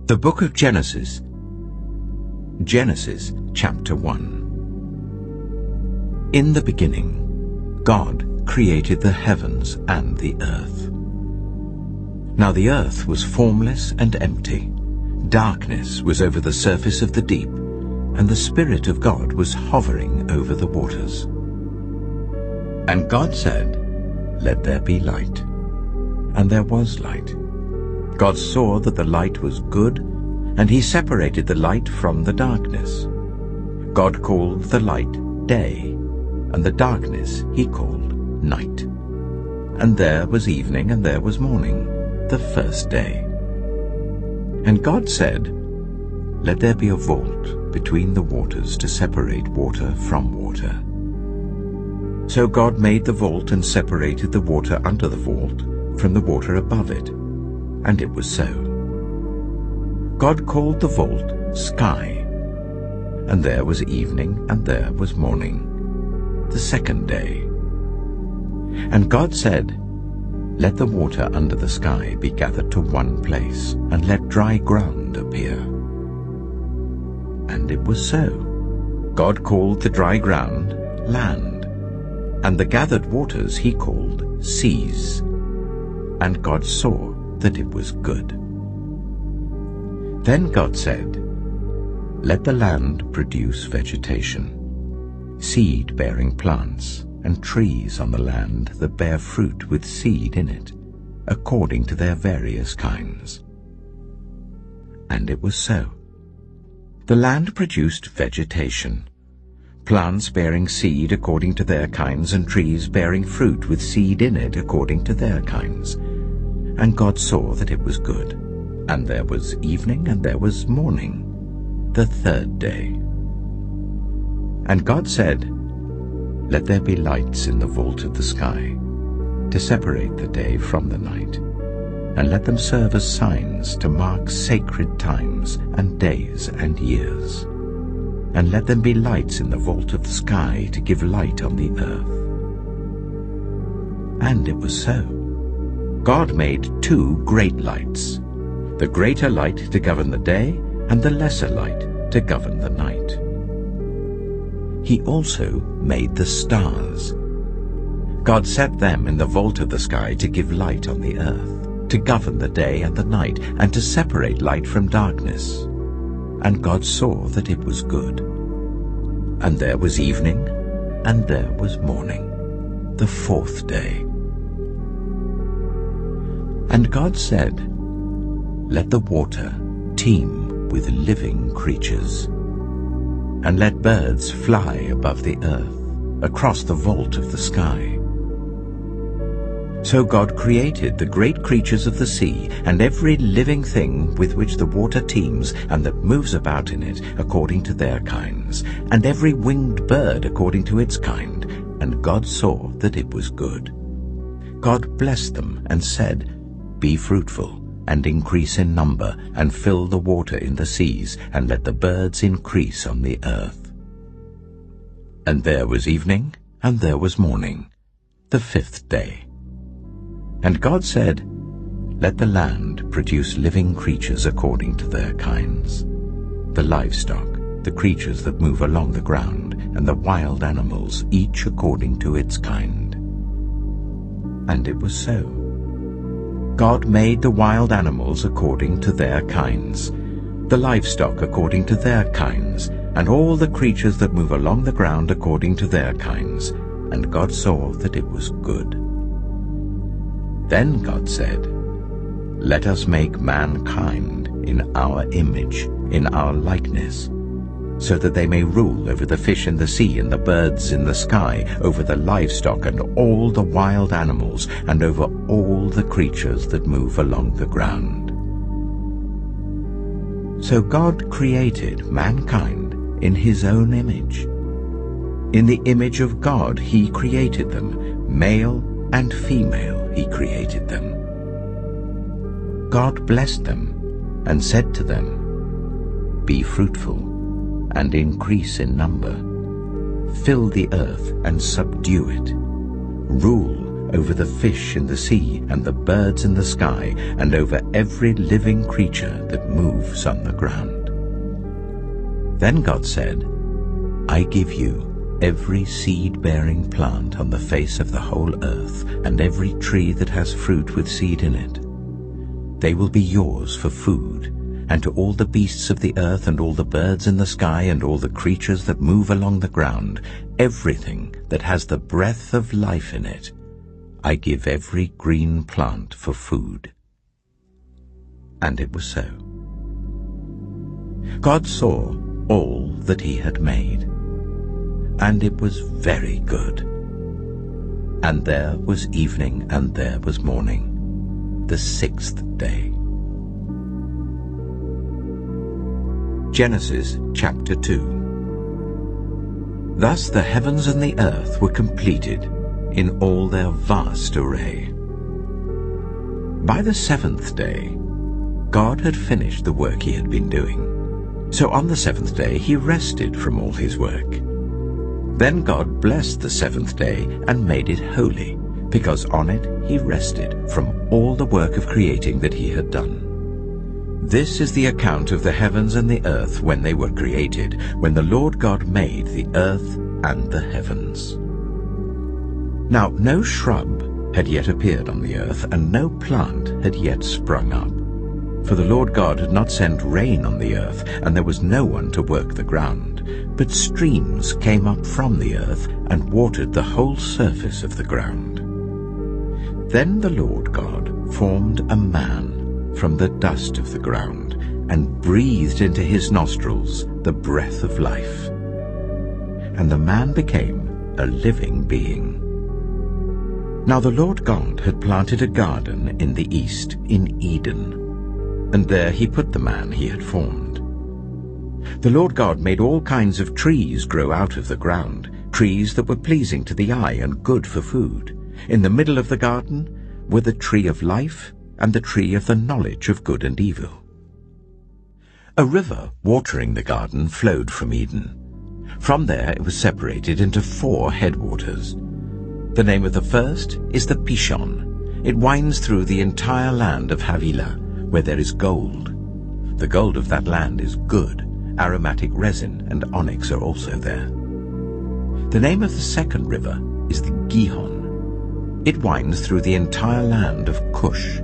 The Book of Genesis. Genesis chapter 1. In the beginning, God created the heavens and the earth. Now the earth was formless and empty. Darkness was over the surface of the deep, and the Spirit of God was hovering over the waters. And God said, "Let there be light." And there was light. God saw that the light was good, and he separated the light from the darkness. God called the light day, and the darkness he called night. And there was evening and there was morning, the first day. And God said, "Let there be a vault between the waters to separate water from water." So God made the vault and separated the water under the vault from the water above it. And it was so. God called the vault sky. And there was evening and there was morning, the second day. And God said, "Let the water under the sky be gathered to one place, and let dry ground appear." And it was so. God called the dry ground land, and the gathered waters he called seas. And God saw that it was good. Then God said, "Let the land produce vegetation, seed-bearing plants, and trees on the land that bear fruit with seed in it, according to their various kinds." And it was so. The land produced vegetation, plants bearing seed according to their kinds, and trees bearing fruit with seed in it according to their kinds. And God saw that it was good. And there was evening and there was morning, the third day. And God said, "Let there be lights in the vault of the sky, to separate the day from the night, and let them serve as signs to mark sacred times and days and years. And let them be lights in the vault of the sky to give light on the earth." And it was so. God made two great lights, the greater light to govern the day, and the lesser light to govern the night. He also made the stars. God set them in the vault of the sky to give light on the earth, to govern the day and the night, and to separate light from darkness. And God saw that it was good. And there was evening, and there was morning, the fourth day. And God said, "Let the water teem with living creatures, and let birds fly above the earth, across the vault of the sky." So God created the great creatures of the sea, and every living thing with which the water teems and that moves about in it according to their kinds, and every winged bird according to its kind. And God saw that it was good. God blessed them and said, "Be fruitful, and increase in number, and fill the water in the seas, and let the birds increase on the earth." And there was evening, and there was morning, the fifth day. And God said, "Let the land produce living creatures according to their kinds, the livestock, the creatures that move along the ground, and the wild animals, each according to its kind." And it was so. God made the wild animals according to their kinds, the livestock according to their kinds, and all the creatures that move along the ground according to their kinds. And God saw that it was good. Then God said, "Let us make mankind in our image, in our likeness, so that they may rule over the fish in the sea and the birds in the sky, over the livestock and all the wild animals, and over all the creatures that move along the ground." So God created mankind in his own image. In the image of God he created them, male and female he created them. God blessed them and said to them, "Be fruitful and increase in number. Fill the earth and subdue it. Rule over the fish in the sea and the birds in the sky, and over every living creature that moves on the ground. Then God said, I give you every seed-bearing plant on the face of the whole earth, and every tree that has fruit with seed in it. They will be yours for food, and to all the beasts of the earth and all the birds in the sky and all the creatures that move along the ground, everything that has the breath of life in it, I give every green plant for food. And it was so. God saw all that he had made, and it was very good. And there was evening and there was morning, the sixth day. Genesis chapter 2. Thus the heavens and the earth were completed in all their vast array. By the seventh day, God had finished the work he had been doing. So on the seventh day he rested from all his work. Then God blessed the seventh day and made it holy, because on it he rested from all the work of creating that he had done. This is the account of the heavens and the earth when they were created, when the Lord God made the earth and the heavens. Now no shrub had yet appeared on the earth, and no plant had yet sprung up. For the Lord God had not sent rain on the earth, and there was no one to work the ground. But streams came up from the earth and watered the whole surface of the ground. Then the Lord God formed a man from the dust of the ground, and breathed into his nostrils the breath of life. And the man became a living being. Now the Lord God had planted a garden in the east, in Eden, and there he put the man he had formed. The Lord God made all kinds of trees grow out of the ground, trees that were pleasing to the eye and good for food. In the middle of the garden were the tree of life and the tree of the knowledge of good and evil. A river watering the garden flowed from Eden. From there it was separated into 4 headwaters. The name of the first is the Pishon. It winds through the entire land of Havilah, where there is gold. The gold of that land is good. Aromatic resin and onyx are also there. The name of the second river is the Gihon. It winds through the entire land of Cush.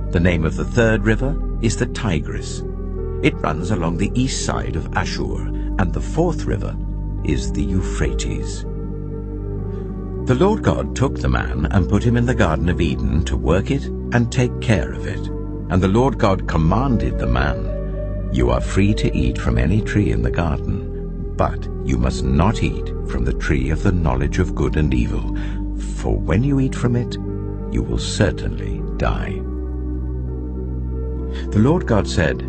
The name of the third river is the Tigris. It runs along the east side of Ashur, and the fourth river is the Euphrates. The Lord God took the man and put him in the Garden of Eden to work it and take care of it. And the Lord God commanded the man, "You are free to eat from any tree in the garden, but you must not eat from the tree of the knowledge of good and evil, for when you eat from it, you will certainly die." The Lord God said,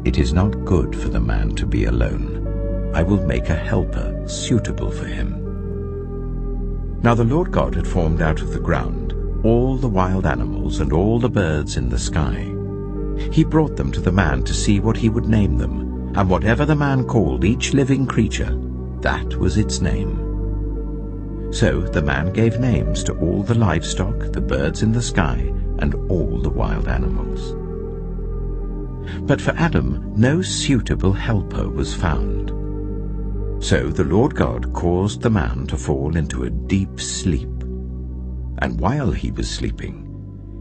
"It is not good for the man to be alone. I will make a helper suitable for him." Now the Lord God had formed out of the ground all the wild animals and all the birds in the sky. He brought them to the man to see what he would name them, and whatever the man called each living creature, that was its name. So the man gave names to all the livestock, the birds in the sky, and all the wild animals. But for Adam no suitable helper was found. So the Lord God caused the man to fall into a deep sleep. And while he was sleeping,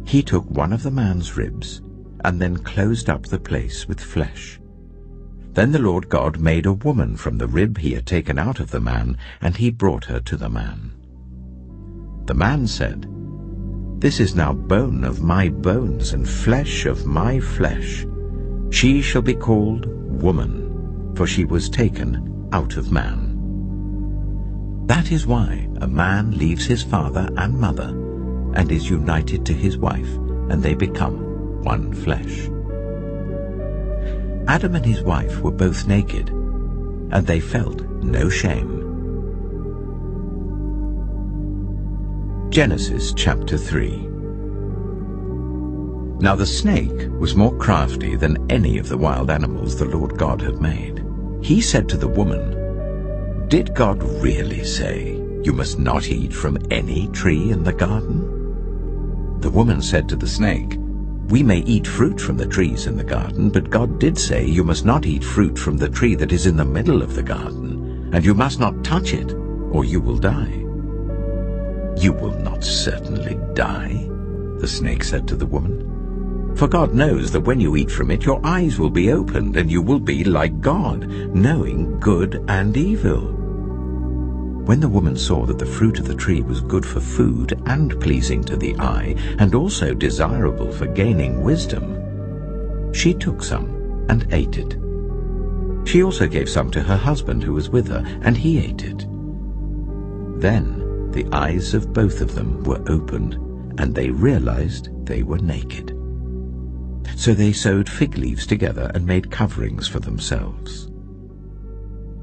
he took one of the man's ribs and then closed up the place with flesh. Then the Lord God made a woman from the rib he had taken out of the man, and he brought her to the man. The man said, "This is now bone of my bones and flesh of my flesh. She shall be called woman, for she was taken out of man." That is why a man leaves his father and mother and is united to his wife, and they become one flesh. Adam and his wife were both naked, and they felt no shame. Genesis chapter 3. Now the snake was more crafty than any of the wild animals the Lord God had made. He said to the woman, "Did God really say, You must not eat from any tree in the garden?" The woman said to the snake, "We may eat fruit from the trees in the garden, but God did say, 'You must not eat fruit from the tree that is in the middle of the garden, and you must not touch it, or you will die.'" "You will not certainly die," the snake said to the woman. "For God knows that when you eat from it, your eyes will be opened, and you will be like God, knowing good and evil." When the woman saw that the fruit of the tree was good for food and pleasing to the eye, and also desirable for gaining wisdom, she took some and ate it. She also gave some to her husband who was with her, and he ate it. Then the eyes of both of them were opened, and they realized they were naked. So they sewed fig leaves together and made coverings for themselves.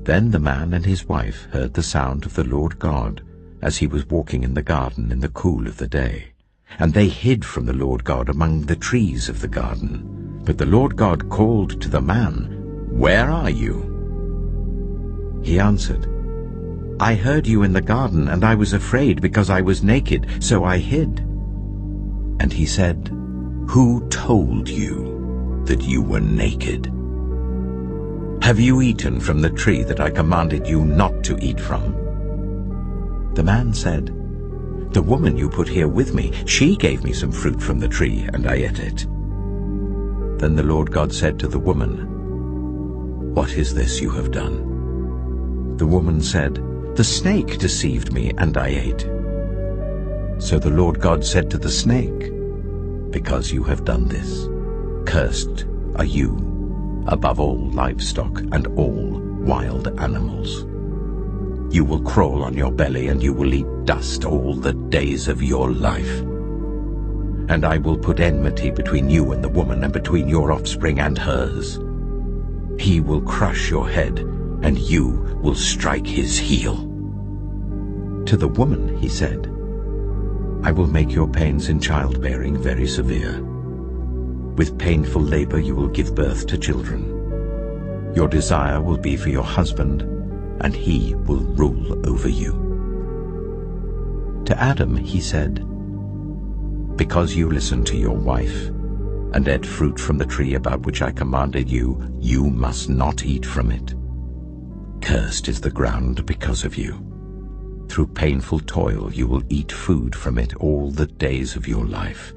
Then the man and his wife heard the sound of the Lord God as he was walking in the garden in the cool of the day. And they hid from the Lord God among the trees of the garden. But the Lord God called to the man, "Where are you?" He answered, "I heard you in the garden, and I was afraid because I was naked, so I hid." And he said, "Who told you that you were naked? Have you eaten from the tree that I commanded you not to eat from?" The man said, "The woman you put here with me, she gave me some fruit from the tree, and I ate it." Then the Lord God said to the woman, "What is this you have done?" The woman said, "The snake deceived me, and I ate." So the Lord God said to the snake, "Because you have done this, cursed are you above all livestock and all wild animals. You will crawl on your belly, and you will eat dust all the days of your life. And I will put enmity between you and the woman, and between your offspring and hers. He will crush your head, and you will strike his heel." To the woman he said, "I will make your pains in childbearing very severe. With painful labor you will give birth to children. Your desire will be for your husband, and he will rule over you." To Adam he said, "Because you listened to your wife, and ate fruit from the tree about which I commanded you, you must not eat from it. Cursed is the ground because of you. Through painful toil you will eat food from it all the days of your life.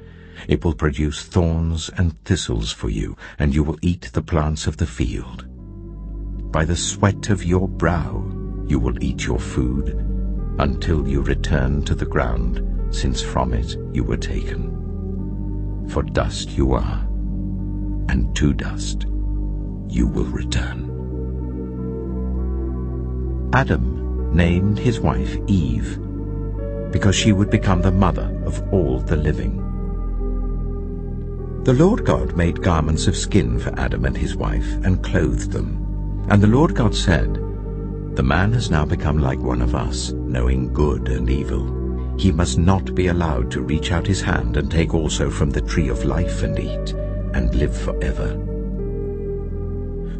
It will produce thorns and thistles for you, and you will eat the plants of the field. By the sweat of your brow you will eat your food, until you return to the ground, since from it you were taken. For dust you are, and to dust you will return." Adam named his wife Eve, because she would become the mother of all the living. The Lord God made garments of skin for Adam and his wife, and clothed them. And the Lord God said, "The man has now become like one of us, knowing good and evil. He must not be allowed to reach out his hand and take also from the tree of life and eat, and live forever."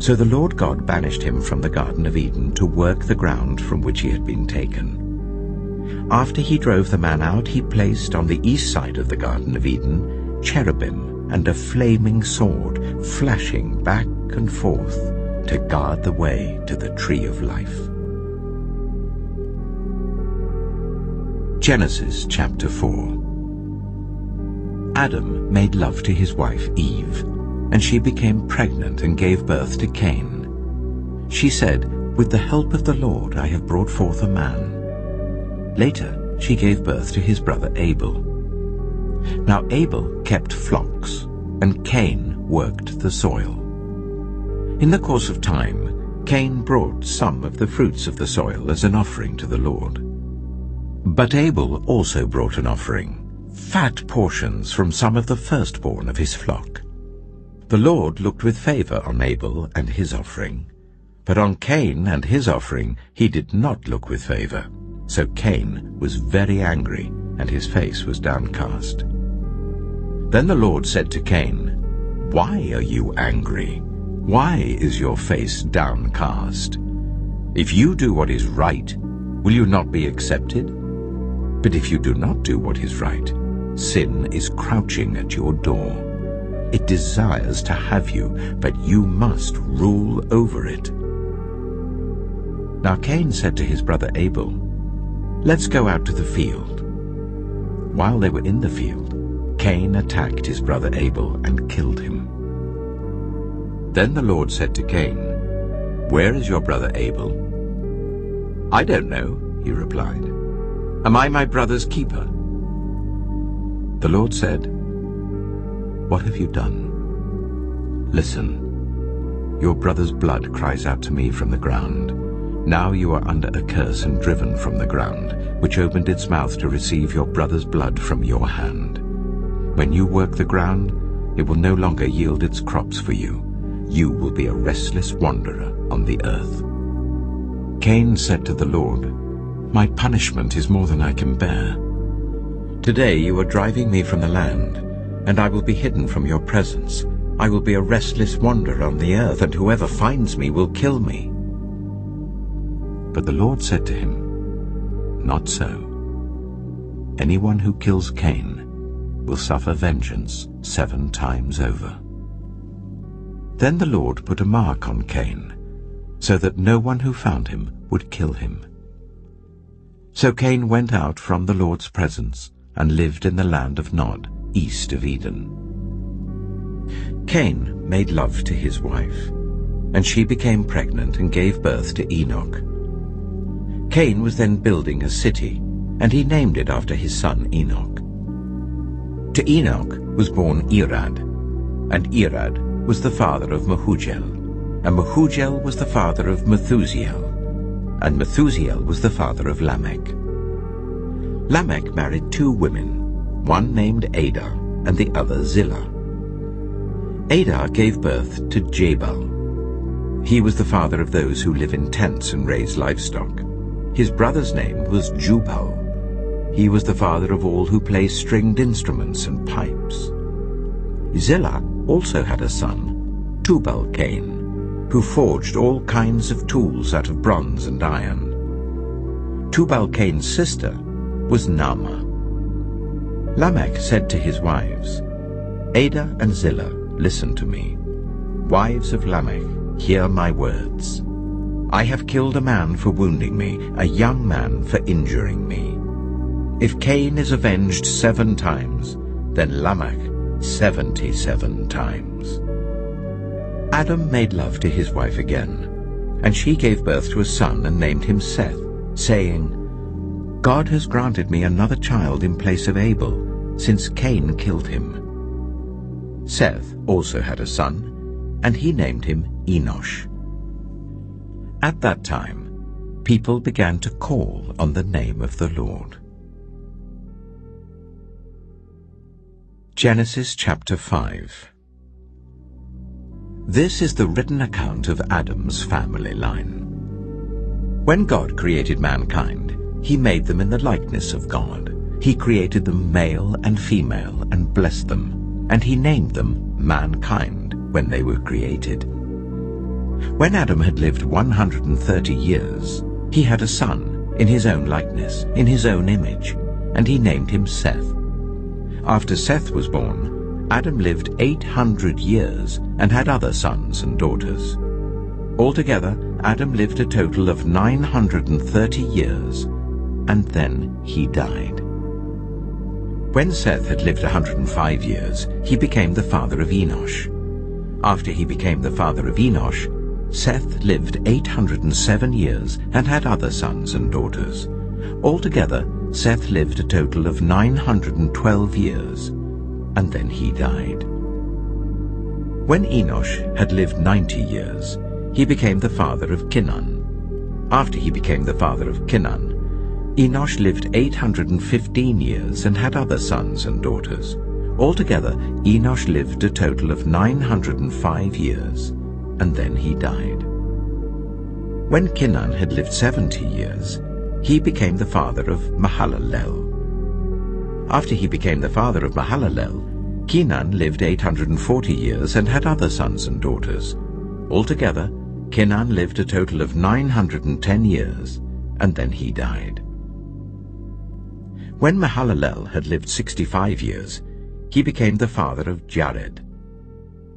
So the Lord God banished him from the Garden of Eden to work the ground from which he had been taken. After he drove the man out, he placed on the east side of the Garden of Eden cherubim and a flaming sword, flashing back and forth to guard the way to the tree of life. Genesis chapter 4. Adam made love to his wife Eve, and she became pregnant and gave birth to Cain. She said, "With the help of the Lord I have brought forth a man." Later she gave birth to his brother Abel. Now Abel kept flocks, and Cain worked the soil. In the course of time, Cain brought some of the fruits of the soil as an offering to the Lord. But Abel also brought an offering, fat portions from some of the firstborn of his flock. The Lord looked with favor on Abel and his offering, but on Cain and his offering he did not look with favor. So Cain was very angry, and his face was downcast. Then the Lord said to Cain, "Why are you angry? Why is your face downcast? If you do what is right, Will you not be accepted? But if you do not do what is right, sin is crouching at your door. It desires to have you, but you must rule over it." Now Cain said to his brother Abel, "Let's go out to the field." While they were in the field, Cain attacked his brother Abel and killed him. Then the Lord said to Cain, "Where is your brother Abel?" "I don't know," he replied. "Am I my brother's keeper?" The Lord said, "What have you done? Listen, your brother's blood cries out to me from the ground. Now you are under a curse and driven from the ground, which opened its mouth to receive your brother's blood from your hand. When you work the ground, it will no longer yield its crops for you. You will be a restless wanderer on the earth." Cain said to the Lord, "My punishment is more than I can bear. Today you are driving me from the land, and I will be hidden from your presence. I will be a restless wanderer on the earth, and whoever finds me will kill me." But the Lord said to him, "Not so. Anyone who kills Cain will suffer vengeance 7 times over." Then the Lord put a mark on Cain, so that no one who found him would kill him. So Cain went out from the Lord's presence and lived in the land of Nod, east of Eden. Cain made love to his wife, and she became pregnant and gave birth to Enoch. Cain was then building a city, and he named it after his son Enoch. To Enoch was born Irad, and Irad was the father of Mehujael, and Mehujael was the father of Methusael, and Methusael was the father of Lamech. Lamech married 2 women, one named Ada and the other Zillah. Ada gave birth to Jabal. He was the father of those who live in tents and raise livestock. His brother's name was Jubal. He was the father of all who play stringed instruments and pipes. Zillah also had a son, Tubal-Cain, who forged all kinds of tools out of bronze and iron. Tubal-Cain's sister was Naamah. Lamech said to his wives, "Ada and Zillah, listen to me. Wives of Lamech, hear my words. I have killed a man for wounding me, a young man for injuring me. If Cain is avenged 7 times, then Lamech 77 times." Adam made love to his wife again, and she gave birth to a son and named him Seth, saying, "God has granted me another child in place of Abel, since Cain killed him." Seth also had a son, and he named him Enosh. At that time, people began to call on the name of the Lord. Genesis chapter 5. This is the written account of Adam's family line. When God created mankind, he made them in the likeness of God. He created them male and female and blessed them, and he named them mankind when they were created. When Adam had lived 130 years, he had a son in his own likeness, in his own image, and he named him Seth. After Seth was born, Adam lived 800 years and had other sons and daughters. Altogether, Adam lived a total of 930 years, and then he died. When Seth had lived 105 years, he became the father of Enosh. After he became the father of Enosh, Seth lived 807 years and had other sons and daughters. Altogether, Seth lived a total of 912 years, and then he died. When Enosh had lived 90 years, he became the father of Kenan. After he became the father of Kenan, Enosh lived 815 years and had other sons and daughters. Altogether, Enosh lived a total of 905 years, and then he died. When Kenan had lived 70 years, he became the father of Mahalalel. After he became the father of Mahalalel, Kenan lived 840 years and had other sons and daughters. Altogether, Kenan lived a total of 910 years, and then he died. When Mahalalel had lived 65 years, he became the father of Jared.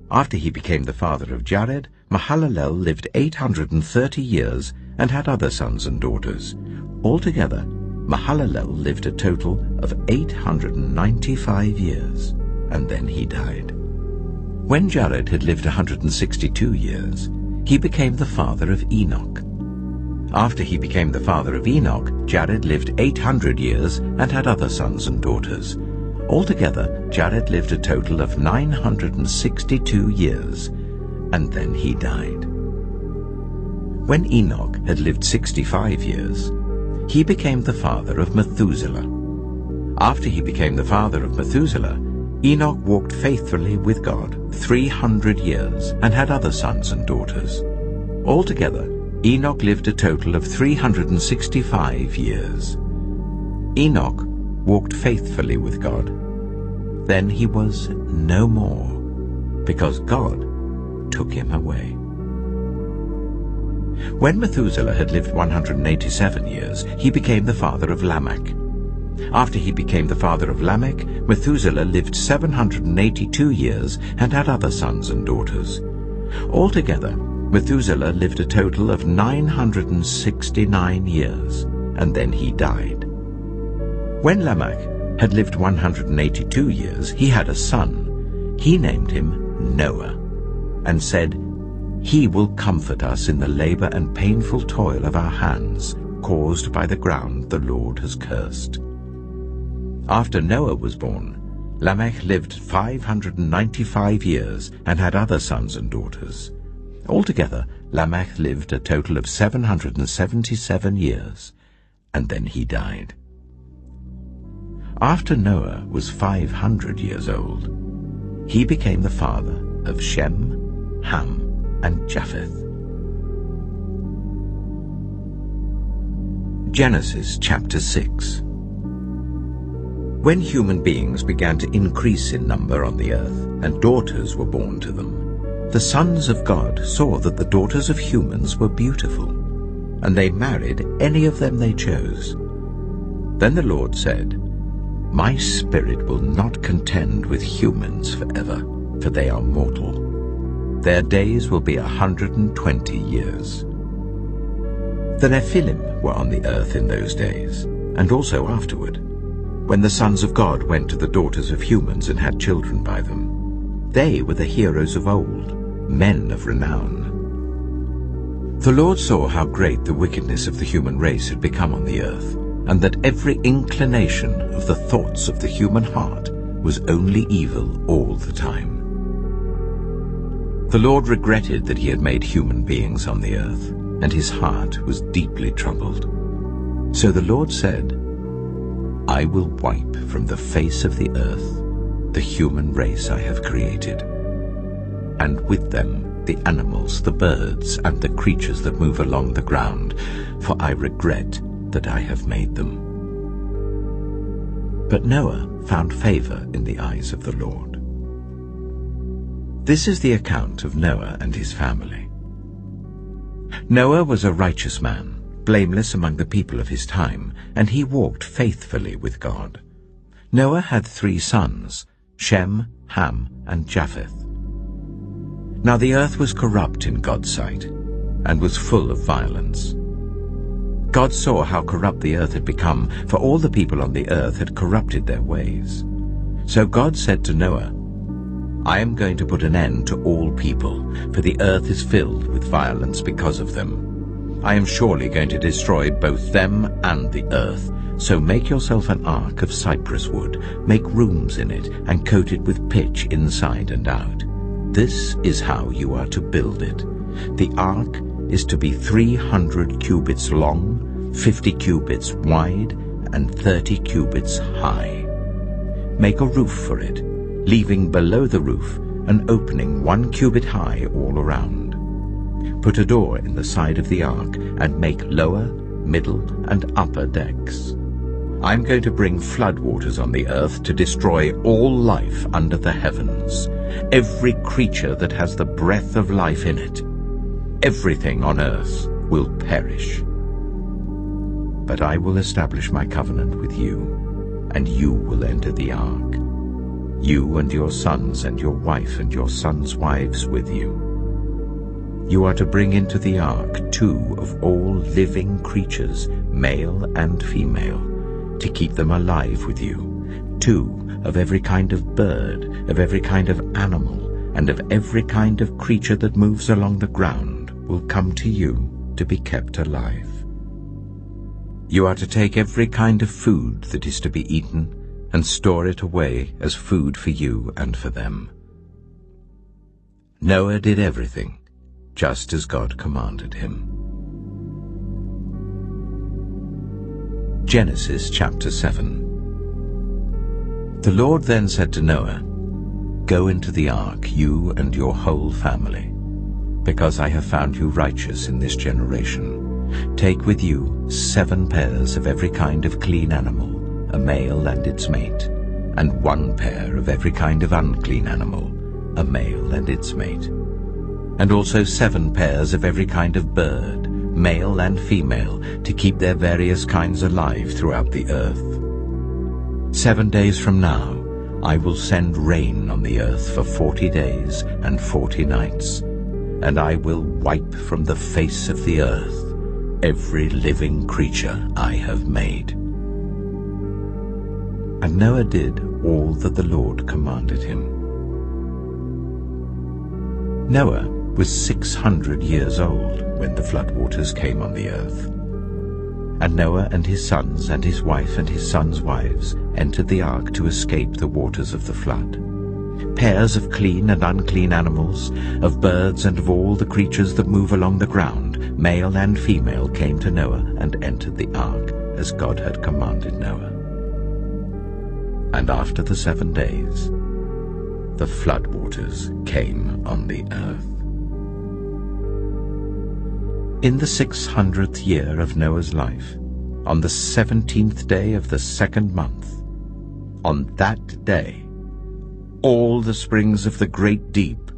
After he became the father of Jared, Mahalalel lived 830 years and had other sons and daughters. Altogether, Mahalalel lived a total of 895 years, and then he died. When Jared had lived 162 years, he became the father of Enoch. After he became the father of Enoch, Jared lived 800 years and had other sons and daughters. Altogether, Jared lived a total of 962 years, and then he died. When Enoch had lived 65 years, he became the father of Methuselah. After he became the father of Methuselah, Enoch walked faithfully with God 300 years and had other sons and daughters. Altogether, Enoch lived a total of 365 years. Enoch walked faithfully with God. Then he was no more, because God took him away. When Methuselah had lived 187 years, he became the father of Lamech. After he became the father of Lamech, Methuselah lived 782 years and had other sons and daughters. Altogether, Methuselah lived a total of 969 years, and then he died. When Lamech had lived 182 years, he had a son. He named him Noah, and said, "He will comfort us in the labor and painful toil of our hands, caused by the ground the Lord has cursed." After Noah was born, Lamech lived 595 years and had other sons and daughters. Altogether, Lamech lived a total of 777 years, and then he died. After Noah was 500 years old, he became the father of Shem, Ham, and Japheth. Genesis chapter 6. When human beings began to increase in number on the earth, and daughters were born to them, the sons of God saw that the daughters of humans were beautiful, and they married any of them they chose. Then the Lord said, "My spirit will not contend with humans forever, for they are mortal. Their days will be 120 years. The Nephilim were on the earth in those days, and also afterward, when the sons of God went to the daughters of humans and had children by them. They were the heroes of old, men of renown. The Lord saw how great the wickedness of the human race had become on the earth, and that every inclination of the thoughts of the human heart was only evil all the time. The Lord regretted that he had made human beings on the earth, and his heart was deeply troubled. So the Lord said, "I will wipe from the face of the earth the human race I have created, and with them the animals, the birds, and the creatures that move along the ground, for I regret that I have made them." But Noah found favor in the eyes of the Lord. This is the account of Noah and his family. Noah was a righteous man, blameless among the people of his time, and he walked faithfully with God. Noah had 3 sons, Shem, Ham, and Japheth. Now the earth was corrupt in God's sight, and was full of violence. God saw how corrupt the earth had become, for all the people on the earth had corrupted their ways. So God said to Noah, "I am going to put an end to all people, for the earth is filled with violence because of them. I am surely going to destroy both them and the earth. So make yourself an ark of cypress wood, make rooms in it, and coat it with pitch inside and out. This is how you are to build it. The ark is to be 300 cubits long, 50 cubits wide, and 30 cubits high. Make a roof for it, leaving below the roof an opening 1 cubit high all around. Put a door in the side of the ark, and make lower, middle, and upper decks. I'm going to bring floodwaters on the earth to destroy all life under the heavens, every creature that has the breath of life in it. Everything on earth will perish." But I will establish my covenant with you, and you will enter the ark, you and your sons and your wife and your sons' wives with you. You are to bring into the ark 2 of all living creatures, male and female, to keep them alive with you, 2 of every kind of bird, of every kind of animal, and of every kind of creature that moves along the ground will come to you to be kept alive. You are to take every kind of food that is to be eaten and store it away as food for you and for them. Noah did everything just as God commanded him. Genesis chapter 7. The Lord then said to Noah, "Go into the ark, you and your whole family, because I have found you righteous in this generation. Take with you 7 pairs of every kind of clean animal, a male and its mate, and 1 pair of every kind of unclean animal, a male and its mate, and also 7 pairs of every kind of bird, male and female, to keep their various kinds alive throughout the earth. 7 days from now I will send rain on the earth for 40 days and 40 nights, and I will wipe from the face of the earth every living creature I have made." And Noah did all that the Lord commanded him. Noah was 600 years old when the floodwaters came on the earth. And Noah and his sons and his wife and his sons' wives entered the ark to escape the waters of the flood. Pairs of clean and unclean animals, of birds and of all the creatures that move along the ground, male and female, came to Noah and entered the ark as God had commanded Noah. And after the 7 days, the floodwaters came on the earth. In the 600th year of Noah's life, on the 17th day of the 2nd month, on that day, all the springs of the great deep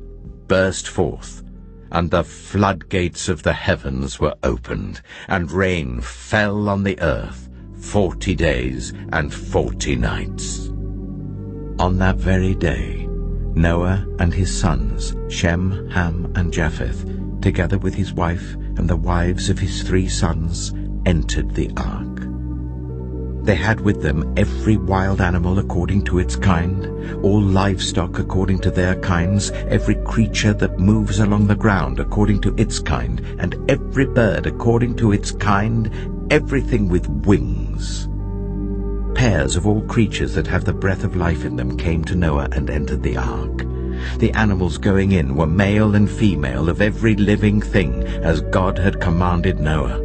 burst forth, and the floodgates of the heavens were opened, and rain fell on the earth 40 days and 40 nights. On that very day, Noah and his sons, Shem, Ham, and Japheth, together with his wife and the wives of his 3 sons, entered the ark. They had with them every wild animal according to its kind, all livestock according to their kinds, every creature that moves along the ground according to its kind, and every bird according to its kind, everything with wings. Pairs of all creatures that have the breath of life in them came to Noah and entered the ark. The animals going in were male and female of every living thing, as God had commanded Noah.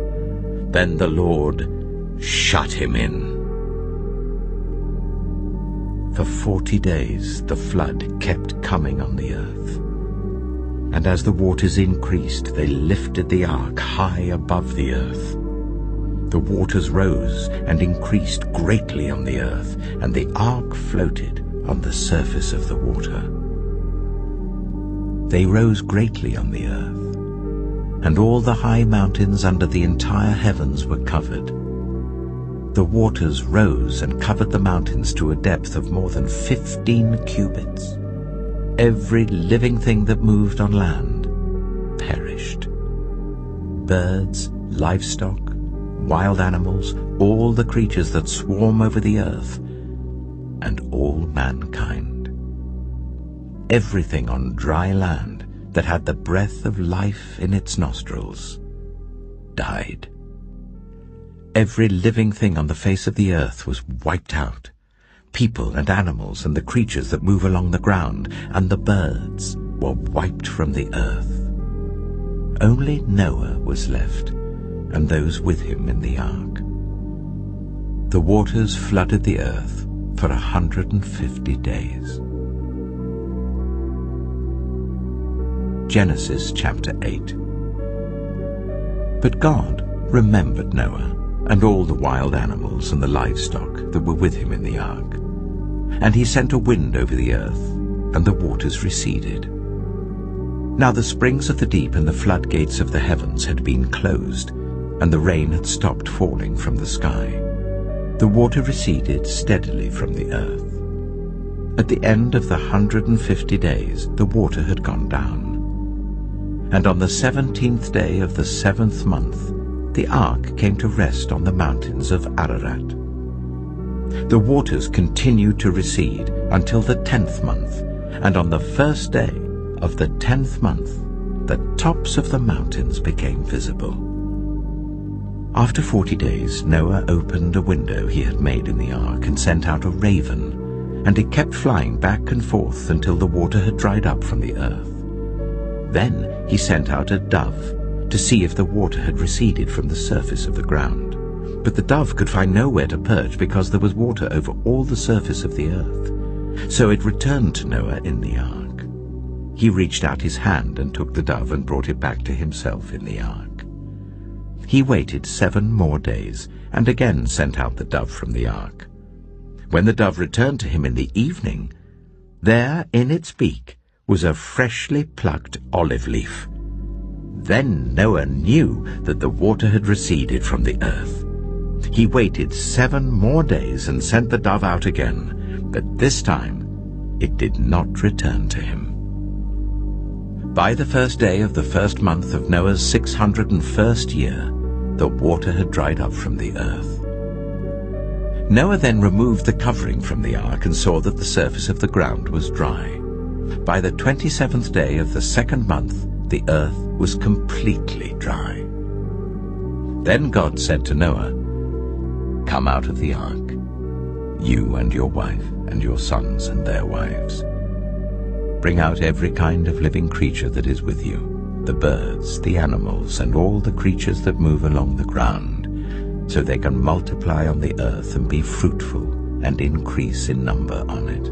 Then the Lord shut him in. For 40 days the flood kept coming on the earth. And as the waters increased, they lifted the ark high above the earth. The waters rose and increased greatly on the earth, and the ark floated on the surface of the water. They rose greatly on the earth, and all the high mountains under the entire heavens were covered. The waters rose and covered the mountains to a depth of more than 15 cubits. Every living thing that moved on land perished. Birds, livestock, wild animals, all the creatures that swarm over the earth, and all mankind. Everything on dry land that had the breath of life in its nostrils died. Every living thing on the face of the earth was wiped out. People and animals and the creatures that move along the ground and the birds were wiped from the earth. Only Noah was left, and those with him in the ark. The waters flooded the earth for 150 days. Genesis chapter 8. But God remembered Noah and all the wild animals and the livestock that were with him in the ark. And he sent a wind over the earth, and the waters receded. Now the springs of the deep and the floodgates of the heavens had been closed, and the rain had stopped falling from the sky. The water receded steadily from the earth. At the end of the 150 days, the water had gone down. And on the 17th day of the 7th month, the ark came to rest on the mountains of Ararat. The waters continued to recede until the 10th month, and on the first day of the 10th month, the tops of the mountains became visible. After 40 days, Noah opened a window he had made in the ark and sent out a raven, and it kept flying back and forth until the water had dried up from the earth. Then he sent out a dove to see if the water had receded from the surface of the ground. But the dove could find nowhere to perch because there was water over all the surface of the earth. So it returned to Noah in the ark. He reached out his hand and took the dove and brought it back to himself in the ark. He waited 7 more days and again sent out the dove from the ark. When the dove returned to him in the evening, there in its beak was a freshly plucked olive leaf. Then Noah knew that the water had receded from the earth. He waited 7 more days and sent the dove out again, but this time it did not return to him. By the first day of the 1st month of Noah's 601st year, the water had dried up from the earth. Noah then removed the covering from the ark and saw that the surface of the ground was dry. By the 27th day of the 2nd month, the earth was completely dry. Then God said to Noah, "Come out of the ark, you and your wife and your sons and their wives. Bring out every kind of living creature that is with you, the birds, the animals, and all the creatures that move along the ground, so they can multiply on the earth and be fruitful and increase in number on it."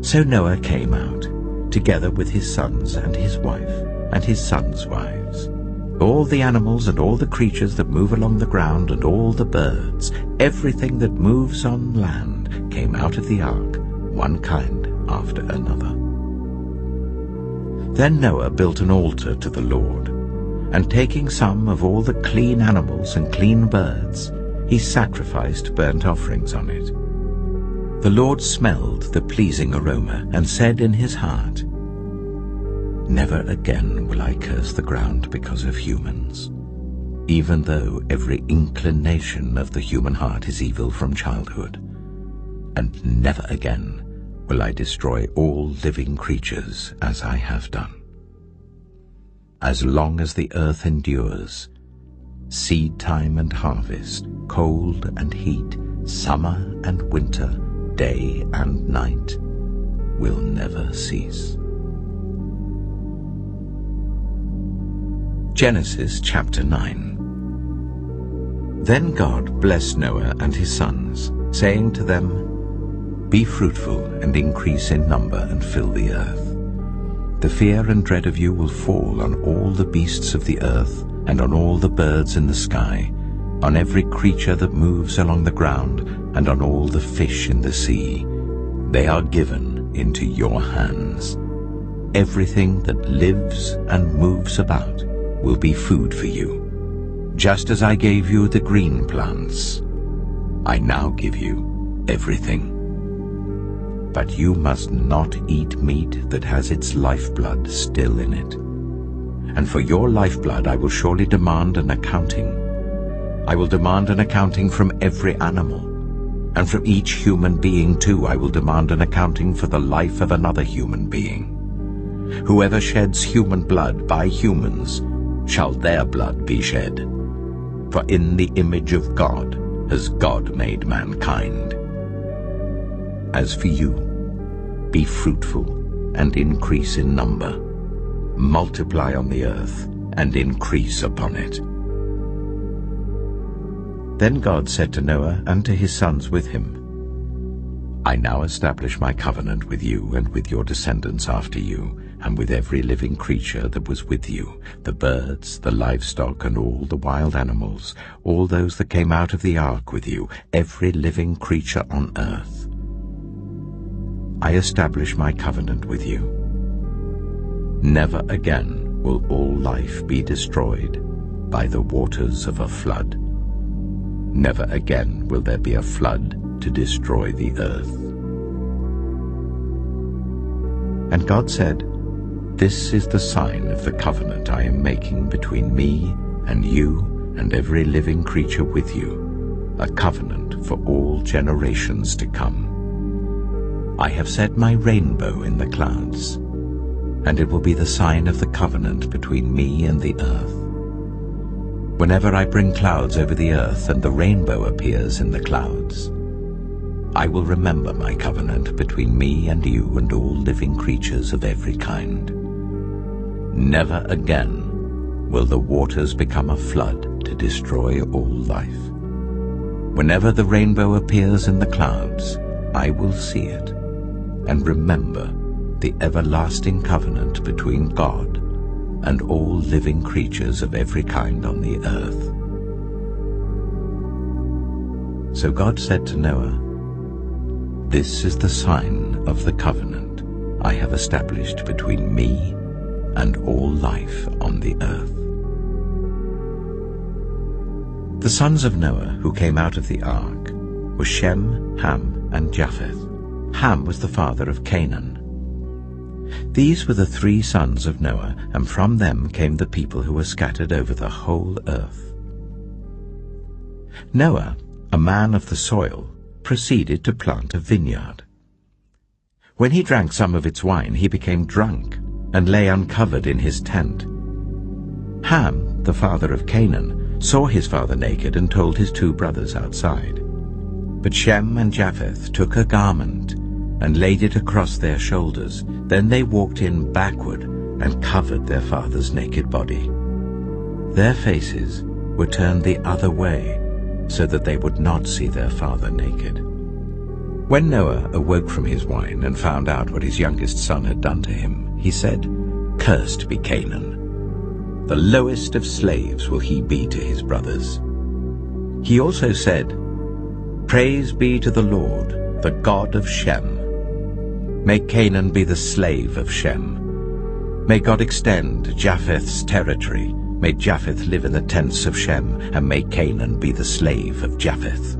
So Noah came out, together with his sons and his wife and his sons' wives. All the animals and all the creatures that move along the ground and all the birds, everything that moves on land, came out of the ark, one kind after another. Then Noah built an altar to the Lord, and taking some of all the clean animals and clean birds, he sacrificed burnt offerings on it. The Lord smelled the pleasing aroma and said in his heart, "Never again will I curse the ground because of humans, even though every inclination of the human heart is evil from childhood. And never again will I destroy all living creatures as I have done. As long as the earth endures, seed time and harvest, cold and heat, summer and winter, day and night, will never cease." Genesis chapter 9. Then God blessed Noah and his sons, saying to them, "Be fruitful and increase in number and fill the earth. The fear and dread of you will fall on all the beasts of the earth and on all the birds in the sky, on every creature that moves along the ground and on all the fish in the sea. They are given into your hands. Everything that lives and moves about will be food for you. Just as I gave you the green plants, I now give you everything. But you must not eat meat that has its lifeblood still in it. And for your lifeblood I will surely demand an accounting. I will demand an accounting from every animal, and from each human being too I will demand an accounting for the life of another human being. Whoever sheds human blood by humans, shall their blood be shed. For in the image of God has God made mankind. As for you, be fruitful and increase in number. Multiply on the earth and increase upon it." Then God said to Noah and to his sons with him, "I now establish my covenant with you and with your descendants after you, and with every living creature that was with you, the birds, the livestock, and all the wild animals, all those that came out of the ark with you, every living creature on earth. I establish my covenant with you. Never again will all life be destroyed, by the waters of a flood. Never again will there be a flood to destroy the earth. And God said, "This is the sign of the covenant I am making between me and you and every living creature with you, a covenant for all generations to come. I have set my rainbow in the clouds, and it will be the sign of the covenant between me and the earth. Whenever I bring clouds over the earth and the rainbow appears in the clouds, I will remember my covenant between me and you and all living creatures of every kind. Never again will the waters become a flood to destroy all life. Whenever the rainbow appears in the clouds, I will see it and remember the everlasting covenant between God and all living creatures of every kind on the earth." So God said to Noah, "This is the sign of the covenant I have established between me and all life on the earth." The sons of Noah who came out of the ark were Shem, Ham, and Japheth. Ham was the father of Canaan. These were the 3 sons of Noah, and from them came the people who were scattered over the whole earth. Noah, a man of the soil, proceeded to plant a vineyard. When he drank some of its wine, he became drunk and lay uncovered in his tent. Ham, the father of Canaan, saw his father naked and told his 2 brothers outside. But Shem and Japheth took a garment and laid it across their shoulders. Then they walked in backward and covered their father's naked body. Their faces were turned the other way, so that they would not see their father naked. When Noah awoke from his wine and found out what his youngest son had done to him, he said, "Cursed be Canaan. The lowest of slaves will he be to his brothers." He also said, "Praise be to the Lord, the God of Shem. May Canaan be the slave of Shem. May God extend Japheth's territory. May Japheth live in the tents of Shem, and may Canaan be the slave of Japheth."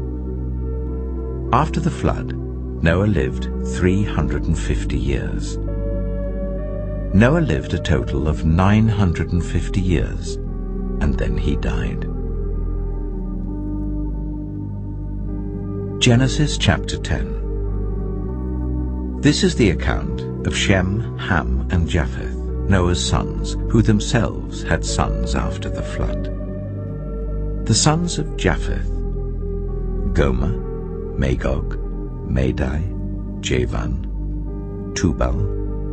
After the flood, Noah lived 350 years. Noah lived a total of 950 years, and then he died. Genesis chapter 10. This is the account of Shem, Ham, and Japheth, Noah's sons, who themselves had sons after the flood. The sons of Japheth: Gomer, Magog, Madai, Javan, Tubal,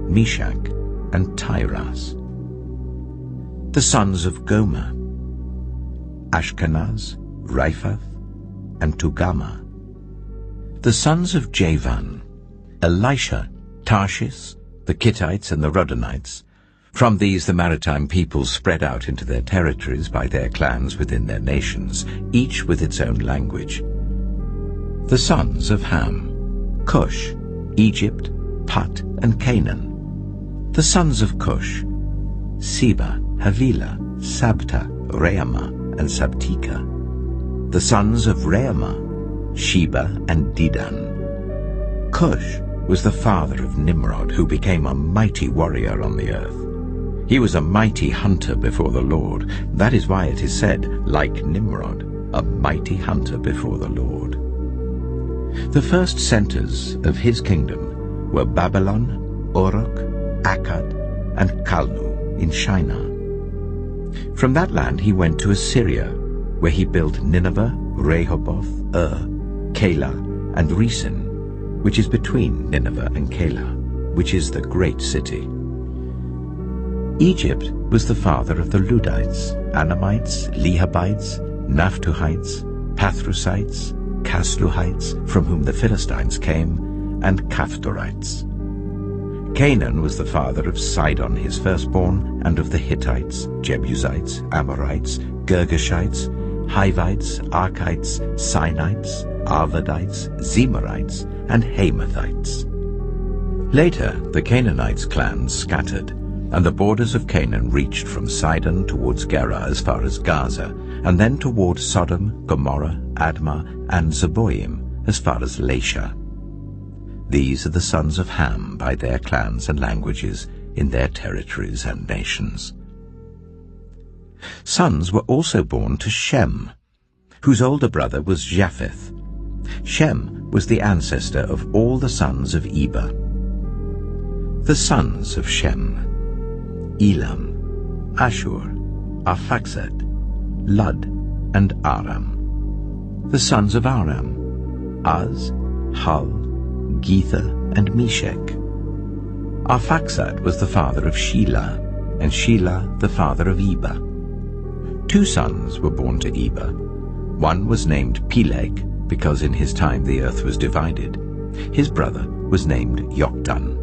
Meshach, and Tiras. The sons of Gomer: Ashkenaz, Riphath, and Togarmah. The sons of Javan: Elisha, Tarshish, the Kittites, and the Rodanites. From these the maritime peoples spread out into their territories by their clans within their nations, each with its own language. The sons of Ham: Cush, Egypt, Put, and Canaan. The sons of Cush: Seba, Havilah, Sabta, Reamah, and Sabtika. The sons of Reamah: Sheba and Dedan. Cush was the father of Nimrod, who became a mighty warrior on the earth. He was a mighty hunter before the Lord. That is why it is said, like Nimrod, a mighty hunter before the Lord. The first centers of his kingdom were Babylon, Uruk, Akkad, and Calnu in Shinar. From that land he went to Assyria, where he built Nineveh, Rehoboth, Calah, and Resen, which is between Nineveh and Calah, which is the great city. Egypt was the father of the Ludites, Anamites, Lehabites, Naphtuhites, Pathrusites, Casluhites, from whom the Philistines came, and Caphtorites. Canaan was the father of Sidon his firstborn, and of the Hittites, Jebusites, Amorites, Girgashites, Hivites, Archites, Sinites, Arvadites, Zemarites, and Hamathites. Later the Canaanites' clans scattered, And the borders of Canaan reached from Sidon towards Gerar as far as Gaza, and then toward Sodom, Gomorrah, Admah, and Zeboim as far as Lasha. These are the sons of Ham by their clans and languages, in their territories and nations. Sons were also born to Shem, whose older brother was Japheth. Shem was the ancestor of all the sons of Eber. The sons of Shem: Elam, Ashur, Arphaxad, Lud, and Aram. The sons of Aram: Az, Hul, Gether, and Meshech. Arphaxad was the father of Shelah, and Shelah the father of Eber. 2 sons were born to Eber. One was named Peleg, because in his time the earth was divided. His brother was named Joktan.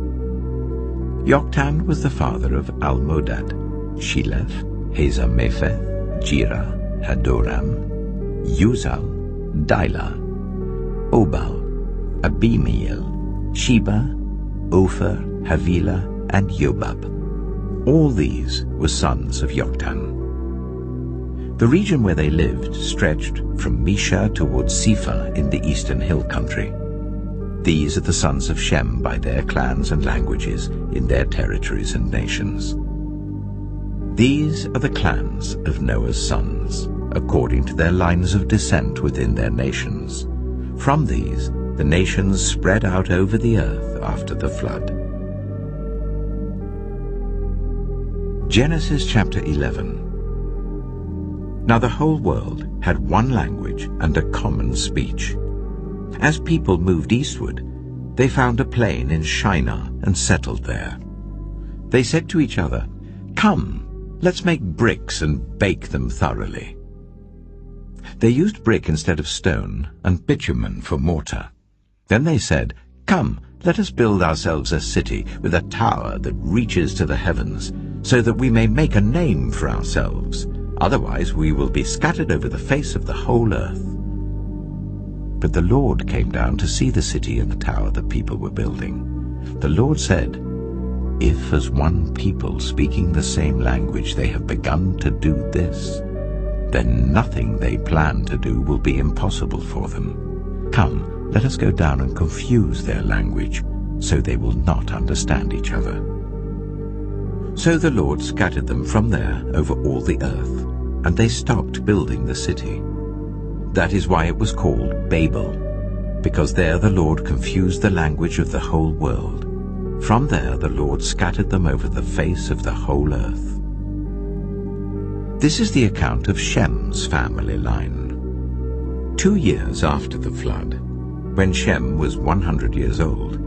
Joktan was the father of Almodad, Sheleph, Hazamepheth, Jirah, Hadoram, Uzal, Dilah, Obal, Abimiel, Sheba, Ophir, Havilah, and Jobab. All these were sons of Joktan. The region where they lived stretched from Mesha towards Sephah in the eastern hill country. These are the sons of Shem by their clans and languages, in their territories and nations. These are the clans of Noah's sons, according to their lines of descent within their nations. From these, the nations spread out over the earth after the flood. Genesis chapter 11. Now the whole world had one language and a common speech. As people moved eastward, they found a plain in Shinar and settled there. They said to each other, "Come, let's make bricks and bake them thoroughly." They used brick instead of stone and bitumen for mortar. Then they said, "Come, let us build ourselves a city with a tower that reaches to the heavens, so that we may make a name for ourselves. Otherwise we will be scattered over the face of the whole earth." But the Lord came down to see the city and the tower the people were building. The Lord said, "If as one people speaking the same language they have begun to do this, then nothing they plan to do will be impossible for them. Come, let us go down and confuse their language, so they will not understand each other." So the Lord scattered them from there over all the earth, and they stopped building the city. That is why it was called Babel, because there the Lord confused the language of the whole world. From there the Lord scattered them over the face of the whole earth. This is the account of Shem's family line. 2 years after the flood, when Shem was 100 years old,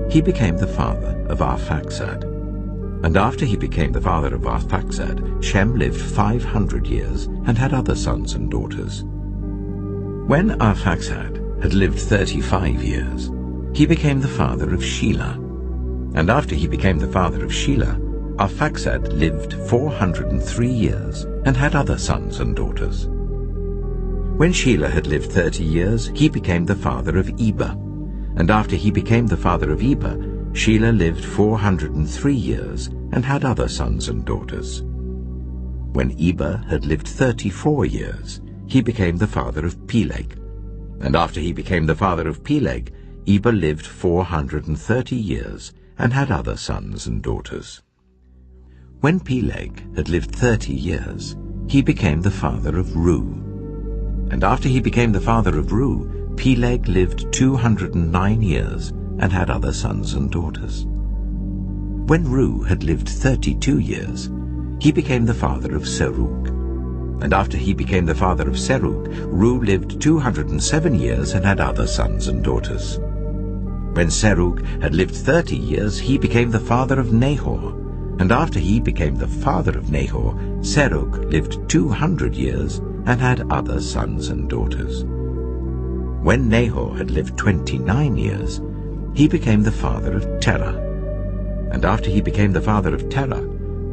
he became the father of Arphaxad. And after he became the father of Arphaxad, Shem lived 500 years and had other sons and daughters. When Arphaxad had lived 35 years, he became the father of Shelah. And after he became the father of Shelah, Arphaxad lived 403 years and had other sons and daughters. When Shelah had lived 30 years, he became the father of Eber. And after he became the father of Eber, Shelah lived 403 years and had other sons and daughters. When Eber had lived 34 years, he became the father of Peleg. And after he became the father of Peleg, Eber lived 430 years and had other sons and daughters. When Peleg had lived 30 years, he became the father of Reu. And after he became the father of Reu, Peleg lived 209 years and had other sons and daughters. When Reu had lived 32 years, he became the father of Serug. And after he became the father of Serug, Reu lived 207 years and had other sons and daughters. When Serug had lived 30 years, he became the father of Nahor. And after he became the father of Nahor, Serug lived 200 years and had other sons and daughters. When Nahor had lived 29 years, he became the father of Terah. And after he became the father of Terah,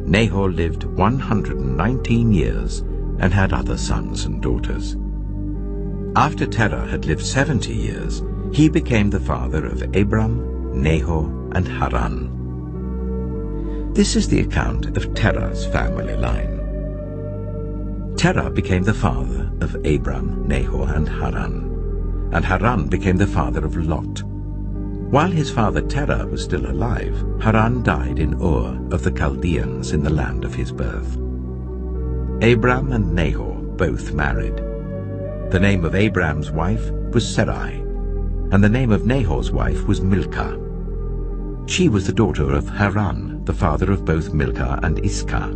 Nahor lived 119 years and had other sons and daughters. After Terah had lived 70 years, he became the father of Abram, Nahor, and Haran. This is the account of Terah's family line. Terah became the father of Abram, Nahor, and Haran became the father of Lot. While his father Terah was still alive, Haran died in Ur of the Chaldeans in the land of his birth. Abram and Nahor both married. The name of Abram's wife was Sarai, and the name of Nahor's wife was Milcah. She was the daughter of Haran, the father of both Milcah and Iscah.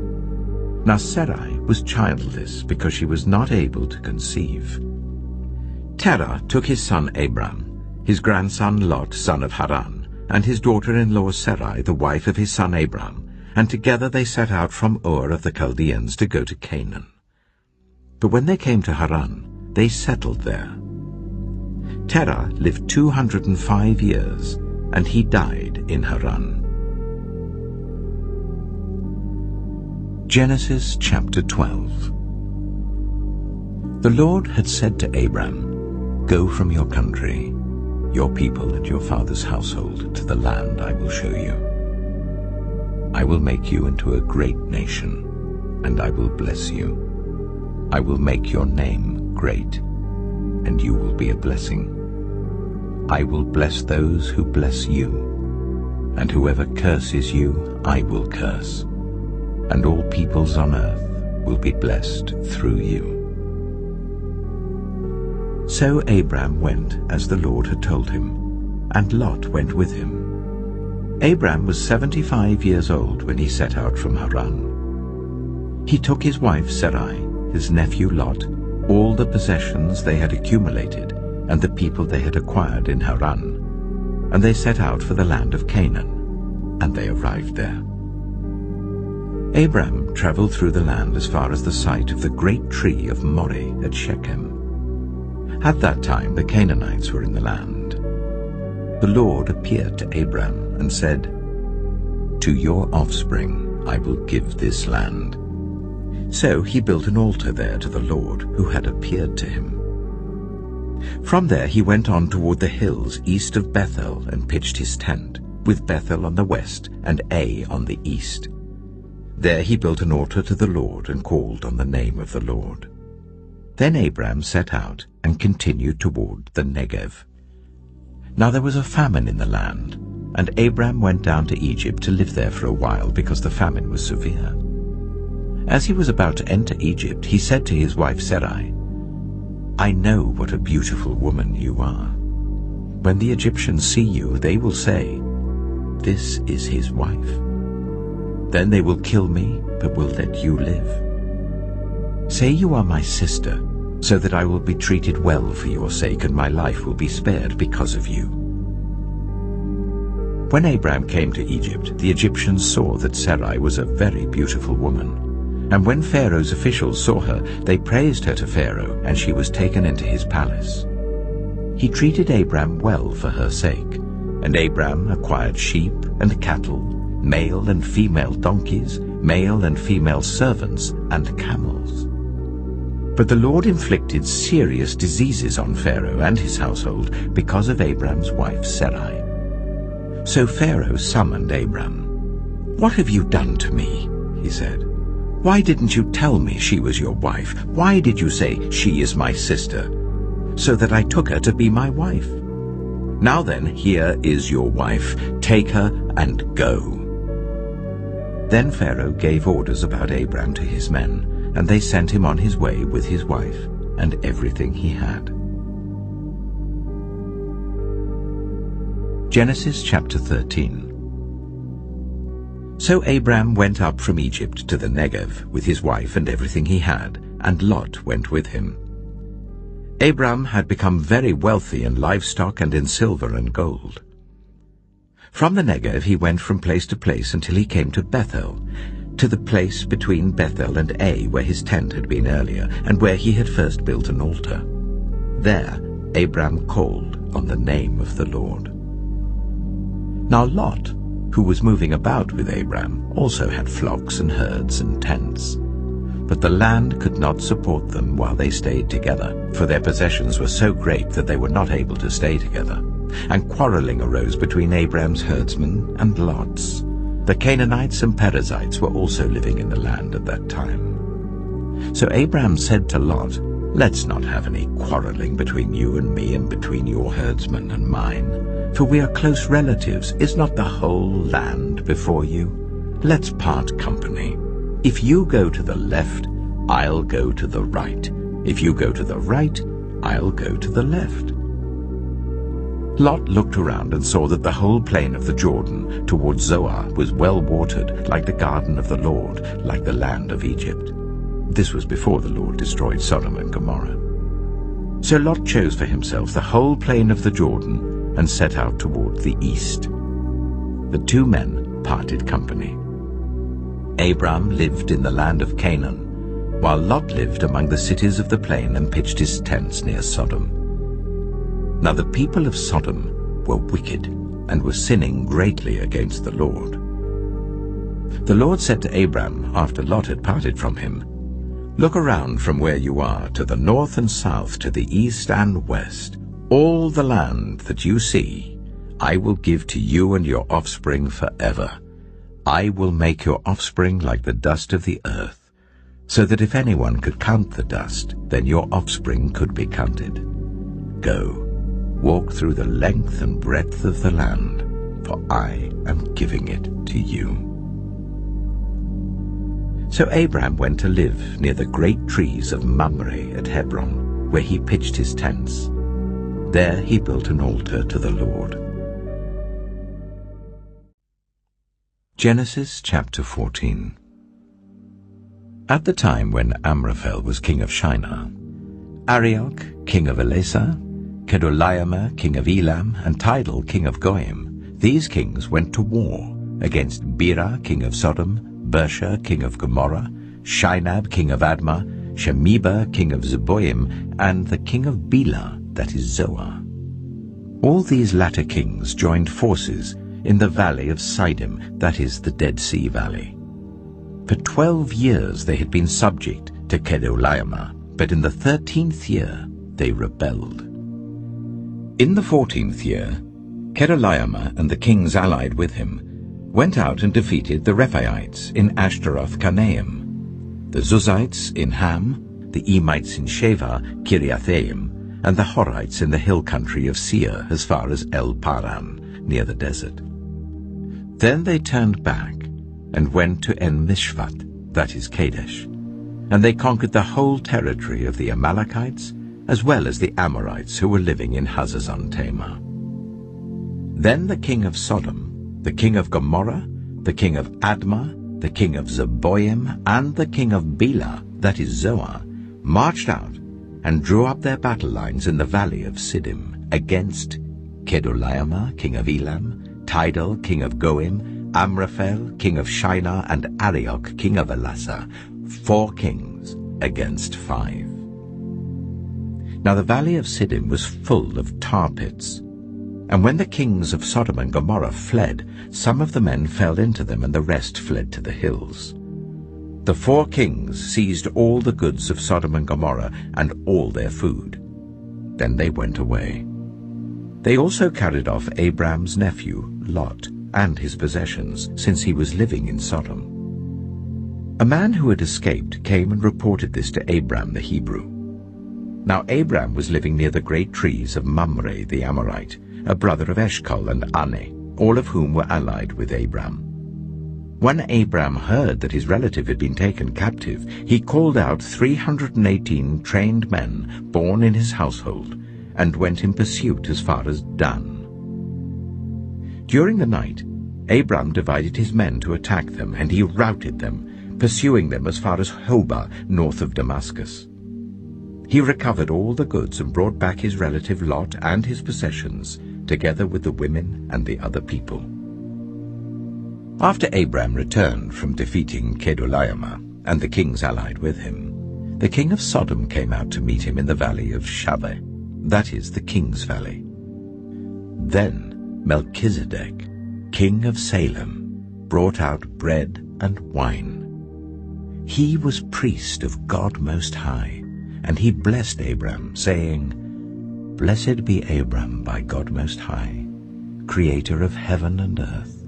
Now Sarai was childless because she was not able to conceive. Terah took his son Abram, his grandson Lot, son of Haran, and his daughter-in-law Sarai, the wife of his son Abram, and together they set out from Ur of the Chaldeans to go to Canaan. But when they came to Haran, they settled there. Terah lived 205 years, and he died in Haran. Genesis chapter 12. The Lord had said to Abram, "Go from your country, your people and your father's household, to the land I will show you. I will make you into a great nation, and I will bless you. I will make your name great, and you will be a blessing. I will bless those who bless you, and whoever curses you I will curse, and all peoples on earth will be blessed through you." So Abram went as the Lord had told him, and Lot went with him. Abram was 75 years old when he set out from Haran. He took his wife Sarai, his nephew Lot, all the possessions they had accumulated, and the people they had acquired in Haran, and they set out for the land of Canaan, and they arrived there. Abram traveled through the land as far as the site of the great tree of Moreh at Shechem. At that time the Canaanites were in the land. The Lord appeared to Abram and said, "To your offspring I will give this land." So he built an altar there to the Lord who had appeared to him. From there he went on toward the hills east of Bethel and pitched his tent, with Bethel on the west and Ai on the east. There he built an altar to the Lord and called on the name of the Lord. Then Abram set out and continued toward the Negev. Now there was a famine in the land, and Abram went down to Egypt to live there for a while because the famine was severe. As he was about to enter Egypt, he said to his wife Sarai, "I know what a beautiful woman you are. When the Egyptians see you, they will say, 'This is his wife.' Then they will kill me, but will let you live. Say you are my sister, so that I will be treated well for your sake, and my life will be spared because of you." When Abram came to Egypt, the Egyptians saw that Sarai was a very beautiful woman. And when Pharaoh's officials saw her, they praised her to Pharaoh, and she was taken into his palace. He treated Abram well for her sake, and Abram acquired sheep and cattle, male and female donkeys, male and female servants, and camels. But the Lord inflicted serious diseases on Pharaoh and his household because of Abram's wife Sarai. So Pharaoh summoned Abram. "What have you done to me?" he said. "Why didn't you tell me she was your wife? Why did you say, 'She is my sister,' so that I took her to be my wife? Now then, here is your wife. Take her and go." Then Pharaoh gave orders about Abram to his men, and they sent him on his way with his wife and everything he had. Genesis chapter 13. So Abram went up from Egypt to the Negev with his wife and everything he had, and Lot went with him. Abram had become very wealthy in livestock and in silver and gold. From the Negev he went from place to place until he came to Bethel, to the place between Bethel and Ai where his tent had been earlier, and where he had first built an altar. There Abram called on the name of the Lord. Now Lot, who was moving about with Abram, also had flocks and herds and tents. But the land could not support them while they stayed together, for their possessions were so great that they were not able to stay together. And quarreling arose between Abram's herdsmen and Lot's. The Canaanites and Perizzites were also living in the land at that time. So Abram said to Lot, "Let's not have any quarreling between you and me and between your herdsmen and mine, for we are close relatives. Is not the whole land before you? Let's part company. If you go to the left, I'll go to the right. If you go to the right, I'll go to the left." Lot looked around and saw that the whole plain of the Jordan towards Zoar was well watered, like the garden of the Lord, like the land of Egypt. This was before the Lord destroyed Sodom and Gomorrah. So Lot chose for himself the whole plain of the Jordan and set out toward the east. The two men parted company. Abram lived in the land of Canaan, while Lot lived among the cities of the plain and pitched his tents near Sodom. Now the people of Sodom were wicked and were sinning greatly against the Lord. The Lord said to Abram, after Lot had parted from him, "Look around from where you are, to the north and south, to the east and west. All the land that you see, I will give to you and your offspring forever. I will make your offspring like the dust of the earth, so that if anyone could count the dust, then your offspring could be counted. Go, walk through the length and breadth of the land, for I am giving it to you." So Abram went to live near the great trees of Mamre at Hebron, where he pitched his tents. There he built an altar to the Lord. Genesis chapter 14. At the time when Amraphel was king of Shinar, Arioch, king of Elasar, Kedorlaomer, king of Elam, and Tidal, king of Goyim, these kings went to war against Bera, king of Sodom, Bersha, king of Gomorrah, Shinab, king of Admah, Shemeba, king of Zeboim, and the king of Bela, that is Zoar. All these latter kings joined forces in the valley of Siddim, that is the Dead Sea Valley. For 12 years they had been subject to Kedorlaomer, but in the 13th year they rebelled. In the 14th year, Kedorlaomer and the kings allied with him went out and defeated the Rephaites in Ashtaroth-Karnaim, the Zuzites in Ham, the Emites in Sheva, Kiriathaim, and the Horites in the hill country of Seir as far as El-Paran, near the desert. Then they turned back and went to En-Mishpat, that is Kadesh, and they conquered the whole territory of the Amalekites as well as the Amorites who were living in Hazazon-Tamar. Then the king of Sodom, the king of Gomorrah, the king of Admah, the king of Zeboim, and the king of Bela, that is Zoar, marched out and drew up their battle lines in the valley of Siddim against Kedorlaomer, king of Elam, Tidal, king of Goim, Amraphel, king of Shinar, and Arioch, king of Elasar, 4 kings against 5. Now the valley of Siddim was full of tar pits, and when the kings of Sodom and Gomorrah fled, some of the men fell into them, and the rest fled to the hills. The 4 kings seized all the goods of Sodom and Gomorrah and all their food. Then they went away. They also carried off Abram's nephew, Lot, and his possessions, since he was living in Sodom. A man who had escaped came and reported this to Abram the Hebrew. Now Abram was living near the great trees of Mamre the Amorite, a brother of Eshcol and Ane, all of whom were allied with Abram. When Abram heard that his relative had been taken captive, he called out 318 trained men born in his household, and went in pursuit as far as Dan. During the night, Abram divided his men to attack them, and he routed them, pursuing them as far as Hobah, north of Damascus. He recovered all the goods and brought back his relative Lot and his possessions, together with the women and the other people. After Abram returned from defeating Kedorlaomer and the kings allied with him, the king of Sodom came out to meet him in the valley of Shaveh, that is the king's valley. Then Melchizedek, king of Salem, brought out bread and wine. He was priest of God Most High, and he blessed Abram, saying, "Blessed be Abram by God Most High, creator of heaven and earth.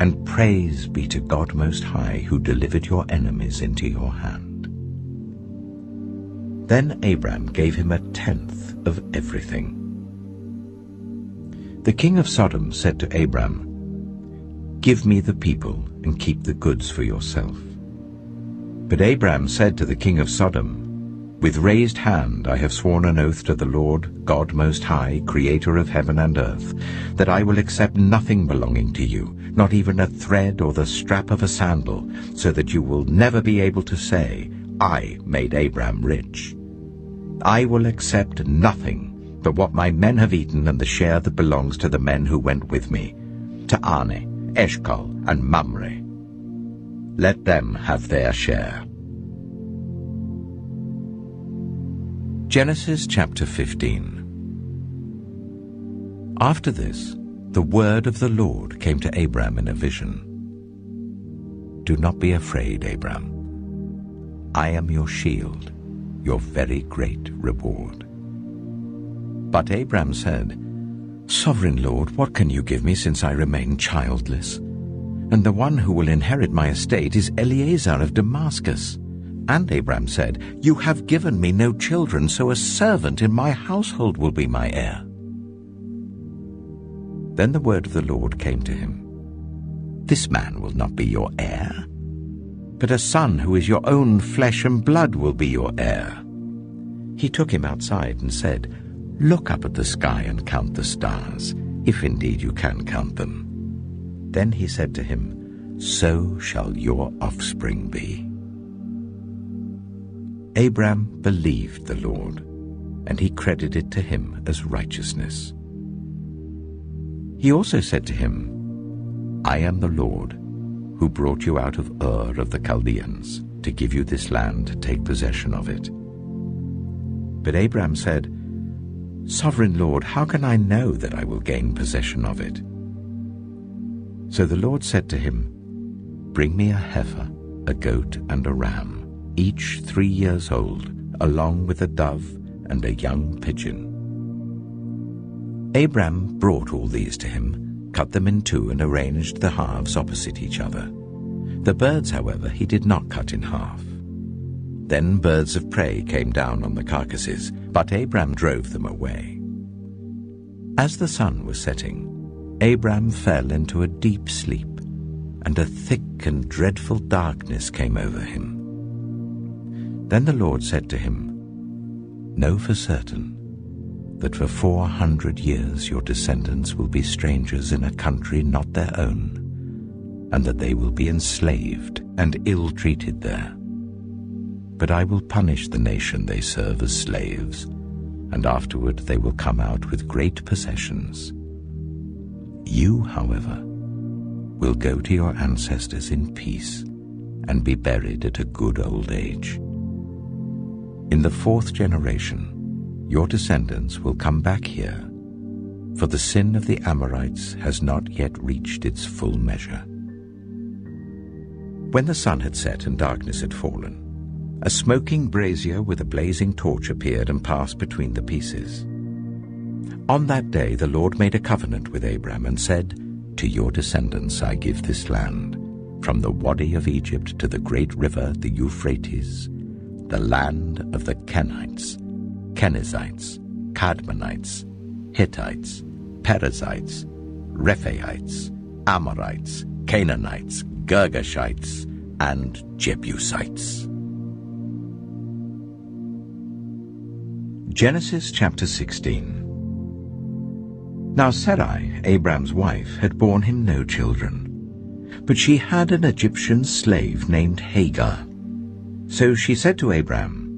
and praise be to God Most High, who delivered your enemies into your hand." Then Abram gave him 1/10 of everything. The king of Sodom said to Abram, "Give me the people and keep the goods for yourself." But Abram said to the king of Sodom, "With raised hand I have sworn an oath to the Lord, God Most High, creator of heaven and earth, that I will accept nothing belonging to you, not even a thread or the strap of a sandal, so that you will never be able to say, 'I made Abram rich.' I will accept nothing but what my men have eaten and the share that belongs to the men who went with me, to Ane, Eshcol, and Mamre. Let them have their share." Genesis chapter 15. After this, the word of the Lord came to Abram in a vision. "Do not be afraid, Abram. I am your shield, your very great reward." But Abram said, "Sovereign Lord, what can you give me since I remain childless? And the one who will inherit my estate is Eliezer of Damascus." And Abram said, "You have given me no children, so a servant in my household will be my heir." Then the word of the Lord came to him, "This man will not be your heir, but a son who is your own flesh and blood will be your heir." He took him outside and said, "Look up at the sky and count the stars, if indeed you can count them." Then he said to him, "So shall your offspring be." Abram believed the Lord, and he credited to him as righteousness. He also said to him, "I am the Lord, who brought you out of Ur of the Chaldeans, to give you this land to take possession of it." But Abram said, "Sovereign Lord, how can I know that I will gain possession of it?" So the Lord said to him, "Bring me a heifer, a goat, and a ram, each 3 years old, along with a dove and a young pigeon." Abram brought all these to him, cut them in two, and arranged the halves opposite each other. The birds, however, he did not cut in half. Then birds of prey came down on the carcasses, but Abram drove them away. As the sun was setting, Abram fell into a deep sleep, and a thick and dreadful darkness came over him. Then the Lord said to him, "Know for certain that for 400 years your descendants will be strangers in a country not their own, and that they will be enslaved and ill-treated there. But I will punish the nation they serve as slaves, and afterward they will come out with great possessions. You, however, will go to your ancestors in peace and be buried at a good old age. In the 4th generation, your descendants will come back here, for the sin of the Amorites has not yet reached its full measure." When the sun had set and darkness had fallen, a smoking brazier with a blazing torch appeared and passed between the pieces. On that day the Lord made a covenant with Abram and said, "To your descendants I give this land, from the Wadi of Egypt to the great river, the Euphrates, the land of the Kenites, Kenizzites, Kadmonites, Hittites, Perizzites, Rephaites, Amorites, Canaanites, Girgashites, and Jebusites." Genesis chapter 16. Now Sarai, Abram's wife, had borne him no children, but she had an Egyptian slave named Hagar. So she said to Abram,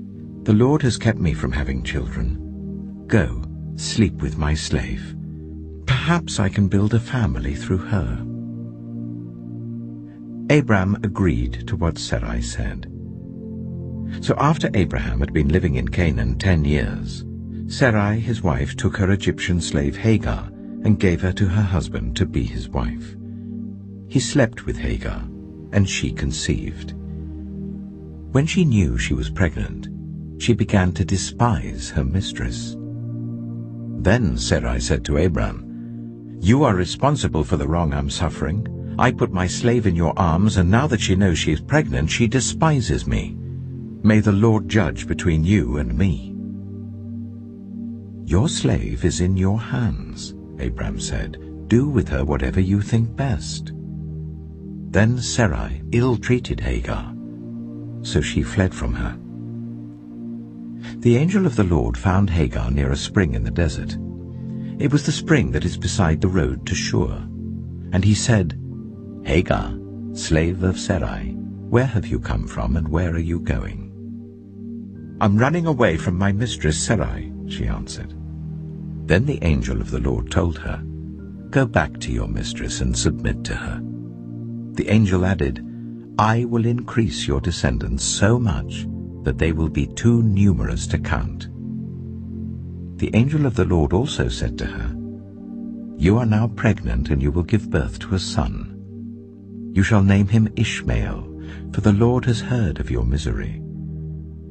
"The Lord has kept me from having children. Go, sleep with my slave. Perhaps I can build a family through her." Abram agreed to what Sarai said. So after Abraham had been living in Canaan 10 years, Sarai his wife took her Egyptian slave Hagar and gave her to her husband to be his wife. He slept with Hagar, and she conceived. When she knew she was pregnant, she began to despise her mistress. Then Sarai said to Abram, "You are responsible for the wrong I'm suffering. I put my slave in your arms, and now that she knows she is pregnant, she despises me. May the Lord judge between you and me." "Your slave is in your hands," Abram said. "Do with her whatever you think best." Then Sarai ill-treated Hagar, so she fled from her. The angel of the Lord found Hagar near a spring in the desert. It was the spring that is beside the road to Shur. And he said, "Hagar, slave of Sarai, where have you come from and where are you going?" "I'm running away from my mistress Sarai," she answered. Then the angel of the Lord told her, "Go back to your mistress and submit to her." The angel added, "I will increase your descendants so much that they will be too numerous to count." The angel of the Lord also said to her, "You are now pregnant, and you will give birth to a son. You shall name him Ishmael, for the Lord has heard of your misery.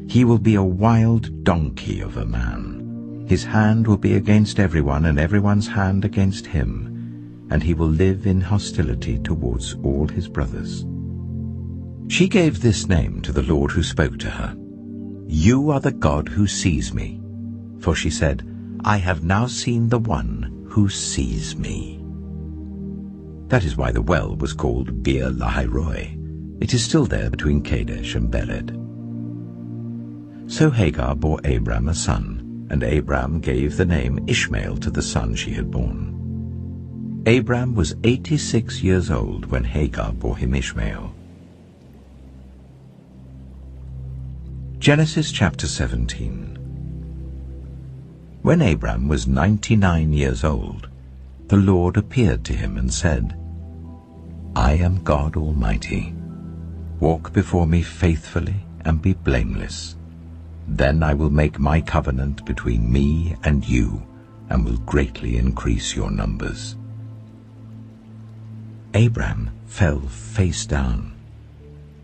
He will be a wild donkey of a man. His hand will be against everyone, and everyone's hand against him, and he will live in hostility towards all his brothers." She gave this name to the Lord who spoke to her, "You are the God who sees me." For she said, "I have now seen the one who sees me." That is why the well was called Beer Lahai-roi. It is still there between Kadesh and Bered. So Hagar bore Abram a son, and Abram gave the name Ishmael to the son she had born. Abram was 86 years old when Hagar bore him Ishmael. Genesis chapter 17. When Abram was 99 years old, the Lord appeared to him and said, "I am God Almighty. Walk before me faithfully and be blameless. Then I will make my covenant between me and you, and will greatly increase your numbers." Abram fell face down,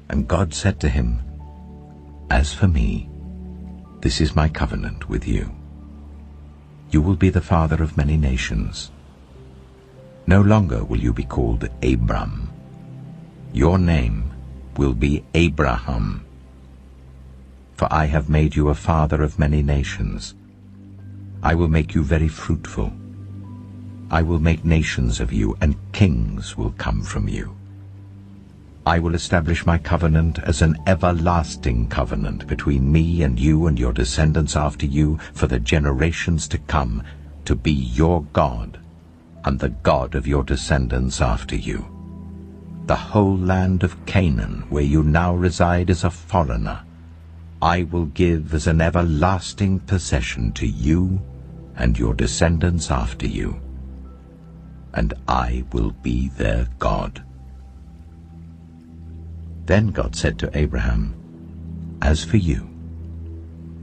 and God said to him, "As for me, this is my covenant with you. You will be the father of many nations. No longer will you be called Abram. Your name will be Abraham. For I have made you a father of many nations. I will make you very fruitful. I will make nations of you, and kings will come from you. I will establish my covenant as an everlasting covenant between me and you and your descendants after you for the generations to come, to be your God and the God of your descendants after you. The whole land of Canaan, where you now reside as a foreigner, I will give as an everlasting possession to you and your descendants after you, and I will be their God." Then God said to Abraham, "As for you,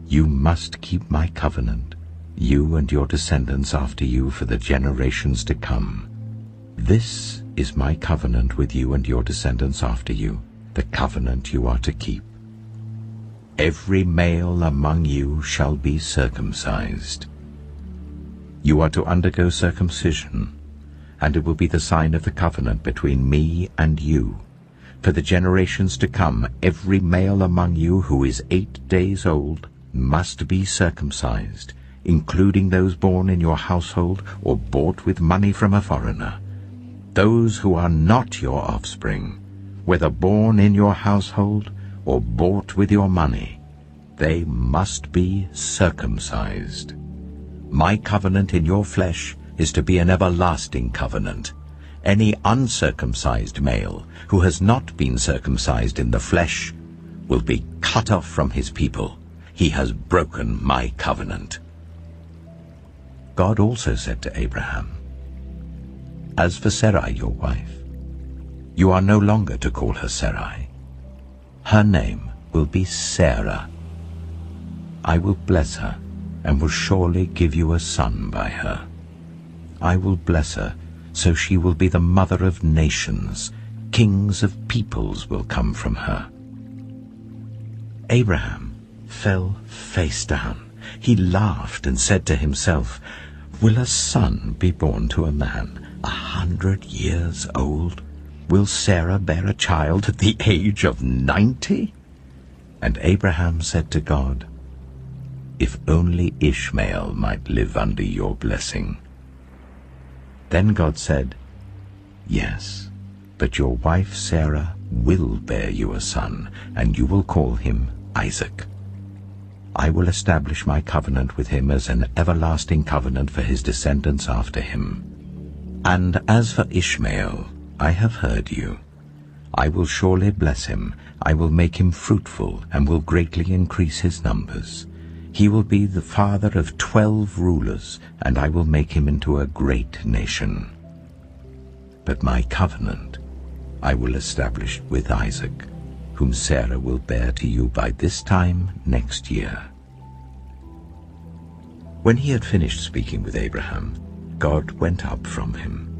you must keep my covenant, you and your descendants after you for the generations to come. This is my covenant with you and your descendants after you, the covenant you are to keep. Every male among you shall be circumcised. You are to undergo circumcision, and it will be the sign of the covenant between me and you. For the generations to come, every male among you who is 8 days old must be circumcised, including those born in your household or bought with money from a foreigner. Those who are not your offspring, whether born in your household or bought with your money, they must be circumcised. My covenant in your flesh is to be an everlasting covenant. Any uncircumcised male who has not been circumcised in the flesh will be cut off from his people. He has broken my covenant." God also said to Abraham, "As for Sarai your wife, you are no longer to call her Sarai. Her name will be Sarah. I will bless her and will surely give you a son by her. I will bless her, so she will be the mother of nations. Kings of peoples will come from her." Abraham fell face down. He laughed and said to himself, "Will a son be born to a man 100 years old? Will Sarah bear a child at the age of 90? And Abraham said to God, If only Ishmael might live under your blessing. Then God said, Yes, but your wife Sarah will bear you a son, and you will call him Isaac. I will establish my covenant with him as an everlasting covenant for his descendants after him. And as for Ishmael, I have heard you. I will surely bless him. I will make him fruitful and will greatly increase his numbers. He will be the father of 12 rulers, and I will make him into a great nation. But my covenant I will establish with Isaac, whom Sarah will bear to you by this time next year. When he had finished speaking with Abraham, God went up from him.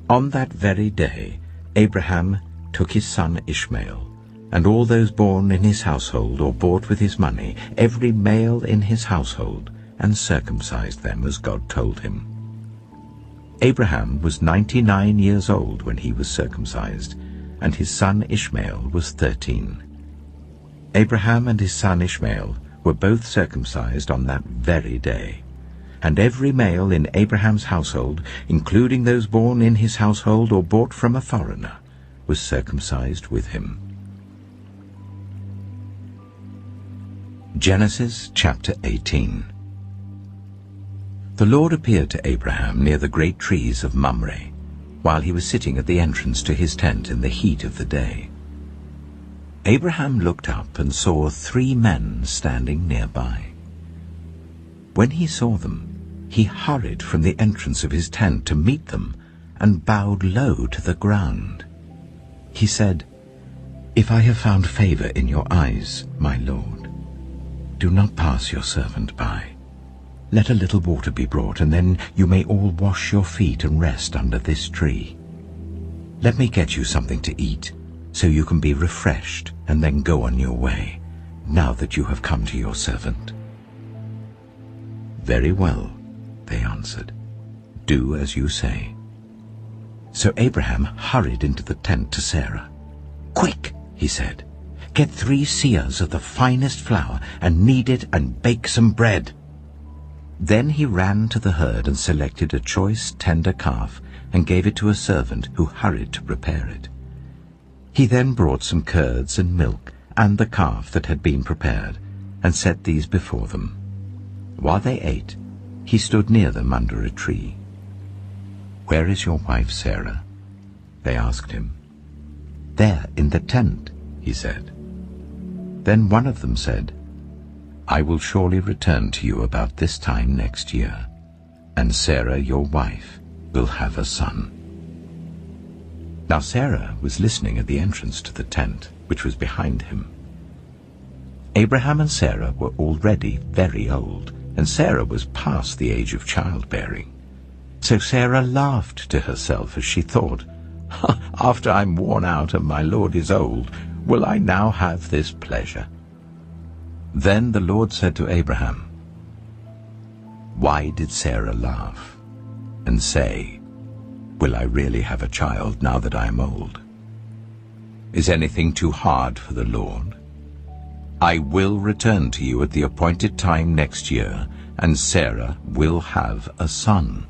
On that very day, Abraham took his son Ishmael, and all those born in his household or bought with his money, every male in his household, and circumcised them as God told him. Abraham was 99 years old when he was circumcised, and his son Ishmael was 13. Abraham and his son Ishmael were both circumcised on that very day. And every male in Abraham's household, including those born in his household or bought from a foreigner, was circumcised with him. Genesis chapter 18. The Lord appeared to Abraham near the great trees of Mamre, while he was sitting at the entrance to his tent in the heat of the day. Abraham looked up and saw 3 men standing nearby. When he saw them, he hurried from the entrance of his tent to meet them and bowed low to the ground. He said, If I have found favor in your eyes, my Lord, do not pass your servant by. Let a little water be brought, and then you may all wash your feet and rest under this tree. Let me get you something to eat, so you can be refreshed and then go on your way, now that you have come to your servant. Very well, they answered. Do as you say. So Abraham hurried into the tent to Sarah. Quick, he said, get 3 seahs of the finest flour and knead it and bake some bread. Then he ran to the herd and selected a choice tender calf and gave it to a servant who hurried to prepare it. He then brought some curds and milk and the calf that had been prepared and set these before them. While they ate, he stood near them under a tree. Where is your wife Sarah? They asked him. There in the tent, he said. Then one of them said, I will surely return to you about this time next year, and Sarah your wife will have a son. Now Sarah was listening at the entrance to the tent, which was behind him. Abraham and Sarah were already very old, and Sarah was past the age of childbearing. So Sarah laughed to herself as she thought, After I'm worn out and my Lord is old, will I now have this pleasure? Then the Lord said to Abraham, Why did Sarah laugh and say, Will I really have a child now that I am old? Is anything too hard for the Lord? I will return to you at the appointed time next year, and Sarah will have a son.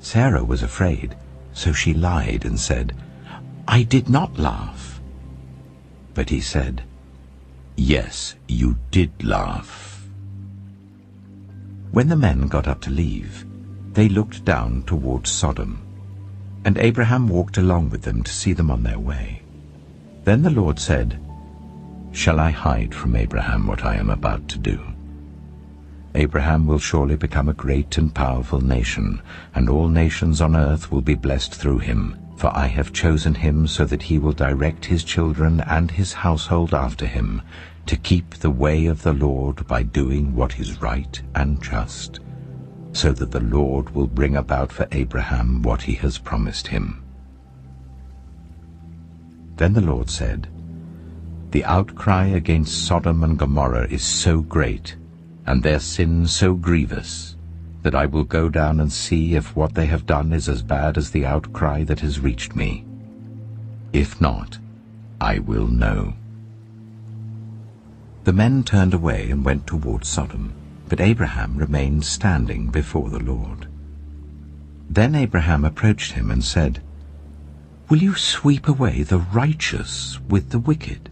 Sarah was afraid, so she lied and said, I did not laugh. But he said, Yes, you did laugh. When the men got up to leave, they looked down towards Sodom, and Abraham walked along with them to see them on their way. Then the Lord said, Shall I hide from Abraham what I am about to do? Abraham will surely become a great and powerful nation, and all nations on earth will be blessed through him, for I have chosen him so that he will direct his children and his household after him, to keep the way of the Lord by doing what is right and just, so that the Lord will bring about for Abraham what he has promised him. Then the Lord said, The outcry against Sodom and Gomorrah is so great, and their sin so grievous, that I will go down and see if what they have done is as bad as the outcry that has reached me. If not, I will know." The men turned away and went towards Sodom, but Abraham remained standing before the Lord. Then Abraham approached him and said, "Will you sweep away the righteous with the wicked?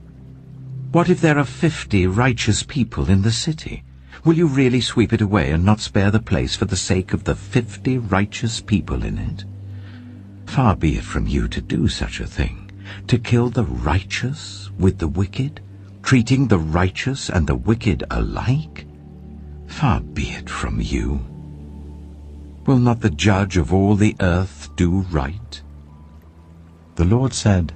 What if there are 50 righteous people in the city? Will you really sweep it away and not spare the place for the sake of the 50 righteous people in it? Far be it from you to do such a thing, to kill the righteous with the wicked, treating the righteous and the wicked alike? Far be it from you. Will not the judge of all the earth do right?" The Lord said,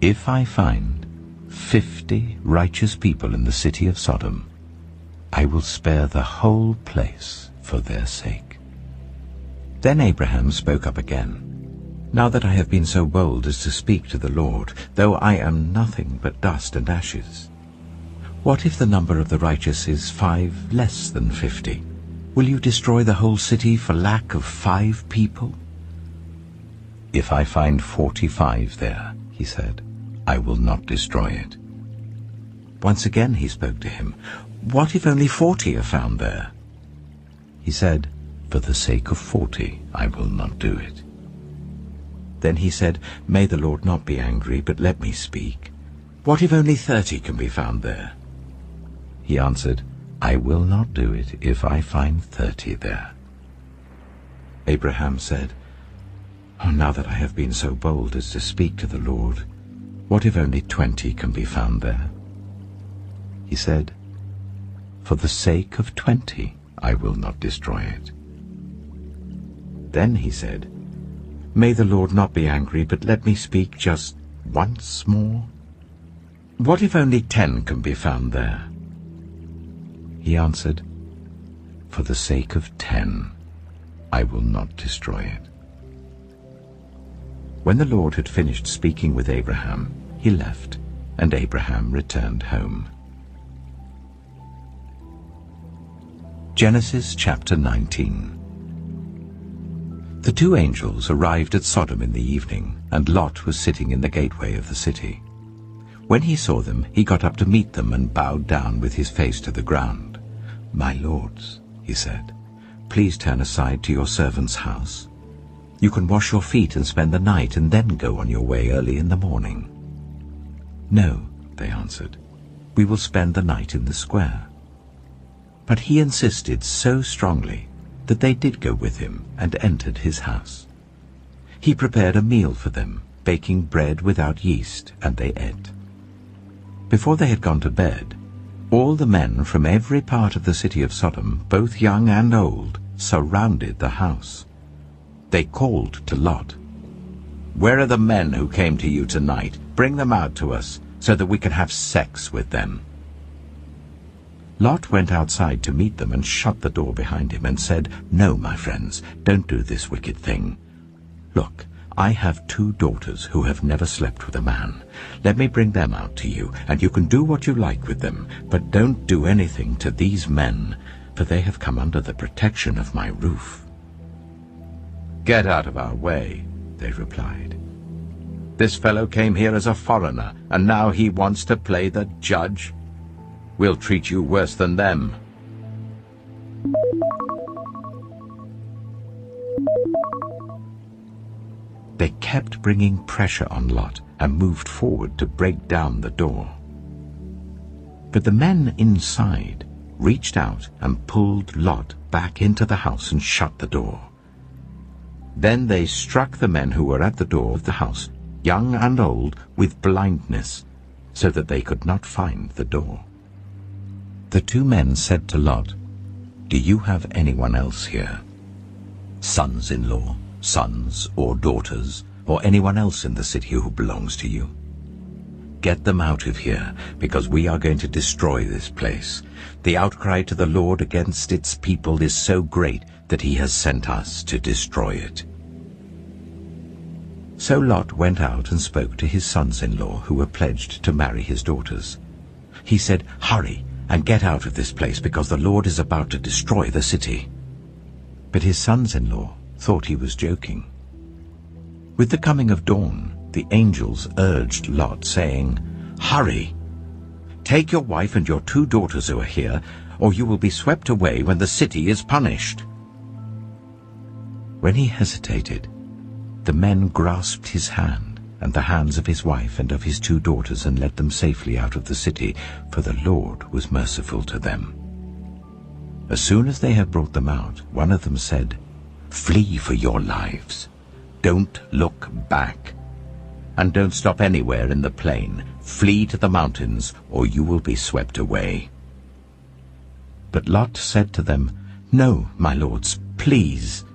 "If I find 50 righteous people in the city of Sodom, I will spare the whole place for their sake." Then Abraham spoke up again, "Now that I have been so bold as to speak to the Lord, though I am nothing but dust and ashes, what if the number of the righteous is 5 less than 50? Will you destroy the whole city for lack of 5 people?" "If I find 45 there," he said, "I will not destroy it." Once again he spoke to him, "What if only 40 are found there?" He said, "For the sake of 40, I will not do it." Then he said, "May the Lord not be angry, but let me speak. What if only 30 can be found there?" He answered, "I will not do it if I find 30 there." Abraham said, "Oh, now that I have been so bold as to speak to the Lord, what if only 20 can be found there?" He said, "For the sake of 20, I will not destroy it." Then he said, "May the Lord not be angry, but let me speak just once more. What if only 10 can be found there?" He answered, "For the sake of 10, I will not destroy it." When the Lord had finished speaking with Abraham, he left, and Abraham returned home. Genesis chapter 19. The 2 angels arrived at Sodom in the evening, and Lot was sitting in the gateway of the city. When he saw them, he got up to meet them and bowed down with his face to the ground. "My lords," he said, "please turn aside to your servant's house. You can wash your feet and spend the night and then go on your way early in the morning." "No," they answered, "we will spend the night in the square." But he insisted so strongly that they did go with him and entered his house. He prepared a meal for them, baking bread without yeast, and they ate. Before they had gone to bed, all the men from every part of the city of Sodom, both young and old, surrounded the house. They called to Lot, "Where are the men who came to you tonight? Bring them out to us, so that we can have sex with them." Lot went outside to meet them and shut the door behind him and said, "No, my friends, don't do this wicked thing. Look, I have 2 daughters who have never slept with a man. Let me bring them out to you, and you can do what you like with them, but don't do anything to these men, for they have come under the protection of my roof." "Get out of our way," they replied. "This fellow came here as a foreigner, and now he wants to play the judge. We'll treat you worse than them." They kept bringing pressure on Lot and moved forward to break down the door. But the men inside reached out and pulled Lot back into the house and shut the door. Then they struck the men who were at the door of the house, young and old, with blindness, so that they could not find the door. The 2 men said to Lot, "Do you have anyone else here? Sons-in-law, sons or daughters, or anyone else in the city who belongs to you? Get them out of here, because we are going to destroy this place. The outcry to the Lord against its people is so great that he has sent us to destroy it." So Lot went out and spoke to his sons-in-law who were pledged to marry his daughters. He said, "Hurry and get out of this place, because the Lord is about to destroy the city." But his sons-in-law thought he was joking. With the coming of dawn, the angels urged Lot, saying, "Hurry! Take your wife and your 2 daughters who are here, or you will be swept away when the city is punished." When he hesitated, the men grasped his hand and the hands of his wife and of his 2 daughters and led them safely out of the city, for the Lord was merciful to them. As soon as they had brought them out, one of them said, "Flee for your lives. Don't look back. And don't stop anywhere in the plain. Flee to the mountains, or you will be swept away." But Lot said to them, "No, my lords, please.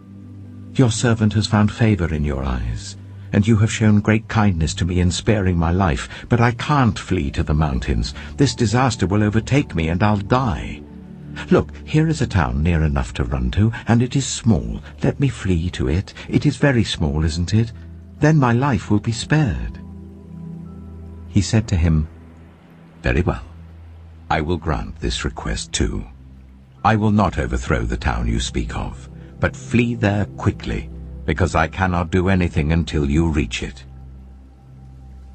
Your servant has found favor in your eyes, and you have shown great kindness to me in sparing my life, but I can't flee to the mountains. This disaster will overtake me, and I'll die. Look, here is a town near enough to run to, and it is small. Let me flee to it. It is very small, isn't it? Then my life will be spared." He said to him, "Very well. I will grant this request too. I will not overthrow the town you speak of, but flee there quickly, because I cannot do anything until you reach it."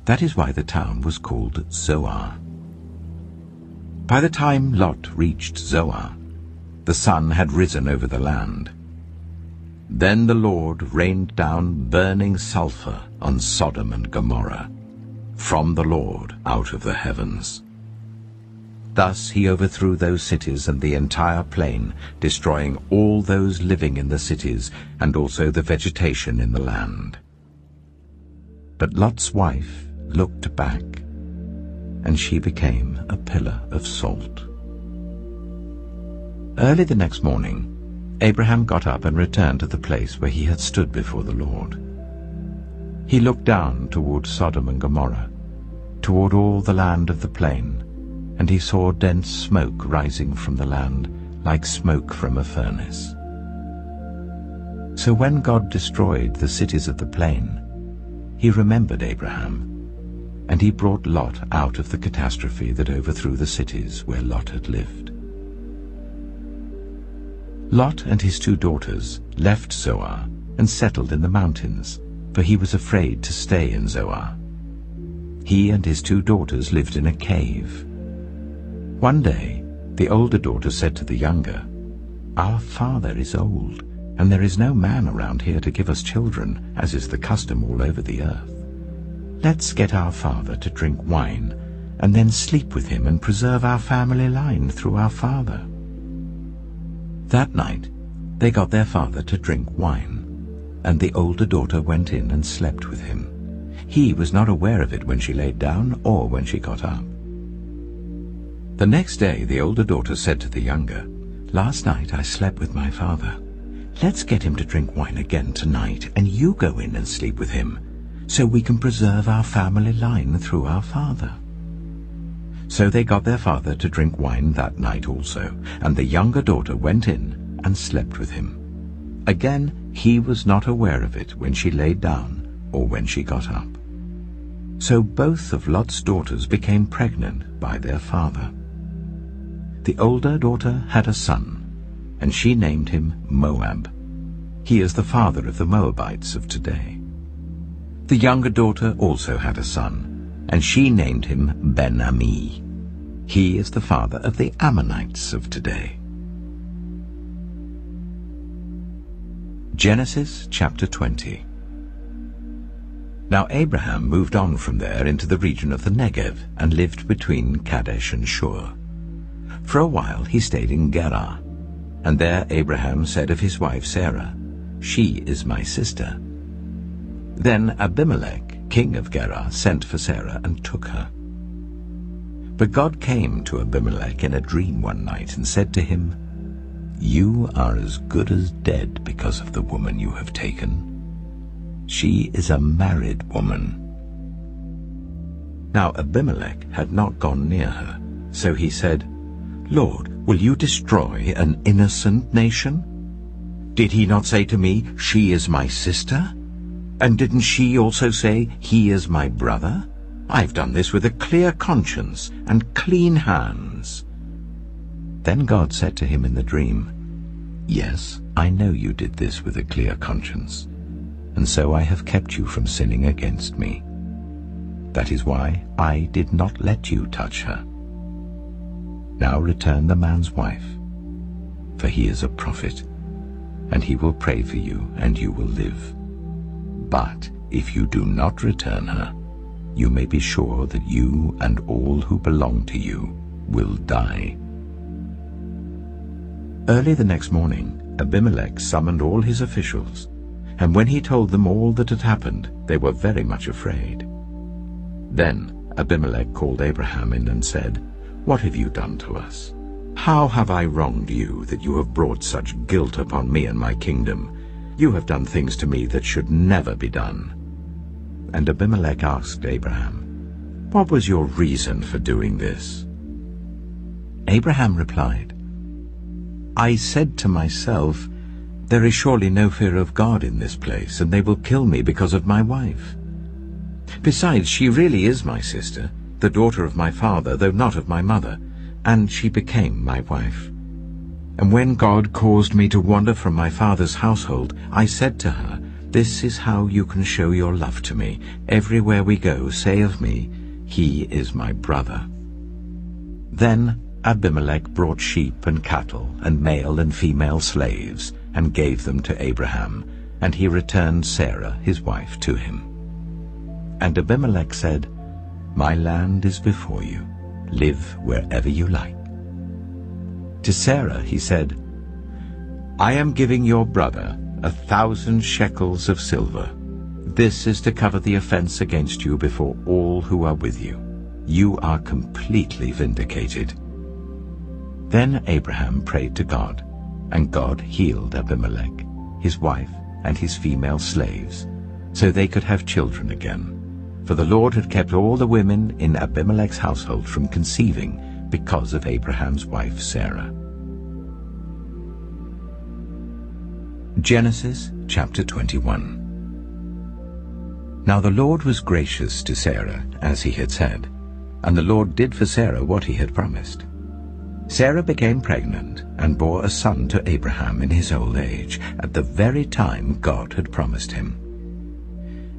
That is why the town was called Zoar. By the time Lot reached Zoar, the sun had risen over the land. Then the Lord rained down burning sulfur on Sodom and Gomorrah, from the Lord out of the heavens. Thus he overthrew those cities and the entire plain, destroying all those living in the cities and also the vegetation in the land. But Lot's wife looked back, and she became a pillar of salt. Early the next morning, Abraham got up and returned to the place where he had stood before the Lord. He looked down toward Sodom and Gomorrah, toward all the land of the plain, and he saw dense smoke rising from the land, like smoke from a furnace. So when God destroyed the cities of the plain, he remembered Abraham, and he brought Lot out of the catastrophe that overthrew the cities where Lot had lived. Lot and his 2 daughters left Zoar and settled in the mountains, for he was afraid to stay in Zoar. He and his 2 daughters lived in a cave. One day, the older daughter said to the younger, "Our father is old, and there is no man around here to give us children, as is the custom all over the earth. Let's get our father to drink wine, and then sleep with him and preserve our family line through our father." That night, they got their father to drink wine, and the older daughter went in and slept with him. He was not aware of it when she laid down or when she got up. The next day, the older daughter said to the younger, "Last night I slept with my father. Let's get him to drink wine again tonight, and you go in and sleep with him, so we can preserve our family line through our father." So they got their father to drink wine that night also, and the younger daughter went in and slept with him. Again, he was not aware of it when she laid down or when she got up. So both of Lot's daughters became pregnant by their father. The older daughter had a son, and she named him Moab. He is the father of the Moabites of today. The younger daughter also had a son, and she named him Ben-Ami. He is the father of the Ammonites of today. Genesis chapter 20. Now Abraham moved on from there into the region of the Negev and lived between Kadesh and Shur. For a while he stayed in Gerar, and there Abraham said of his wife Sarah, "She is my sister." Then Abimelech, king of Gerar, sent for Sarah and took her. But God came to Abimelech in a dream one night and said to him, "You are as good as dead because of the woman you have taken. She is a married woman." Now Abimelech had not gone near her, so he said, "Lord, will you destroy an innocent nation? Did he not say to me, 'She is my sister'? And didn't she also say, 'He is my brother'? I've done this with a clear conscience and clean hands." Then God said to him in the dream, "Yes, I know you did this with a clear conscience, and so I have kept you from sinning against me. That is why I did not let you touch her. Now return the man's wife, for he is a prophet, and he will pray for you, and you will live. But if you do not return her, you may be sure that you and all who belong to you will die." Early the next morning, Abimelech summoned all his officials, and when he told them all that had happened, they were very much afraid. Then Abimelech called Abraham in and said, "What have you done to us? How have I wronged you that you have brought such guilt upon me and my kingdom? You have done things to me that should never be done." And Abimelech asked Abraham, "What was your reason for doing this?" Abraham replied, "I said to myself, there is surely no fear of God in this place, and they will kill me because of my wife. Besides, she really is my sister, the daughter of my father, though not of my mother, and she became my wife. And when God caused me to wander from my father's household, I said to her, 'This is how you can show your love to me. Everywhere we go, say of me, he is my brother.'" Then Abimelech brought sheep and cattle and male and female slaves and gave them to Abraham, and he returned Sarah his wife to him. And Abimelech said, "My land is before you. Live wherever you like." To Sarah he said, "I am giving your brother 1,000 shekels of silver. This is to cover the offense against you before all who are with you. You are completely vindicated." Then Abraham prayed to God, and God healed Abimelech, his wife, and his female slaves, so they could have children again. For the Lord had kept all the women in Abimelech's household from conceiving because of Abraham's wife Sarah. Genesis chapter 21. Now the Lord was gracious to Sarah, as he had said, and the Lord did for Sarah what he had promised. Sarah became pregnant and bore a son to Abraham in his old age, at the very time God had promised him.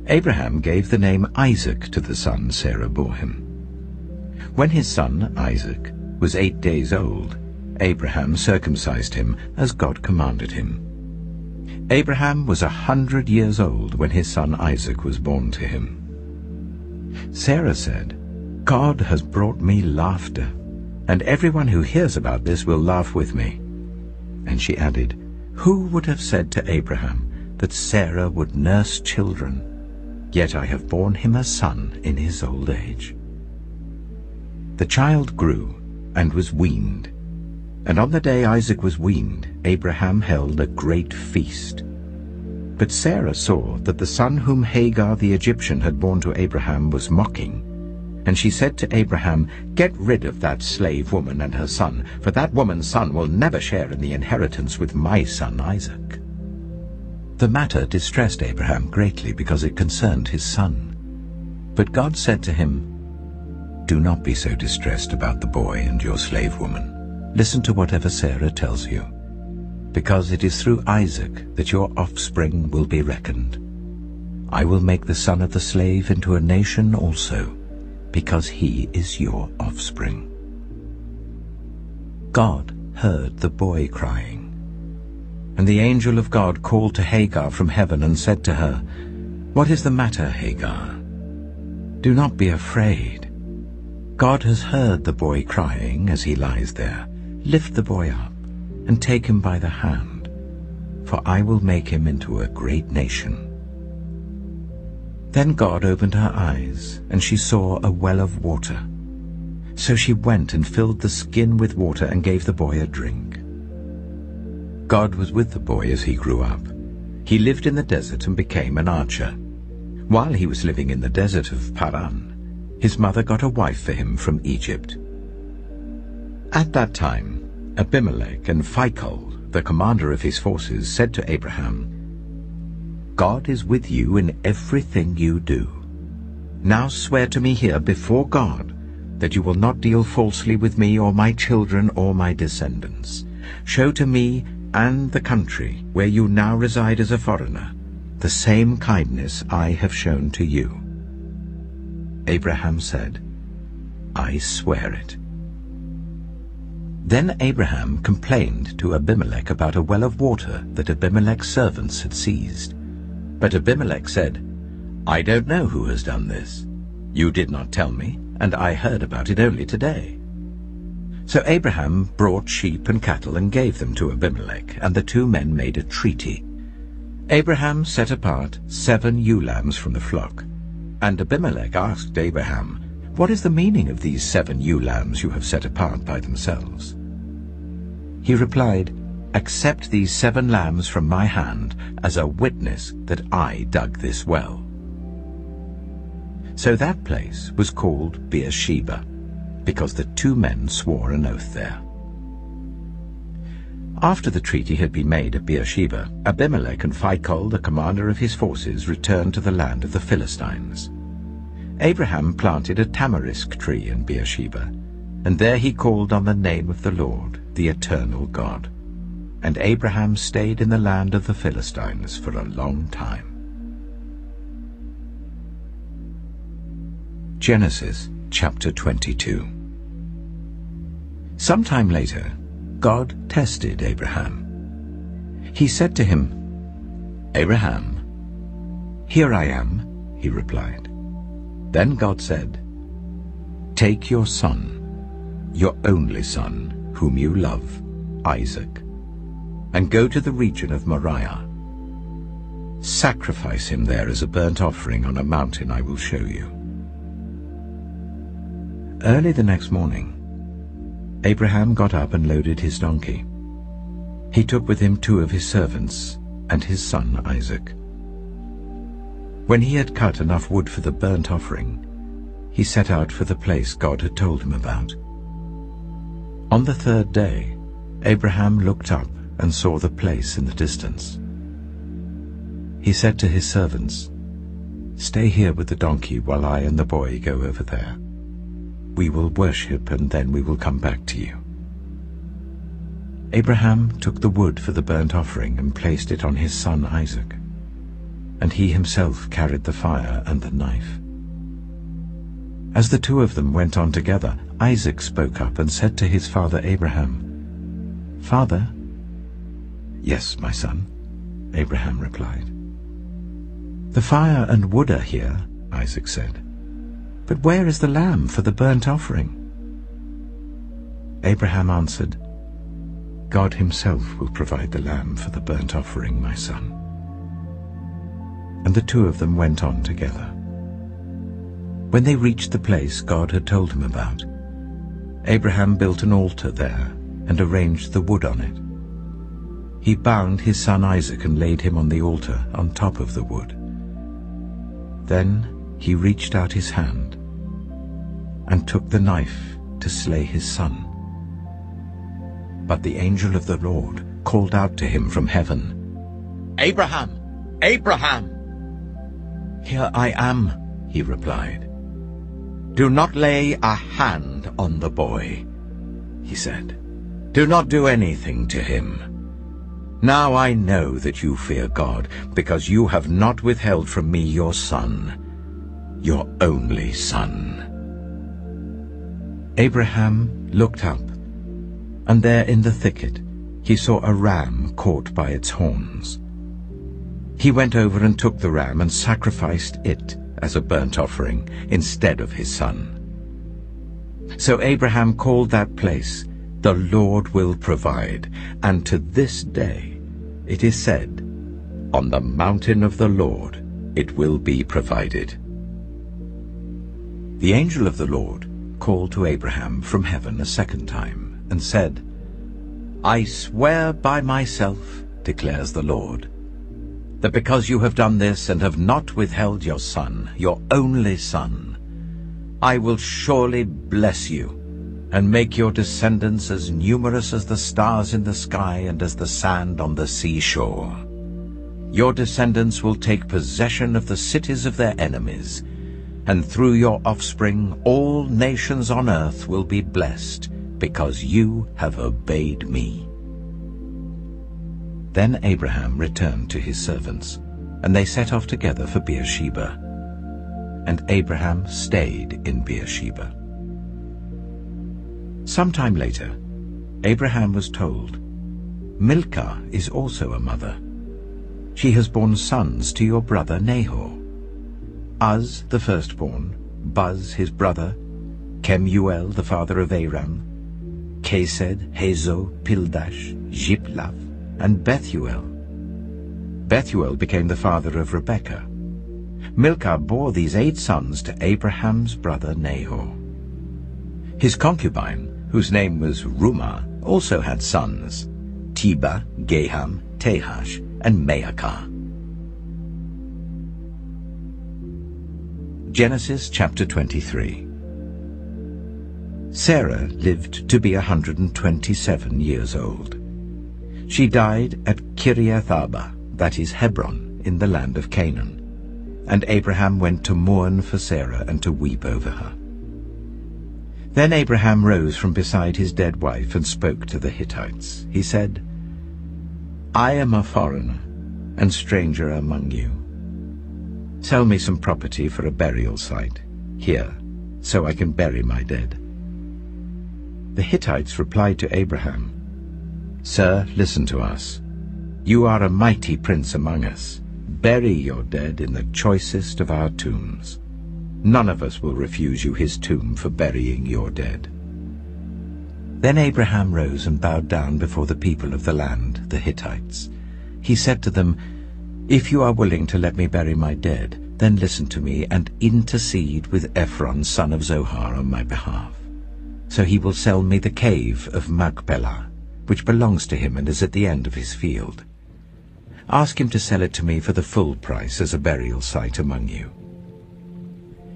Abraham gave the name Isaac to the son Sarah bore him. When his son Isaac was 8 days old, Abraham circumcised him as God commanded him. Abraham was 100 years old when his son Isaac was born to him. Sarah said, "God has brought me laughter, and everyone who hears about this will laugh with me." And she added, "Who would have said to Abraham that Sarah would nurse children? Yet I have borne him a son in his old age." The child grew and was weaned, and on the day Isaac was weaned, Abraham held a great feast. But Sarah saw that the son whom Hagar the Egyptian had borne to Abraham was mocking, and she said to Abraham, "Get rid of that slave woman and her son, for that woman's son will never share in the inheritance with my son Isaac." The matter distressed Abraham greatly because it concerned his son. But God said to him, "Do not be so distressed about the boy and your slave woman. Listen to whatever Sarah tells you, because it is through Isaac that your offspring will be reckoned. I will make the son of the slave into a nation also, because he is your offspring." God heard the boy crying. And the angel of God called to Hagar from heaven and said to her, "What is the matter, Hagar? Do not be afraid. God has heard the boy crying as he lies there. Lift the boy up and take him by the hand, for I will make him into a great nation." Then God opened her eyes, and she saw a well of water. So she went and filled the skin with water and gave the boy a drink. God was with the boy as he grew up. He lived in the desert and became an archer. While he was living in the desert of Paran, his mother got a wife for him from Egypt. At that time, Abimelech and Phicol, the commander of his forces, said to Abraham, "God is with you in everything you do. Now swear to me here before God that you will not deal falsely with me or my children or my descendants. Show to me and the country where you now reside as a foreigner, the same kindness I have shown to you." Abraham said, "I swear it." Then Abraham complained to Abimelech about a well of water that Abimelech's servants had seized. But Abimelech said, "I don't know who has done this. You did not tell me, and I heard about it only today." So Abraham brought sheep and cattle and gave them to Abimelech, and the two men made a treaty. Abraham set apart 7 ewe lambs from the flock, and Abimelech asked Abraham, "What is the meaning of these 7 ewe lambs you have set apart by themselves?" He replied, "Accept these 7 lambs from my hand as a witness that I dug this well." So that place was called Beersheba, because the two men swore an oath there. After the treaty had been made at Beersheba, Abimelech and Phicol, the commander of his forces, returned to the land of the Philistines. Abraham planted a tamarisk tree in Beersheba, and there he called on the name of the Lord, the eternal God. And Abraham stayed in the land of the Philistines for a long time. Genesis chapter 22. Sometime later, God tested Abraham. He said to him, "Abraham." "Here I am," he replied. Then God said, "Take your son, your only son, whom you love, Isaac, and go to the region of Moriah. Sacrifice him there as a burnt offering on a mountain I will show you." Early the next morning, Abraham got up and loaded his donkey. He took with him 2 of his servants and his son Isaac. When he had cut enough wood for the burnt offering, he set out for the place God had told him about. On the 3rd day, Abraham looked up and saw the place in the distance. He said to his servants, "Stay here with the donkey while I and the boy go over there. We will worship, and then we will come back to you." Abraham took the wood for the burnt offering and placed it on his son Isaac, and he himself carried the fire and the knife. As the 2 of them went on together, Isaac spoke up and said to his father Abraham, "Father?" "Yes, my son," Abraham replied. "The fire and wood are here," Isaac said. "But where is the lamb for the burnt offering?" Abraham answered, "God himself will provide the lamb for the burnt offering, my son." And the 2 of them went on together. When they reached the place God had told him about, Abraham built an altar there and arranged the wood on it. He bound his son Isaac and laid him on the altar on top of the wood. Then he reached out his hand and took the knife to slay his son. But the angel of the Lord called out to him from heaven, "Abraham! Abraham!" "Here I am," he replied. "Do not lay a hand on the boy," he said. "Do not do anything to him. Now I know that you fear God, because you have not withheld from me your son, your only son." Abraham looked up, and there in the thicket he saw a ram caught by its horns. He went over and took the ram and sacrificed it as a burnt offering instead of his son. So Abraham called that place, "The Lord will provide," and to this day it is said, "On the mountain of the Lord it will be provided." The angel of the Lord called to Abraham from heaven a 2nd time and said, "I swear by myself, declares the Lord, that because you have done this and have not withheld your son, your only son, I will surely bless you and make your descendants as numerous as the stars in the sky and as the sand on the seashore. Your descendants will take possession of the cities of their enemies, and through your offspring all nations on earth will be blessed, because you have obeyed me." Then Abraham returned to his servants, and they set off together for Beersheba. And Abraham stayed in Beersheba. Sometime later, Abraham was told, "Milcah is also a mother. She has borne sons to your brother Nahor. Uz the firstborn, Buz his brother, Kemuel the father of Aram, Kesed, Hazo, Pildash, Jiplaph, and Bethuel. Bethuel became the father of Rebekah. Milcah bore these 8 sons to Abraham's brother Nahor. His concubine, whose name was Rumah, also had sons, Teba, Gaham, Tehash, and Maacah." Genesis chapter 23. Sarah lived to be 127 years old. She died at Kiriath Arba, that is Hebron, in the land of Canaan. And Abraham went to mourn for Sarah and to weep over her. Then Abraham rose from beside his dead wife and spoke to the Hittites. He said, "I am a foreigner and stranger among you. Sell me some property for a burial site here, so I can bury my dead." The Hittites replied to Abraham, "Sir, listen to us. You are a mighty prince among us. Bury your dead in the choicest of our tombs. None of us will refuse you his tomb for burying your dead." Then Abraham rose and bowed down before the people of the land, the Hittites. He said to them, "If you are willing to let me bury my dead, then listen to me and intercede with Ephron, son of Zohar, on my behalf. So he will sell me the cave of Machpelah, which belongs to him and is at the end of his field. Ask him to sell it to me for the full price as a burial site among you."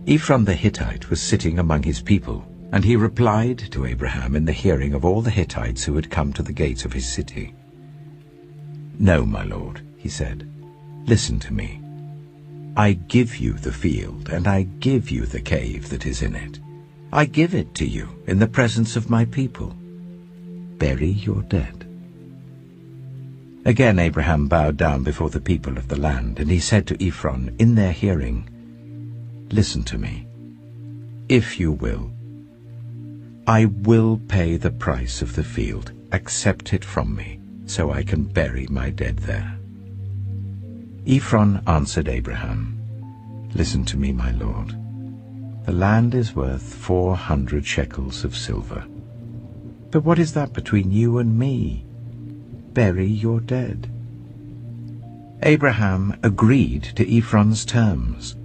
Ephron the Hittite was sitting among his people, and he replied to Abraham in the hearing of all the Hittites who had come to the gates of his city. "No, my lord," he said, "listen to me. I give you the field, and I give you the cave that is in it. I give it to you in the presence of my people. Bury your dead." Again Abraham bowed down before the people of the land, and he said to Ephron in their hearing, "Listen to me. If you will, I will pay the price of the field. Accept it from me, so I can bury my dead there." Ephron answered Abraham, "Listen to me, my lord. The land is worth 400 shekels of silver. But what is that between you and me? Bury your dead." Abraham agreed to Ephron's terms,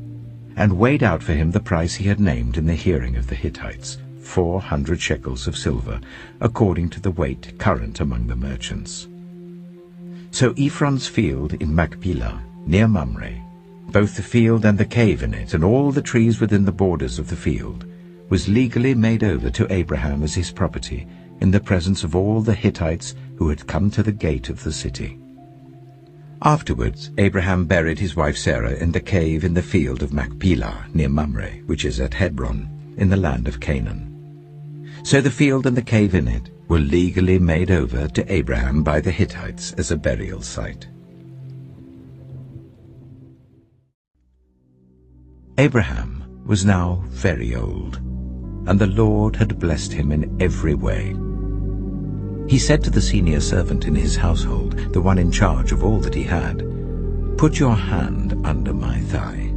and weighed out for him the price he had named in the hearing of the Hittites, 400 shekels of silver, according to the weight current among the merchants. So Ephron's field in Machpelah, near Mamre, both the field and the cave in it, and all the trees within the borders of the field, was legally made over to Abraham as his property, in the presence of all the Hittites who had come to the gate of the city. Afterwards Abraham buried his wife Sarah in the cave in the field of Machpelah, near Mamre, which is at Hebron, in the land of Canaan. So the field and the cave in it were legally made over to Abraham by the Hittites as a burial site. Abraham was now very old, and the Lord had blessed him in every way. He said to the senior servant in his household, the one in charge of all that he had, "Put your hand under my thigh.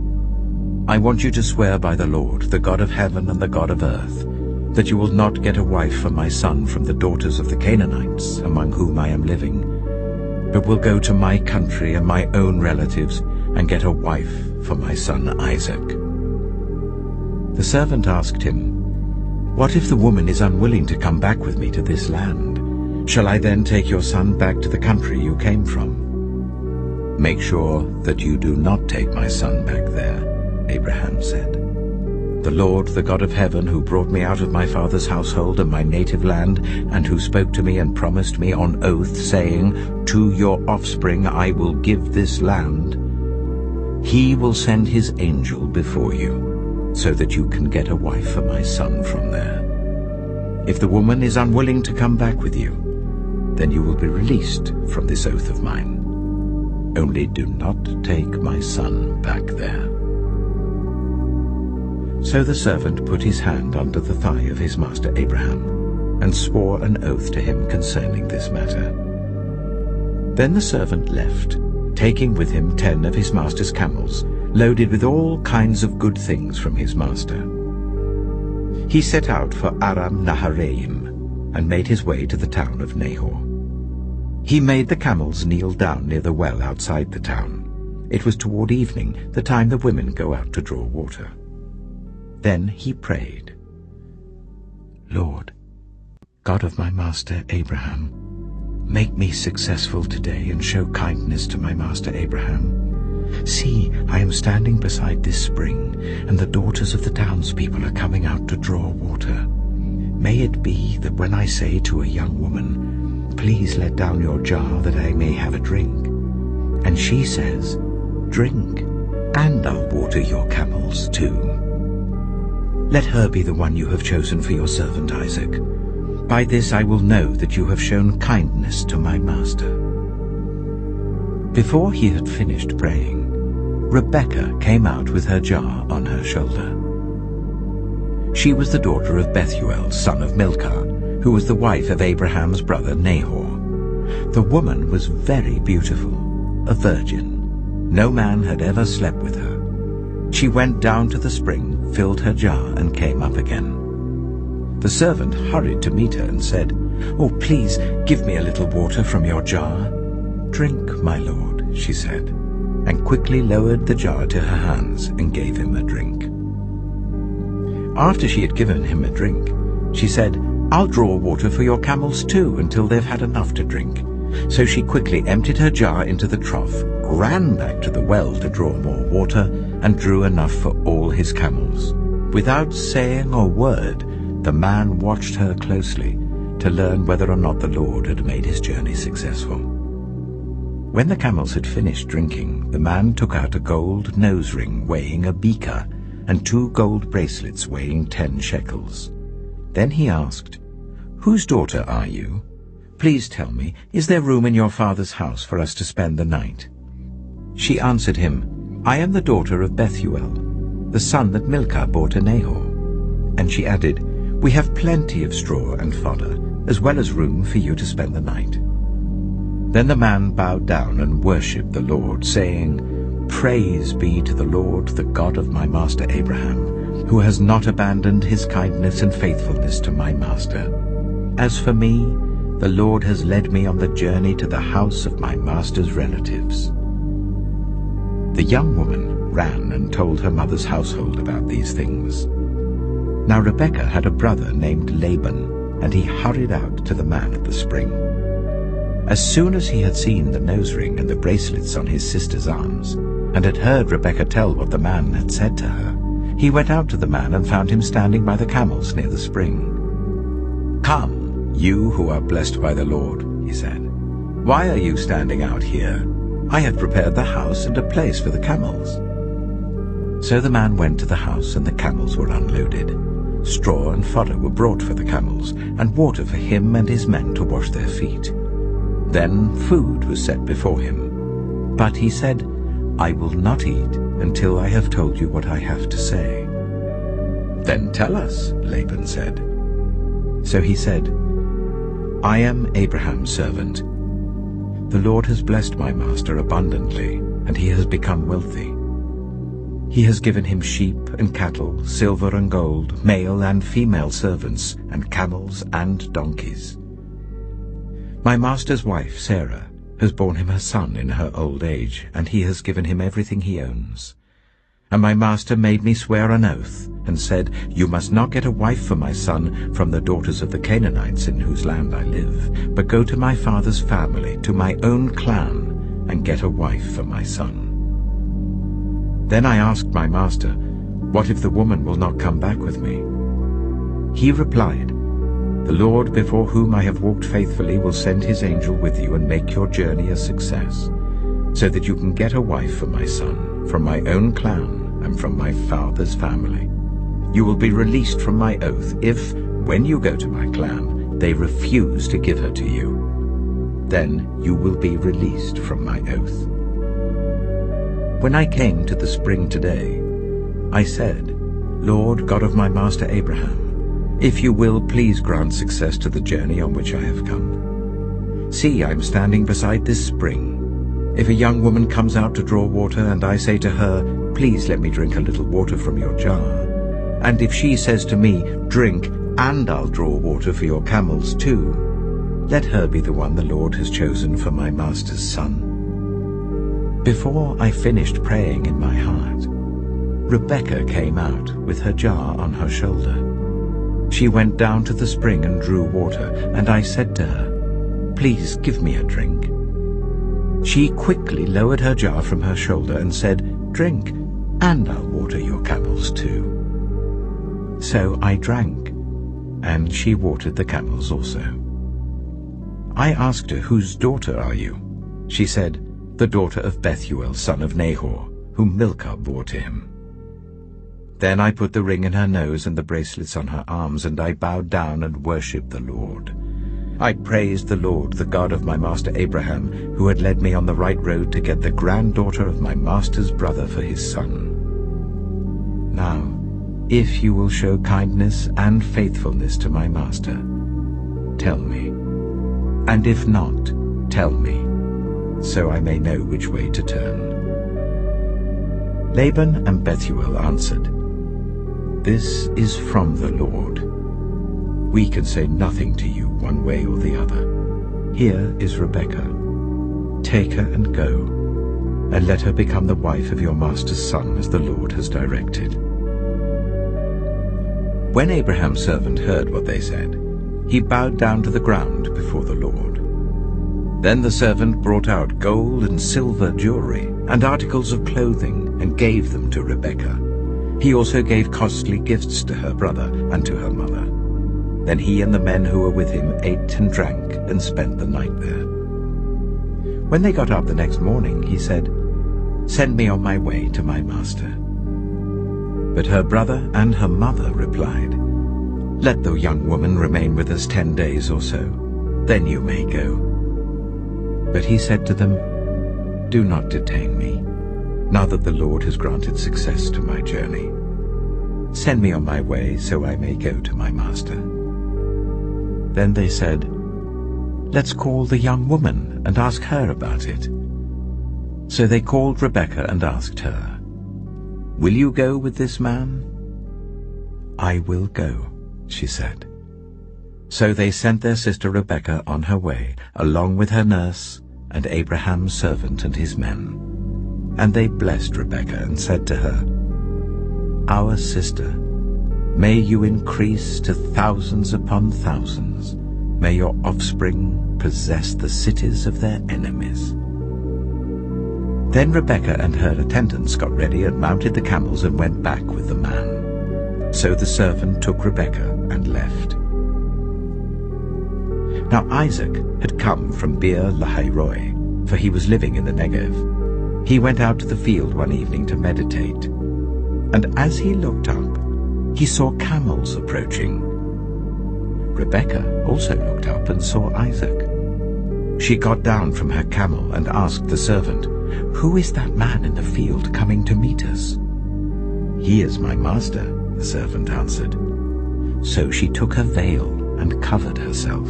I want you to swear by the Lord, the God of heaven and the God of earth, that you will not get a wife for my son from the daughters of the Canaanites among whom I am living, but will go to my country and my own relatives and get a wife for my son Isaac." The servant asked him, "What if the woman is unwilling to come back with me to this land? Shall I then take your son back to the country you came from?" "Make sure that you do not take my son back there," Abraham said. "The Lord, the God of heaven, who brought me out of my father's household and my native land, and who spoke to me and promised me on oath, saying, 'To your offspring I will give this land,' he will send his angel before you, so that you can get a wife for my son from there. If the woman is unwilling to come back with you, then you will be released from this oath of mine. Only do not take my son back there." So the servant put his hand under the thigh of his master Abraham, and swore an oath to him concerning this matter. Then the servant left, taking with him 10 of his master's camels, loaded with all kinds of good things from his master. He set out for Aram Naharaim, and made his way to the town of Nahor. He made the camels kneel down near the well outside the town. It was toward evening, the time the women go out to draw water. Then he prayed, "Lord, God of my master Abraham, make me successful today and show kindness to my master Abraham. See, I am standing beside this spring, and the daughters of the townspeople are coming out to draw water. May it be that when I say to a young woman, 'Please let down your jar that I may have a drink,' and she says, 'Drink, and I'll water your camels too.' Let her be the one you have chosen for your servant Isaac. By this I will know that you have shown kindness to my master." Before he had finished praying, Rebekah came out with her jar on her shoulder. She was the daughter of Bethuel, son of Milcah, who was the wife of Abraham's brother Nahor. The woman was very beautiful, a virgin. No man had ever slept with her. She went down to the spring, filled her jar, and came up again. The servant hurried to meet her and said, "Oh, please give me a little water from your jar." "Drink, my lord," she said, and quickly lowered the jar to her hands and gave him a drink. After she had given him a drink, she said, "I'll draw water for your camels too until they've had enough to drink." So she quickly emptied her jar into the trough, ran back to the well to draw more water, and drew enough for all his camels. Without saying a word, the man watched her closely to learn whether or not the Lord had made his journey successful. When the camels had finished drinking, the man took out a gold nose ring weighing a beaker and 2 gold bracelets weighing 10 shekels. Then he asked, "Whose daughter are you? Please tell me, is there room in your father's house for us to spend the night?" She answered him, "I am the daughter of Bethuel, the son that Milcah bore to Nahor." And she added, "We have plenty of straw and fodder, as well as room for you to spend the night." Then the man bowed down and worshipped the Lord, saying, "Praise be to the Lord, the God of my master Abraham, who has not abandoned his kindness and faithfulness to my master. As for me, the Lord has led me on the journey to the house of my master's relatives." The young woman ran and told her mother's household about these things. Now Rebekah had a brother named Laban, and he hurried out to the man at the spring. As soon as he had seen the nose ring and the bracelets on his sister's arms, and had heard Rebekah tell what the man had said to her, he went out to the man and found him standing by the camels near the spring. "Come, you who are blessed by the Lord," he said. "Why are you standing out here? I have prepared the house and a place for the camels." So the man went to the house, and the camels were unloaded. Straw and fodder were brought for the camels, and water for him and his men to wash their feet. Then food was set before him. But he said, "I will not eat until I have told you what I have to say." "Then tell us," Laban said. So he said, "I am Abraham's servant. The Lord has blessed my master abundantly, and he has become wealthy. He has given him sheep and cattle, silver and gold, male and female servants, and camels and donkeys. My master's wife, Sarah, has borne him a son in her old age, and he has given him everything he owns. And my master made me swear an oath, and said, 'You must not get a wife for my son from the daughters of the Canaanites in whose land I live, but go to my father's family, to my own clan, and get a wife for my son.' Then I asked my master, 'What if the woman will not come back with me?' He replied, 'The Lord before whom I have walked faithfully will send his angel with you and make your journey a success, so that you can get a wife for my son, from my own clan and from my father's family. You will be released from my oath if, when you go to my clan, they refuse to give her to you. then you will be released from my oath. When I came to the spring today, I said, Lord God of my master Abraham, if you will, please grant success to the journey on which I have come. See, I am standing beside this spring. If a young woman comes out to draw water, and I say to her, please let me drink a little water from your jar, and if she says to me, drink, and I'll draw water for your camels too, let her be the one the Lord has chosen for my master's son. Before I finished praying in my heart, Rebekah came out with her jar on her shoulder. She went down to the spring and drew water, and I said to her, please give me a drink. She quickly lowered her jar from her shoulder and said, drink, and I'll water your camels too. So I drank, and she watered the camels also. I asked her, whose daughter are you? She said, the daughter of Bethuel, son of Nahor, whom Milcah bore to him. Then I put the ring in her nose and the bracelets on her arms, and I bowed down and worshipped the Lord. I praised the Lord, the God of my master Abraham, who had led me on the right road to get the granddaughter of my master's brother for his son. Now, if you will show kindness and faithfulness to my master, tell me. And if not, tell me, so I may know which way to turn. Laban and Bethuel answered, this is from the Lord. We can say nothing to you one way or the other. Here is Rebekah. Take her and go, and let her become the wife of your master's son, as the Lord has directed. When Abraham's servant heard what they said, he bowed down to the ground before the Lord. Then the servant brought out gold and silver jewelry and articles of clothing and gave them to Rebekah. He also gave costly gifts to her brother and to her mother. Then he and the men who were with him ate and drank and spent the night there. When they got up the next morning, he said, send me on my way to my master. But her brother and her mother replied, let the young woman remain with us 10 days or so, then you may go. But he said to them, do not detain me, now that the Lord has granted success to my journey. Send me on my way so I may go to my master. Then they said, let's call the young woman and ask her about it. So they called Rebekah and asked her, will you go with this man? I will go, she said. So they sent their sister Rebekah on her way, along with her nurse and Abraham's servant and his men. And they blessed Rebekah and said to her, our sister, may you increase to thousands upon thousands. May your offspring possess the cities of their enemies. Then Rebekah and her attendants got ready and mounted the camels and went back with the man. So the servant took Rebekah and left. Now Isaac had come from Beer Lahairoi, for he was living in the Negev. He went out to the field one evening to meditate, and as he looked up, he saw camels approaching. Rebekah also looked up and saw Isaac. She got down from her camel and asked the servant, who is that man in the field coming to meet us? He is my master, the servant answered. So she took her veil and covered herself.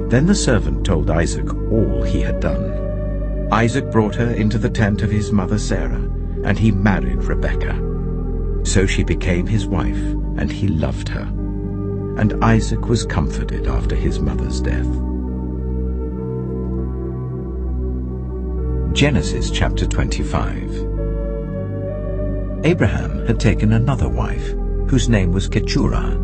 Then the servant told Isaac all he had done. Isaac brought her into the tent of his mother Sarah, and he married Rebekah. So she became his wife, and he loved her. And Isaac was comforted after his mother's death. Genesis chapter 25. Abraham had taken another wife, whose name was Keturah.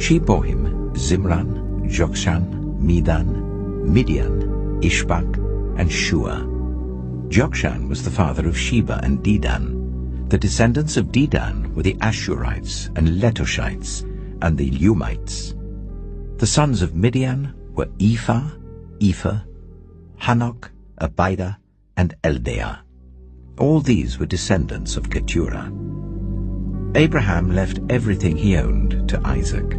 She bore him Zimran, Jokshan, Medan, Midian, Ishbak, and Shua. Jokshan was the father of Sheba and Dedan. The descendants of Dedan were the Ashurites and Letoshites and the Lumites. The sons of Midian were Ephah, Epher, Hanok, Abida, and Eldaah. All these were descendants of Keturah. Abraham left everything he owned to Isaac.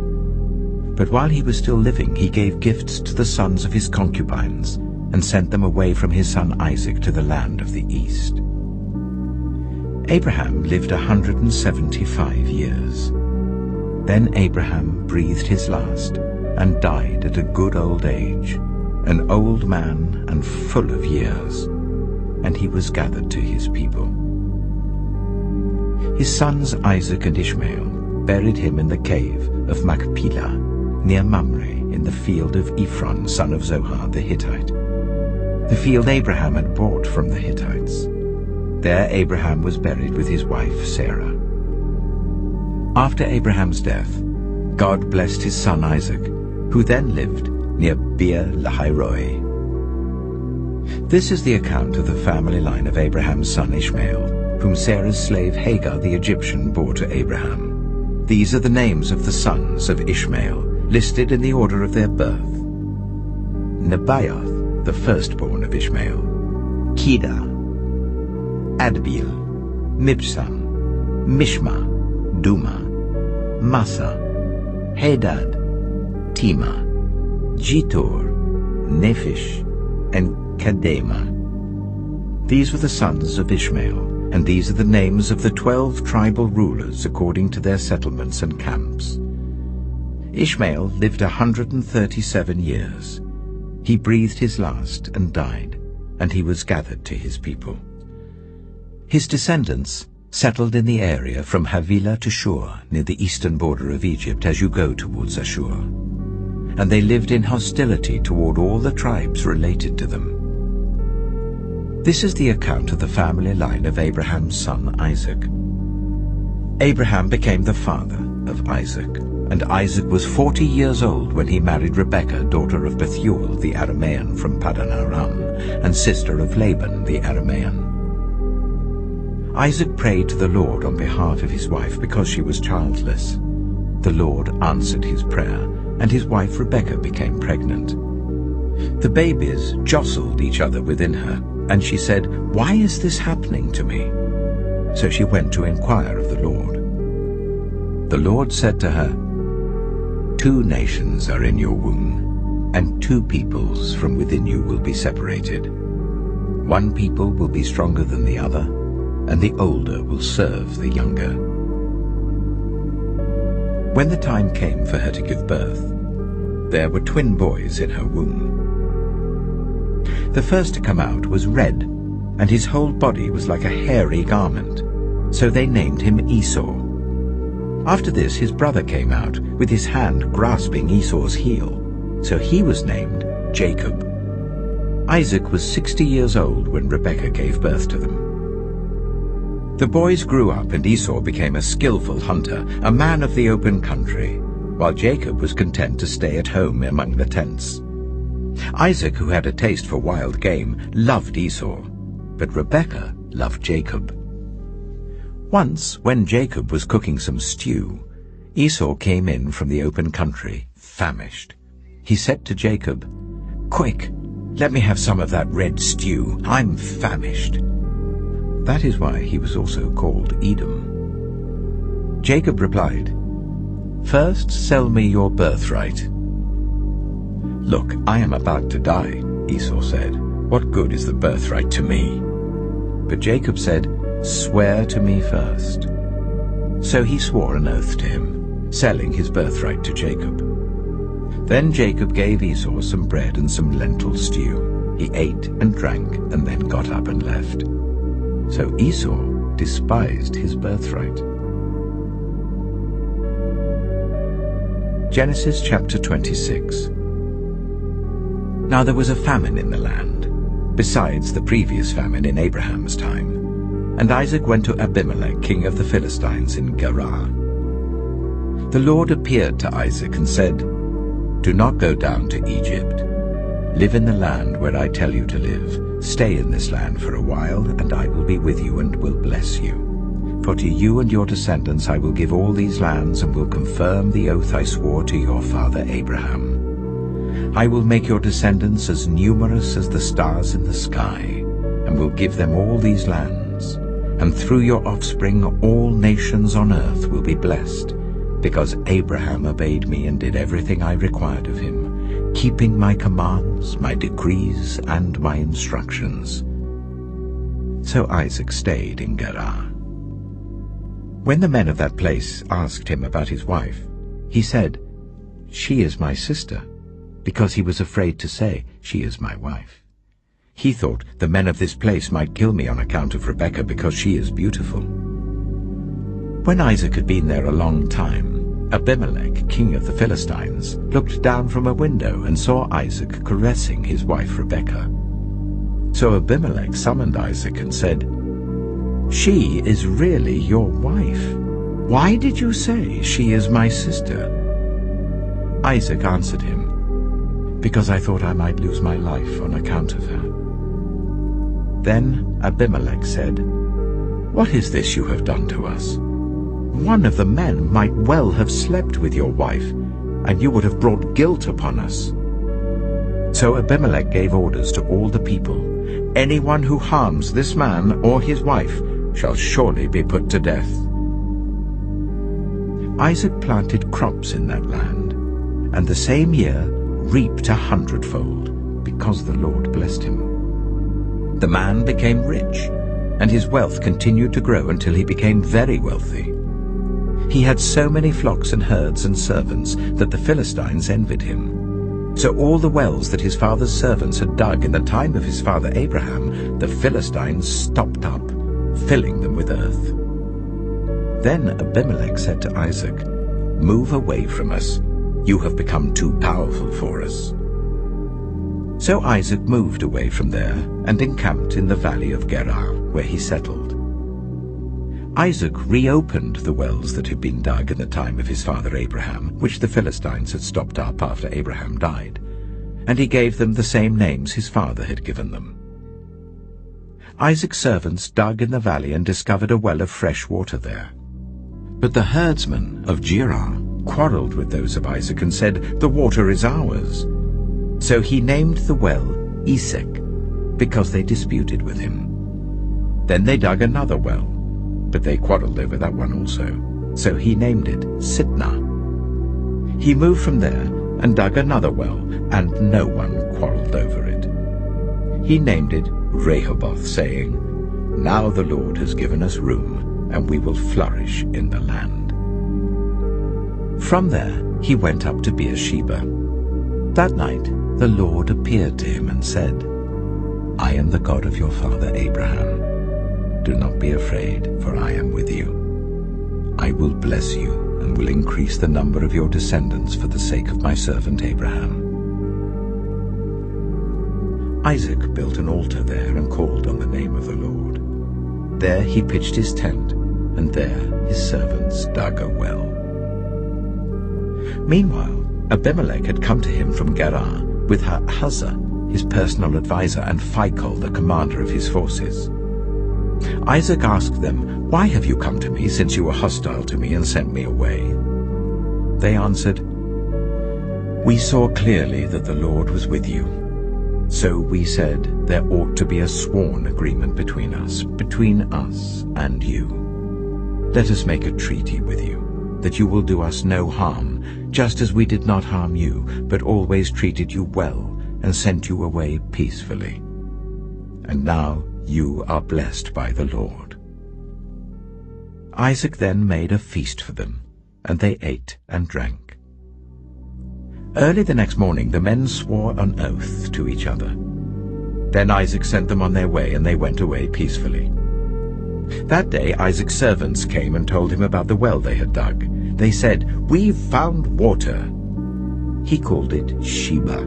But while he was still living, he gave gifts to the sons of his concubines and sent them away from his son Isaac to the land of the east. Abraham lived 175 years. Then Abraham breathed his last and died at a good old age, an old man and full of years, and he was gathered to his people. His sons Isaac and Ishmael buried him in the cave of Machpelah, near Mamre, in the field of Ephron, son of Zohar the Hittite, the field Abraham had bought from the Hittites. There Abraham was buried with his wife Sarah. After Abraham's death, God blessed his son Isaac, who then lived near Beer Lahai-roi. This is the account of the family line of Abraham's son Ishmael, whom Sarah's slave Hagar the Egyptian bore to Abraham. These are the names of the sons of Ishmael, listed in the order of their birth. Nebaioth, the firstborn of Ishmael, Kedah, Adbeel, Mibsam, Mishma, Duma, Massa, Hadad, Tima, Jitor, Nephish, and Kedema. These were the sons of Ishmael, and these are the names of the 12 tribal rulers according to their settlements and camps. Ishmael lived 137 years. He breathed his last and died, and he was gathered to his people. His descendants settled in the area from Havilah to Shur, near the eastern border of Egypt as you go towards Ashur. And they lived in hostility toward all the tribes related to them. This is the account of the family line of Abraham's son Isaac. Abraham became the father of Isaac, and Isaac was 40 years old when he married Rebekah, daughter of Bethuel the Aramean from Paddan Aram, and sister of Laban the Aramean. Isaac prayed to the Lord on behalf of his wife because she was childless. The Lord answered his prayer, and his wife Rebekah became pregnant. The babies jostled each other within her, and she said, "Why is this happening to me?" So she went to inquire of the Lord. The Lord said to her, "2 nations are in your womb, and 2 peoples from within you will be separated. 1 people will be stronger than the other, and the older will serve the younger." When the time came for her to give birth, there were twin boys in her womb. The first to come out was red, and his whole body was like a hairy garment, so they named him Esau. After this his brother came out, with his hand grasping Esau's heel, so he was named Jacob. Isaac was 60 years old when Rebekah gave birth to them. The boys grew up, and Esau became a skillful hunter, a man of the open country, while Jacob was content to stay at home among the tents. Isaac, who had a taste for wild game, loved Esau, but Rebekah loved Jacob. Once, when Jacob was cooking some stew, Esau came in from the open country, famished. He said to Jacob, "Quick, let me have some of that red stew. I'm famished." That is why he was also called Edom. Jacob replied, "First sell me your birthright." "Look, I am about to die," Esau said. "What good is the birthright to me?" But Jacob said, "Swear to me first." So he swore an oath to him, selling his birthright to Jacob. Then Jacob gave Esau some bread and some lentil stew. He ate and drank and then got up and left. So Esau despised his birthright. Genesis chapter 26. Now there was a famine in the land, besides the previous famine in Abraham's time. And Isaac went to Abimelech, king of the Philistines, in Gerar. The Lord appeared to Isaac and said, "Do not go down to Egypt. Live in the land where I tell you to live. Stay in this land for a while, and I will be with you and will bless you. For to you and your descendants I will give all these lands, and will confirm the oath I swore to your father Abraham. I will make your descendants as numerous as the stars in the sky, and will give them all these lands. And through your offspring all nations on earth will be blessed, because Abraham obeyed me and did everything I required of him, keeping my commands, my decrees, and my instructions." So Isaac stayed in Gerar. When the men of that place asked him about his wife, he said, "She is my sister," because he was afraid to say, "She is my wife." He thought, "The men of this place might kill me on account of Rebekah, because she is beautiful." When Isaac had been there a long time, Abimelech, king of the Philistines, looked down from a window and saw Isaac caressing his wife Rebekah. So Abimelech summoned Isaac and said, "She is really your wife. Why did you say, 'She is my sister'?" Isaac answered him, "Because I thought I might lose my life on account of her." Then Abimelech said, "What is this you have done to us? One of the men might well have slept with your wife, and you would have brought guilt upon us." So Abimelech gave orders to all the people, "Anyone who harms this man or his wife shall surely be put to death." Isaac planted crops in that land, and the same year reaped 100-fold, because the Lord blessed him. The man became rich, and his wealth continued to grow until he became very wealthy. He had so many flocks and herds and servants that the Philistines envied him. So all the wells that his father's servants had dug in the time of his father Abraham, the Philistines stopped up, filling them with earth. Then Abimelech said to Isaac, "Move away from us. You have become too powerful for us." So Isaac moved away from there and encamped in the valley of Gerar, where he settled. Isaac reopened the wells that had been dug in the time of his father Abraham, which the Philistines had stopped up after Abraham died, and he gave them the same names his father had given them. Isaac's servants dug in the valley and discovered a well of fresh water there. But the herdsmen of Gerar quarreled with those of Isaac and said, "The water is ours." So he named the well Esek, because they disputed with him. Then they dug another well, but they quarreled over that one also. So he named it Sitnah. He moved from there and dug another well, and no one quarreled over it. He named it Rehoboth, saying, "Now the Lord has given us room, and we will flourish in the land." From there he went up to Beersheba. That night the Lord appeared to him and said, "I am the God of your father Abraham. Do not be afraid, for I am with you. I will bless you and will increase the number of your descendants for the sake of my servant Abraham." Isaac built an altar there and called on the name of the Lord. There he pitched his tent, and there his servants dug a well. Meanwhile, Abimelech had come to him from Gerar with Huzzah, his personal advisor, and Phicol, the commander of his forces. Isaac asked them, "Why have you come to me, since you were hostile to me and sent me away?" They answered, "We saw clearly that the Lord was with you. So we said, there ought to be a sworn agreement between us and you. Let us make a treaty with you, that you will do us no harm, just as we did not harm you, but always treated you well and sent you away peacefully. And now you are blessed by the Lord." Isaac then made a feast for them, and they ate and drank. Early the next morning the men swore an oath to each other. Then Isaac sent them on their way, and they went away peacefully. That day Isaac's servants came and told him about the well they had dug. They said, "We've found water." He called it Sheba,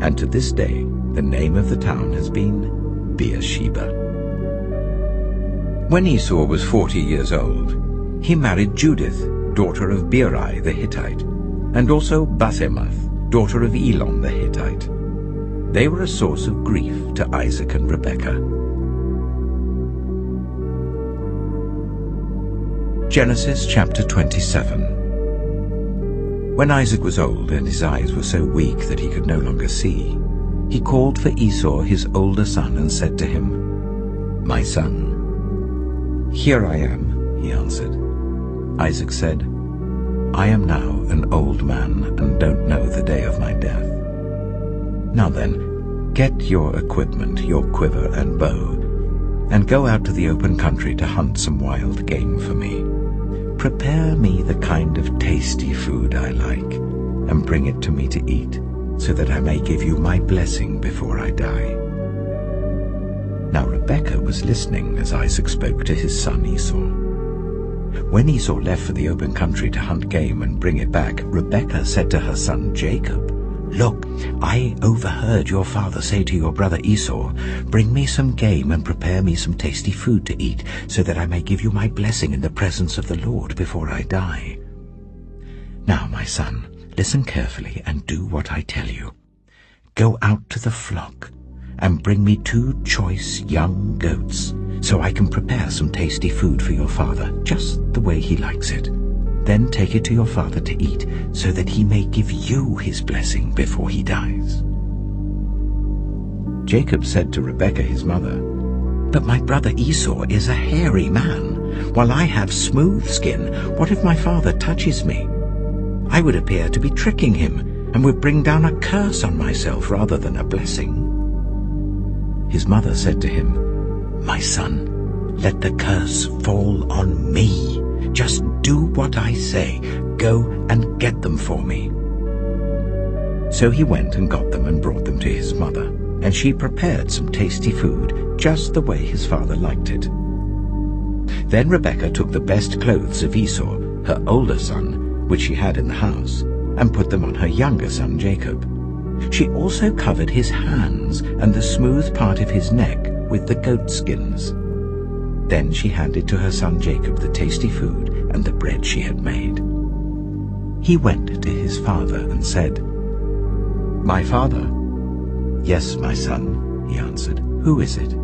and to this day the name of the town has been Beersheba. When Esau was 40 years old, he married Judith, daughter of Beeri the Hittite, and also Basemath, daughter of Elon the Hittite. They were a source of grief to Isaac and Rebekah. Genesis chapter 27. When Isaac was old and his eyes were so weak that he could no longer see, he called for Esau his older son and said to him, "My son." "Here I am," he answered. Isaac said, I am now an old man and don't know the day of my death. Now then, get your equipment, your quiver and bow, and go out to the open country to hunt some wild game for me. Prepare me the kind of tasty food I like, and bring it to me to eat, so that I may give you my blessing before I die." Now Rebekah was listening as Isaac spoke to his son Esau. When Esau left for the open country to hunt game and bring it back, Rebekah said to her son Jacob, "Look, I overheard your father say to your brother Esau, 'Bring me some game and prepare me some tasty food to eat, so that I may give you my blessing in the presence of the Lord before I die.' Now, my son, listen carefully and do what I tell you. Go out to the flock and bring me 2 choice young goats, so I can prepare some tasty food for your father, just the way he likes it. Then take it to your father to eat, so that he may give you his blessing before he dies." Jacob said to Rebekah his mother, "But my brother Esau is a hairy man, while I have smooth skin. What if my father touches me? I would appear to be tricking him, and would bring down a curse on myself rather than a blessing." His mother said to him, "My son, let the curse fall on me. Just do what I say. Go and get them for me." So he went and got them and brought them to his mother, and she prepared some tasty food, just the way his father liked it. Then Rebekah took the best clothes of Esau, her older son, which she had in the house, and put them on her younger son Jacob. She also covered his hands and the smooth part of his neck with the goat skins. Then she handed to her son Jacob the tasty food and the bread she had made. He went to his father and said, "My father?" "Yes, my son," he answered. "Who is it?"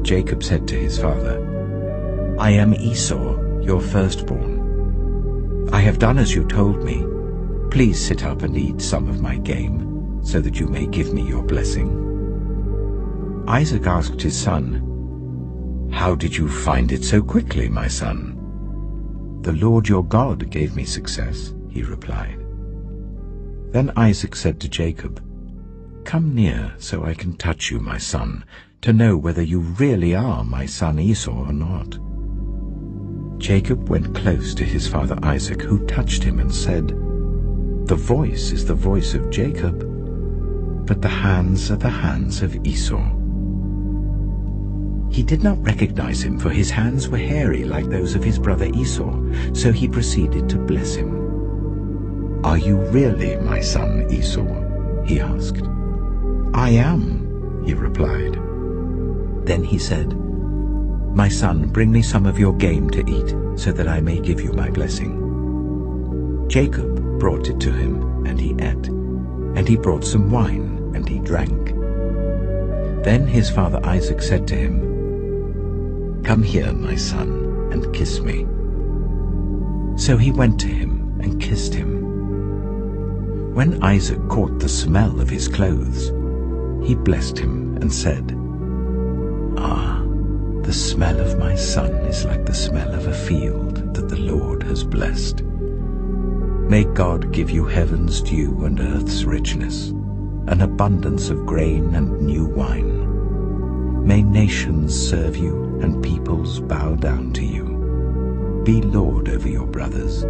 Jacob said to his father, "I am Esau, your firstborn. I have done as you told me. Please sit up and eat some of my game, so that you may give me your blessing." Isaac asked his son, "How did you find it so quickly, my son?" "The Lord your God gave me success," he replied. Then Isaac said to Jacob, "Come near so I can touch you, my son, to know whether you really are my son Esau or not." Jacob went close to his father Isaac, who touched him and said, "The voice is the voice of Jacob, but the hands are the hands of Esau." He did not recognize him, for his hands were hairy like those of his brother Esau, so he proceeded to bless him. "Are you really my son Esau?" he asked. "I am," he replied. Then he said, "My son, bring me some of your game to eat, so that I may give you my blessing." Jacob brought it to him, and he ate, and he brought some wine, and he drank. Then his father Isaac said to him, "Come here, my son, and kiss me." So he went to him and kissed him. When Isaac caught the smell of his clothes, he blessed him and said, "Ah, the smell of my son is like the smell of a field that the Lord has blessed. May God give you heaven's dew and earth's richness, an abundance of grain and new wine. May nations serve you and peoples bow down to you. Be Lord over your brothers,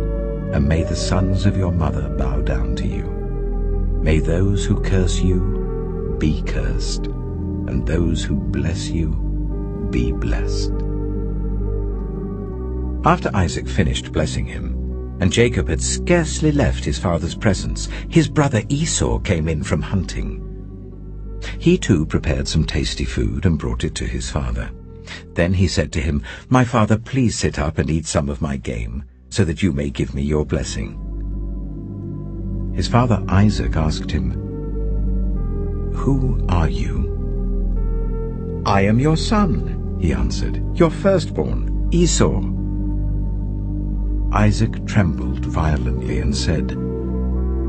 and may the sons of your mother bow down to you. May those who curse you be cursed, and those who bless you be blessed." After Isaac finished blessing him, and Jacob had scarcely left his father's presence, his brother Esau came in from hunting. He too prepared some tasty food and brought it to his father. Then he said to him, "My father, please sit up and eat some of my game, so that you may give me your blessing." His father Isaac asked him, "Who are you?" "I am your son," he answered, "your firstborn, Esau." Isaac trembled violently and said,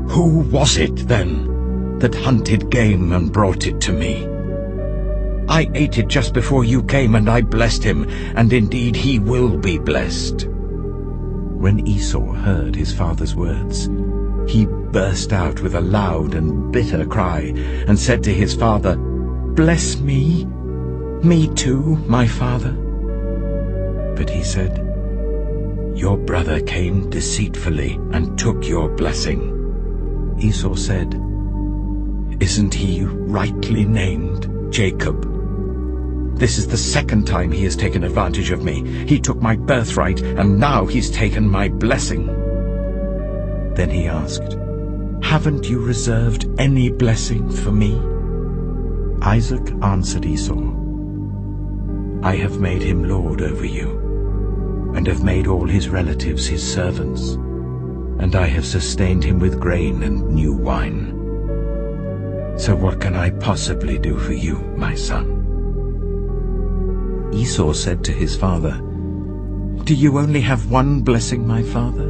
"Who was it, then, that hunted game and brought it to me? I ate it just before you came, and I blessed him, and indeed he will be blessed." When Esau heard his father's words, he burst out with a loud and bitter cry and said to his father, "Bless me, me too, my father." But he said, "Your brother came deceitfully and took your blessing." Esau said, "Isn't he rightly named Jacob? This is the second time he has taken advantage of me. He took my birthright, and now he's taken my blessing." Then he asked, "Haven't you reserved any blessing for me?" Isaac answered Esau, "I have made him lord over you, and have made all his relatives his servants, and I have sustained him with grain and new wine. So what can I possibly do for you, my son?" Esau said to his father, "Do you only have one blessing, my father?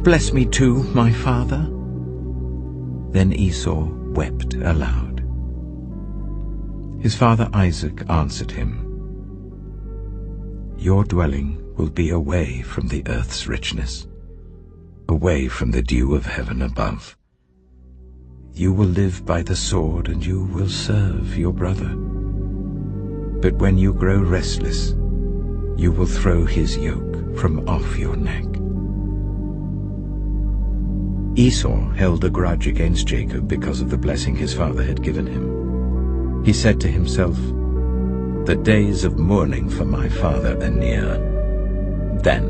Bless me too, my father." Then Esau wept aloud. His father Isaac answered him, "Your dwelling will be away from the earth's richness, away from the dew of heaven above. You will live by the sword, and you will serve your brother. But when you grow restless, you will throw his yoke from off your neck." Esau held a grudge against Jacob because of the blessing his father had given him. He said to himself, "The days of mourning for my father are near. Then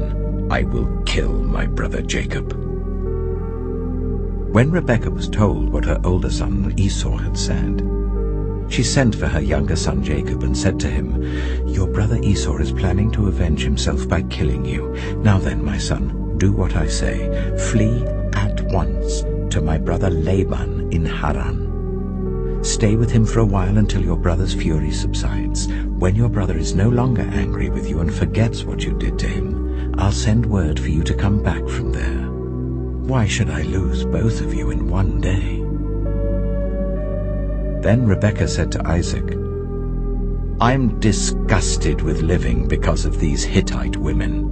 I will kill my brother Jacob." When Rebekah was told what her older son Esau had said, she sent for her younger son Jacob and said to him, "Your brother Esau is planning to avenge himself by killing you. Now then, my son, do what I say. Flee at once to my brother Laban in Haran. Stay with him for a while until your brother's fury subsides. When your brother is no longer angry with you and forgets what you did to him, I'll send word for you to come back from there. Why should I lose both of you in one day?" Then Rebekah said to Isaac, "I'm disgusted with living because of these Hittite women.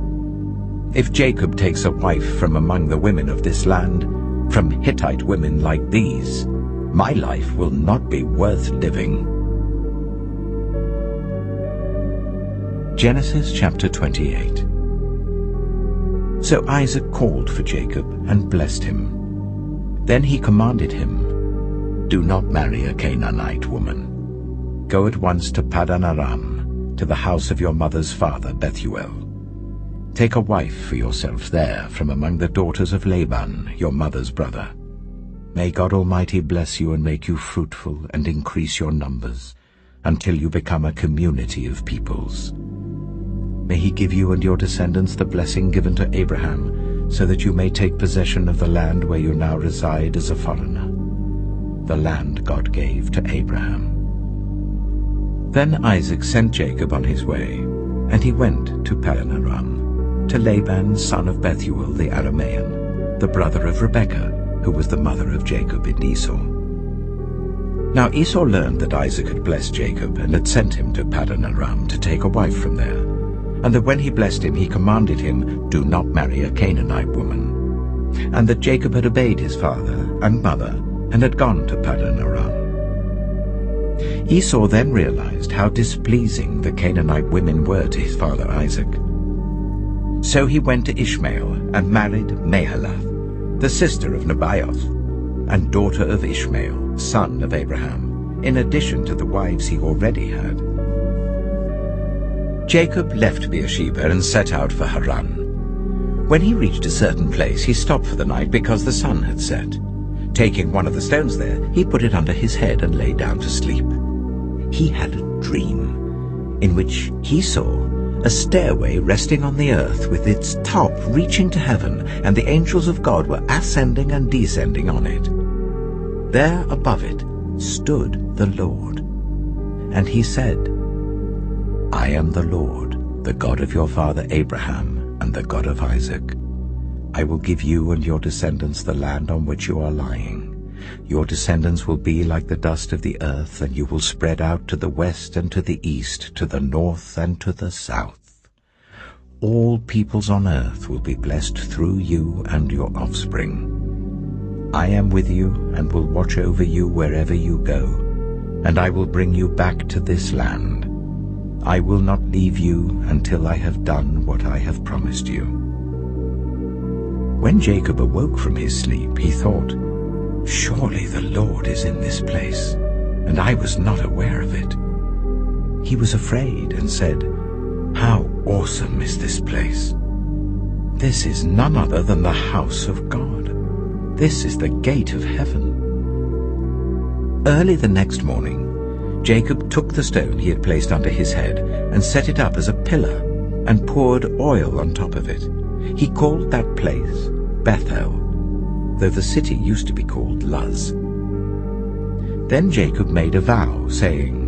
If Jacob takes a wife from among the women of this land, from Hittite women like these, my life will not be worth living." Genesis chapter 28. So Isaac called for Jacob and blessed him. Then he commanded him, "Do not marry a Canaanite woman. Go at once to Paddan Aram, to the house of your mother's father Bethuel. Take a wife for yourself there from among the daughters of Laban, your mother's brother. May God Almighty bless you and make you fruitful and increase your numbers, until you become a community of peoples. May he give you and your descendants the blessing given to Abraham, so that you may take possession of the land where you now reside as a foreigner, the land God gave to Abraham." Then Isaac sent Jacob on his way, and he went to Paddan Aram, to Laban son of Bethuel the Aramean, the brother of Rebekah, who was the mother of Jacob and Esau. Now Esau learned that Isaac had blessed Jacob and had sent him to Paddan Aram to take a wife from there, and that when he blessed him he commanded him, "Do not marry a Canaanite woman," and that Jacob had obeyed his father and mother and had gone to Paddan Aram. Esau then realized how displeasing the Canaanite women were to his father Isaac. So he went to Ishmael and married Mahalath, the sister of Nebaioth, and daughter of Ishmael, son of Abraham, in addition to the wives he already had. Jacob left Beersheba and set out for Haran. When he reached a certain place, he stopped for the night because the sun had set. Taking one of the stones there, he put it under his head and lay down to sleep. He had a dream in which he saw a stairway resting on the earth with its top reaching to heaven, and the angels of God were ascending and descending on it. There above it stood the Lord, and he said, "I am the Lord, the God of your father Abraham and the God of Isaac. I will give you and your descendants the land on which you are lying. Your descendants will be like the dust of the earth, and you will spread out to the west and to the east, to the north and to the south. all peoples on earth will be blessed through you and your offspring. I am with you and will watch over you wherever you go, and I will bring you back to this land. I will not leave you until I have done what I have promised you." When Jacob awoke from his sleep, he thought, "Surely the Lord is in this place, and I was not aware of it." He was afraid and said, "How awesome is this place! This is none other than the house of God. This is the gate of heaven." Early the next morning, Jacob took the stone he had placed under his head and set it up as a pillar and poured oil on top of it. He called that place Bethel, though the city used to be called Luz. Then Jacob made a vow, saying,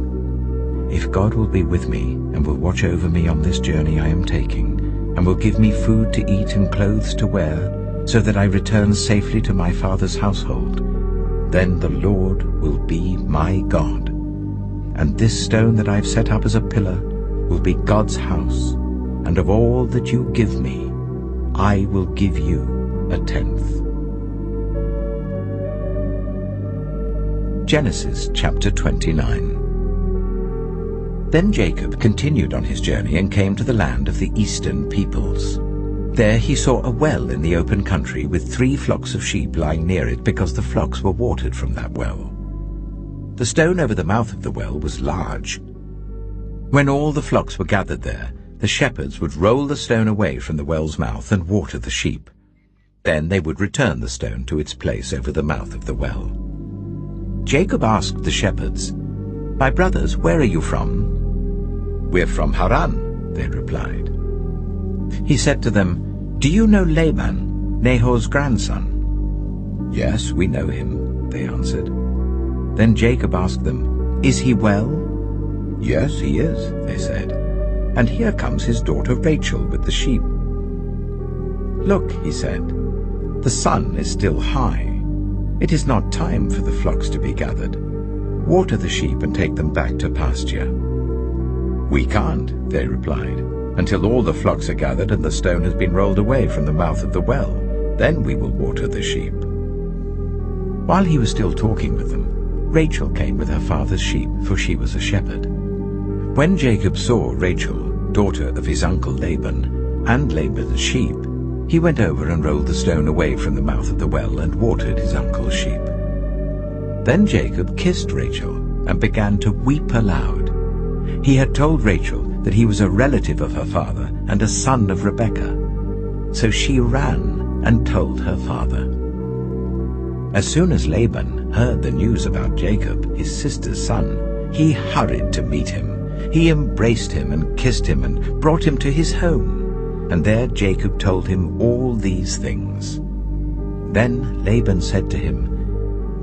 "If God will be with me and will watch over me on this journey I am taking, and will give me food to eat and clothes to wear, so that I return safely to my father's household, then the Lord will be my God. And this stone that I have set up as a pillar will be God's house, and of all that you give me, I will give you a tenth." Genesis chapter 29. Then Jacob continued on his journey and came to the land of the eastern peoples. There he saw a well in the open country with 3 flocks of sheep lying near it, because the flocks were watered from that well. The stone over the mouth of the well was large. When all the flocks were gathered there, the shepherds would roll the stone away from the well's mouth and water the sheep. Then they would return the stone to its place over the mouth of the well. Jacob asked the shepherds, "My brothers, where are you from?" "We're from Haran," they replied. He said to them, "Do you know Laban, Nahor's grandson?" "Yes, we know him," they answered. Then Jacob asked them, "Is he well?" "Yes, he is," they said. "And here comes his daughter Rachel with the sheep." "Look," he said, "the sun is still high. It is not time for the flocks to be gathered. Water the sheep and take them back to pasture." "We can't," they replied, "until all the flocks are gathered and the stone has been rolled away from the mouth of the well. Then we will water the sheep." While he was still talking with them, Rachel came with her father's sheep, for she was a shepherd. When Jacob saw Rachel, daughter of his uncle Laban, and Laban's sheep, he went over and rolled the stone away from the mouth of the well and watered his uncle's sheep. Then Jacob kissed Rachel and began to weep aloud. He had told Rachel that he was a relative of her father and a son of Rebekah. So she ran and told her father. As soon as Laban heard the news about Jacob, his sister's son, he hurried to meet him. He embraced him and kissed him and brought him to his home. And there Jacob told him all these things. Then Laban said to him,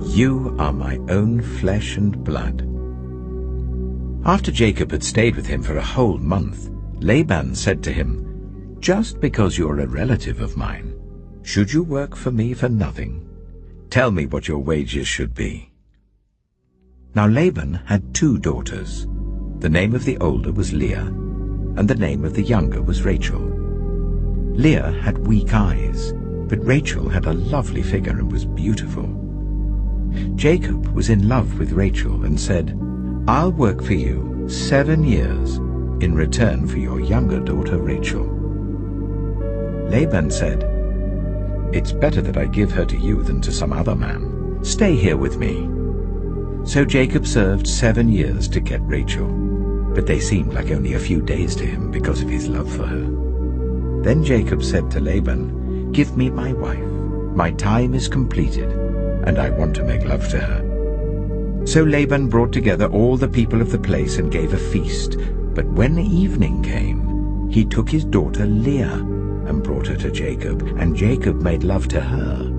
"You are my own flesh and blood." After Jacob had stayed with him for a whole month, Laban said to him, "Just because you're a relative of mine, should you work for me for nothing? Tell me what your wages should be." Now Laban had 2 daughters. The name of the older was Leah, and the name of the younger was Rachel. Leah had weak eyes, but Rachel had a lovely figure and was beautiful. Jacob was in love with Rachel and said, "I'll work for you 7 years in return for your younger daughter Rachel." Laban said, "It's better that I give her to you than to some other man. Stay here with me." So Jacob served 7 years to get Rachel, but they seemed like only a few days to him because of his love for her. Then Jacob said to Laban, "Give me my wife. My time is completed, and I want to make love to her." So Laban brought together all the people of the place and gave a feast. But when evening came, he took his daughter Leah and brought her to Jacob, and Jacob made love to her.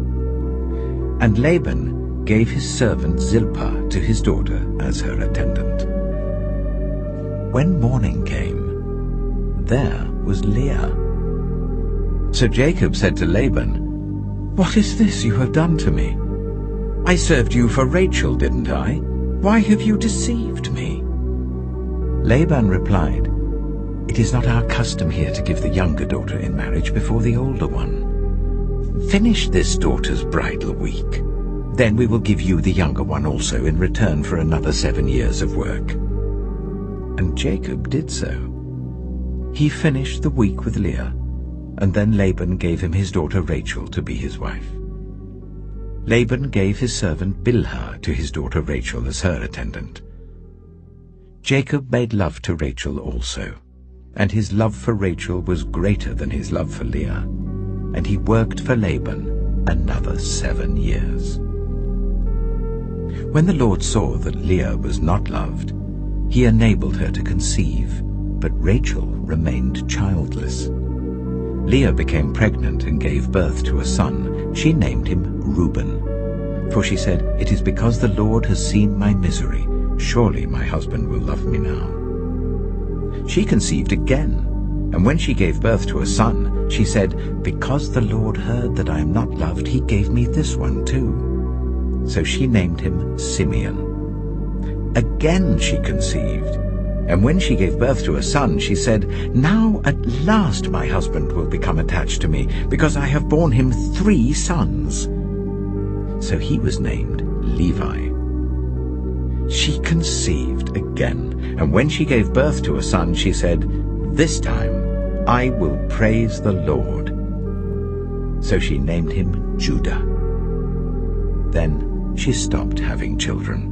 And Laban gave his servant Zilpah to his daughter as her attendant. When morning came, there was Leah. So Jacob said to Laban, "What is this you have done to me? I served you for Rachel, didn't I? Why have you deceived me?" Laban replied, "It is not our custom here to give the younger daughter in marriage before the older one. Finish this daughter's bridal week. Then we will give you the younger one also in return for another 7 years of work." And Jacob did so. He finished the week with Leah, and then Laban gave him his daughter Rachel to be his wife. Laban gave his servant Bilhah to his daughter Rachel as her attendant. Jacob made love to Rachel also, and his love for Rachel was greater than his love for Leah, and he worked for Laban another 7 years. When the Lord saw that Leah was not loved, he enabled her to conceive, but Rachel remained childless. Leah became pregnant and gave birth to a son. She named him Reuben, for she said, "It is because the Lord has seen my misery. Surely my husband will love me now." She conceived again, and when she gave birth to a son, she said, "Because the Lord heard that I am not loved, he gave me this one too." So she named him Simeon. Again she conceived, and when she gave birth to a son, she said, "Now at last my husband will become attached to me, because I have borne him 3 sons." So he was named Levi. She conceived again, and when she gave birth to a son, she said, "This time I will praise the Lord." So she named him Judah. Then she stopped having children.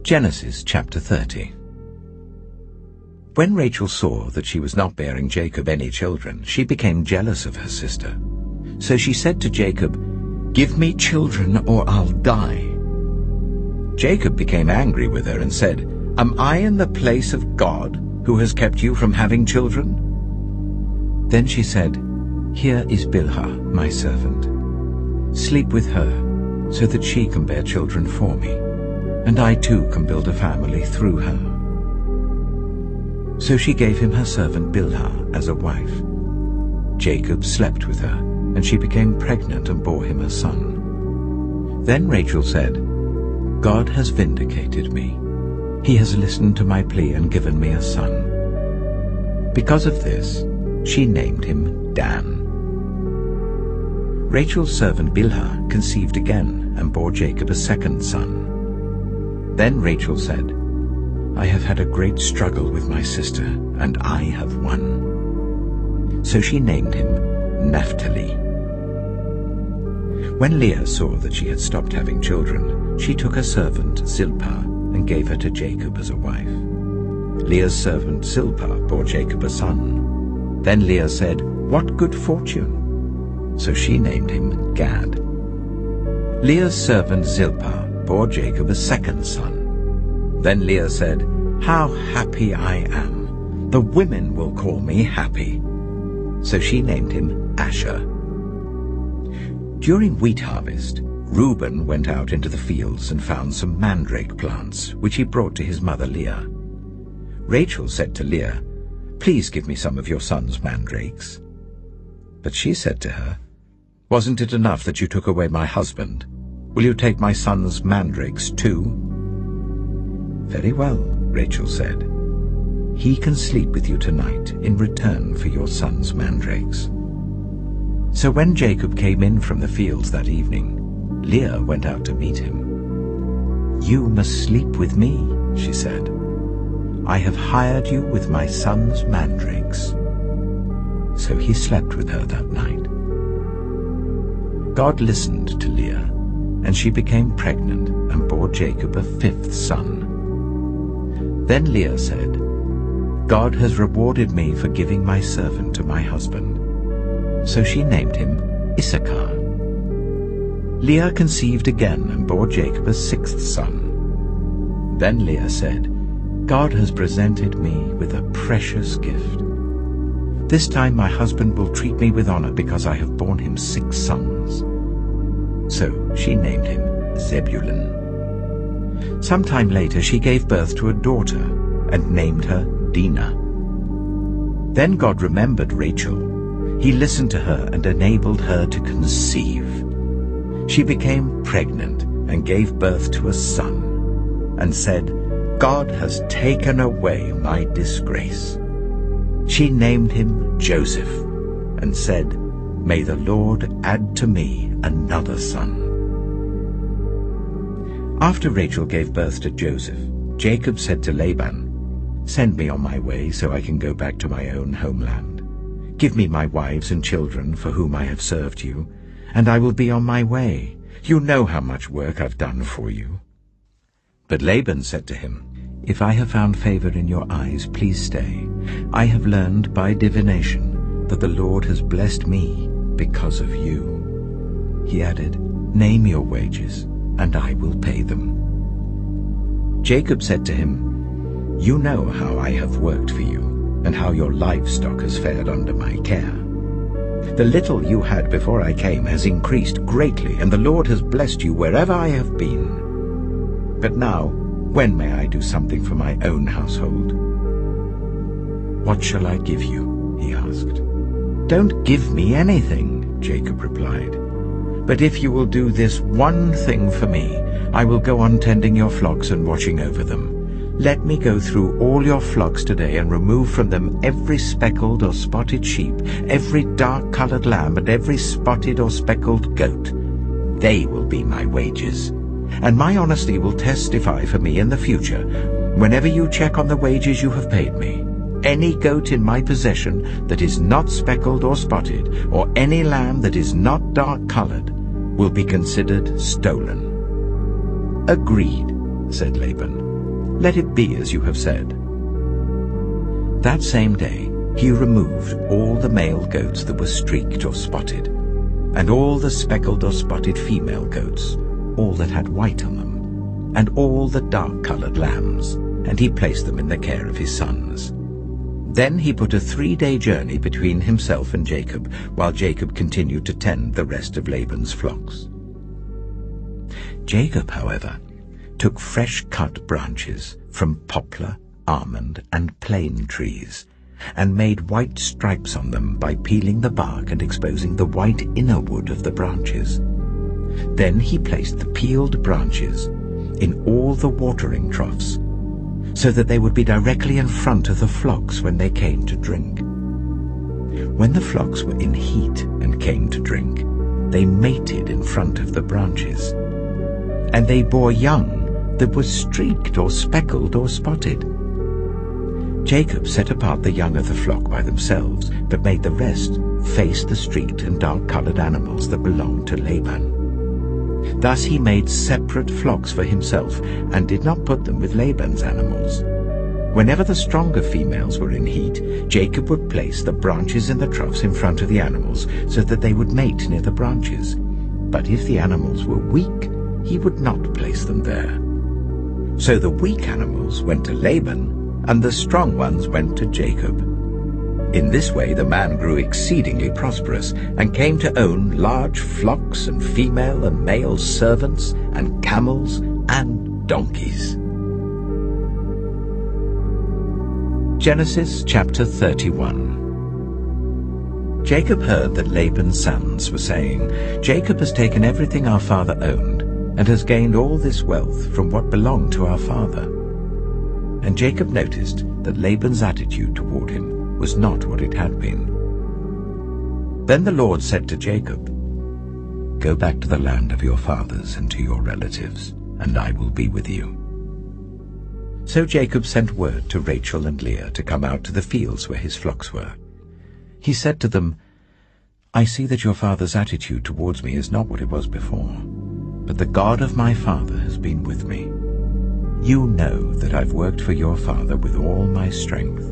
Genesis chapter 30. When Rachel saw that she was not bearing Jacob any children, she became jealous of her sister. So she said to Jacob, "Give me children or I'll die." Jacob became angry with her and said, "Am I in the place of God, who has kept you from having children?" Then she said, "Here is Bilhah, my servant. Sleep with her, so that she can bear children for me, and I too can build a family through her." So she gave him her servant Bilhah as a wife. Jacob slept with her, and she became pregnant and bore him a son. Then Rachel said, "God has vindicated me. He has listened to my plea and given me a son." Because of this, she named him Dan. Rachel's servant Bilhah conceived again and bore Jacob a second son. Then Rachel said, "I have had a great struggle with my sister, and I have won." So she named him Naphtali. When Leah saw that she had stopped having children, she took her servant Zilpah and gave her to Jacob as a wife. Leah's servant Zilpah bore Jacob a son. Then Leah said, "What good fortune!" So she named him Gad. Leah's servant Zilpah bore Jacob a second son. Then Leah said, "How happy I am! The women will call me happy." So she named him Asher. During wheat harvest, Reuben went out into the fields and found some mandrake plants, which he brought to his mother Leah. Rachel said to Leah, "Please give me some of your son's mandrakes." But she said to her, "Wasn't it enough that you took away my husband? Will you take my son's mandrakes too?" "Very well," Rachel said. "He can sleep with you tonight in return for your son's mandrakes." So when Jacob came in from the fields that evening, Leah went out to meet him. "You must sleep with me," she said. "I have hired you with my son's mandrakes." So he slept with her that night. God listened to Leah, and she became pregnant and bore Jacob a 5th son. Then Leah said, "God has rewarded me for giving my servant to my husband." So she named him Issachar. Leah conceived again and bore Jacob a 6th son. Then Leah said, God has presented me with a precious gift. This time my husband will treat me with honor because I have borne him 6 sons. So she named him Zebulun. Sometime later she gave birth to a daughter and named her Dinah. Then God remembered Rachel. He listened to her and enabled her to conceive. She became pregnant and gave birth to a son, and said, "God has taken away my disgrace." She named him Joseph, and said, "May the Lord add to me another son." After Rachel gave birth to Joseph, Jacob said to Laban, "Send me on my way so I can go back to my own homeland. Give me my wives and children for whom I have served you, and I will be on my way. You know how much work I've done for you." But Laban said to him, "If I have found favor in your eyes, please stay. I have learned by divination that the Lord has blessed me because of you." He added, "Name your wages, and I will pay them." Jacob said to him, "You know how I have worked for you, and how your livestock has fared under my care. The little you had before I came has increased greatly, and the Lord has blessed you wherever I have been. But now, when may I do something for my own household?" "What shall I give you?" he asked. "Don't give me anything," Jacob replied. "But if you will do this one thing for me, I will go on tending your flocks and watching over them. Let me go through all your flocks today and remove from them every speckled or spotted sheep, every dark-colored lamb, and every spotted or speckled goat. They will be my wages. And my honesty will testify for me in the future, whenever you check on the wages you have paid me. Any goat in my possession that is not speckled or spotted, or any lamb that is not dark-colored, will be considered stolen." "Agreed," said Laban. "Let it be as you have said." That same day he removed all the male goats that were streaked or spotted, and all the speckled or spotted female goats, all that had white on them, and all the dark-colored lambs, and he placed them in the care of his sons. Then he put a 3-day journey between himself and Jacob, while Jacob continued to tend the rest of Laban's flocks. Jacob, however, took fresh-cut branches from poplar, almond, and plane trees, and made white stripes on them by peeling the bark and exposing the white inner wood of the branches. Then he placed the peeled branches in all the watering troughs, so that they would be directly in front of the flocks when they came to drink. When the flocks were in heat and came to drink, they mated in front of the branches, and they bore young that were streaked or speckled or spotted. Jacob set apart the young of the flock by themselves, but made the rest face the streaked and dark-colored animals that belonged to Laban. Thus he made separate flocks for himself, and did not put them with Laban's animals. Whenever the stronger females were in heat, Jacob would place the branches in the troughs in front of the animals, so that they would mate near the branches. But if the animals were weak, he would not place them there. So the weak animals went to Laban, and the strong ones went to Jacob. In this way the man grew exceedingly prosperous, and came to own large flocks and female and male servants, and camels and donkeys. Genesis chapter 31. Jacob heard that Laban's sons were saying, "Jacob has taken everything our father owned, and has gained all this wealth from what belonged to our father." And Jacob noticed that Laban's attitude toward him was not what it had been. Then the Lord said to Jacob, "Go back to the land of your fathers and to your relatives, and I will be with you." So Jacob sent word to Rachel and Leah to come out to the fields where his flocks were. He said to them, "I see that your father's attitude towards me is not what it was before, but the God of my father has been with me. You know that I've worked for your father with all my strength.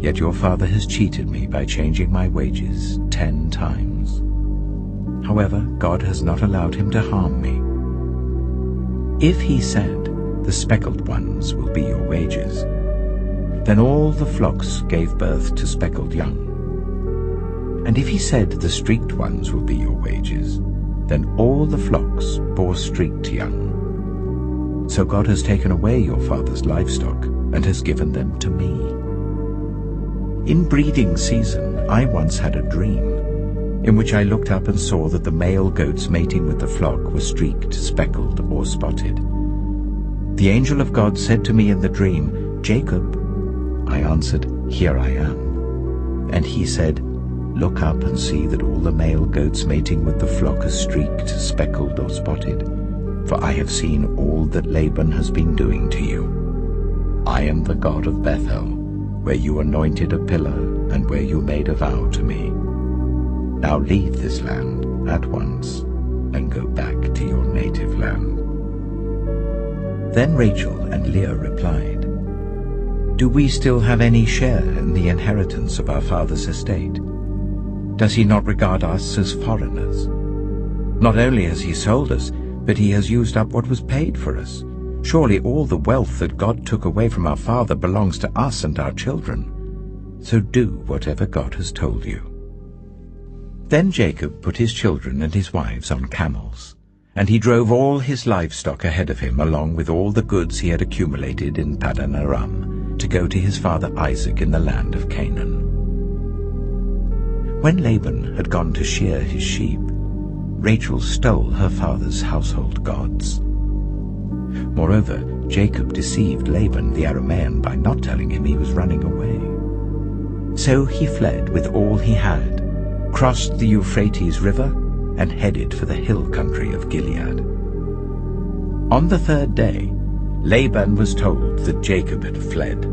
Yet your father has cheated me by changing my wages 10 times. However, God has not allowed him to harm me. If he said, the speckled ones will be your wages." Then all the flocks gave birth to speckled young. And if he said, "The streaked ones will be your wages," then all the flocks bore streaked young. So God has taken away your father's livestock and has given them to me. In breeding season I once had a dream, in which I looked up and saw that the male goats mating with the flock were streaked, speckled, or spotted. The angel of God said to me in the dream, "Jacob." I answered, "Here I am." And he said, "Look up and see that all the male goats mating with the flock are streaked, speckled, or spotted, for I have seen all that Laban has been doing to you. I am the God of Bethel, where you anointed a pillar and where you made a vow to me. Now leave this land at once and go back to your native land." Then Rachel and Leah replied, "Do we still have any share in the inheritance of our father's estate? Does he not regard us as foreigners? Not only has he sold us, but he has used up what was paid for us. Surely all the wealth that God took away from our father belongs to us and our children. So do whatever God has told you." Then Jacob put his children and his wives on camels, and he drove all his livestock ahead of him along with all the goods he had accumulated in Paddan Aram to go to his father Isaac in the land of Canaan. When Laban had gone to shear his sheep, Rachel stole her father's household gods. Moreover, Jacob deceived Laban the Aramean by not telling him he was running away. So he fled with all he had, crossed the Euphrates River, and headed for the hill country of Gilead. On the third day, Laban was told that Jacob had fled.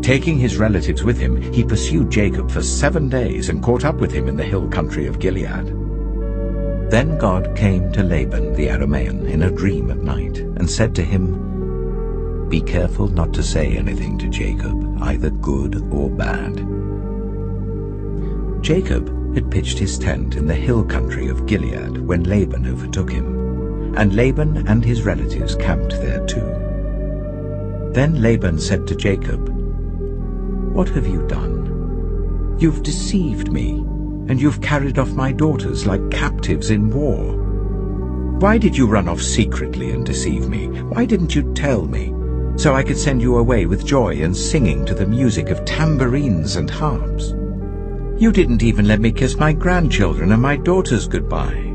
Taking his relatives with him, he pursued Jacob for 7 days and caught up with him in the hill country of Gilead. Then God came to Laban the Aramean in a dream at night and said to him, "Be careful not to say anything to Jacob, either good or bad." Jacob had pitched his tent in the hill country of Gilead when Laban overtook him, and Laban and his relatives camped there too. Then Laban said to Jacob, "What have you done? You've deceived me, and you've carried off my daughters like captives in war. Why did you run off secretly and deceive me? Why didn't you tell me, so I could send you away with joy and singing to the music of tambourines and harps? You didn't even let me kiss my grandchildren and my daughters goodbye.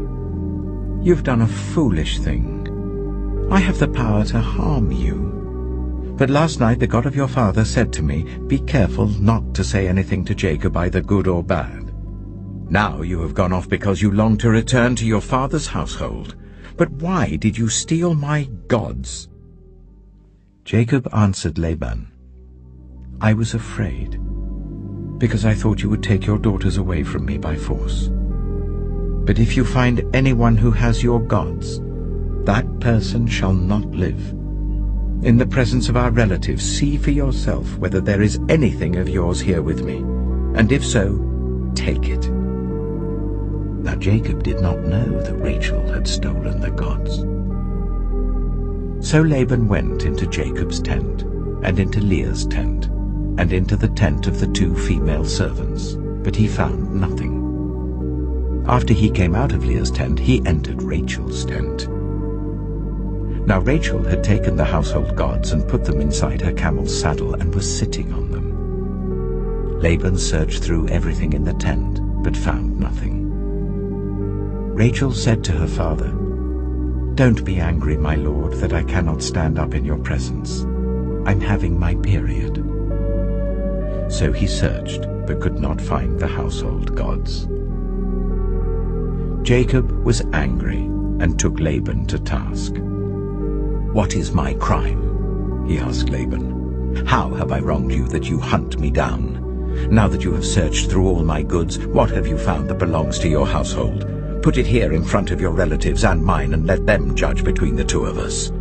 You've done a foolish thing. I have the power to harm you. But last night the God of your father said to me, 'Be careful not to say anything to Jacob, either good or bad.' Now you have gone off because you long to return to your father's household. But why did you steal my gods?" Jacob answered Laban, "I was afraid, because I thought you would take your daughters away from me by force. But if you find anyone who has your gods, that person shall not live. In the presence of our relatives, see for yourself whether there is anything of yours here with me, and if so, take it." Now Jacob did not know that Rachel had stolen the gods. So Laban went into Jacob's tent, and into Leah's tent, and into the tent of the 2 female servants, but he found nothing. After he came out of Leah's tent, he entered Rachel's tent. Now Rachel had taken the household gods and put them inside her camel's saddle and was sitting on them. Laban searched through everything in the tent, but found nothing. Rachel said to her father, "Don't be angry, my lord, that I cannot stand up in your presence. I'm having my period." So he searched, but could not find the household gods. Jacob was angry and took Laban to task. "What is my crime?" he asked Laban. "How have I wronged you that you hunt me down? Now that you have searched through all my goods, what have you found that belongs to your household? Put it here in front of your relatives and mine, and let them judge between the 2 of us.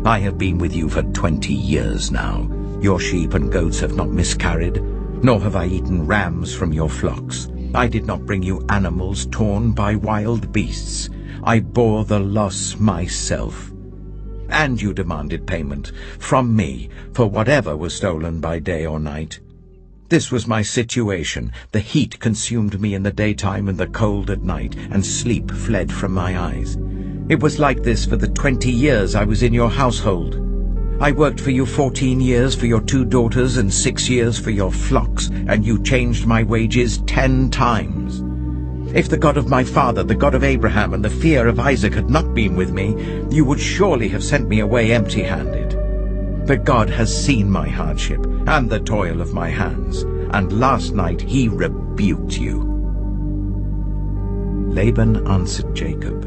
I have been with you for 20 years now. Your sheep and goats have not miscarried, nor have I eaten rams from your flocks. I did not bring you animals torn by wild beasts. I bore the loss myself. and you demanded payment from me for whatever was stolen by day or night. This was my situation. The heat consumed me in the daytime and the cold at night, and sleep fled from my eyes. It was like this for the 20 years I was in your household. I worked for you 14 years for your 2 daughters and 6 years for your flocks, and you changed my wages 10 times. If the God of my father, the God of Abraham, and the fear of Isaac had not been with me, you would surely have sent me away empty-handed. But God has seen my hardship and the toil of my hands, and last night he rebuked you. Laban answered Jacob,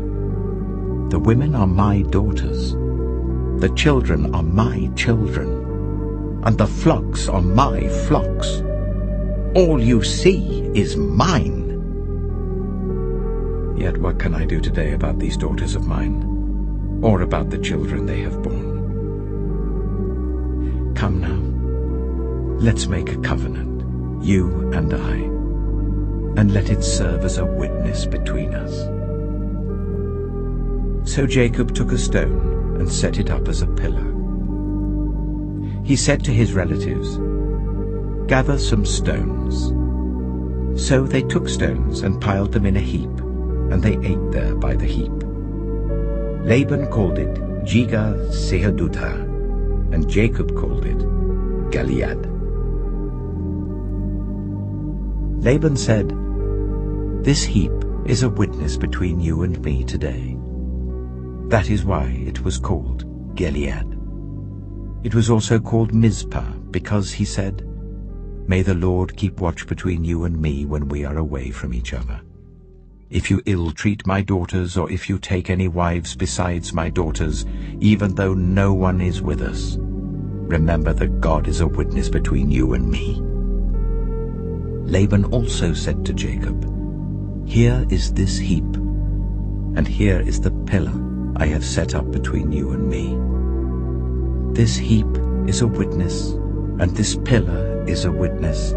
"The women are my daughters, the children are my children, and the flocks are my flocks. All you see is mine. Yet what can I do today about these daughters of mine, or about the children they have borne? Come now, let's make a covenant, you and I, and let it serve as a witness between us." So Jacob took a stone and set it up as a pillar. He said to his relatives, "Gather some stones." So they took stones and piled them in a heap, and they ate there by the heap. Laban called it Jegar-sahadutha, and Jacob called it Gilead. Laban said, "This heap is a witness between you and me today." That is why it was called Gilead. It was also called Mizpah, because he said, "May the Lord keep watch between you and me when we are away from each other. If you ill-treat my daughters, or if you take any wives besides my daughters, even though no one is with us, remember that God is a witness between you and me." Laban also said to Jacob, "Here is this heap, and here is the pillar I have set up between you and me. This heap is a witness, and this pillar is a witness,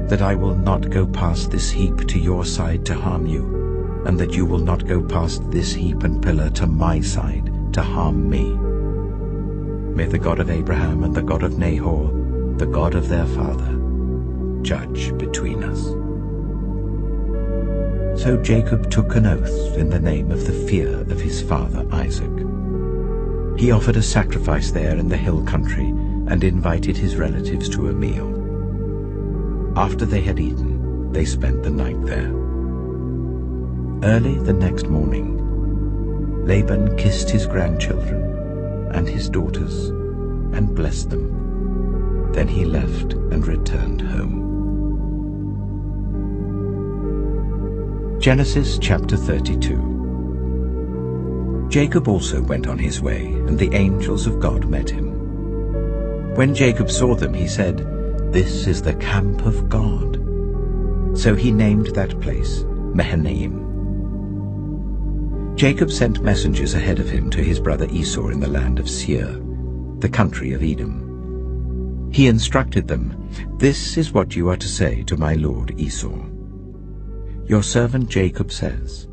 that I will not go past this heap to your side to harm you, and that you will not go past this heap and pillar to my side to harm me. May the God of Abraham and the God of Nahor, the God of their father, judge between us." So Jacob took an oath in the name of the fear of his father Isaac. He offered a sacrifice there in the hill country and invited his relatives to a meal. After they had eaten, they spent the night there. Early the next morning, Laban kissed his grandchildren and his daughters and blessed them. Then he left and returned home. Genesis chapter 32. Jacob also went on his way, and the angels of God met him. When Jacob saw them, he said, "This is the camp of God." So he named that place Mahanaim. Jacob sent messengers ahead of him to his brother Esau in the land of Seir, the country of Edom. He instructed them, "This is what you are to say to my lord Esau. Your servant Jacob says,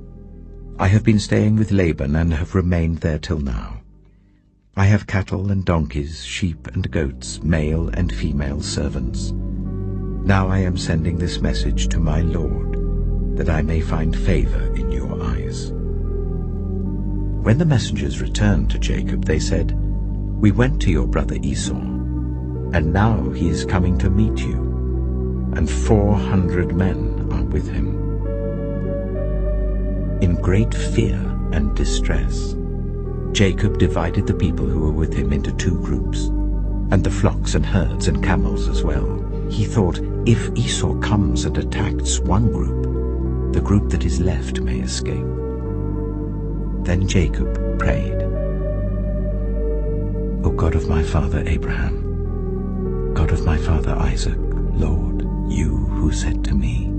I have been staying with Laban and have remained there till now. I have cattle and donkeys, sheep and goats, male and female servants. Now I am sending this message to my lord, that I may find favor in your eyes." When the messengers returned to Jacob, they said, "We went to your brother Esau, and now he is coming to meet you, and 400 men are with him." In great fear and distress, Jacob divided the people who were with him into 2 groups, and the flocks and herds and camels as well. He thought, if Esau comes and attacks one group, the group that is left may escape. Then Jacob prayed, "O God of my father Abraham, God of my father Isaac, Lord, you who said to me,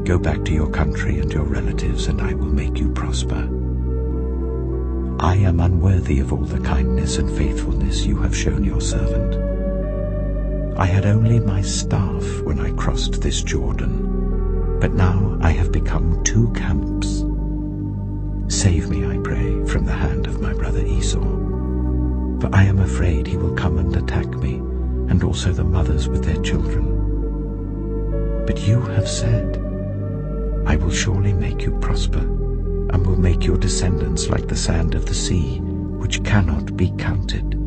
'Go back to your country and your relatives, and I will make you prosper.' I am unworthy of all the kindness and faithfulness you have shown your servant. I had only my staff when I crossed this Jordan, but now I have become 2 camps. Save me, I pray, from the hand of my brother Esau, for I am afraid he will come and attack me, and also the mothers with their children. But you have said, I will surely make you prosper, and will make your descendants like the sand of the sea, which cannot be counted."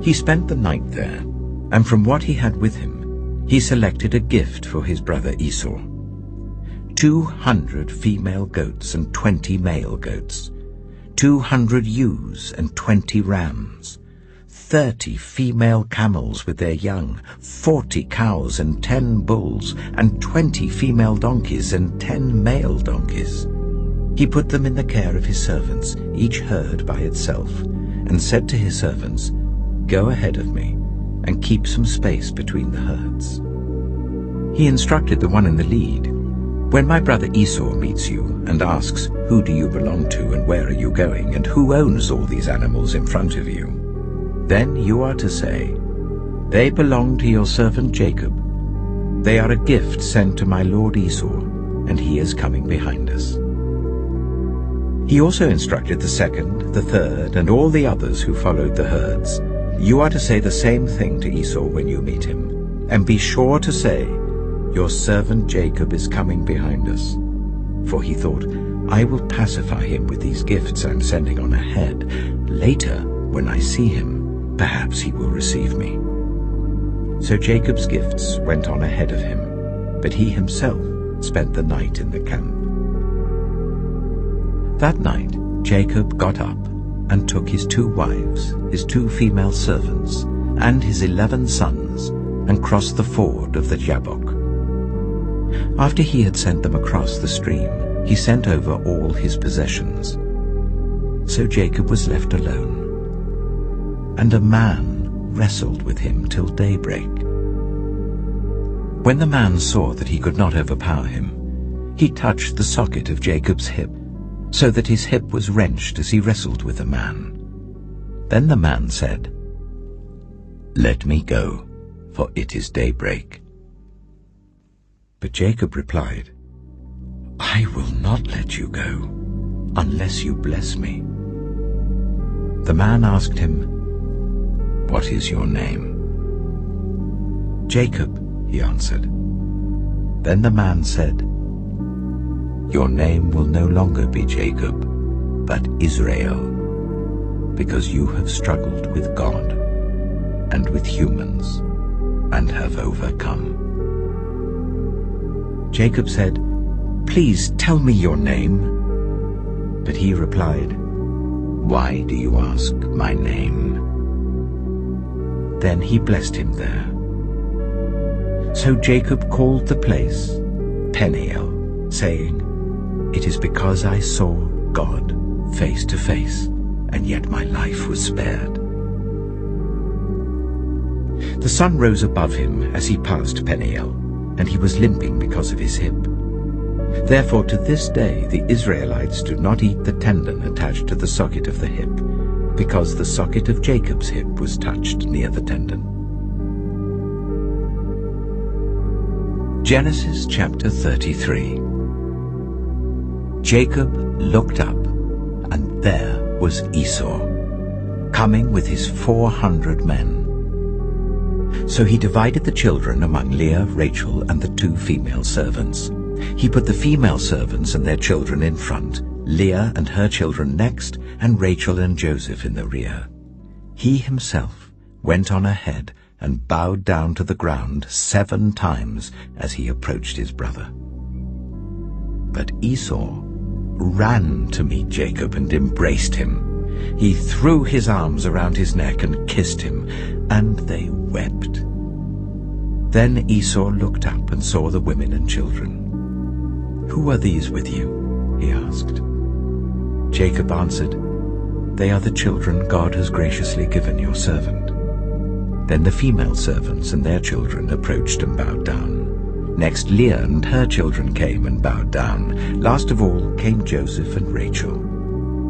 He spent the night there, and from what he had with him, he selected a gift for his brother Esau: 200 female goats and 20 male goats, 200 ewes and 20 rams, 30 female camels with their young, 40 cows and 10 bulls, and 20 female donkeys and 10 male donkeys. He put them in the care of his servants, each herd by itself, and said to his servants, "Go ahead of me, and keep some space between the herds." He instructed the one in the lead, "When my brother Esau meets you and asks, 'Who do you belong to and where are you going, and who owns all these animals in front of you?' then you are to say, 'They belong to your servant Jacob. They are a gift sent to my lord Esau, and he is coming behind us.'" He also instructed the second, the third, and all the others who followed the herds, "You are to say the same thing to Esau when you meet him, and be sure to say, 'Your servant Jacob is coming behind us.' For he thought, 'I will pacify him with these gifts I'm sending on ahead. Later, when I see him, perhaps he will receive me.' So Jacob's gifts went on ahead of him, but he himself spent the night in the camp. That night Jacob got up and took his 2 wives, his 2 female servants, and his 11 sons, and crossed the ford of the Jabbok. After he had sent them across the stream, he sent over all his possessions. So Jacob was left alone, and a man wrestled with him till daybreak. When the man saw that he could not overpower him, he touched the socket of Jacob's hip, so that his hip was wrenched as he wrestled with the man. Then the man said, "Let me go, for it is daybreak." But Jacob replied, "I will not let you go, unless you bless me." The man asked him, "What is your name?" "Jacob," he answered. Then the man said, "Your name will no longer be Jacob, but Israel, because you have struggled with God and with humans and have overcome." Jacob said, "Please tell me your name." But he replied, "Why do you ask my name?" Then he blessed him there. So Jacob called the place Peniel, saying, "It is because I saw God face to face, and yet my life was spared." The sun rose above him as he passed Peniel, and he was limping because of his hip. Therefore to this day the Israelites do not eat the tendon attached to the socket of the hip, because the socket of Jacob's hip was touched near the tendon. Genesis chapter 33. Jacob looked up, and there was Esau, coming with his 400 men. So he divided the children among Leah, Rachel, and the 2 female servants. He put the female servants and their children in front, Leah and her children next, and Rachel and Joseph in the rear. He himself went on ahead and bowed down to the ground 7 times as he approached his brother. But Esau ran to meet Jacob and embraced him. He threw his arms around his neck and kissed him, and they wept. Then Esau looked up and saw the women and children. "Who are these with you?" he asked. Jacob answered, "They are the children God has graciously given your servant." Then the female servants and their children approached and bowed down. Next Leah and her children came and bowed down. Last of all came Joseph and Rachel,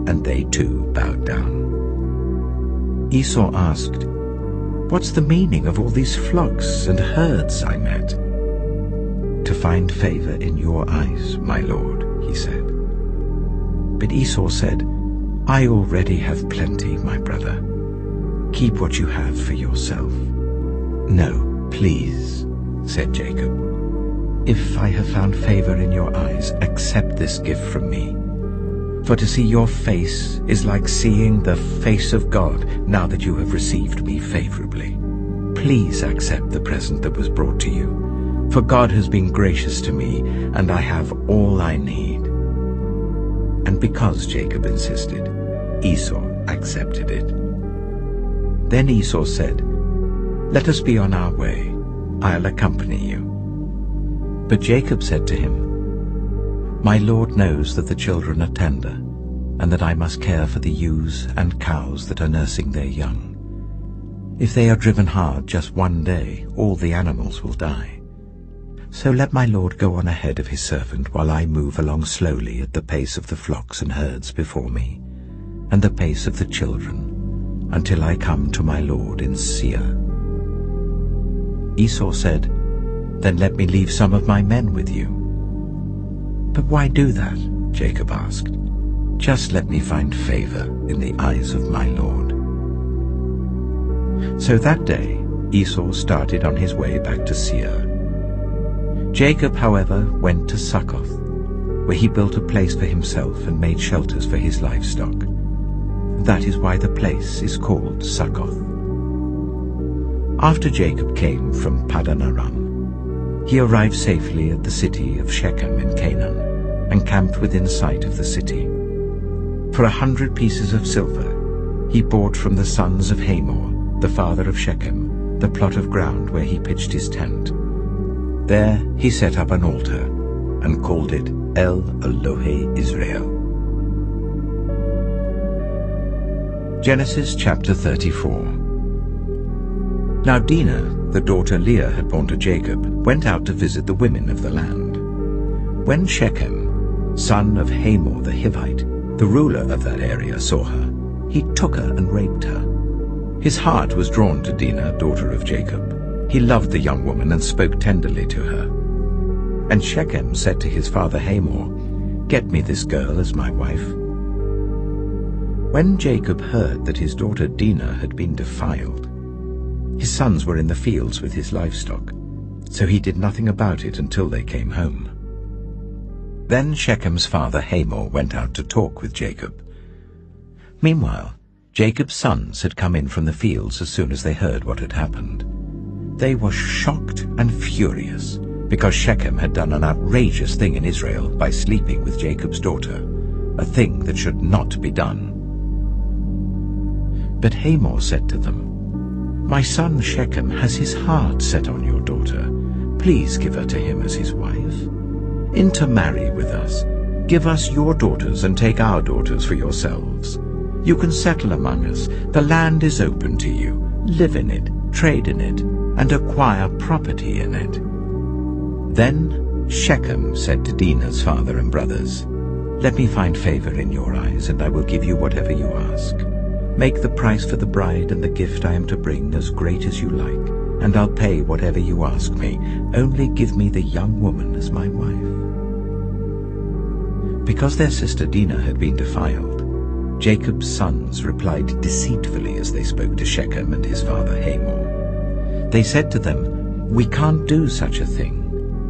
and they too bowed down. Esau asked, "What's the meaning of all these flocks and herds I met?" "To find favor in your eyes, my lord," he said. But Esau said, I already have plenty, my brother. Keep what you have for yourself." "No, please," said Jacob. "If I have found favor in your eyes, accept this gift from me. For to see your face is like seeing the face of God now that you have received me favorably. Please accept the present that was brought to you, for God has been gracious to me, and I have all I need." And because Jacob insisted, Esau accepted it. Then Esau said, "Let us be on our way. I'll accompany you." But Jacob said to him, "My Lord knows that the children are tender, and that I must care for the ewes and cows that are nursing their young. If they are driven hard just one day, all the animals will die. So let my Lord go on ahead of his servant while I move along slowly at the pace of the flocks and herds before me, and the pace of the children, until I come to my Lord in Seir." Esau said, "Then let me leave some of my men with you." "But why do that?" Jacob asked. "Just let me find favor in the eyes of my Lord." So that day Esau started on his way back to Seir. Jacob, however, went to Succoth, where he built a place for himself and made shelters for his livestock. That is why the place is called Succoth. After Jacob came from Paddan Aram, he arrived safely at the city of Shechem in Canaan, and camped within sight of the city. For 100 pieces of silver he bought from the sons of Hamor, the father of Shechem, the plot of ground where he pitched his tent. There he set up an altar and called it El Elohe Israel. Genesis chapter 34. Now Dinah, the daughter Leah had borne to Jacob, went out to visit the women of the land. When Shechem, son of Hamor the Hivite, the ruler of that area, saw her, he took her and raped her. His heart was drawn to Dinah, daughter of Jacob. He loved the young woman and spoke tenderly to her. And Shechem said to his father Hamor, "Get me this girl as my wife." When Jacob heard that his daughter Dinah had been defiled, his sons were in the fields with his livestock, so he did nothing about it until they came home. Then Shechem's father Hamor went out to talk with Jacob. Meanwhile, Jacob's sons had come in from the fields as soon as they heard what had happened. They were shocked and furious, because Shechem had done an outrageous thing in Israel by sleeping with Jacob's daughter, a thing that should not be done. But Hamor said to them, "My son Shechem has his heart set on your daughter. Please give her to him as his wife. Intermarry with us. Give us your daughters and take our daughters for yourselves. You can settle among us. The land is open to you. Live in it, trade in it, and acquire property in it." Then Shechem said to Dinah's father and brothers, "Let me find favor in your eyes, and I will give you whatever you ask. Make the price for the bride and the gift I am to bring as great as you like, and I'll pay whatever you ask me. Only give me the young woman as my wife." Because their sister Dinah had been defiled, Jacob's sons replied deceitfully as they spoke to Shechem and his father Hamor. They said to them, "We can't do such a thing.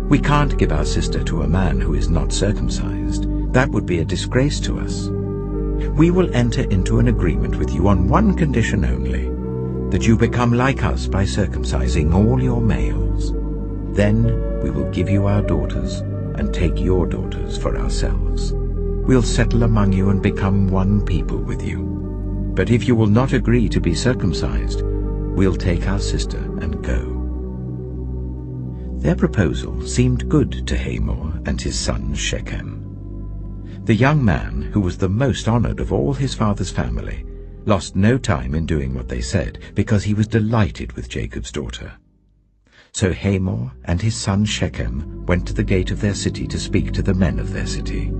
We can't give our sister to a man who is not circumcised. That would be a disgrace to us. We will enter into an agreement with you on one condition only, that you become like us by circumcising all your males. Then we will give you our daughters and take your daughters for ourselves. We'll settle among you and become one people with you. But if you will not agree to be circumcised, we'll take our sister and go." Their proposal seemed good to Hamor and his son Shechem. The young man, who was the most honored of all his father's family, lost no time in doing what they said, because he was delighted with Jacob's daughter. So Hamor and his son Shechem went to the gate of their city to speak to the men of their city.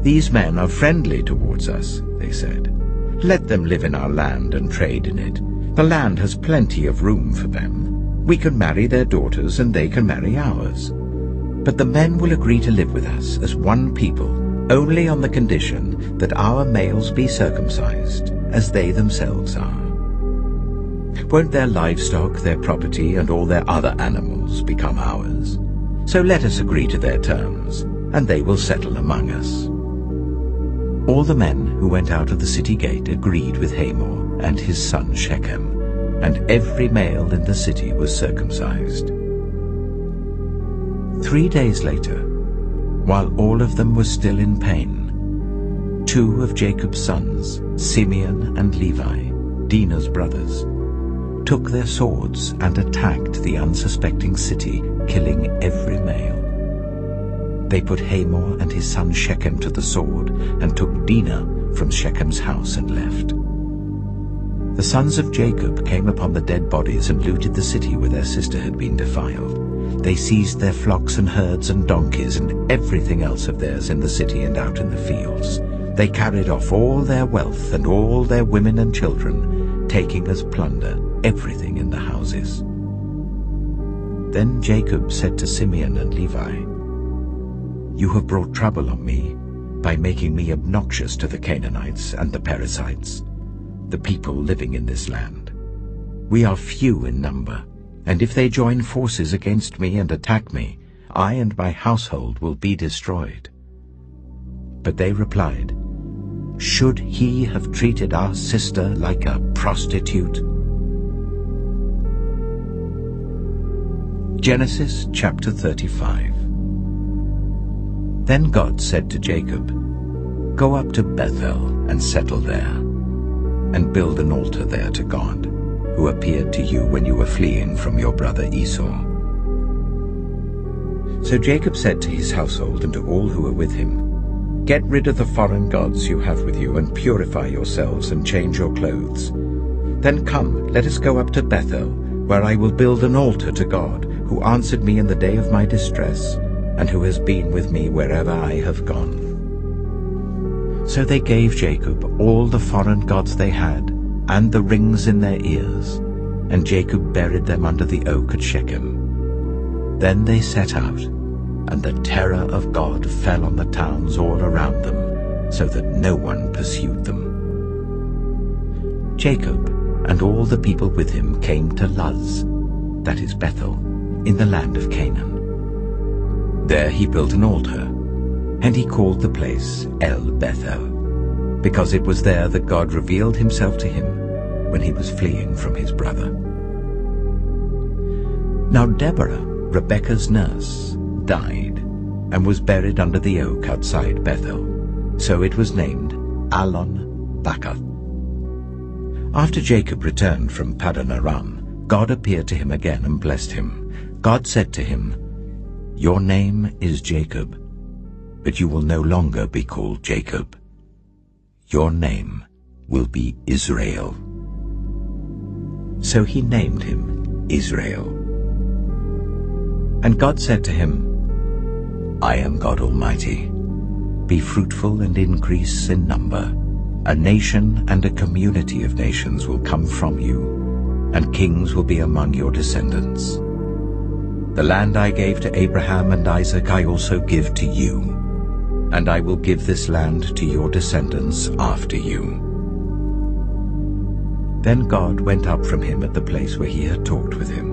"These men are friendly towards us," they said. "Let them live in our land and trade in it. The land has plenty of room for them. We can marry their daughters and they can marry ours. But the men will agree to live with us as one people only on the condition that our males be circumcised, as they themselves are. Won't their livestock, their property, and all their other animals become ours? So let us agree to their terms, and they will settle among us." All the men who went out of the city gate agreed with Hamor and his son Shechem, and every male in the city was circumcised. 3 days later, while all of them were still in pain, 2 of Jacob's sons, Simeon and Levi, Dinah's brothers, took their swords and attacked the unsuspecting city, killing every male. They put Hamor and his son Shechem to the sword and took Dinah from Shechem's house and left. The sons of Jacob came upon the dead bodies and looted the city where their sister had been defiled. They seized their flocks and herds and donkeys and everything else of theirs in the city and out in the fields. They carried off all their wealth and all their women and children, taking as plunder everything in the houses. Then Jacob said to Simeon and Levi, "You have brought trouble on me by making me obnoxious to the Canaanites and the Perizzites, the people living in this land. We are few in number, and if they join forces against me and attack me, I and my household will be destroyed." But they replied, "Should he have treated our sister like a prostitute?" Genesis chapter 35. Then God said to Jacob, "Go up to Bethel and settle there, and build an altar there to God, who appeared to you when you were fleeing from your brother Esau." So Jacob said to his household and to all who were with him, "Get rid of the foreign gods you have with you, and purify yourselves and change your clothes. Then come, let us go up to Bethel, where I will build an altar to God, who answered me in the day of my distress, and who has been with me wherever I have gone." So they gave Jacob all the foreign gods they had, and the rings in their ears, and Jacob buried them under the oak at Shechem. Then they set out, and the terror of God fell on the towns all around them, so that no one pursued them. Jacob and all the people with him came to Luz, that is Bethel, in the land of Canaan. There he built an altar, and he called the place El Bethel, because it was there that God revealed himself to him when he was fleeing from his brother. Now Deborah, Rebekah's nurse, died, and was buried under the oak outside Bethel, so it was named Allon-Bacuth. After Jacob returned from Paddan Aram, God appeared to him again and blessed him. God said to him, "Your name is Jacob, but you will no longer be called Jacob. Your name will be Israel." So he named him Israel. And God said to him, "I am God Almighty. Be fruitful and increase in number. A nation and a community of nations will come from you, and kings will be among your descendants. The land I gave to Abraham and Isaac I also give to you, and I will give this land to your descendants after you." Then God went up from him at the place where he had talked with him.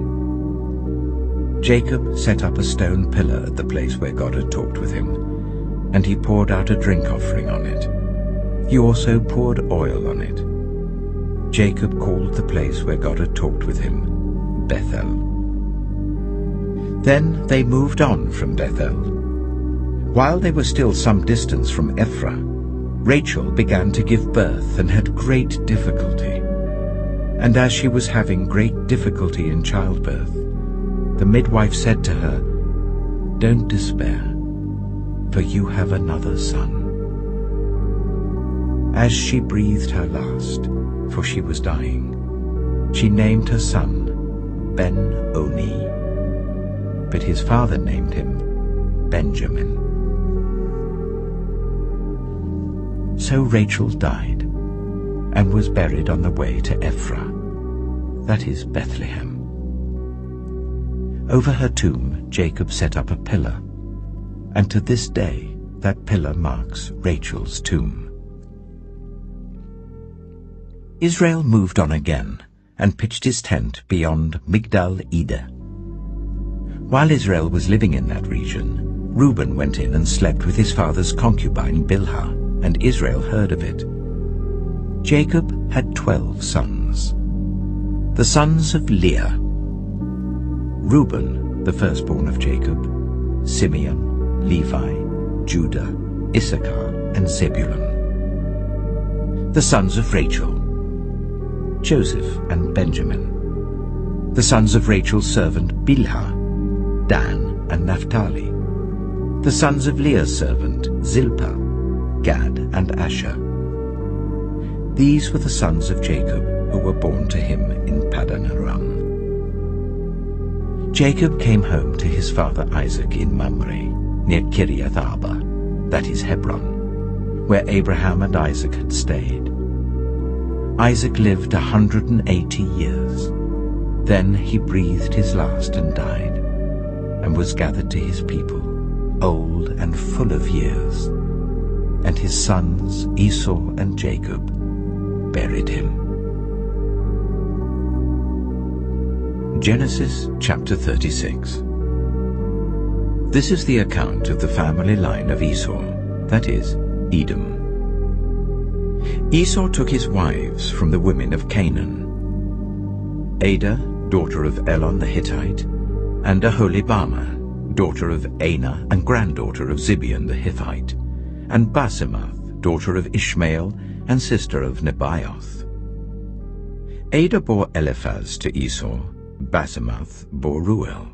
Jacob set up a stone pillar at the place where God had talked with him, and he poured out a drink offering on it. He also poured oil on it. Jacob called the place where God had talked with him Bethel. Then they moved on from Bethel. While they were still some distance from Ephrath, Rachel began to give birth and had great difficulty. And as she was having great difficulty in childbirth, the midwife said to her, "Don't despair, for you have another son." As she breathed her last, for she was dying, she named her son Ben-Oni, but his father named him Benjamin. So Rachel died, and was buried on the way to Ephrath, that is Bethlehem. Over her tomb Jacob set up a pillar, and to this day that pillar marks Rachel's tomb. Israel moved on again and pitched his tent beyond Migdal Eder. While Israel was living in that region, Reuben went in and slept with his father's concubine Bilhah, and Israel heard of it. Jacob had 12 sons. The sons of Leah: Reuben, the firstborn of Jacob, Simeon, Levi, Judah, Issachar, and Zebulun. The sons of Rachel: Joseph and Benjamin. The sons of Rachel's servant Bilhah: Dan and Naphtali. The sons of Leah's servant Zilpah: Gad and Asher. These were the sons of Jacob who were born to him in Paddan Aram. Jacob came home to his father Isaac in Mamre, near Kiriath Arba, that is Hebron, where Abraham and Isaac had stayed. Isaac lived 180 years. Then he breathed his last and died, and was gathered to his people, old and full of years. And his sons Esau and Jacob buried him. Genesis chapter 36. This is the account of the family line of Esau, that is, Edom. Esau took his wives from the women of Canaan: Adah, daughter of Elon the Hittite, and Aholibamah, daughter of Anah and granddaughter of Zibeon the Hittite, and Basemath, daughter of Ishmael and sister of Nebaioth. Adah bore Eliphaz to Esau, Basemath bore Ruel,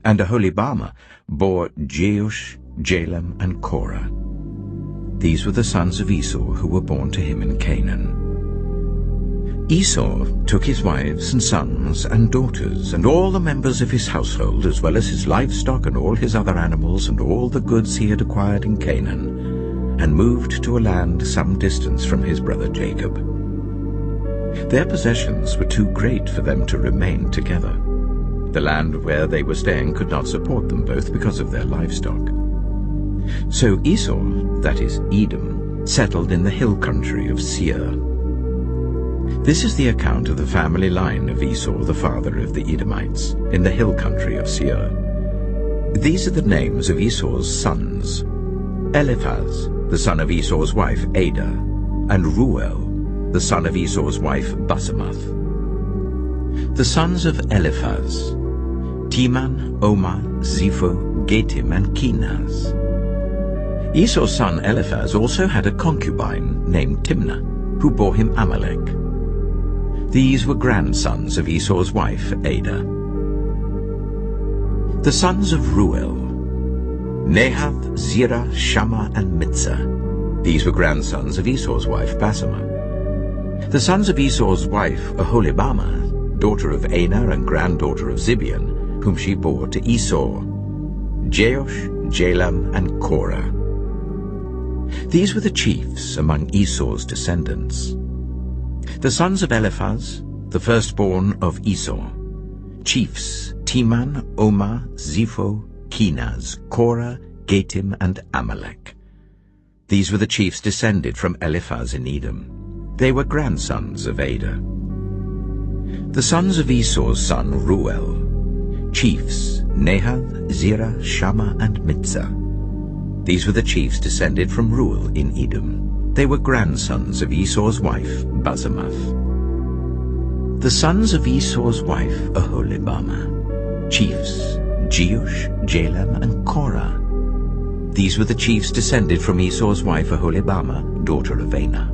and Aholibamah bore Jeush, Jalem, and Korah. These were the sons of Esau who were born to him in Canaan. Esau took his wives and sons and daughters and all the members of his household, as well as his livestock and all his other animals and all the goods he had acquired in Canaan, and moved to a land some distance from his brother Jacob. Their possessions were too great for them to remain together. The land where they were staying could not support them both because of their livestock. So Esau, that is Edom, settled in the hill country of Seir. This is the account of the family line of Esau, the father of the Edomites, in the hill country of Seir. These are the names of Esau's sons: Eliphaz, the son of Esau's wife Adah, and Ruel, the son of Esau's wife Basemath. The sons of Eliphaz: Teman, Omar, Zepho, Gatim, and Kenaz. Esau's son Eliphaz also had a concubine named Timnah, who bore him Amalek. These were grandsons of Esau's wife Adah. The sons of Ruel: Nahath, Zerah, Shammah, and Mitzah. These were grandsons of Esau's wife Basemath. The sons of Esau's wife Aholibamah, daughter of Anah and granddaughter of Zibeon, whom she bore to Esau: Jeush, Jalem, and Korah. These were the chiefs among Esau's descendants. The sons of Eliphaz, the firstborn of Esau: chiefs Teman, Omar, Zepho, Kenaz, Korah, Gatim, and Amalek. These were the chiefs descended from Eliphaz in Edom. They were grandsons of Adah. The sons of Esau's son Ruel: chiefs Nahath, Zerah, Shammah, and Mitzah. These were the chiefs descended from Ruel in Edom. They were grandsons of Esau's wife Basemath. The sons of Esau's wife Aholibamah: chiefs Jeush, Jalem, and Korah. These were the chiefs descended from Esau's wife Aholibamah, daughter of Anah.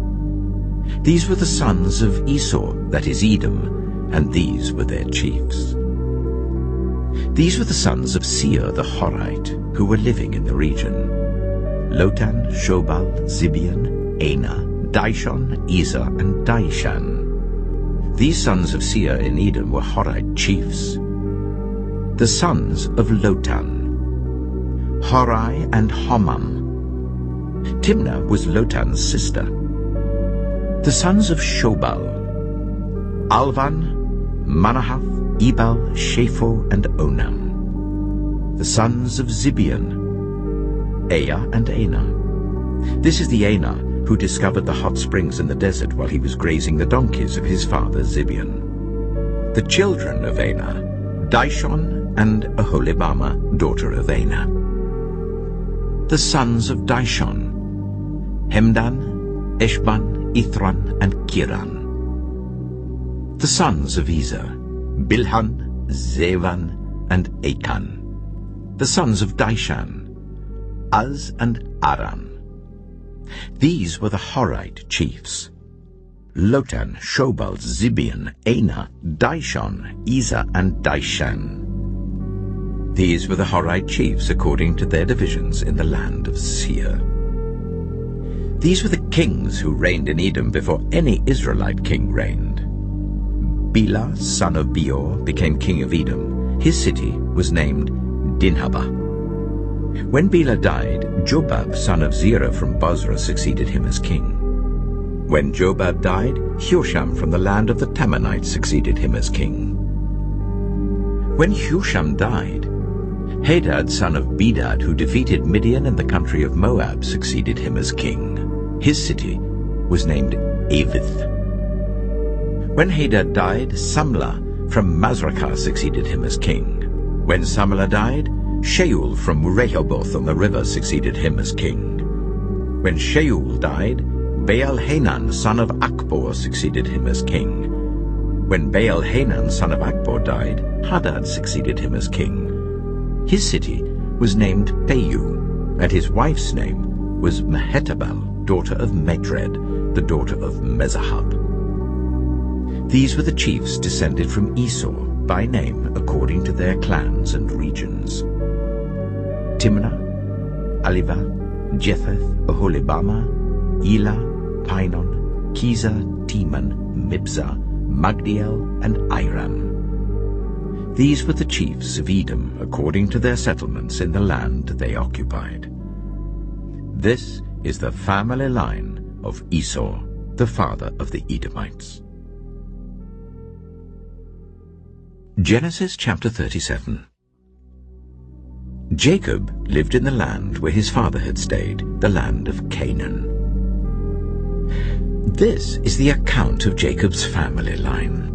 These were the sons of Esau, that is Edom, and these were their chiefs. These were the sons of Seir the Horite, who were living in the region: Lotan, Shobal, Zibeon, Anah, Dishon, Ezer, and Dishan. These sons of Seir in Edom were Horite chiefs. The sons of Lotan: Horai and Homam. Timnah was Lotan's sister. The sons of Shobal: Alvan, Manahath, Ebal, Shapho, and Onam. The sons of Zibeon: Ea and Ana. This is the Ana who discovered the hot springs in the desert while he was grazing the donkeys of his father Zibeon. The children of Ana, Dishon and Aholibama, daughter of Ana. The sons of Dishon, Hemdan, Eshban, Ithran, and Kiran. The sons of Ezer, Bilhan, Zevan, and Achan. The sons of Dishan, Az and Aran. These were the Horite chiefs: Lotan, Shobal, Zibeon, Ana, Dishon, Ezer, and Dishan. These were the Horite chiefs according to their divisions in the land of Seir. These were the kings who reigned in Edom before any Israelite king reigned. Bela, son of Beor, became king of Edom. His city was named Dinhabah. When Bela died, Jobab, son of Zerah from Bozrah, succeeded him as king. When Jobab died, Husham from the land of the Temanites succeeded him as king. When Husham died, Hadad, son of Bedad, who defeated Midian in the country of Moab, succeeded him as king. His city was named Avith. When Hadad died, Samlah from Masrekah succeeded him as king. When Samlah died, Shaul from Rehoboth on the river succeeded him as king. When Shaul died, Baal-Hanan, son of Akbor, succeeded him as king. When Baal-Hanan, son of Akbor, died, Hadad succeeded him as king. His city was named Peiu, and his wife's name was Mehetabel, daughter of Matred, the daughter of Mezahab. These were the chiefs descended from Esau, by name according to their clans and regions: Timnah, Aliva, Jetheth, Aholibama, Elah, Pinon, Kizah, Teman, Mibzah, Magdiel, and Iram. These were the chiefs of Edom according to their settlements in the land they occupied. This is the family line of Esau, the father of the Edomites. Genesis chapter 37. Jacob lived in the land where his father had stayed, the land of Canaan. This is the account of Jacob's family line.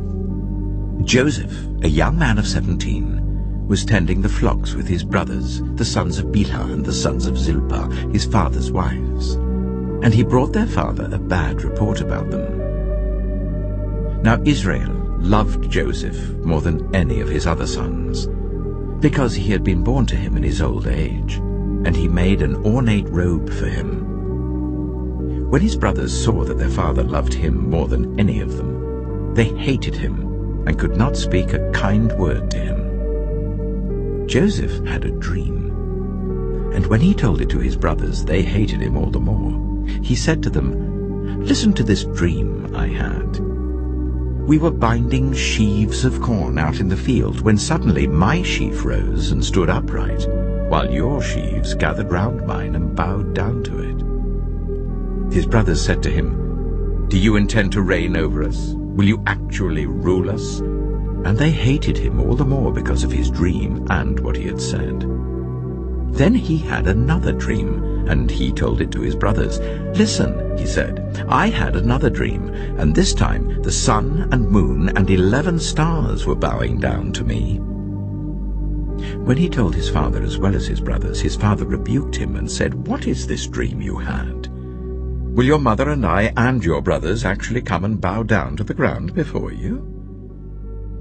Joseph, a young man of 17, was tending the flocks with his brothers, the sons of Bilhah and the sons of Zilpah, his father's wives. And he brought their father a bad report about them. Now Israel loved Joseph more than any of his other sons, because he had been born to him in his old age, and he made an ornate robe for him. When his brothers saw that their father loved him more than any of them, they hated him and could not speak a kind word to him. Joseph had a dream, and when he told it to his brothers, they hated him all the more. He said to them, "Listen to this dream I had. We were binding sheaves of corn out in the field when suddenly my sheaf rose and stood upright, while your sheaves gathered round mine and bowed down to it." His brothers said to him, "Do you intend to reign over us? Will you actually rule us?" And they hated him all the more because of his dream and what he had said. Then he had another dream, and he told it to his brothers. "Listen," he said, "I had another dream, and this time the sun and moon and 11 stars were bowing down to me." When he told his father as well as his brothers, his father rebuked him and said, "What is this dream you had? Will your mother and I and your brothers actually come and bow down to the ground before you?"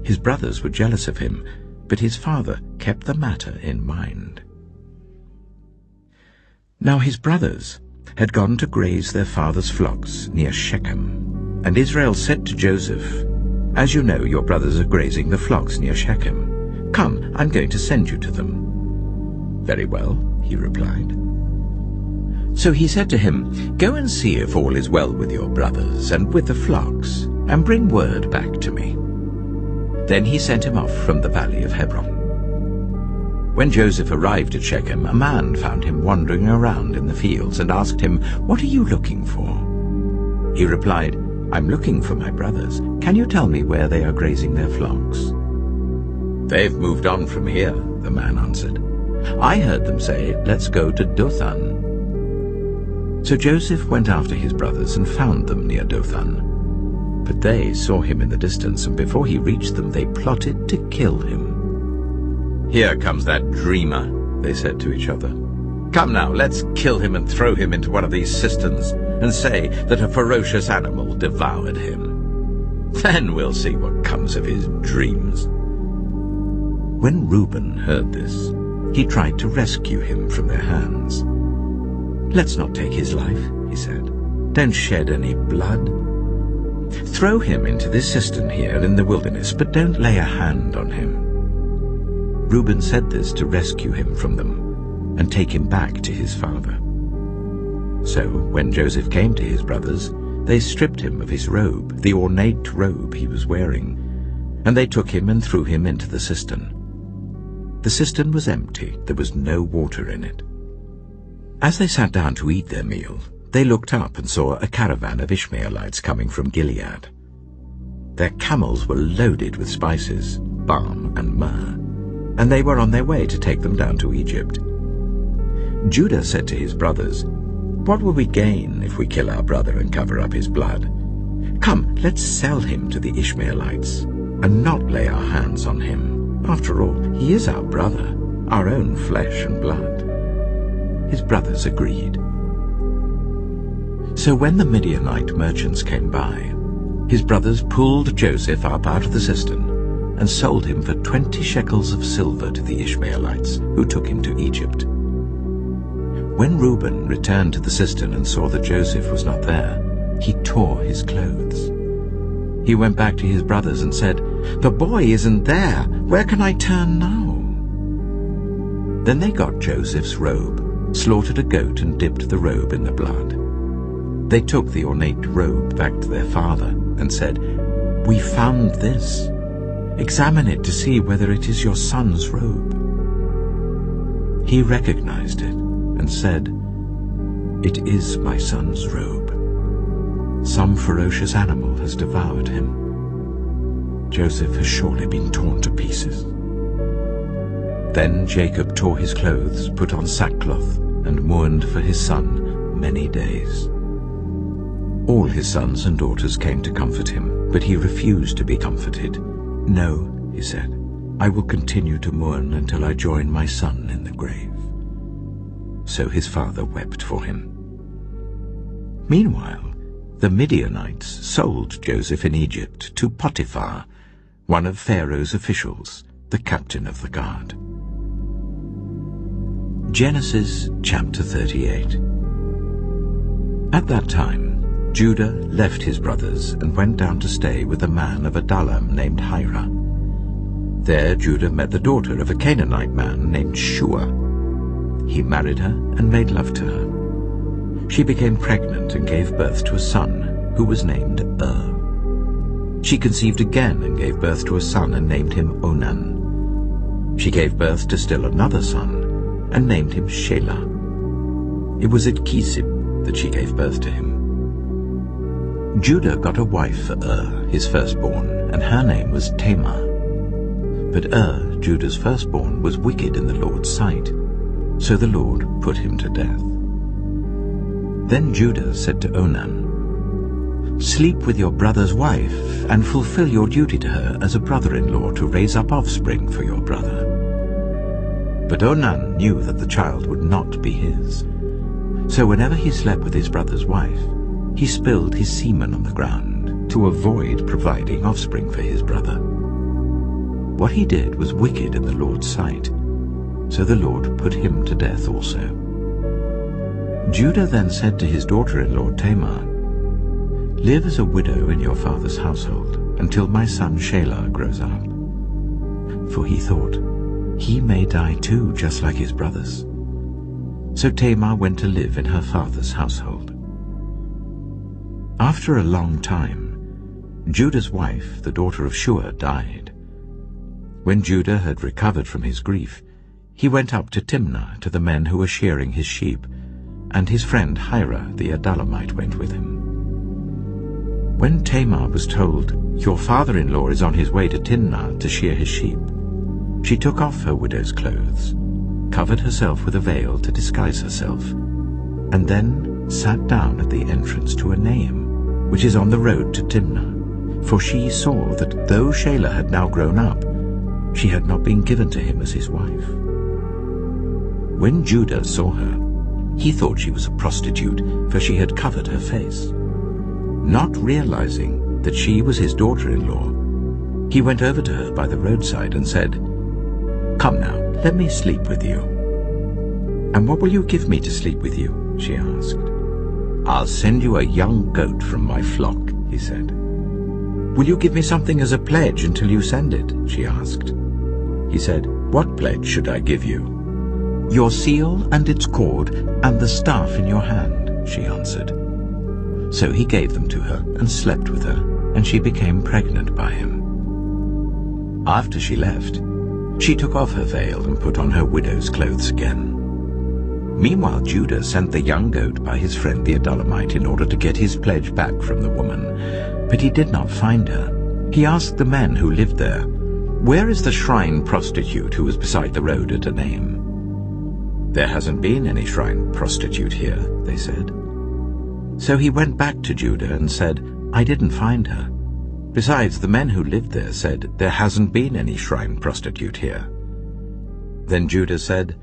His brothers were jealous of him, but his father kept the matter in mind. Now his brothers had gone to graze their father's flocks near Shechem. And Israel said to Joseph, "As you know, your brothers are grazing the flocks near Shechem. Come, I'm going to send you to them." "Very well," he replied. So he said to him, "Go and see if all is well with your brothers and with the flocks, and bring word back to me." Then he sent him off from the valley of Hebron. When Joseph arrived at Shechem, a man found him wandering around in the fields and asked him, "What are you looking for?" He replied, "I'm looking for my brothers. Can you tell me where they are grazing their flocks?" "They've moved on from here," the man answered. I heard them say, 'Let's go to Dothan.'" So Joseph went after his brothers and found them near Dothan. But they saw him in the distance, and before he reached them they plotted to kill him. "Here comes that dreamer," they said to each other. "Come now, let's kill him and throw him into one of these cisterns, and say that a ferocious animal devoured him. Then we'll see what comes of his dreams." When Reuben heard this, he tried to rescue him from their hands. "Let's not take his life," he said. "Don't shed any blood. Throw him into this cistern here in the wilderness, but don't lay a hand on him." Reuben said this to rescue him from them and take him back to his father. So when Joseph came to his brothers, they stripped him of his robe, the ornate robe he was wearing, and they took him and threw him into the cistern. The cistern was empty, there was no water in it. As they sat down to eat their meal, they looked up and saw a caravan of Ishmaelites coming from Gilead. Their camels were loaded with spices, balm and myrrh, and they were on their way to take them down to Egypt. Judah said to his brothers, "What will we gain if we kill our brother and cover up his blood? Come, let's sell him to the Ishmaelites and not lay our hands on him. After all, he is our brother, our own flesh and blood." His brothers agreed. So when the Midianite merchants came by, his brothers pulled Joseph up out of the cistern and sold him for 20 shekels of silver to the Ishmaelites, who took him to Egypt. When Reuben returned to the cistern and saw that Joseph was not there, he tore his clothes. He went back to his brothers and said, "The boy isn't there. Where can I turn now?" Then they got Joseph's robe, slaughtered a goat and dipped the robe in the blood. They took the ornate robe back to their father and said, "We found this. Examine it to see whether it is your son's robe." He recognized it and said, "It is my son's robe. Some ferocious animal has devoured him. Joseph has surely been torn to pieces." Then Jacob tore his clothes, put on sackcloth, and mourned for his son many days. All his sons and daughters came to comfort him, but he refused to be comforted. "No," he said, "I will continue to mourn until I join my son in the grave." So his father wept for him. Meanwhile, the Midianites sold Joseph in Egypt to Potiphar, one of Pharaoh's officials, the captain of the guard. Genesis chapter 38. At that time, Judah left his brothers and went down to stay with a man of Adullam named Hira. There Judah met the daughter of a Canaanite man named Shua. He married her and made love to her. She became pregnant and gave birth to a son, who was named She conceived again and gave birth to a son and named him Onan. She gave birth to still another son and named him Shelah. It was at Kisib that she gave birth to him. Judah got a wife for his firstborn, and her name was Tamar. But Judah's firstborn, was wicked in the Lord's sight, so the Lord put him to death. Then Judah said to Onan, "Sleep with your brother's wife, and fulfill your duty to her as a brother-in-law to raise up offspring for your brother." But Onan knew that the child would not be his. So whenever he slept with his brother's wife, he spilled his semen on the ground to avoid providing offspring for his brother. What he did was wicked in the Lord's sight, so the Lord put him to death also. Judah then said to his daughter-in-law Tamar, "Live as a widow in your father's household until my son Shelah grows up." For he thought, he may die too, just like his brothers. So Tamar went to live in her father's household. After a long time, Judah's wife, the daughter of Shua, died. When Judah had recovered from his grief, he went up to Timnah to the men who were shearing his sheep, and his friend Hira the Adullamite went with him. When Tamar was told, "Your father-in-law is on his way to Timnah to shear his sheep," she took off her widow's clothes, covered herself with a veil to disguise herself, and then sat down at the entrance to Enaim, which is on the road to Timnah, for she saw that though Shelah had now grown up, she had not been given to him as his wife. When Judah saw her, he thought she was a prostitute, for she had covered her face. Not realizing that she was his daughter-in-law, he went over to her by the roadside and said, "Come now, let me sleep with you." "And what will you give me to sleep with you?" she asked. "I'll send you a young goat from my flock," he said. "Will you give me something as a pledge until you send it?" she asked. He said, "What pledge should I give you?" "Your seal and its cord and the staff in your hand," she answered. So he gave them to her and slept with her, and she became pregnant by him. After she left, she took off her veil and put on her widow's clothes again. Meanwhile, Judah sent the young goat by his friend the Adullamite in order to get his pledge back from the woman, but he did not find her. He asked the men who lived there, "Where is the shrine prostitute who was beside the road at Enaim?" "There hasn't been any shrine prostitute here," they said. So he went back to Judah and said, "I didn't find her. Besides, the men who lived there said, 'There hasn't been any shrine prostitute here.'" Then Judah said,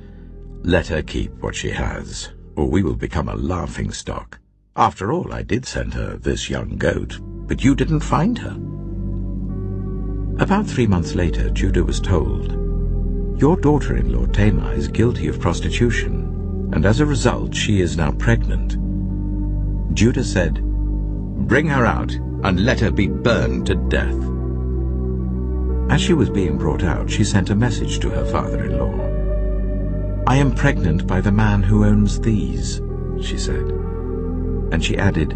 "Let her keep what she has, or we will become a laughingstock. After all, I did send her this young goat, but you didn't find her." About 3 months later, Judah was told, "Your daughter-in-law Tamar is guilty of prostitution, and as a result she is now pregnant." Judah said, "Bring her out, and let her be burned to death." As she was being brought out, she sent a message to her father-in-law. "I am pregnant by the man who owns these," she said. And she added,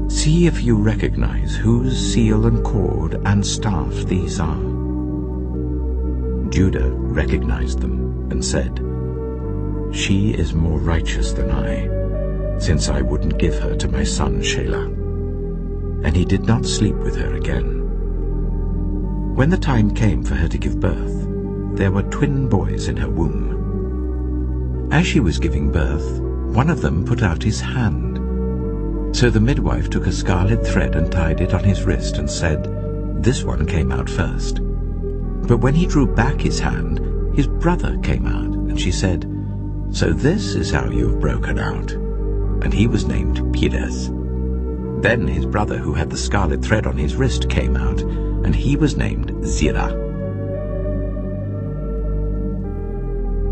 "See if you recognize whose seal and cord and staff these are." Judah recognized them and said, "She is more righteous than I, since I wouldn't give her to my son Shelah." And he did not sleep with her again. When the time came for her to give birth, there were twin boys in her womb. As she was giving birth, one of them put out his hand. So the midwife took a scarlet thread and tied it on his wrist and said, "This one came out first." But when he drew back his hand, his brother came out, and she said, "So this is how you have broken out." And he was named Perez. Then his brother, who had the scarlet thread on his wrist, came out, and he was named Zerah.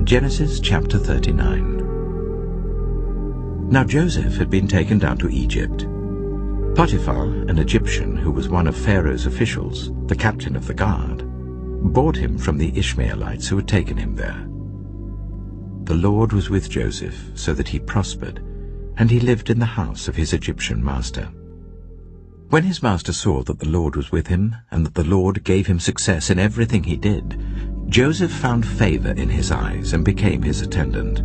Genesis chapter 39. Now Joseph had been taken down to Egypt. Potiphar, an Egyptian who was one of Pharaoh's officials, the captain of the guard, bought him from the Ishmaelites who had taken him there. The Lord was with Joseph, so that he prospered, and he lived in the house of his Egyptian master. When his master saw that the Lord was with him, and that the Lord gave him success in everything he did, Joseph found favor in his eyes and became his attendant.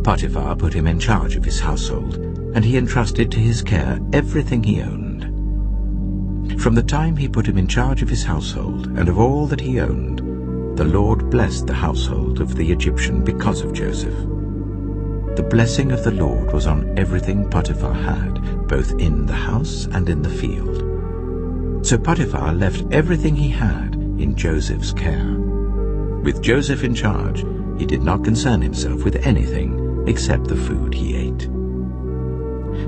Potiphar put him in charge of his household, and he entrusted to his care everything he owned. From the time he put him in charge of his household and of all that he owned, the Lord blessed the household of the Egyptian because of Joseph. The blessing of the Lord was on everything Potiphar had, both in the house and in the field. So Potiphar left everything he had in Joseph's care. With Joseph in charge, he did not concern himself with anything except the food he ate.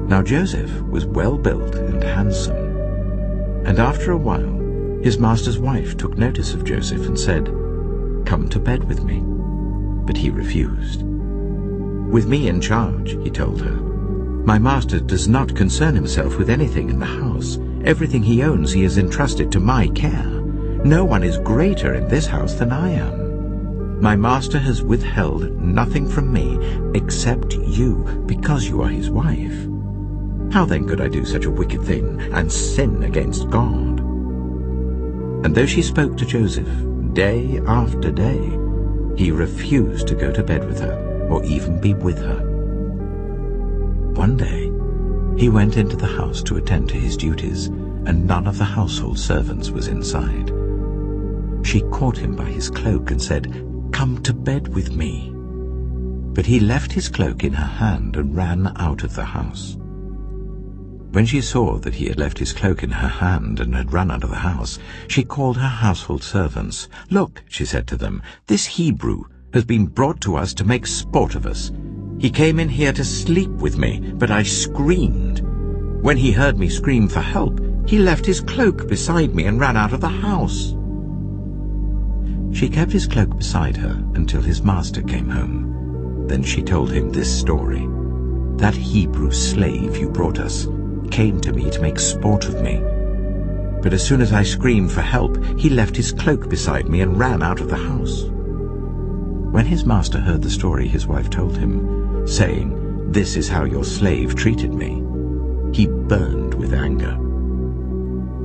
Now Joseph was well built and handsome. And after a while, his master's wife took notice of Joseph and said, "Come to bed with me." But he refused. "With me in charge," he told her, "my master does not concern himself with anything in the house. Everything he owns he has entrusted to my care. No one is greater in this house than I am. My master has withheld nothing from me except you, because you are his wife. How then could I do such a wicked thing and sin against God?" And though she spoke to Joseph day after day, he refused to go to bed with her or even be with her. One day he went into the house to attend to his duties, and none of the household servants was inside. She caught him by his cloak and said, "Come to bed with me." But he left his cloak in her hand and ran out of the house. When she saw that he had left his cloak in her hand and had run out of the house, she called her household servants. "Look," she said to them, "this Hebrew has been brought to us to make sport of us. He came in here to sleep with me, but I screamed. When he heard me scream for help, he left his cloak beside me and ran out of the house." She kept his cloak beside her until his master came home. Then she told him this story. "That Hebrew slave you brought us came to me to make sport of me. But as soon as I screamed for help, he left his cloak beside me and ran out of the house." When his master heard the story his wife told him, saying, "This is how your slave treated me," he burned with anger.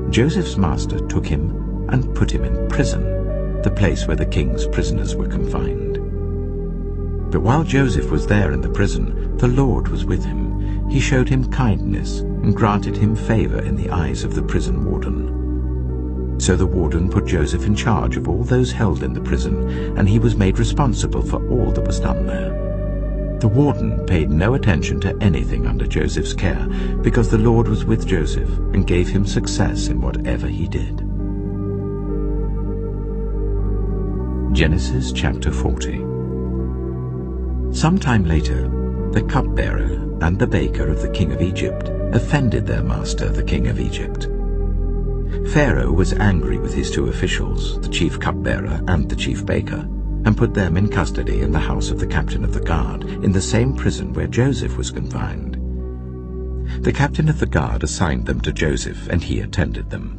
Joseph's master took him and put him in prison, the place where the king's prisoners were confined. But while Joseph was there in the prison, the Lord was with him. He showed him kindness and granted him favor in the eyes of the prison warden. So the warden put Joseph in charge of all those held in the prison, and he was made responsible for all that was done there. The warden paid no attention to anything under Joseph's care, because the Lord was with Joseph and gave him success in whatever he did. Genesis chapter 40. Sometime later, the cupbearer and the baker of the king of Egypt offended their master, the king of Egypt. Pharaoh was angry with his two officials, the chief cupbearer and the chief baker, and put them in custody in the house of the captain of the guard, in the same prison where Joseph was confined. The captain of the guard assigned them to Joseph, and he attended them.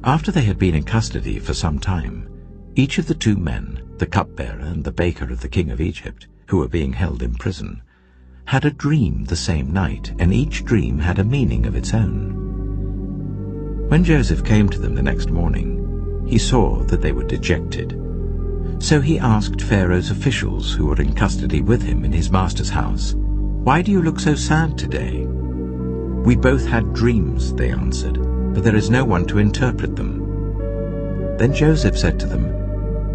After they had been in custody for some time, each of the two men, the cupbearer and the baker of the king of Egypt, who were being held in prison, had a dream the same night, and each dream had a meaning of its own. When Joseph came to them the next morning, he saw that they were dejected. So he asked Pharaoh's officials who were in custody with him in his master's house, "Why do you look so sad today?" "We both had dreams," they answered, "but there is no one to interpret them." Then Joseph said to them,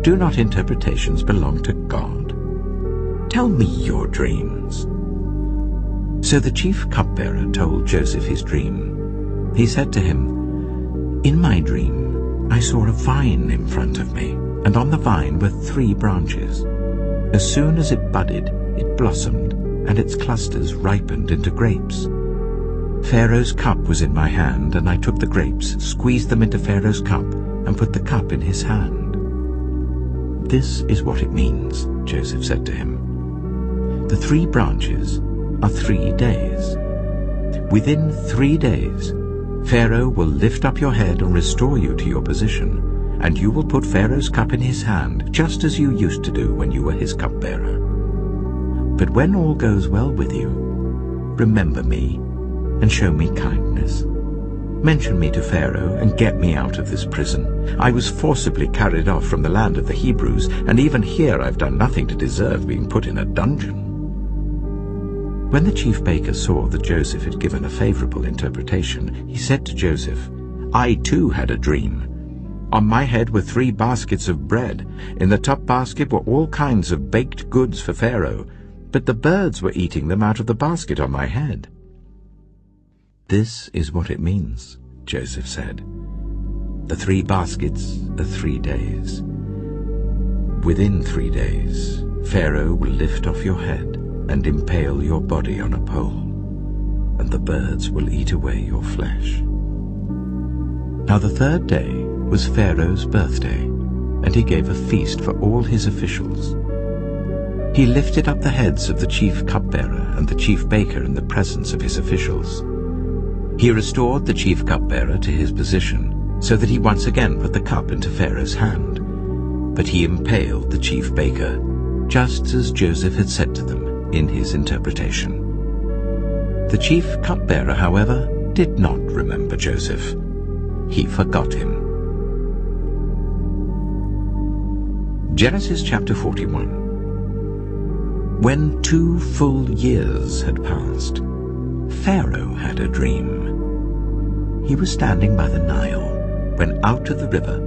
"Do not interpretations belong to God? Tell me your dreams." So the chief cupbearer told Joseph his dream. He said to him, "In my dream I saw a vine in front of me, and on the vine were 3 branches. As soon as it budded, it blossomed, and its clusters ripened into grapes. Pharaoh's cup was in my hand, and I took the grapes, squeezed them into Pharaoh's cup, and put the cup in his hand." "This is what it means," Joseph said to him. "The 3 branches are 3 days. Within 3 days, Pharaoh will lift up your head and restore you to your position, and you will put Pharaoh's cup in his hand, just as you used to do when you were his cupbearer. But when all goes well with you, remember me and show me kindness. Mention me to Pharaoh and get me out of this prison. I was forcibly carried off from the land of the Hebrews, and even here I've done nothing to deserve being put in a dungeon." When the chief baker saw that Joseph had given a favorable interpretation, he said to Joseph, "I too had a dream. On my head were 3 baskets of bread. In the top basket were all kinds of baked goods for Pharaoh, but the birds were eating them out of the basket on my head." "This is what it means," Joseph said. "The 3 baskets are 3 days. Within 3 days, Pharaoh will lift off your head and impale your body on a pole, and the birds will eat away your flesh." Now the 3rd day was Pharaoh's birthday, and he gave a feast for all his officials. He lifted up the heads of the chief cupbearer and the chief baker in the presence of his officials. He restored the chief cupbearer to his position, so that he once again put the cup into Pharaoh's hand. But he impaled the chief baker, just as Joseph had said to them in his interpretation. The chief cupbearer, however, did not remember Joseph. He forgot him. Genesis chapter 41. When 2 full years had passed, Pharaoh had a dream. He was standing by the Nile, when out of the river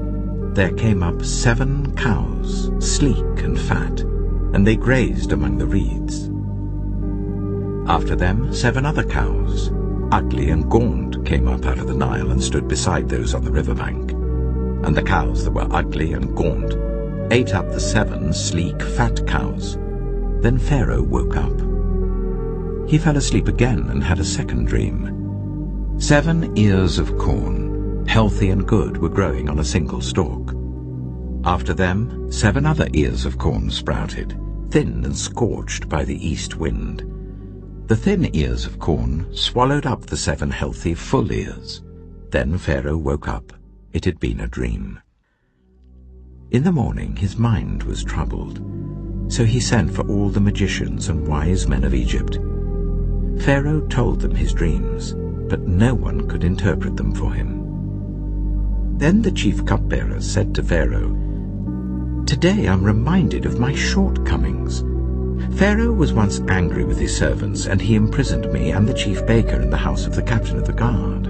there came up 7 cows, sleek and fat, and they grazed among the reeds. After them 7 other cows, ugly and gaunt, came up out of the Nile and stood beside those on the riverbank. And the cows that were ugly and gaunt ate up the 7 sleek, fat cows. Then Pharaoh woke up. He fell asleep again and had a second dream. 7 ears of corn, healthy and good, were growing on a single stalk. After them 7 other ears of corn sprouted, thin and scorched by the east wind. The thin ears of corn swallowed up the 7 healthy, full ears. Then Pharaoh woke up. It had been a dream. In the morning his mind was troubled, so he sent for all the magicians and wise men of Egypt. Pharaoh told them his dreams, but no one could interpret them for him. Then the chief cupbearer said to Pharaoh, "Today I'm reminded of my shortcomings. Pharaoh was once angry with his servants, and he imprisoned me and the chief baker in the house of the captain of the guard.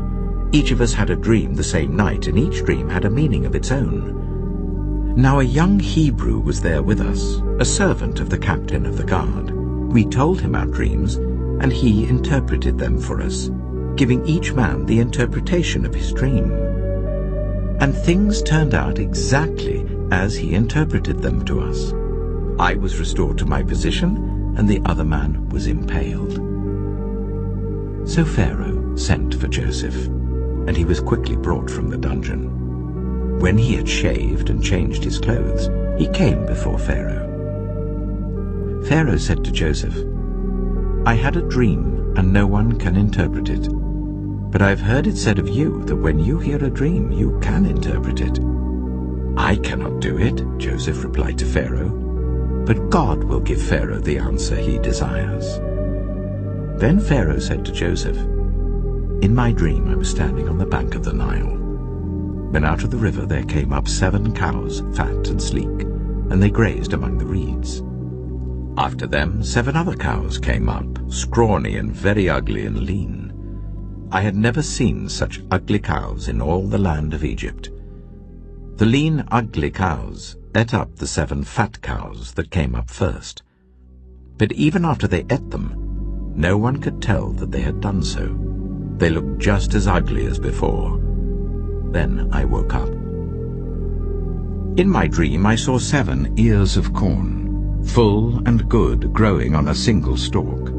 Each of us had a dream the same night, and each dream had a meaning of its own. Now a young Hebrew was there with us, a servant of the captain of the guard. We told him our dreams, and he interpreted them for us, giving each man the interpretation of his dream. And things turned out exactly as he interpreted them to us. I was restored to my position, and the other man was impaled." So Pharaoh sent for Joseph, and he was quickly brought from the dungeon. When he had shaved and changed his clothes, he came before Pharaoh. Pharaoh said to Joseph, "I had a dream, and no one can interpret it. But I have heard it said of you that when you hear a dream, you can interpret it." "I cannot do it," Joseph replied to Pharaoh, "but God will give Pharaoh the answer he desires." Then Pharaoh said to Joseph, "In my dream I was standing on the bank of the Nile. When out of the river there came up 7 cows, fat and sleek, and they grazed among the reeds. After them 7 other cows came up, scrawny and very ugly and lean. I had never seen such ugly cows in all the land of Egypt. The lean, ugly cows ate up the 7 fat cows that came up first. But even after they ate them, no one could tell that they had done so. They looked just as ugly as before. Then I woke up. In my dream I saw 7 ears of corn, full and good, growing on a single stalk.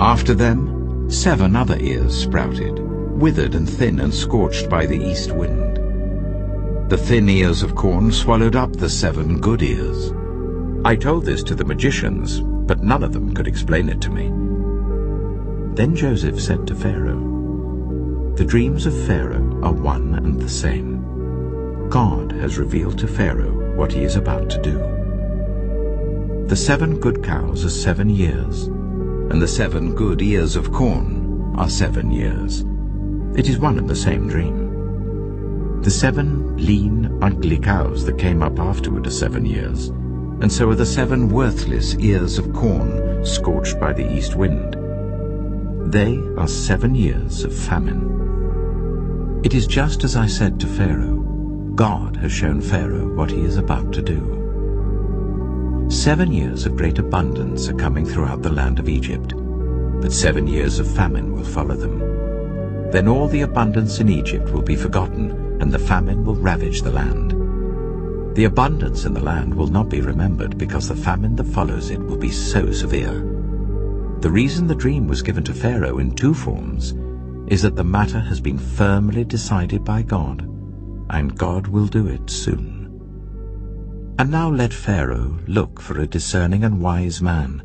After them 7 other ears sprouted, withered and thin and scorched by the east wind. The thin ears of corn swallowed up the 7 good ears. I told this to the magicians, but none of them could explain it to me." Then Joseph said to Pharaoh, "The dreams of Pharaoh are one and the same. God has revealed to Pharaoh what he is about to do. The 7 good cows are 7 years, and the 7 good ears of corn are 7 years. It is one and the same dream. The 7 lean, ugly cows that came up afterward are 7 years, and so are the 7 worthless ears of corn scorched by the east wind. They are 7 years of famine. It is just as I said to Pharaoh. God has shown Pharaoh what he is about to do. 7 years of great abundance are coming throughout the land of Egypt, but 7 years of famine will follow them. Then all the abundance in Egypt will be forgotten, and the famine will ravage the land. The abundance in the land will not be remembered, because the famine that follows it will be so severe. The reason the dream was given to Pharaoh in 2 forms is that the matter has been firmly decided by God, and God will do it soon. And now let Pharaoh look for a discerning and wise man,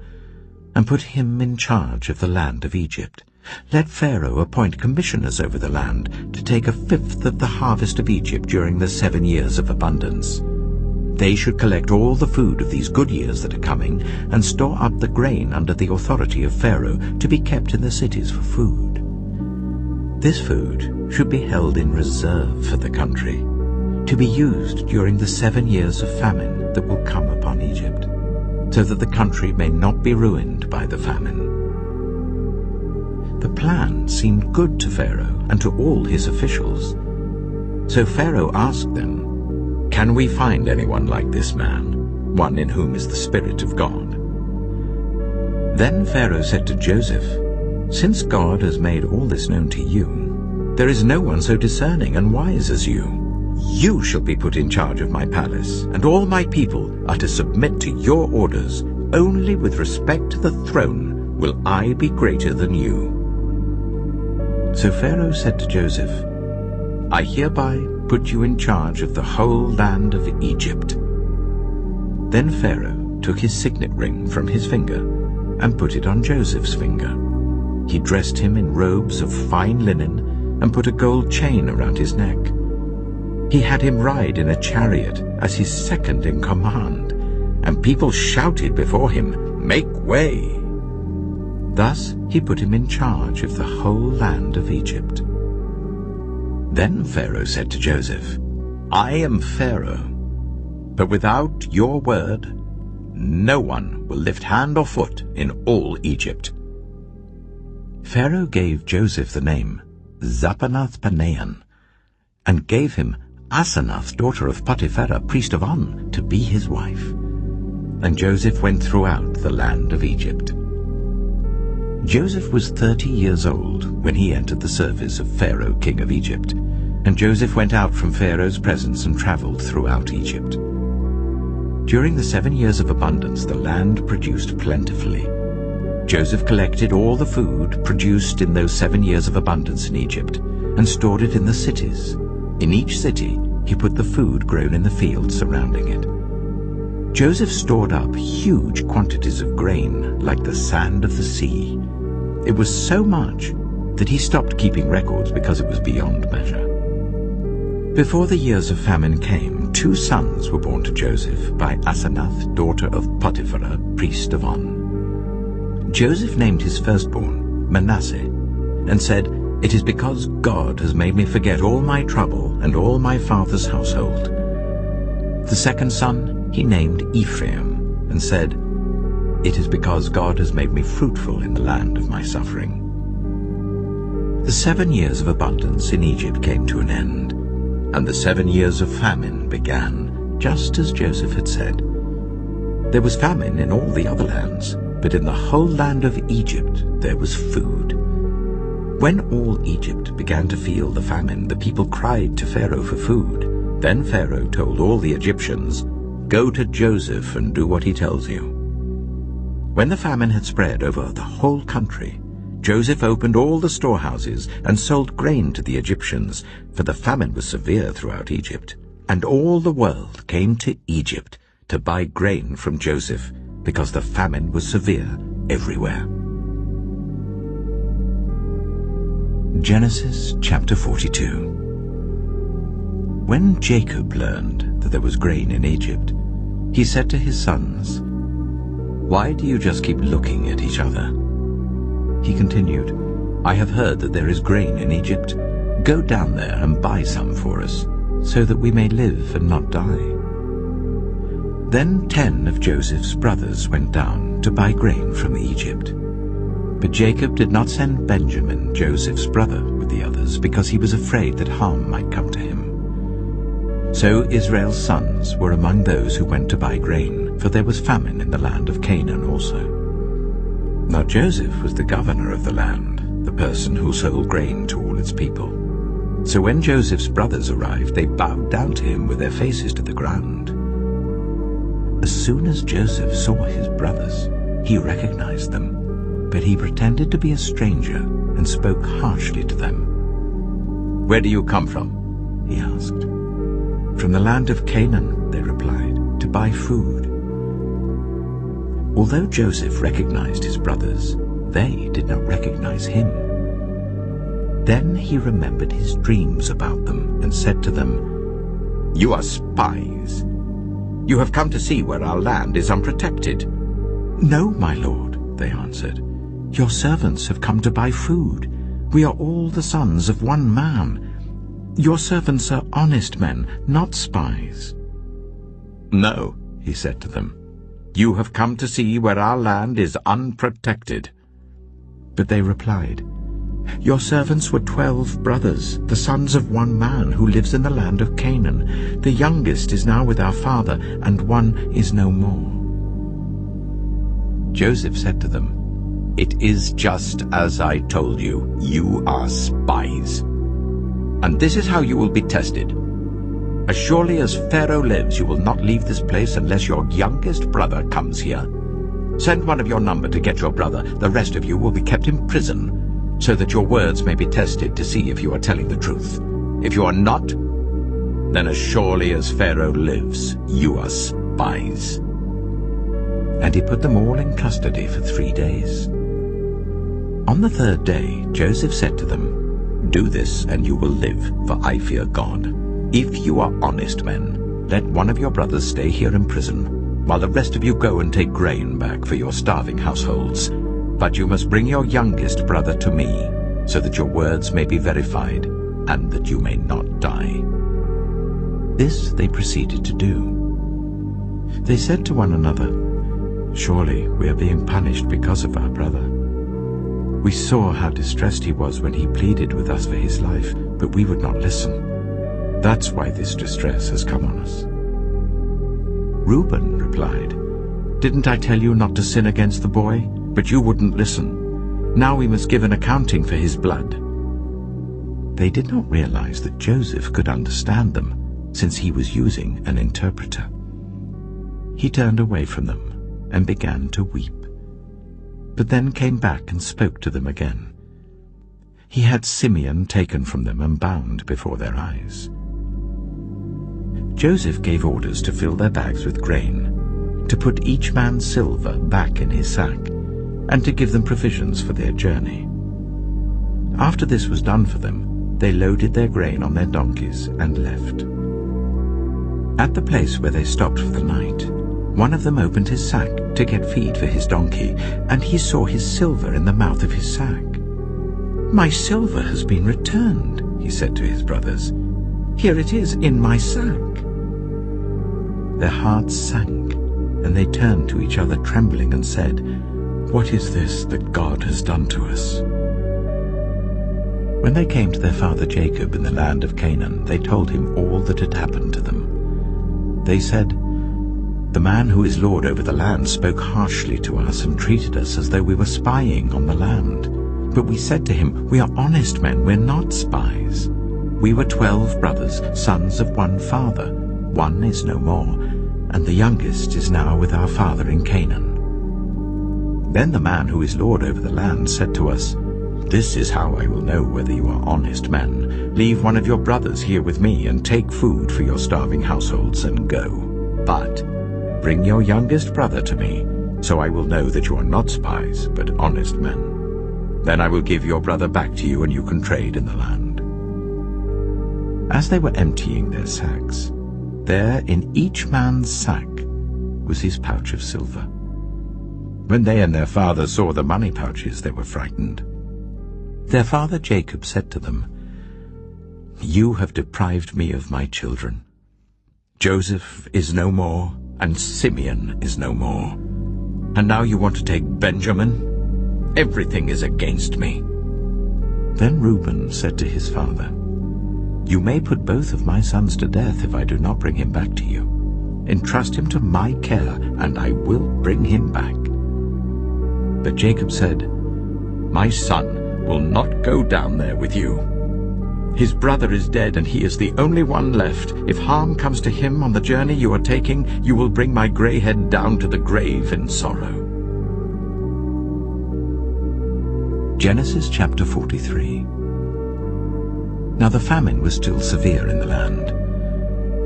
and put him in charge of the land of Egypt. Let Pharaoh appoint commissioners over the land to take 1/5 of the harvest of Egypt during the 7 years of abundance. They should collect all the food of these good years that are coming, and store up the grain under the authority of Pharaoh to be kept in the cities for food. This food should be held in reserve for the country, to be used during the 7 years of famine that will come upon Egypt, so that the country may not be ruined by the famine." The plan seemed good to Pharaoh and to all his officials. So Pharaoh asked them, "Can we find anyone like this man, one in whom is the Spirit of God?" Then Pharaoh said to Joseph, "Since God has made all this known to you, there is no one so discerning and wise as you. You shall be put in charge of my palace, and all my people are to submit to your orders. Only with respect to the throne will I be greater than you." So Pharaoh said to Joseph, "I hereby put you in charge of the whole land of Egypt." Then Pharaoh took his signet ring from his finger and put it on Joseph's finger. He dressed him in robes of fine linen and put a gold chain around his neck. He had him ride in a chariot as his second in command, and people shouted before him, "Make way!" Thus he put him in charge of the whole land of Egypt. Then Pharaoh said to Joseph, "I am Pharaoh, but without your word, no one will lift hand or foot in all Egypt." Pharaoh gave Joseph the name Zapanath-Paneah, and gave him Asenath, daughter of Potiphera, priest of On, to be his wife. And Joseph went throughout the land of Egypt. Joseph was 30 years old when he entered the service of Pharaoh, king of Egypt. And Joseph went out from Pharaoh's presence and traveled throughout Egypt. During the 7 years of abundance, the land produced plentifully. Joseph collected all the food produced in those 7 years of abundance in Egypt and stored it in the cities. In each city he put the food grown in the fields surrounding it. Joseph stored up huge quantities of grain like the sand of the sea. It was so much that he stopped keeping records because it was beyond measure. Before the years of famine came, 2 sons were born to Joseph by Asenath, daughter of Potiphera, priest of On. Joseph named his firstborn Manasseh, and said, "It is because God has made me forget all my trouble and all my father's household." The second son he named Ephraim, and said, "It is because God has made me fruitful in the land of my suffering." The 7 years of abundance in Egypt came to an end, and the 7 years of famine began, just as Joseph had said. There was famine in all the other lands, but in the whole land of Egypt there was food. When all Egypt began to feel the famine, the people cried to Pharaoh for food. Then Pharaoh told all the Egyptians, "Go to Joseph and do what he tells you." When the famine had spread over the whole country, Joseph opened all the storehouses and sold grain to the Egyptians, for the famine was severe throughout Egypt. And all the world came to Egypt to buy grain from Joseph, because the famine was severe everywhere. Genesis chapter 42. When Jacob learned that there was grain in Egypt, he said to his sons, "Why do you just keep looking at each other?" He continued, "I have heard that there is grain in Egypt. Go down there and buy some for us, so that we may live and not die." Then 10 of Joseph's brothers went down to buy grain from Egypt. But Jacob did not send Benjamin, Joseph's brother, with the others, because he was afraid that harm might come to him. So Israel's sons were among those who went to buy grain, for there was famine in the land of Canaan also. Now Joseph was the governor of the land, the person who sold grain to all its people. So when Joseph's brothers arrived, they bowed down to him with their faces to the ground. As soon as Joseph saw his brothers, he recognized them, but he pretended to be a stranger and spoke harshly to them. "Where do you come from?" he asked. "From the land of Canaan," they replied, "to buy food." Although Joseph recognized his brothers, they did not recognize him. Then he remembered his dreams about them and said to them, "You are spies. You have come to see where our land is unprotected." "No, my lord," they answered. "Your servants have come to buy food. We are all the sons of one man. Your servants are honest men, not spies." "No," he said to them. "You have come to see where our land is unprotected." But they replied, Your servants were 12 brothers, the sons of one man who lives in the land of Canaan. The youngest is now with our father, and one is no more." Joseph said to them, "It is just as I told you. You are spies. And this is how you will be tested. As surely as Pharaoh lives, you will not leave this place unless your youngest brother comes here. Send one of your number to get your brother. The rest of you will be kept in prison, so that your words may be tested to see if you are telling the truth. If you are not, then as surely as Pharaoh lives, you are spies." And he put them all in custody for 3 days. On the 3rd day, Joseph said to them, "Do this, and you will live, for I fear God. If you are honest men, let one of your brothers stay here in prison, while the rest of you go and take grain back for your starving households. But you must bring your youngest brother to me, so that your words may be verified, and that you may not die." This they proceeded to do. They said to one another, "Surely we are being punished because of our brother. We saw how distressed he was when he pleaded with us for his life, but we would not listen. That's why this distress has come on us." Reuben replied, "Didn't I tell you not to sin against the boy? But you wouldn't listen. Now we must give an accounting for his blood." They did not realize that Joseph could understand them, since he was using an interpreter. He turned away from them and began to weep, but then came back and spoke to them again. He had Simeon taken from them and bound before their eyes. Joseph gave orders to fill their bags with grain, to put each man's silver back in his sack, and to give them provisions for their journey. After this was done for them, they loaded their grain on their donkeys and left. At the place where they stopped for the night, one of them opened his sack to get feed for his donkey, and he saw his silver in the mouth of his sack. "My silver has been returned," he said to his brothers. "Here it is in my sack." Their hearts sank, and they turned to each other trembling and said, "What is this that God has done to us?" When they came to their father Jacob in the land of Canaan, they told him all that had happened to them. They said, "The man who is lord over the land spoke harshly to us and treated us as though we were spying on the land. But we said to him, 'We are honest men, we're not spies. We were 12 brothers, sons of one father. One is no more, and the youngest is now with our father in Canaan.' Then the man who is lord over the land said to us, 'This is how I will know whether you are honest men. Leave one of your brothers here with me, and take food for your starving households, and go. But bring your youngest brother to me, so I will know that you are not spies, but honest men. Then I will give your brother back to you, and you can trade in the land.' As they were emptying their sacks, there in each man's sack was his pouch of silver. When they and their father saw the money pouches, they were frightened. Their father Jacob said to them, 'You have deprived me of my children. Joseph is no more, and Simeon is no more. And now you want to take Benjamin? Everything is against me.' Then Reuben said to his father, 'You may put both of my sons to death if I do not bring him back to you. Entrust him to my care, and I will bring him back.' But Jacob said, 'My son will not go down there with you. His brother is dead, and he is the only one left. If harm comes to him on the journey you are taking, you will bring my gray head down to the grave in sorrow.'" Genesis chapter 43. Now the famine was still severe in the land.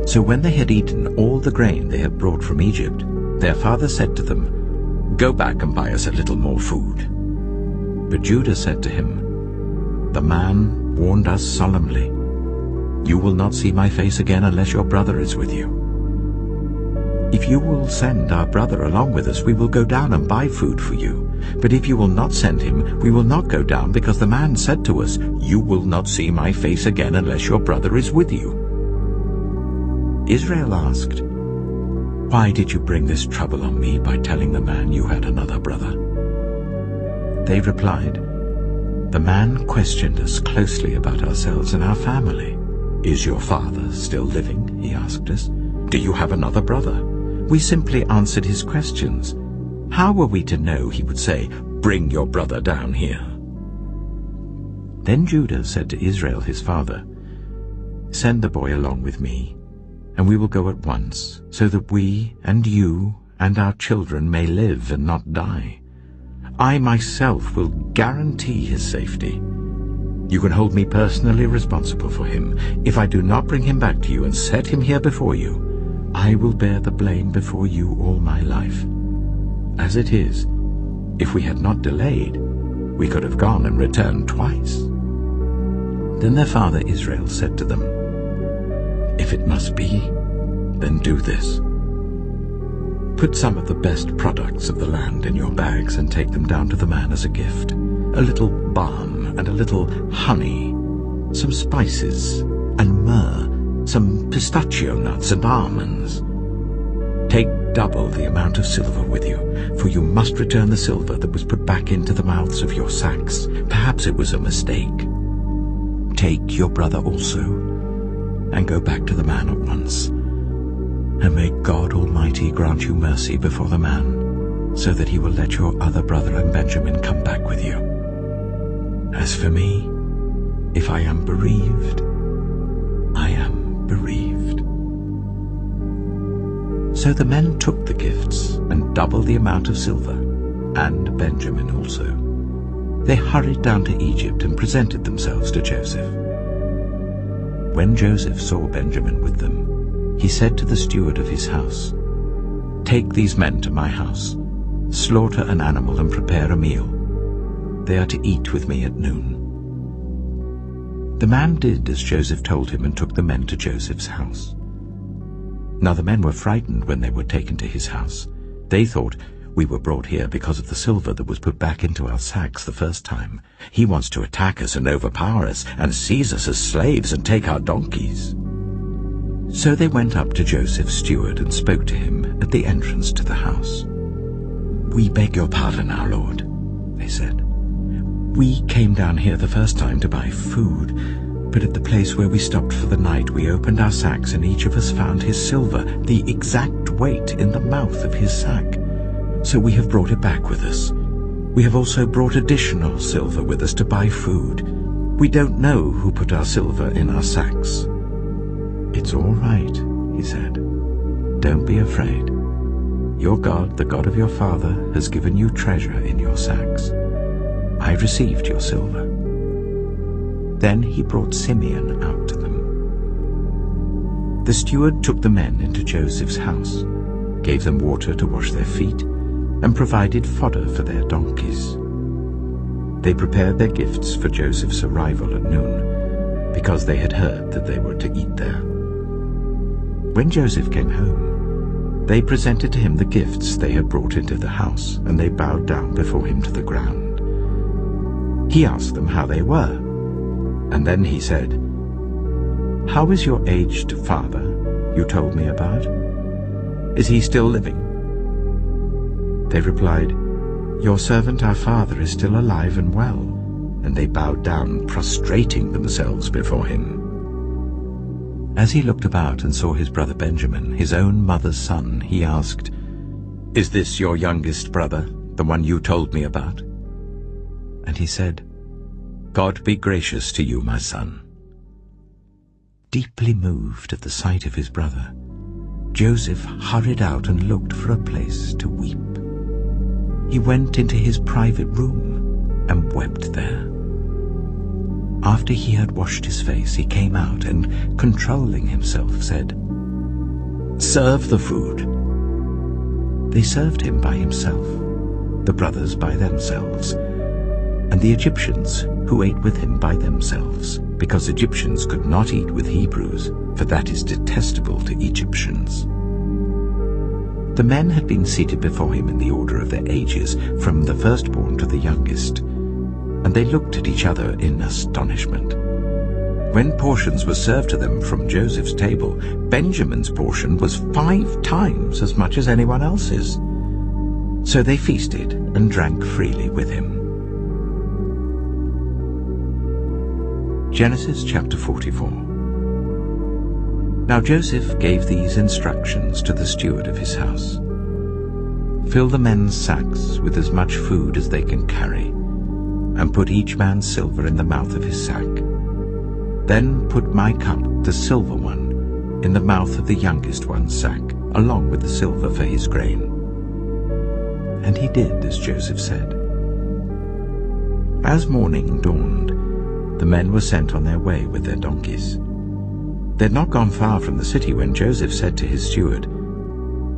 So when they had eaten all the grain they had brought from Egypt, their father said to them, "Go back and buy us a little more food." But Judah said to him, "The man warned us solemnly, 'You will not see my face again unless your brother is with you.' If you will send our brother along with us, we will go down and buy food for you. But if you will not send him, we will not go down, because the man said to us, 'You will not see my face again unless your brother is with you.'" Israel asked, "Why did you bring this trouble on me by telling the man you had another brother?" They replied, The man questioned us closely about ourselves and our family. "Is your father still living?" he asked us. "Do you have another brother?" We simply answered his questions. How were we to know he would say, "Bring your brother down here"? Then Judah said to Israel his father, "Send the boy along with me, and we will go at once, so that we and you and our children may live and not die. I myself will guarantee his safety. You can hold me personally responsible for him. If I do not bring him back to you and set him here before you, I will bear the blame before you all my life. As it is, if we had not delayed, we could have gone and returned twice." Then their father Israel said to them, "If it must be, then do this. Put some of the best products of the land in your bags and take them down to the man as a gift. A little balm and a little honey, some spices and myrrh, some pistachio nuts and almonds. Take double the amount of silver with you, for you must return the silver that was put back into the mouths of your sacks. Perhaps it was a mistake. Take your brother also, and go back to the man at once. And may God Almighty grant you mercy before the man, so that he will let your other brother and Benjamin come back with you. As for me, if I am bereaved, I am bereaved." So the men took the gifts and double the amount of silver, and Benjamin also. They hurried down to Egypt and presented themselves to Joseph. When Joseph saw Benjamin with them, he said to the steward of his house, "Take these men to my house, slaughter an animal and prepare a meal. They are to eat with me at noon." The man did as Joseph told him and took the men to Joseph's house. Now the men were frightened when they were taken to his house. They thought, "We were brought here because of the silver that was put back into our sacks the first time. He wants to attack us and overpower us and seize us as slaves and take our donkeys." So they went up to Joseph's steward and spoke to him at the entrance to the house. "We beg your pardon, our lord," they said. "We came down here the first time to buy food, but at the place where we stopped for the night we opened our sacks and each of us found his silver, the exact weight, in the mouth of his sack. So we have brought it back with us. We have also brought additional silver with us to buy food. We don't know who put our silver in our sacks." "It's all right," he said. "Don't be afraid. Your God, the God of your father, has given you treasure in your sacks. I received your silver." Then he brought Simeon out to them. The steward took the men into Joseph's house, gave them water to wash their feet, and provided fodder for their donkeys. They prepared their gifts for Joseph's arrival at noon, because they had heard that they were to eat there. When Joseph came home, they presented to him the gifts they had brought into the house, and they bowed down before him to the ground. He asked them how they were, and then he said, "How is your aged father you told me about? Is he still living?" They replied, "Your servant our father is still alive and well," and they bowed down, prostrating themselves before him. As he looked about and saw his brother Benjamin, his own mother's son, he asked, "Is this your youngest brother, the one you told me about?" And he said, "God be gracious to you, my son." Deeply moved at the sight of his brother, Joseph hurried out and looked for a place to weep. He went into his private room and wept there. After he had washed his face, he came out and, controlling himself, said, "Serve the food." They served him by himself, the brothers by themselves, and the Egyptians who ate with him by themselves, because Egyptians could not eat with Hebrews, for that is detestable to Egyptians. The men had been seated before him in the order of their ages, from the firstborn to the youngest, and they looked at each other in astonishment. When portions were served to them from Joseph's table, Benjamin's portion was 5 times as much as anyone else's. So they feasted and drank freely with him. Genesis chapter 44. Now Joseph gave these instructions to the steward of his house. Fill the men's sacks with as much food as they can carry, and put each man's silver in the mouth of his sack. Then put my cup, the silver one, in the mouth of the youngest one's sack, along with the silver for his grain. And he did as Joseph said. As morning dawned, the men were sent on their way with their donkeys. They had not gone far from the city when Joseph said to his steward,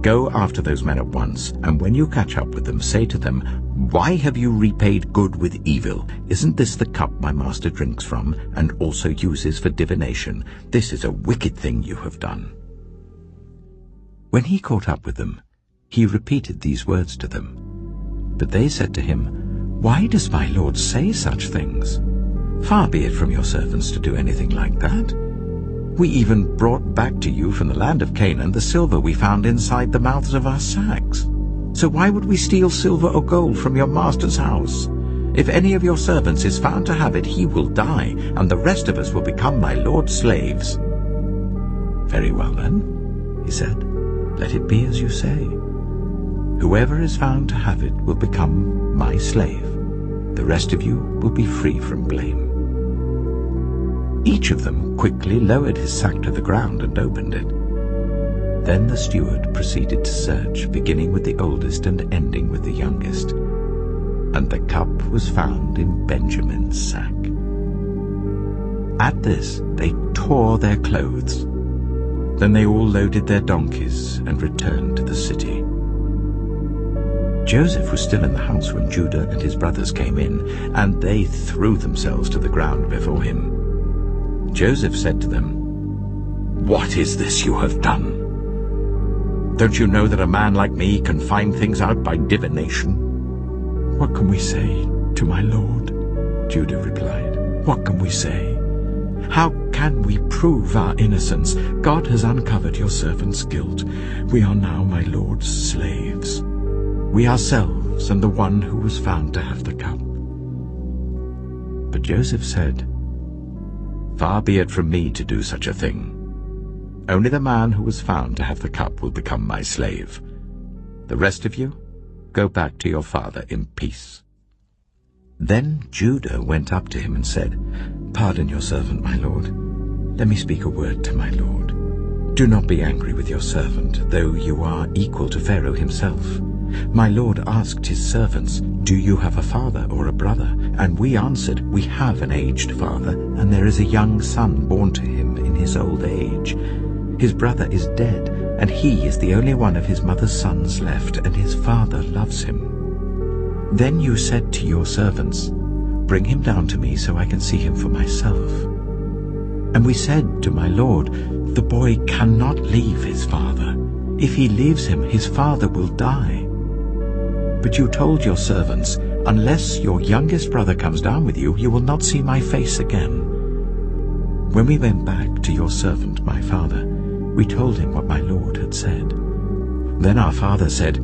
"Go after those men at once, and when you catch up with them, say to them, 'Why have you repaid good with evil? Isn't this the cup my master drinks from, and also uses for divination? This is a wicked thing you have done.'" When he caught up with them, he repeated these words to them. But they said to him, "Why does my lord say such things? Far be it from your servants to do anything like that. We even brought back to you from the land of Canaan the silver we found inside the mouths of our sacks. So why would we steal silver or gold from your master's house? If any of your servants is found to have it, he will die, and the rest of us will become my lord's slaves." "Very well then," he said, "let it be as you say. Whoever is found to have it will become my slave. The rest of you will be free from blame." Each of them quickly lowered his sack to the ground and opened it. Then the steward proceeded to search, beginning with the oldest and ending with the youngest. And the cup was found in Benjamin's sack. At this they tore their clothes. Then they all loaded their donkeys and returned to the city. Joseph was still in the house when Judah and his brothers came in, and they threw themselves to the ground before him. Joseph said to them, "What is this you have done? Don't you know that a man like me can find things out by divination?" "What can we say to my lord?" Judah replied. "What can we say? How can we prove our innocence? God has uncovered your servant's guilt. We are now my lord's slaves, we ourselves and the one who was found to have the cup." But Joseph said, "Far be it from me to do such a thing. Only the man who was found to have the cup will become my slave. The rest of you, go back to your father in peace." Then Judah went up to him and said, "Pardon your servant, my lord. Let me speak a word to my lord. Do not be angry with your servant, though you are equal to Pharaoh himself. My lord asked his servants, 'Do you have a father or a brother?' And we answered, 'We have an aged father, and there is a young son born to him in his old age. His brother is dead, and he is the only one of his mother's sons left, and his father loves him.' Then you said to your servants, 'Bring him down to me so I can see him for myself.' And we said to my lord, 'The boy cannot leave his father. If he leaves him, his father will die.' But you told your servants, 'Unless your youngest brother comes down with you, you will not see my face again.' When we went back to your servant, my father, we told him what my lord had said. Then our father said,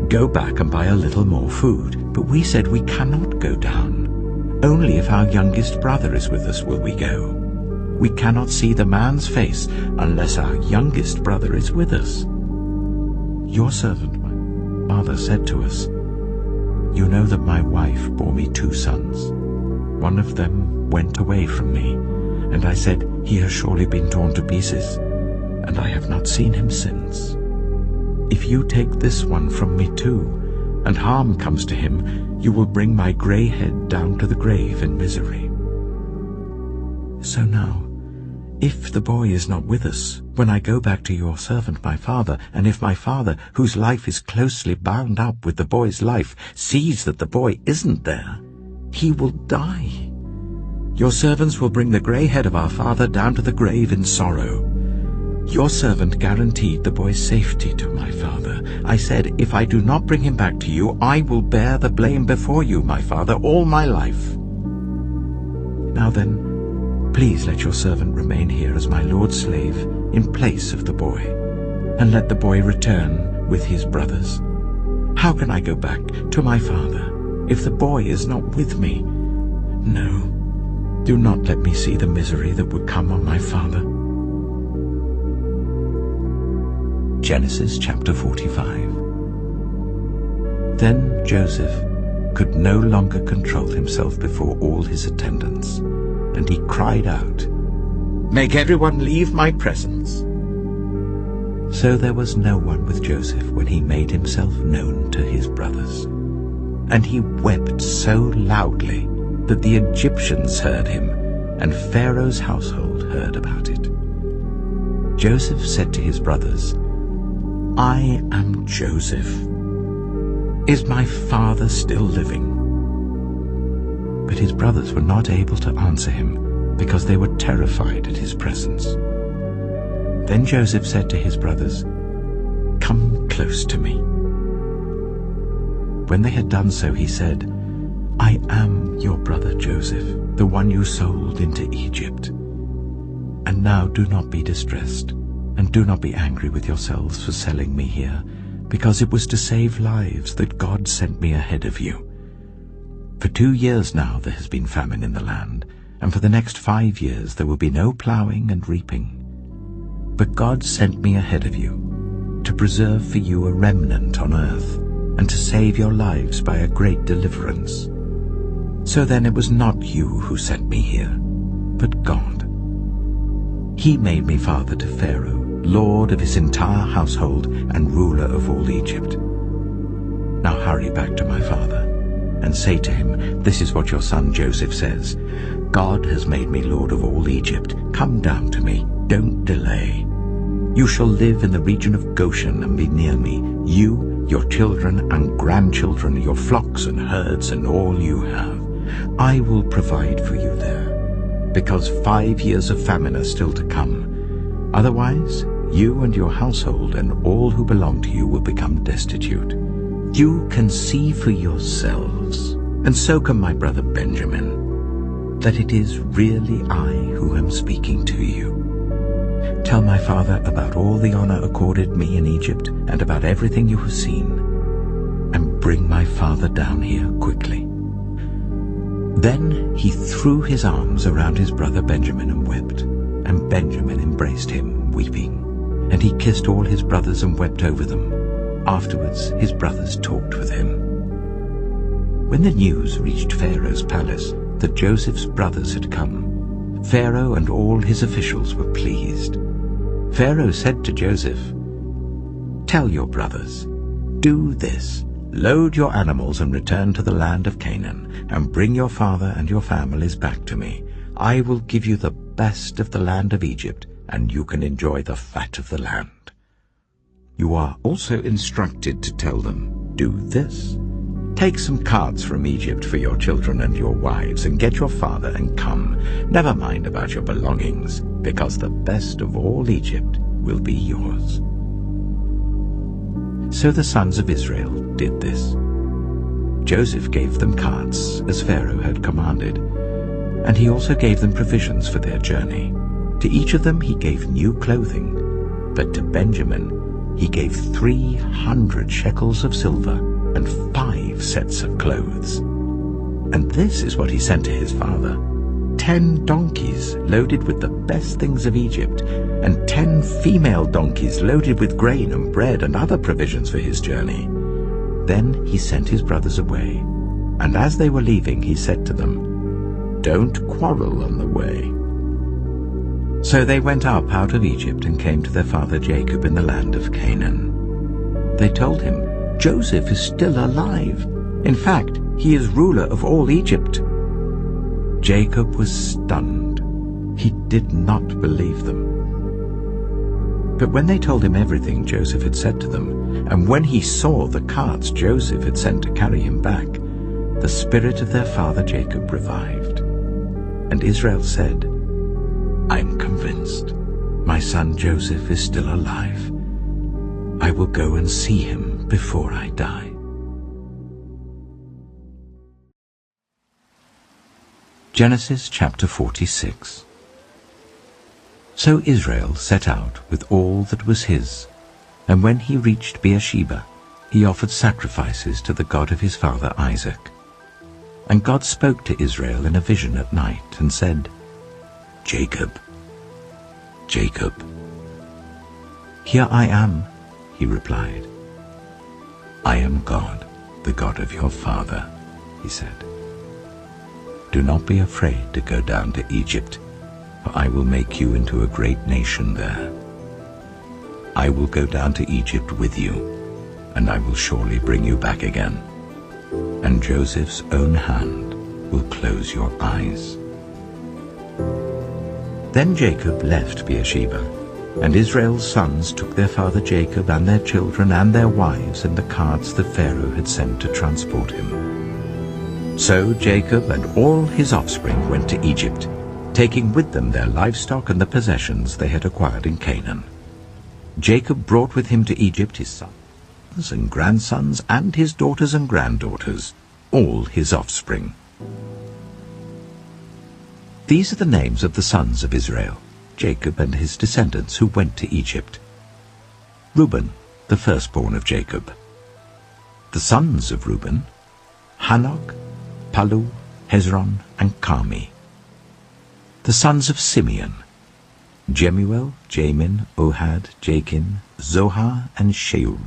'Go back and buy a little more food.' But we said, 'We cannot go down. Only if our youngest brother is with us will we go. We cannot see the man's face unless our youngest brother is with us.' Your servant, my father, said to us, 'You know that my wife bore me 2 sons. One of them went away from me, and I said, "He has surely been torn to pieces," and I have not seen him since. If you take this one from me too, and harm comes to him, you will bring my grey head down to the grave in misery. So now, if the boy is not with us, when I go back to your servant my father, and if my father, whose life is closely bound up with the boy's life, sees that the boy isn't there, he will die. Your servants will bring the grey head of our father down to the grave in sorrow. Your servant guaranteed the boy's safety to my father. I said, if I do not bring him back to you, I will bear the blame before you, my father, all my life. Now then, please let your servant remain here as my lord's slave in place of the boy, and let the boy return with his brothers. How can I go back to my father if the boy is not with me? No, Do not let me see the misery that would come on my father. Genesis chapter 45. Then Joseph could no longer control himself before all his attendants, and he cried out, "Make everyone leave my presence." So there was no one with Joseph when he made himself known to his brothers. And he wept so loudly that the Egyptians heard him, and Pharaoh's household heard about it. Joseph said to his brothers, "I am Joseph. Is my father still living?" But his brothers were not able to answer him, because they were terrified at his presence. Then Joseph said to his brothers, "Come close to me." When they had done so, he said, "I am your brother Joseph, the one you sold into Egypt. And now do not be distressed, and do not be angry with yourselves for selling me here, because it was to save lives that God sent me ahead of you. For 2 years now there has been famine in the land, and for the next 5 years there will be no plowing and reaping. But God sent me ahead of you, to preserve for you a remnant on earth, and to save your lives by a great deliverance. So then it was not you who sent me here, but God. He made me father to Pharaoh, lord of his entire household and ruler of all Egypt. Now hurry back to my father, and say to him, 'This is what your son Joseph says. God has made me lord of all Egypt. Come down to me. Don't delay. You shall live in the region of Goshen and be near me, you, your children and grandchildren, your flocks and herds, and all you have. I will provide for you there, because 5 years of famine are still to come. Otherwise, you and your household and all who belong to you will become destitute. You can see for yourselves, and so can my brother Benjamin, that it is really I who am speaking to you. Tell my father about all the honor accorded me in Egypt and about everything you have seen, and bring my father down here quickly." Then he threw his arms around his brother Benjamin and wept, and Benjamin embraced him, weeping, and he kissed all his brothers and wept over them. Afterwards his brothers talked with him. When the news reached Pharaoh's palace that Joseph's brothers had come, Pharaoh and all his officials were pleased. Pharaoh said to Joseph, "Tell your brothers, do this, load your animals and return to the land of Canaan, and bring your father and your families back to me. I will give you the best of the land of Egypt, and you can enjoy the fat of the land." You are also instructed to tell them, "Do this. Take some carts from Egypt for your children and your wives, and get your father and come. Never mind about your belongings, because the best of all Egypt will be yours." So the sons of Israel did this. Joseph gave them carts, as Pharaoh had commanded, and he also gave them provisions for their journey. To each of them he gave new clothing, but to Benjamin he gave 300 shekels of silver and 5 sets of clothes. And this is what he sent to his father: 10 donkeys loaded with the best things of Egypt, and 10 female donkeys loaded with grain and bread and other provisions for his journey. Then he sent his brothers away, and as they were leaving he said to them, "Don't quarrel on the way." So they went up out of Egypt and came to their father Jacob in the land of Canaan. They told him, "Joseph is still alive. In fact, he is ruler of all Egypt." Jacob was stunned. He did not believe them. But when they told him everything Joseph had said to them, and when he saw the carts Joseph had sent to carry him back, the spirit of their father Jacob revived. And Israel said, "I'm convinced. My son Joseph is still alive. I will go and see him before I die." Genesis chapter 46. So Israel set out with all that was his, and when he reached Beersheba, he offered sacrifices to the God of his father Isaac. And God spoke to Israel in a vision at night and said, "Jacob, Jacob." "Here I am," he replied. "I am God, the God of your father," he said. "Do not be afraid to go down to Egypt, for I will make you into a great nation there. I will go down to Egypt with you, and I will surely bring you back again. And Joseph's own hand will close your eyes." Then Jacob left Beersheba, and Israel's sons took their father Jacob and their children and their wives in the carts that Pharaoh had sent to transport him. So Jacob and all his offspring went to Egypt, taking with them their livestock and the possessions they had acquired in Canaan. Jacob brought with him to Egypt his sons and grandsons and his daughters and granddaughters, all his offspring. These are the names of the sons of Israel, Jacob and his descendants who went to Egypt. Reuben, the firstborn of Jacob. The sons of Reuben, Hanok, Palu, Hezron, and Carmi. The sons of Simeon, Jemuel, Jamin, Ohad, Jachin, Zohar, and Sheul,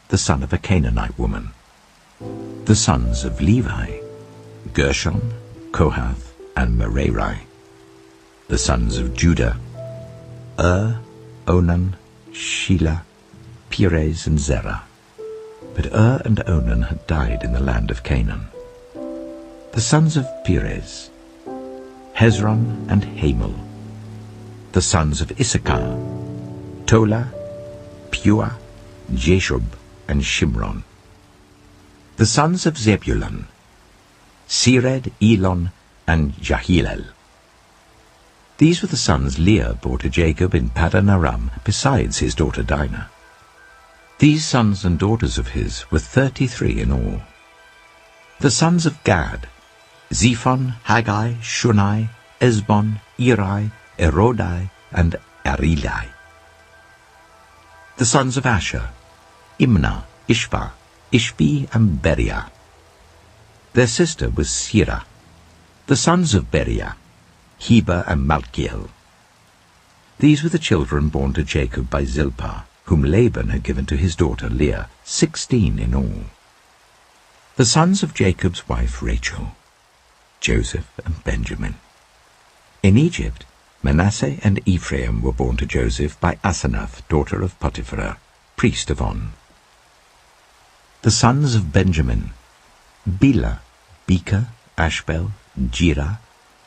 the son of a Canaanite woman. The sons of Levi, Gershon, Kohath, and Merari. The sons of Judah, Onan, Shelah, Perez, and Zerah. But and Onan had died in the land of Canaan. The sons of Perez, Hezron and Hamul. The sons of Issachar, Tola, Pua, Jeshub, and Shimron. The sons of Zebulun, Sered, Elon, and Jahilel. These were the sons Leah bore to Jacob in Paddan Aram, besides his daughter Dinah. These sons and daughters of his were 33 in all. The sons of Gad, Zephon, Haggai, Shunai, Esbon, Eri, Erodai, and Arilai. The sons of Asher, Imnah, Ishva, Ishbi, and Beriah. Their sister was Sirah. The sons of Beriah, Heber and Malkiel. These were the children born to Jacob by Zilpah, whom Laban had given to his daughter Leah, 16 in all. The sons of Jacob's wife Rachel, Joseph and Benjamin. In Egypt, Manasseh and Ephraim were born to Joseph by Asenath, daughter of Potiphar, priest of On. The sons of Benjamin, Bela, Becher, Ashbel, Jirah,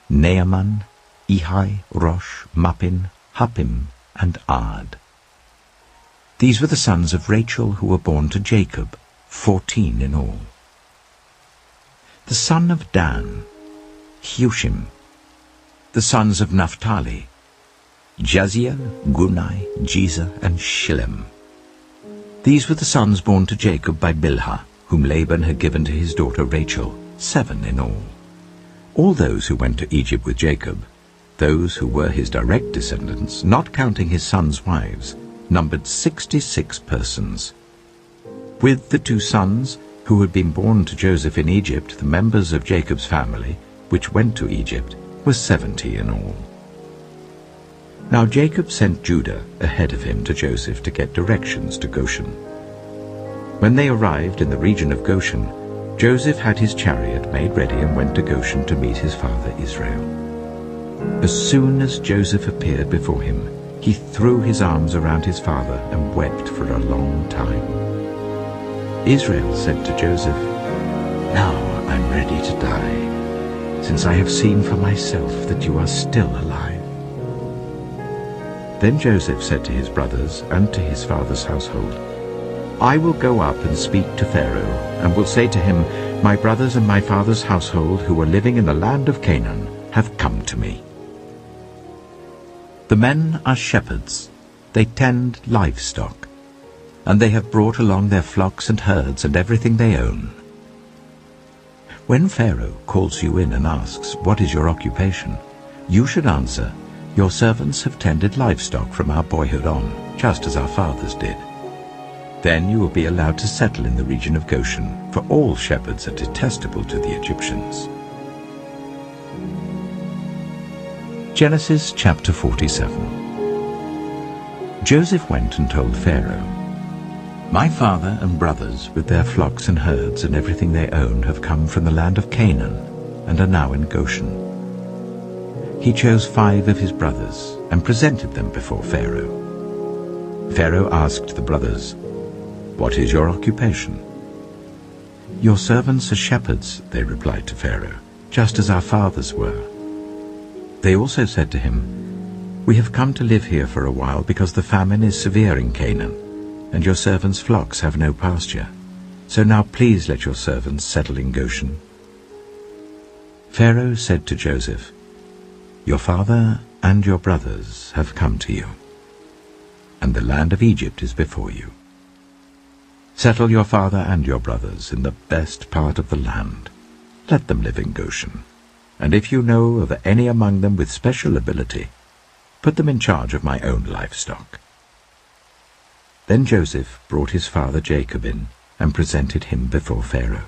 Naaman, Ehi, Rosh, Mappin, Huppim, and Ard. These were the sons of Rachel who were born to Jacob, 14 in all. The son of Dan, Hushim. The sons of Naphtali, Jaziel, Gunai, Jezer, and Shillem. These were the sons born to Jacob by Bilhah, whom Laban had given to his daughter Rachel, 7 in all. All those who went to Egypt with Jacob, those who were his direct descendants, not counting his sons' wives, numbered 66 persons. With the 2 sons who had been born to Joseph in Egypt, the members of Jacob's family, which went to Egypt, were 70 in all. Now Jacob sent Judah ahead of him to Joseph to get directions to Goshen. When they arrived in the region of Goshen, Joseph had his chariot made ready and went to Goshen to meet his father Israel. As soon as Joseph appeared before him, he threw his arms around his father and wept for a long time. Israel said to Joseph, "Now I'm ready to die, since I have seen for myself that you are still alive." Then Joseph said to his brothers and to his father's household, "I will go up and speak to Pharaoh, and will say to him, 'My brothers and my father's household who are living in the land of Canaan have come to me. The men are shepherds, they tend livestock, and they have brought along their flocks and herds and everything they own.' When Pharaoh calls you in and asks, 'What is your occupation?' you should answer, 'Your servants have tended livestock from our boyhood on, just as our fathers did.' Then you will be allowed to settle in the region of Goshen, for all shepherds are detestable to the Egyptians. Genesis chapter 47. Joseph went and told Pharaoh, "My father and brothers with their flocks and herds and everything they own have come from the land of Canaan and are now in Goshen." He chose 5 of his brothers and presented them before Pharaoh. Pharaoh asked the brothers, "What is your occupation?" "Your servants are shepherds," they replied to Pharaoh, "just as our fathers were." They also said to him, "We have come to live here for a while because the famine is severe in Canaan, and your servants' flocks have no pasture. So now please let your servants settle in Goshen." Pharaoh said to Joseph, "Your father and your brothers have come to you, and the land of Egypt is before you. Settle your father and your brothers in the best part of the land. Let them live in Goshen. And if you know of any among them with special ability, put them in charge of my own livestock." Then Joseph brought his father Jacob in and presented him before Pharaoh.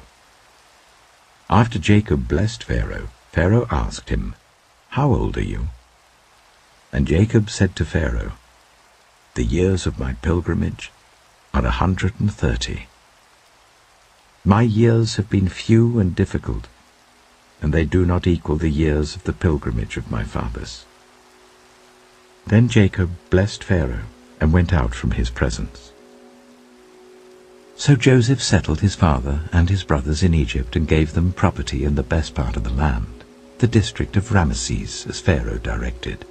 After Jacob blessed Pharaoh, Pharaoh asked him, "How old are you?" And Jacob said to Pharaoh, "The years of my pilgrimage are 130. My years have been few and difficult, and they do not equal the years of the pilgrimage of my fathers." Then Jacob blessed Pharaoh and went out from his presence. So Joseph settled his father and his brothers in Egypt and gave them property in the best part of the land, the district of Ramesses, as Pharaoh directed.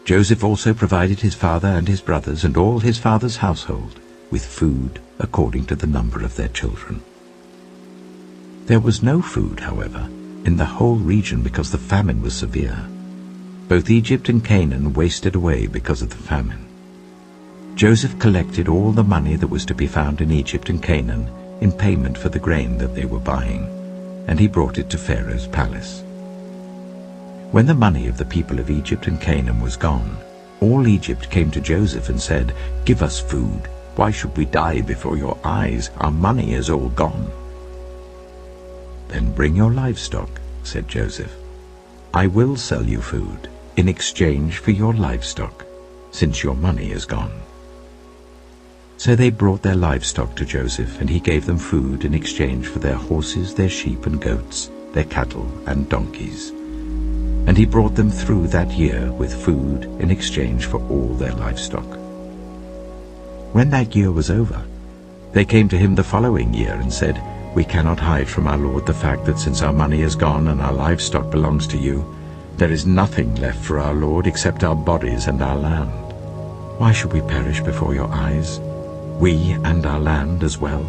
Joseph also provided his father and his brothers and all his father's household with food according to the number of their children. There was no food, however, in the whole region because the famine was severe. Both Egypt and Canaan wasted away because of the famine. Joseph collected all the money that was to be found in Egypt and Canaan in payment for the grain that they were buying, and he brought it to Pharaoh's palace. When the money of the people of Egypt and Canaan was gone, all Egypt came to Joseph and said, "Give us food. Why should we die before your eyes? Our money is all gone." "Then bring your livestock," said Joseph. "I will sell you food in exchange for your livestock, since your money is gone." So they brought their livestock to Joseph, and he gave them food in exchange for their horses, their sheep and goats, their cattle and donkeys. And he brought them through that year with food in exchange for all their livestock. When that year was over, they came to him the following year and said, "We cannot hide from our lord the fact that since our money is gone and our livestock belongs to you, there is nothing left for our lord except our bodies and our land. Why should we perish before your eyes, we and our land as well?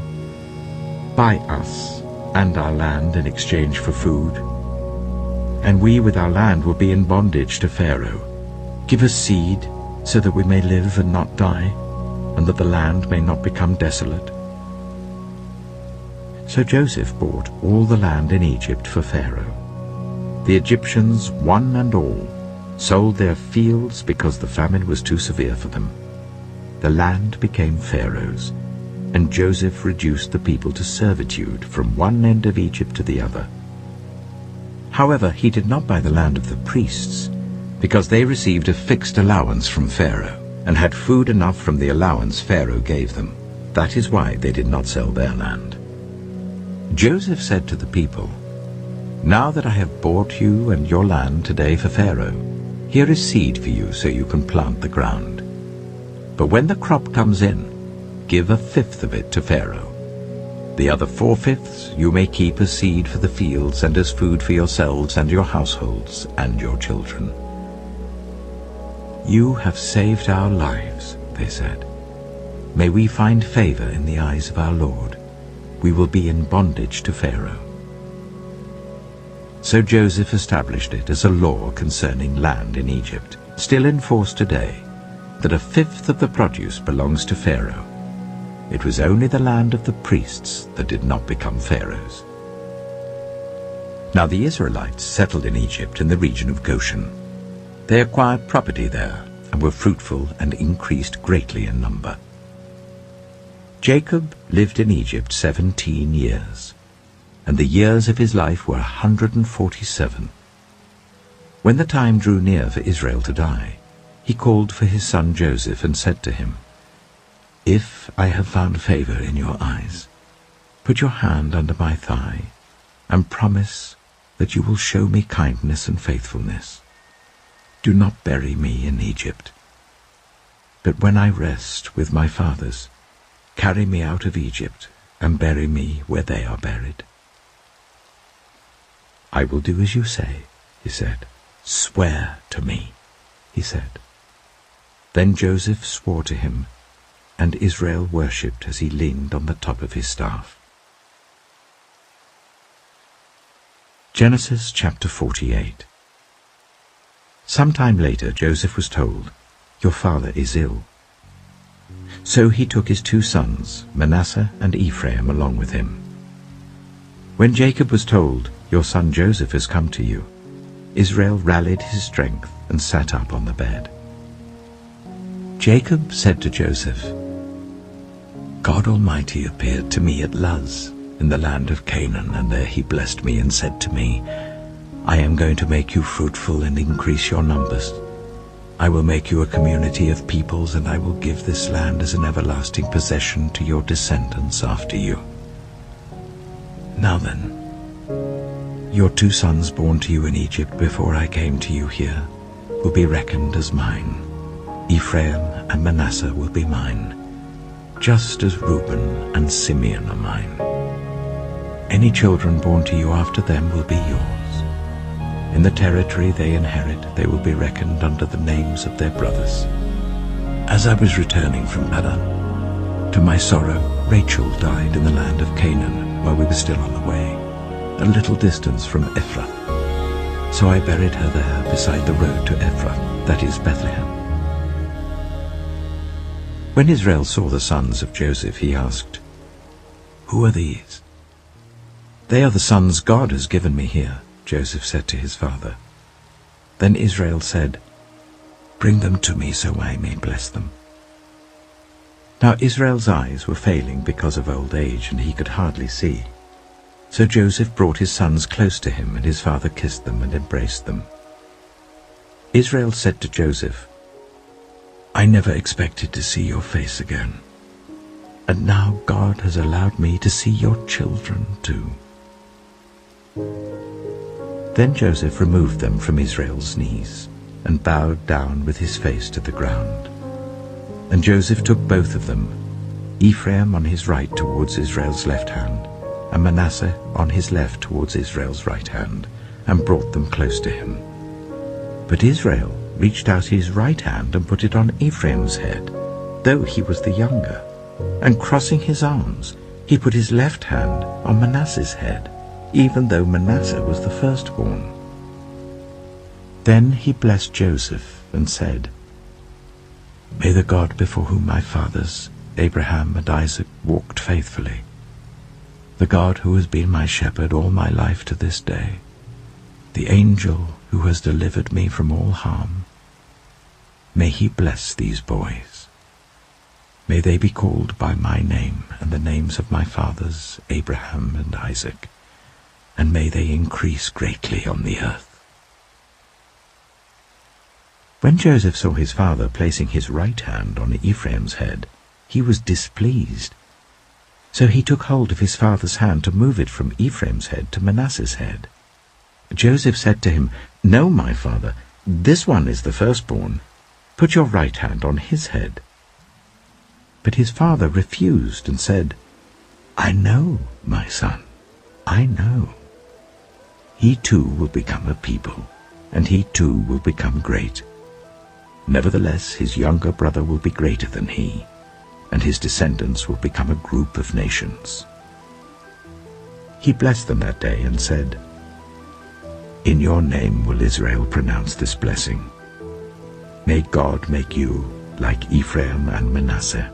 Buy us and our land in exchange for food, and we with our land will be in bondage to Pharaoh. Give us seed so that we may live and not die, and that the land may not become desolate." So Joseph bought all the land in Egypt for Pharaoh. The Egyptians, one and all, sold their fields because the famine was too severe for them. The land became Pharaoh's, and Joseph reduced the people to servitude from one end of Egypt to the other. However, he did not buy the land of the priests, because they received a fixed allowance from Pharaoh, and had food enough from the allowance Pharaoh gave them. That is why they did not sell their land. Joseph said to the people, "Now that I have bought you and your land today for Pharaoh, here is seed for you so you can plant the ground. But when the crop comes in, give 1/5 of it to Pharaoh. The other 4/5 you may keep as seed for the fields and as food for yourselves and your households and your children." "You have saved our lives," they said. "May we find favor in the eyes of our Lord. We will be in bondage to Pharaoh." So Joseph established it as a law concerning land in Egypt, still in force today, that 1/5 of the produce belongs to Pharaoh. It was only the land of the priests that did not become Pharaoh's. Now the Israelites settled in Egypt in the region of Goshen. They acquired property there and were fruitful and increased greatly in number. Jacob lived in Egypt 17 years, and the years of his life were 147. When the time drew near for Israel to die, he called for his son Joseph and said to him, "If I have found favor in your eyes, put your hand under my thigh and promise that you will show me kindness and faithfulness. Do not bury me in Egypt. But when I rest with my fathers, carry me out of Egypt and bury me where they are buried." "I will do as you say," he said. "Swear to me," he said. Then Joseph swore to him, and Israel worshipped as he leaned on the top of his staff. Genesis chapter 48. Some time later Joseph was told, "Your father is ill." So he took his 2 sons, Manasseh and Ephraim, along with him. When Jacob was told, "Your son Joseph has come to you," Israel rallied his strength and sat up on the bed. Jacob said to Joseph, "God Almighty appeared to me at Luz in the land of Canaan, and there he blessed me and said to me, 'I am going to make you fruitful and increase your numbers. I will make you a community of peoples, and I will give this land as an everlasting possession to your descendants after you.' Now then, your 2 sons born to you in Egypt before I came to you here will be reckoned as mine. Ephraim and Manasseh will be mine, just as Reuben and Simeon are mine. Any children born to you after them will be yours. In the territory they inherit, they will be reckoned under the names of their brothers. As I was returning from Padan, to my sorrow, Rachel died in the land of Canaan, where we were still on the way, a little distance from Ephrath. So I buried her there beside the road to Ephrath, that is Bethlehem." When Israel saw the sons of Joseph, he asked, "Who are these?" "They are the sons God has given me here," Joseph said to his father. Then Israel said, "Bring them to me so I may bless them." Now Israel's eyes were failing because of old age, and he could hardly see. So Joseph brought his sons close to him, and his father kissed them and embraced them. Israel said to Joseph, "I never expected to see your face again, and now God has allowed me to see your children too." Then Joseph removed them from Israel's knees and bowed down with his face to the ground. And Joseph took both of them, Ephraim on his right towards Israel's left hand, and Manasseh on his left towards Israel's right hand, and brought them close to him. But Israel reached out his right hand and put it on Ephraim's head, though he was the younger, and crossing his arms, he put his left hand on Manasseh's head, even though Manasseh was the firstborn. Then he blessed Joseph and said, "May the God before whom my fathers, Abraham and Isaac, walked faithfully, the God who has been my shepherd all my life to this day, the angel who has delivered me from all harm, may he bless these boys. May they be called by my name and the names of my fathers, Abraham and Isaac, and may they increase greatly on the earth." When Joseph saw his father placing his right hand on Ephraim's head, he was displeased. So he took hold of his father's hand to move it from Ephraim's head to Manasseh's head. Joseph said to him, "No, my father, this one is the firstborn. Put your right hand on his head." But his father refused and said, "I know, my son, I know. He too will become a people, and he too will become great. Nevertheless, his younger brother will be greater than he, and his descendants will become a group of nations." He blessed them that day and said, "In your name will Israel pronounce this blessing. May God make you like Ephraim and Manasseh."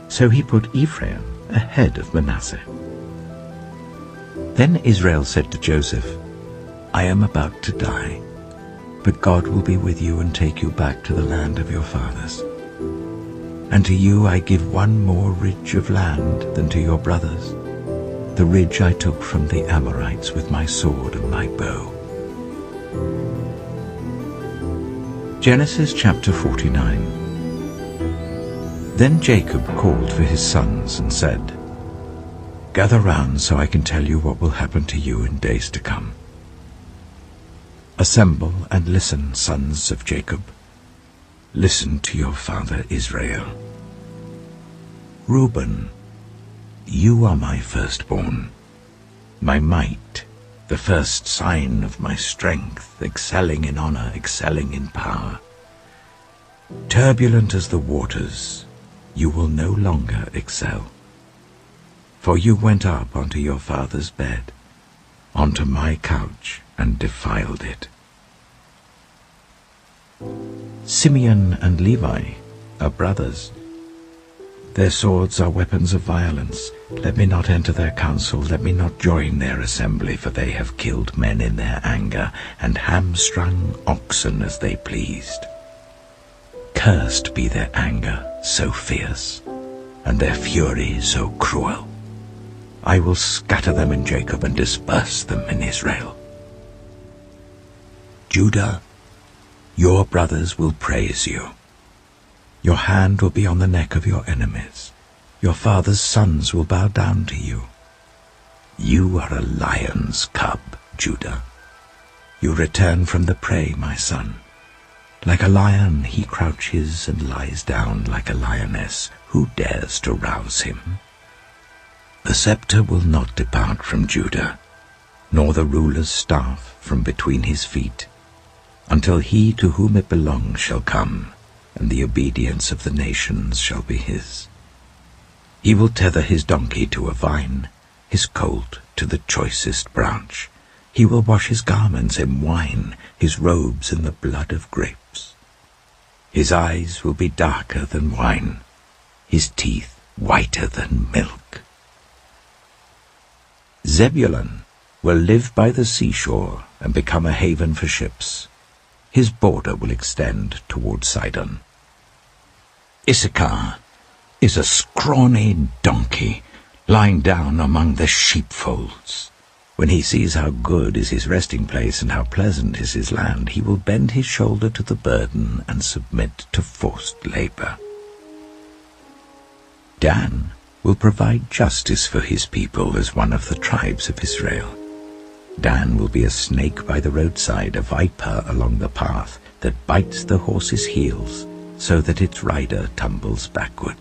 So he put Ephraim ahead of Manasseh. Then Israel said to Joseph, "I am about to die, but God will be with you and take you back to the land of your fathers. And to you I give one more ridge of land than to your brothers, the ridge I took from the Amorites with my sword and my bow. Genesis chapter 49. Then Jacob called for his sons and said, "Gather round so I can tell you what will happen to you in days to come. Assemble and listen, sons of Jacob. Listen to your father Israel. Reuben, you are my firstborn, my might, the first sign of my strength, excelling in honor, excelling in power. Turbulent as the waters, you will no longer excel. For you went up onto your father's bed, onto my couch, and defiled it. Simeon and Levi are brothers. Their swords are weapons of violence. Let me not enter their council, let me not join their assembly, for they have killed men in their anger, and hamstrung oxen as they pleased. Cursed be their anger, so fierce, and their fury so cruel. I will scatter them in Jacob and disperse them in Israel. Judah, your brothers will praise you. Your hand will be on the neck of your enemies. Your father's sons will bow down to you. You are a lion's cub, Judah. You return from the prey, my son. Like a lion he crouches and lies down like a lioness. Who dares to rouse him? The scepter will not depart from Judah, nor the ruler's staff from between his feet, until he to whom it belongs shall come, and the obedience of the nations shall be his. He will tether his donkey to a vine, his colt to the choicest branch. He will wash his garments in wine, his robes in the blood of grapes. His eyes will be darker than wine, his teeth whiter than milk. Zebulun will live by the seashore and become a haven for ships. His border will extend toward Sidon. Issachar is a scrawny donkey lying down among the sheepfolds. When he sees how good is his resting place and how pleasant is his land, he will bend his shoulder to the burden and submit to forced labor. Dan will provide justice for his people as one of the tribes of Israel. Dan will be a snake by the roadside, a viper along the path that bites the horse's heels so that its rider tumbles backward.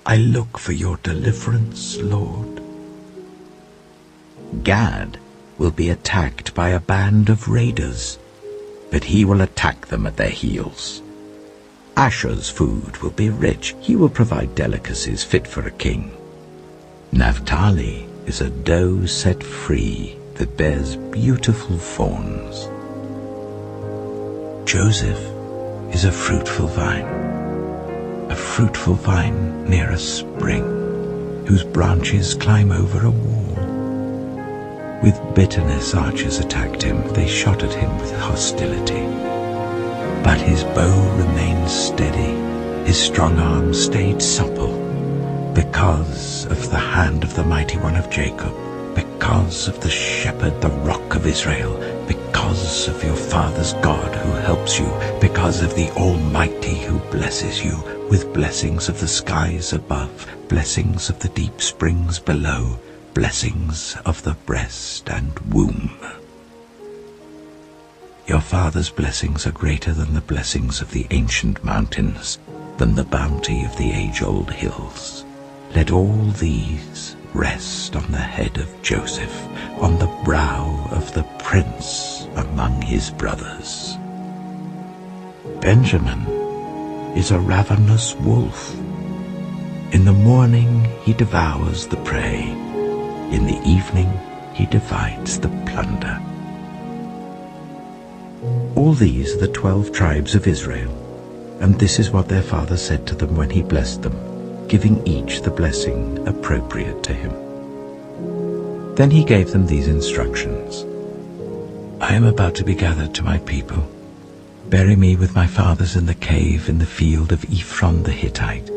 I look for your deliverance, Lord. Gad will be attacked by a band of raiders, but he will attack them at their heels. Asher's food will be rich. He will provide delicacies fit for a king. Naphtali is a doe set free that bears beautiful fawns. Joseph is a fruitful vine near a spring, whose branches climb over a wall. With bitterness archers attacked him, they shot at him with hostility. But his bow remained steady, his strong arm stayed supple, because of the hand of the mighty one of Jacob, because of the shepherd, the rock of Israel, because of your father's God who helps you, because of the Almighty who blesses you with blessings of the skies above, blessings of the deep springs below, blessings of the breast and womb. Your father's blessings are greater than the blessings of the ancient mountains, than the bounty of the age-old hills. Let all these rest on the head of Joseph, on the brow of the prince among his brothers. Benjamin is a ravenous wolf. In the morning he devours the prey. In the evening he divides the plunder. All these are the 12 tribes of Israel, and this is what their father said to them when he blessed them, giving each the blessing appropriate to him. Then he gave them these instructions. I am about to be gathered to my people. Bury me with my fathers in the cave in the field of Ephron the Hittite,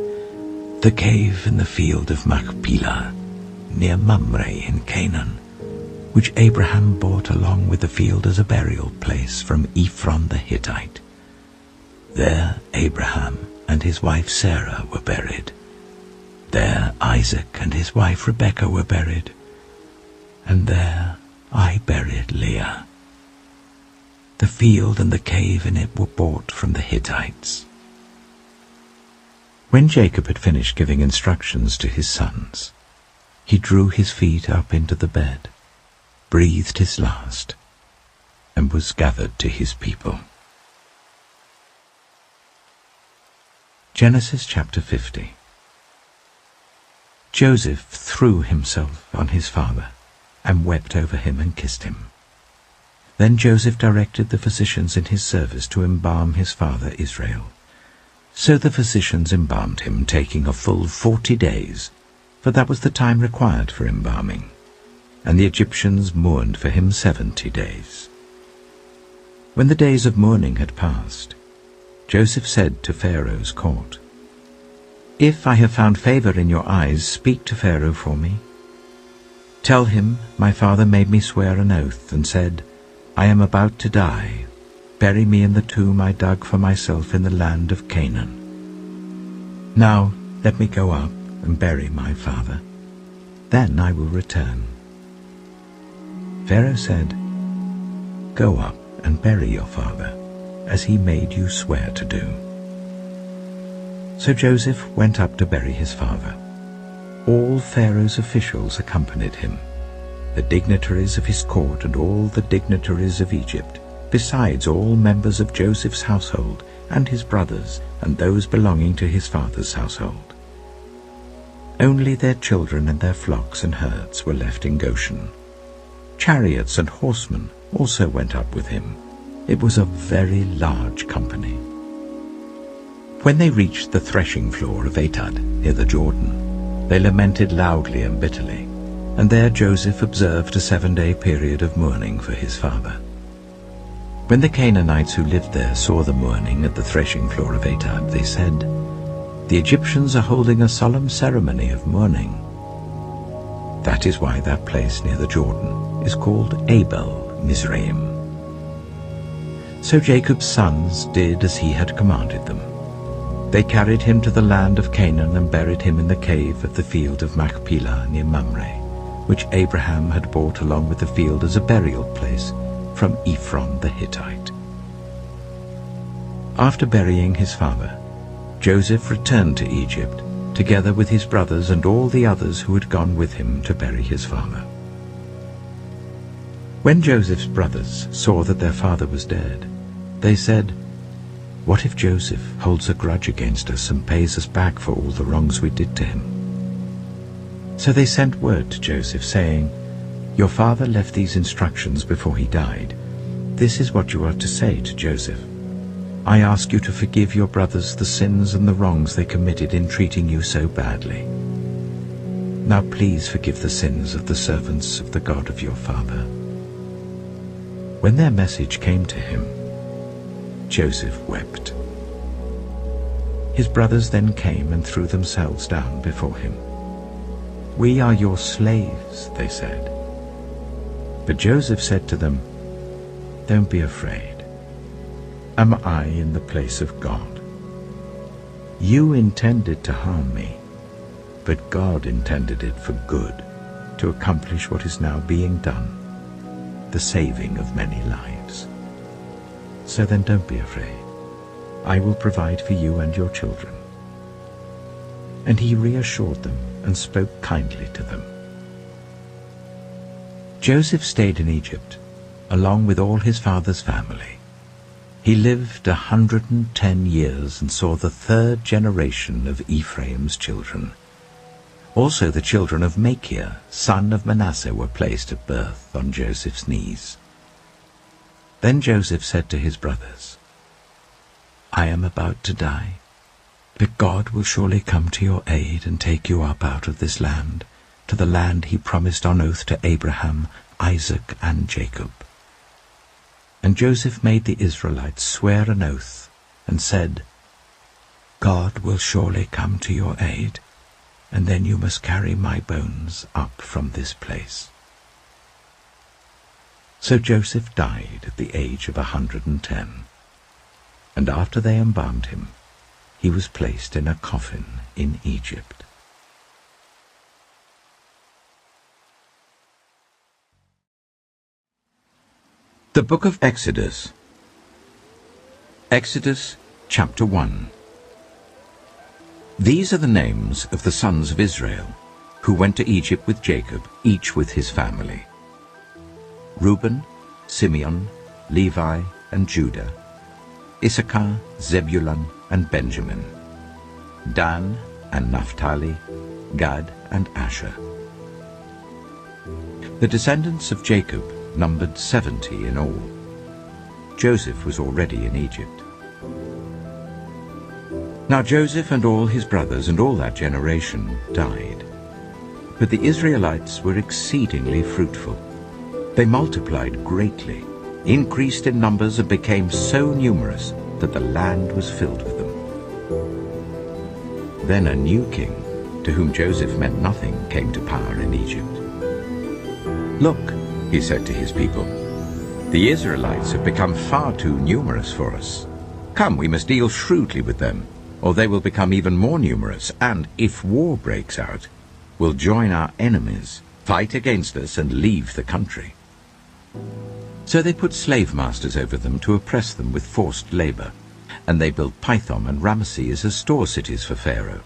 the cave in the field of Machpelah, near Mamre in Canaan, which Abraham bought along with the field as a burial place from Ephron the Hittite, There Abraham and his wife Sarah were buried. There Isaac and his wife Rebekah were buried. And there I buried Leah. The field and the cave in it were bought from the Hittites." When Jacob had finished giving instructions to his sons, he drew his feet up into the bed, breathed his last, and was gathered to his people. Genesis chapter 50. Joseph threw himself on his father and wept over him and kissed him. Then Joseph directed the physicians in his service to embalm his father Israel. So the physicians embalmed him, taking a full 40 days, for that was the time required for embalming, and the Egyptians mourned for him 70 days. When the days of mourning had passed, Joseph said to Pharaoh's court, "If I have found favor in your eyes, speak to Pharaoh for me. Tell him, my father made me swear an oath and said, 'I am about to die. Bury me in the tomb I dug for myself in the land of Canaan.' Now let me go up and bury my father. Then I will return." Pharaoh said, "Go up and bury your father, as he made you swear to do." So Joseph went up to bury his father. All Pharaoh's officials accompanied him, the dignitaries of his court and all the dignitaries of Egypt, besides all members of Joseph's household and his brothers and those belonging to his father's household. Only their children and their flocks and herds were left in Goshen. Chariots and horsemen also went up with him. It was a very large company. When they reached the threshing floor of Atad near the Jordan, they lamented loudly and bitterly, and there Joseph observed a 7-day period of mourning for his father. When the Canaanites who lived there saw the mourning at the threshing floor of Atad, they said, "The Egyptians are holding a solemn ceremony of mourning." That is why that place near the Jordan is called Abel Mizraim. So Jacob's sons did as he had commanded them. They carried him to the land of Canaan and buried him in the cave of the field of Machpelah near Mamre, which Abraham had bought along with the field as a burial place from Ephron the Hittite. After burying his father, Joseph returned to Egypt, together with his brothers and all the others who had gone with him to bury his father. When Joseph's brothers saw that their father was dead, they said, "What if Joseph holds a grudge against us and pays us back for all the wrongs we did to him?" So they sent word to Joseph, saying, "Your father left these instructions before he died. This is what you are to say to Joseph. I ask you to forgive your brothers the sins and the wrongs they committed in treating you so badly. Now please forgive the sins of the servants of the God of your father." When their message came to him, Joseph wept. His brothers then came and threw themselves down before him. "We are your slaves," they said. But Joseph said to them, "Don't be afraid. Am I in the place of God? You intended to harm me, but God intended it for good, to accomplish what is now being done, the saving of many lives. So then don't be afraid. I will provide for you and your children." And he reassured them and spoke kindly to them. Joseph stayed in Egypt, along with all his father's family. He lived 110 years and saw the 3rd generation of Ephraim's children. Also the children of Machir, son of Manasseh, were placed at birth on Joseph's knees. Then Joseph said to his brothers, "I am about to die, but God will surely come to your aid and take you up out of this land, to the land he promised on oath to Abraham, Isaac, and Jacob." And Joseph made the Israelites swear an oath and said, "God will surely come to your aid, and then you must carry my bones up from this place." So Joseph died at the age of 110. and after they embalmed him, he was placed in a coffin in Egypt. The Book of Exodus. Exodus chapter 1. These are the names of the sons of Israel, who went to Egypt with Jacob, each with his family: Reuben, Simeon, Levi, and Judah; Issachar, Zebulun, and Benjamin; Dan and Naphtali; Gad and Asher. The descendants of Jacob numbered 70 in all. Joseph was already in Egypt. Now Joseph and all his brothers and all that generation died. But the Israelites were exceedingly fruitful. They multiplied greatly, increased in numbers, and became so numerous that the land was filled with them. Then a new king, to whom Joseph meant nothing, came to power in Egypt. "Look," he said to his people, "the Israelites have become far too numerous for us. Come, we must deal shrewdly with them, or they will become even more numerous, and, if war breaks out, will join our enemies, fight against us, and leave the country." So they put slave masters over them to oppress them with forced labor, and they built Pithom and Ramesses as store cities for Pharaoh.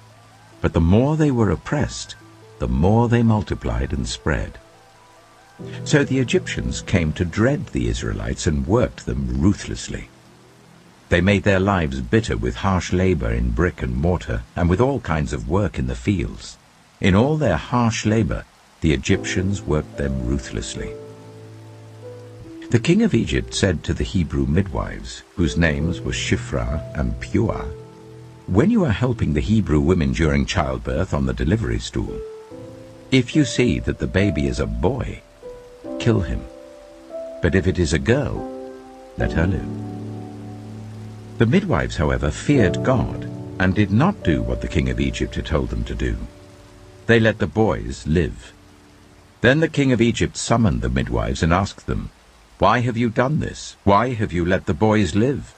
But the more they were oppressed, the more they multiplied and spread. So the Egyptians came to dread the Israelites and worked them ruthlessly. They made their lives bitter with harsh labor in brick and mortar and with all kinds of work in the fields. In all their harsh labor, the Egyptians worked them ruthlessly. The king of Egypt said to the Hebrew midwives, whose names were Shiphrah and Puah, "When you are helping the Hebrew women during childbirth on the delivery stool, if you see that the baby is a boy, kill him. But if it is a girl, let her live." The midwives, however, feared God and did not do what the king of Egypt had told them to do. They let the boys live. Then the king of Egypt summoned the midwives and asked them, "Why have you done this? Why have you let the boys live?"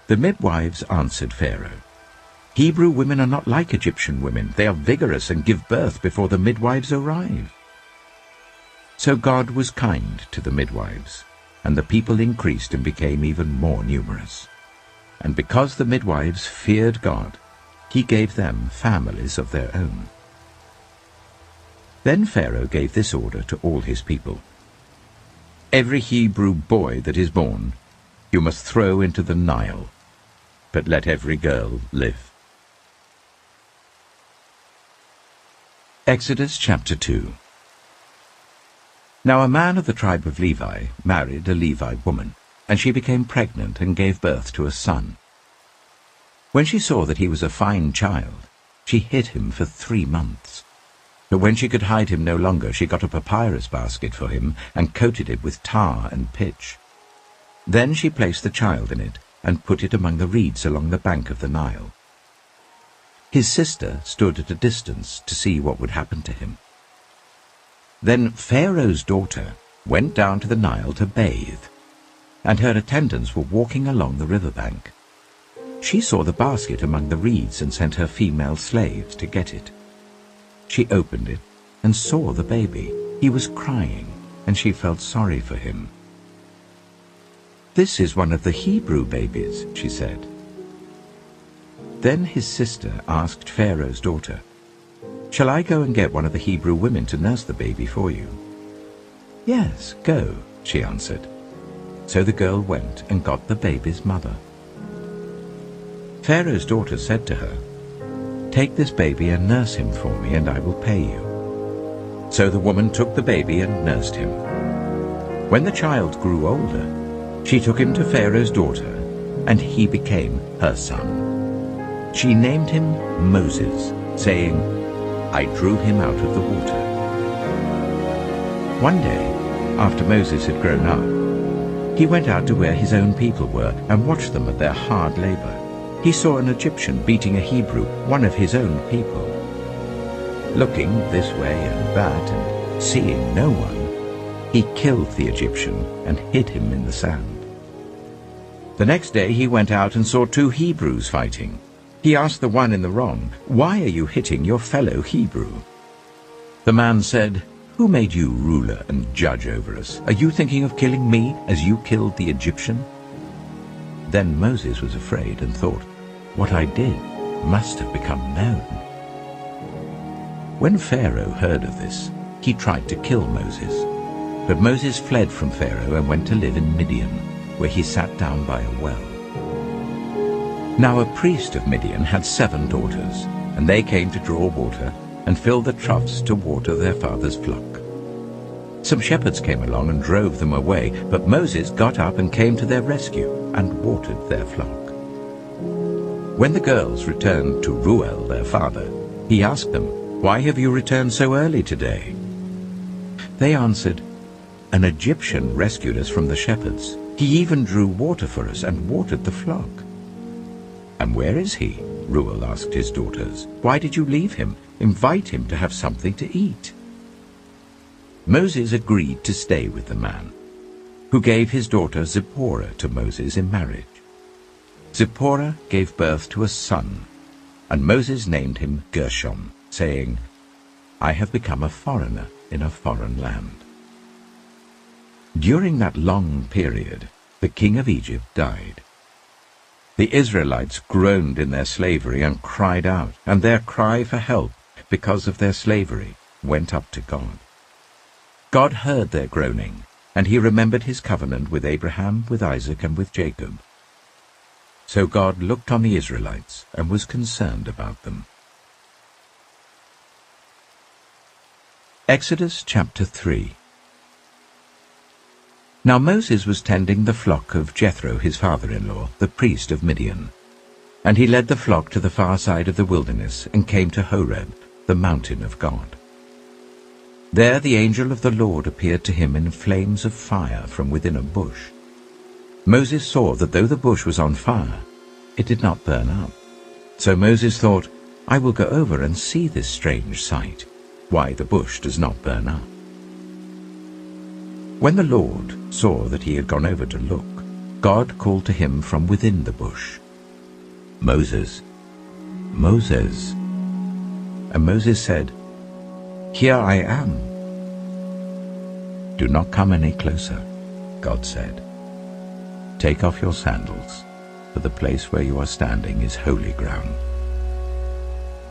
The midwives answered Pharaoh, "Hebrew women are not like Egyptian women. They are vigorous and give birth before the midwives arrive." So God was kind to the midwives, and the people increased and became even more numerous. And because the midwives feared God, he gave them families of their own. Then Pharaoh gave this order to all his people: "Every Hebrew boy that is born you must throw into the Nile, but let every girl live." Exodus chapter 2. Now a man of the tribe of Levi married a Levi woman, and she became pregnant and gave birth to a son. When she saw that he was a fine child, she hid him for 3 months. But when she could hide him no longer, she got a papyrus basket for him and coated it with tar and pitch. Then she placed the child in it and put it among the reeds along the bank of the Nile. His sister stood at a distance to see what would happen to him. Then Pharaoh's daughter went down to the Nile to bathe, and her attendants were walking along the riverbank. She saw the basket among the reeds and sent her female slaves to get it. She opened it and saw the baby. He was crying, and she felt sorry for him. "This is one of the Hebrew babies," she said. Then his sister asked Pharaoh's daughter, "Shall I go and get one of the Hebrew women to nurse the baby for you?" "Yes, go," she answered. So the girl went and got the baby's mother. Pharaoh's daughter said to her, "Take this baby and nurse him for me, and I will pay you." So the woman took the baby and nursed him. When the child grew older, she took him to Pharaoh's daughter, and he became her son. She named him Moses, saying, "I drew him out of the water." One day, after Moses had grown up, he went out to where his own people were and watched them at their hard labor. He saw an Egyptian beating a Hebrew, one of his own people. Looking this way and that and seeing no one, he killed the Egyptian and hid him in the sand. The next day he went out and saw 2 Hebrews fighting. He asked the one in the wrong, "Why are you hitting your fellow Hebrew?" The man said, "Who made you ruler and judge over us? Are you thinking of killing me as you killed the Egyptian?" Then Moses was afraid and thought, "What I did must have become known." When Pharaoh heard of this, he tried to kill Moses. But Moses fled from Pharaoh and went to live in Midian, where he sat down by a well. Now a priest of Midian had 7 daughters, and they came to draw water and fill the troughs to water their father's flock. Some shepherds came along and drove them away, but Moses got up and came to their rescue and watered their flock. When the girls returned to Reuel their father, he asked them, "Why have you returned so early today?" They answered, "An Egyptian rescued us from the shepherds. He even drew water for us and watered the flock." "And where is he?" Reuel asked his daughters. "Why did you leave him? Invite him to have something to eat." Moses agreed to stay with the man, who gave his daughter Zipporah to Moses in marriage. Zipporah gave birth to a son, and Moses named him Gershom, saying, "I have become a foreigner in a foreign land." During that long period, the king of Egypt died. The Israelites groaned in their slavery and cried out, and their cry for help because of their slavery went up to God. God heard their groaning, and he remembered his covenant with Abraham, with Isaac, and with Jacob. So God looked on the Israelites and was concerned about them. Exodus chapter 3. Now Moses was tending the flock of Jethro his father-in-law, the priest of Midian. And he led the flock to the far side of the wilderness and came to Horeb, the mountain of God. There the angel of the Lord appeared to him in flames of fire from within a bush. Moses saw that though the bush was on fire, it did not burn up. So Moses thought, "I will go over and see this strange sight, why the bush does not burn up." When the Lord saw that he had gone over to look, God called to him from within the bush, "Moses, Moses." And Moses said, "Here I am." "Do not come any closer," God said. "Take off your sandals, for the place where you are standing is holy ground."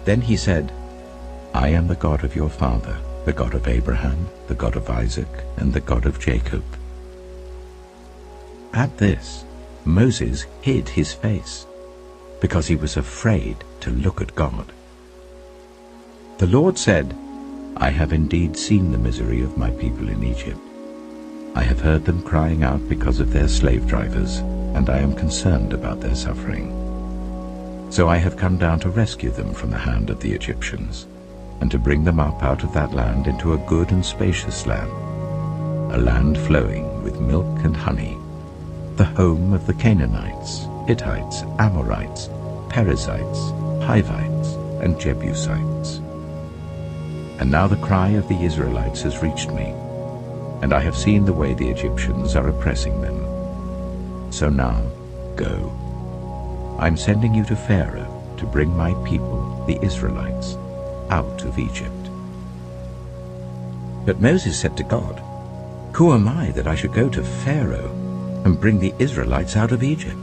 Then he said, "I am the God of your father, the God of Abraham, the God of Isaac, and the God of Jacob." At this, Moses hid his face, because he was afraid to look at God. The Lord said, "I have indeed seen the misery of my people in Egypt. I have heard them crying out because of their slave drivers, and I am concerned about their suffering. So I have come down to rescue them from the hand of the Egyptians, and to bring them up out of that land into a good and spacious land, a land flowing with milk and honey, the home of the Canaanites, Hittites, Amorites, Perizzites, Hivites, and Jebusites. And now the cry of the Israelites has reached me, and I have seen the way the Egyptians are oppressing them. So now, go. I am sending you to Pharaoh to bring my people, the Israelites, out of Egypt." But Moses said to God, "Who am I that I should go to Pharaoh and bring the Israelites out of Egypt?"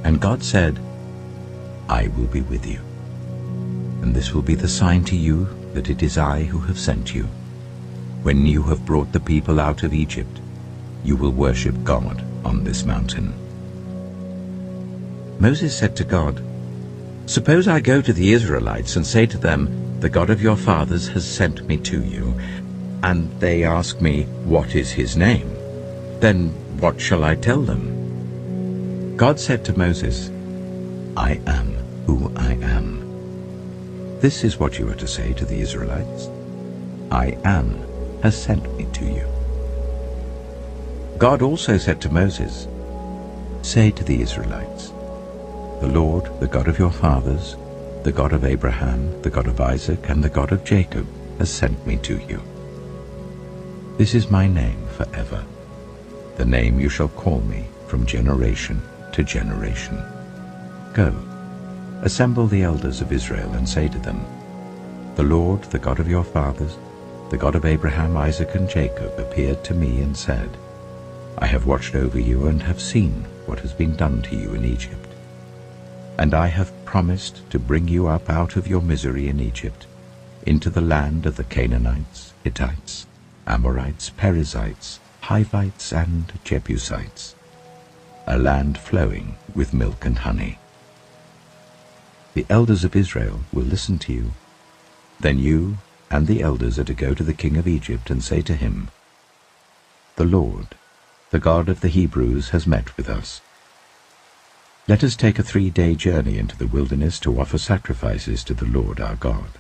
And God said, "I will be with you, and this will be the sign to you that it is I who have sent you. When you have brought the people out of Egypt, you will worship God on this mountain." Moses said to God, "Suppose I go to the Israelites and say to them, 'The God of your fathers has sent me to you,' and they ask me, 'What is his name?' Then what shall I tell them?" God said to Moses, "I am who I am. This is what you are to say to the Israelites. 'I am has sent me to you.'" God also said to Moses, "Say to the Israelites, 'The Lord, the God of your fathers, the God of Abraham, the God of Isaac, and the God of Jacob, has sent me to you. This is my name forever, the name you shall call me from generation to generation. Go, assemble the elders of Israel and say to them, The Lord, the God of your fathers, the God of Abraham, Isaac, and Jacob, appeared to me and said, I have watched over you and have seen what has been done to you in Egypt. And I have promised to bring you up out of your misery in Egypt, into the land of the Canaanites, Hittites, Amorites, Perizzites, Hivites, and Jebusites, a land flowing with milk and honey. The elders of Israel will listen to you. Then you and the elders are to go to the king of Egypt and say to him, The Lord, the God of the Hebrews, has met with us. Let us take a 3-day journey into the wilderness to offer sacrifices to the Lord our God.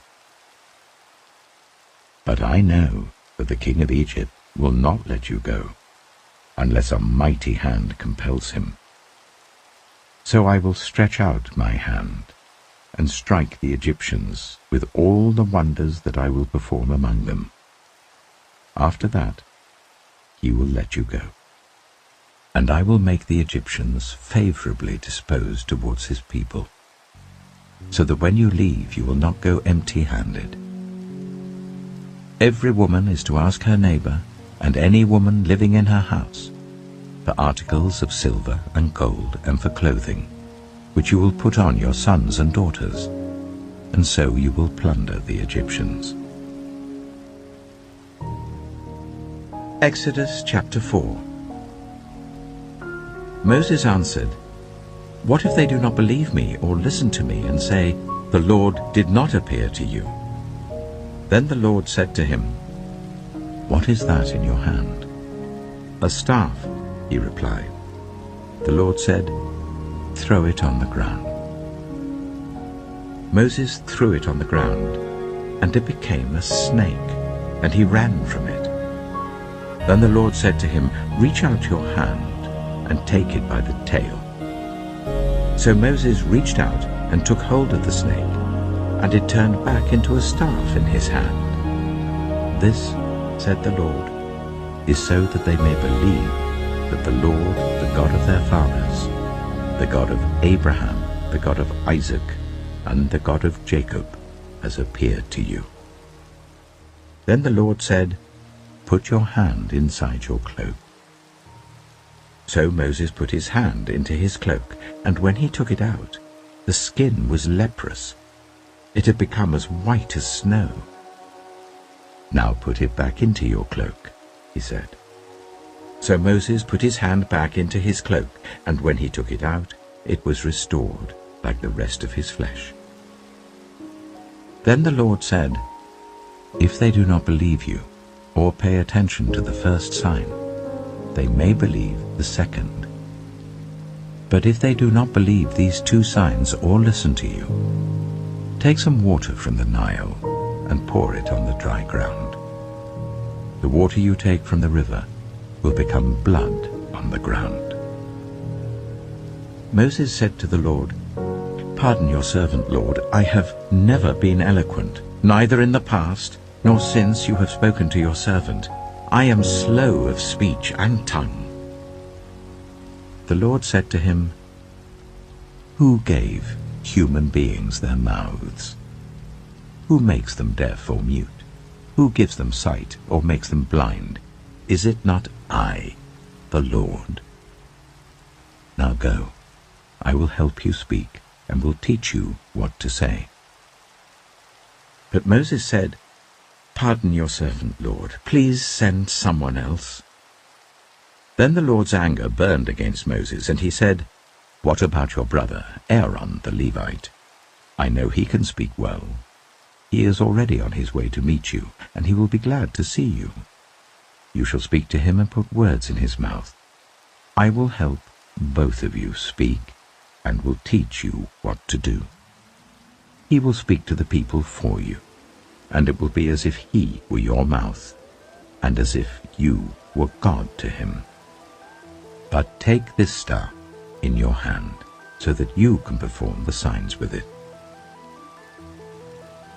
But I know that the king of Egypt will not let you go, unless a mighty hand compels him. So I will stretch out my hand and strike the Egyptians with all the wonders that I will perform among them. After that, he will let you go. And I will make the Egyptians favorably disposed towards his people, so that when you leave you will not go empty-handed. Every woman is to ask her neighbor, and any woman living in her house, for articles of silver and gold and for clothing, which you will put on your sons and daughters, and so you will plunder the Egyptians. Exodus chapter 4. Moses answered, What if they do not believe me or listen to me and say, The Lord did not appear to you? Then the Lord said to him, What is that in your hand? A staff, he replied. The Lord said, Throw it on the ground. Moses threw it on the ground, and it became a snake, and he ran from it. Then the Lord said to him, Reach out your hand and take it by the tail. So Moses reached out and took hold of the snake, and it turned back into a staff in his hand. This, said the Lord, is so that they may believe that the Lord, the God of their fathers, the God of Abraham, the God of Isaac, and the God of Jacob, has appeared to you. Then the Lord said, Put your hand inside your cloak. So Moses put his hand into his cloak, and when he took it out, the skin was leprous. It had become as white as snow. Now put it back into your cloak, he said. So Moses put his hand back into his cloak, and when he took it out, it was restored like the rest of his flesh. Then the Lord said, If they do not believe you, or pay attention to the first sign, they may believe the second. But if they do not believe these 2 signs or listen to you, take some water from the Nile and pour it on the dry ground. The water you take from the river will become blood on the ground. Moses said to the Lord, Pardon your servant, Lord. I have never been eloquent, neither in the past nor since you have spoken to your servant. I am slow of speech and tongue. The Lord said to him, Who gave human beings their mouths? Who makes them deaf or mute? Who gives them sight or makes them blind? Is it not I, the Lord? Now go, I will help you speak, and will teach you what to say. But Moses said, Pardon your servant, Lord. Please send someone else. Then the Lord's anger burned against Moses, and he said, What about your brother, Aaron the Levite? I know he can speak well. He is already on his way to meet you, and he will be glad to see you. You shall speak to him and put words in his mouth. I will help both of you speak, and will teach you what to do. He will speak to the people for you, and it will be as if he were your mouth, and as if you were God to him. But take this staff in your hand, so that you can perform the signs with it.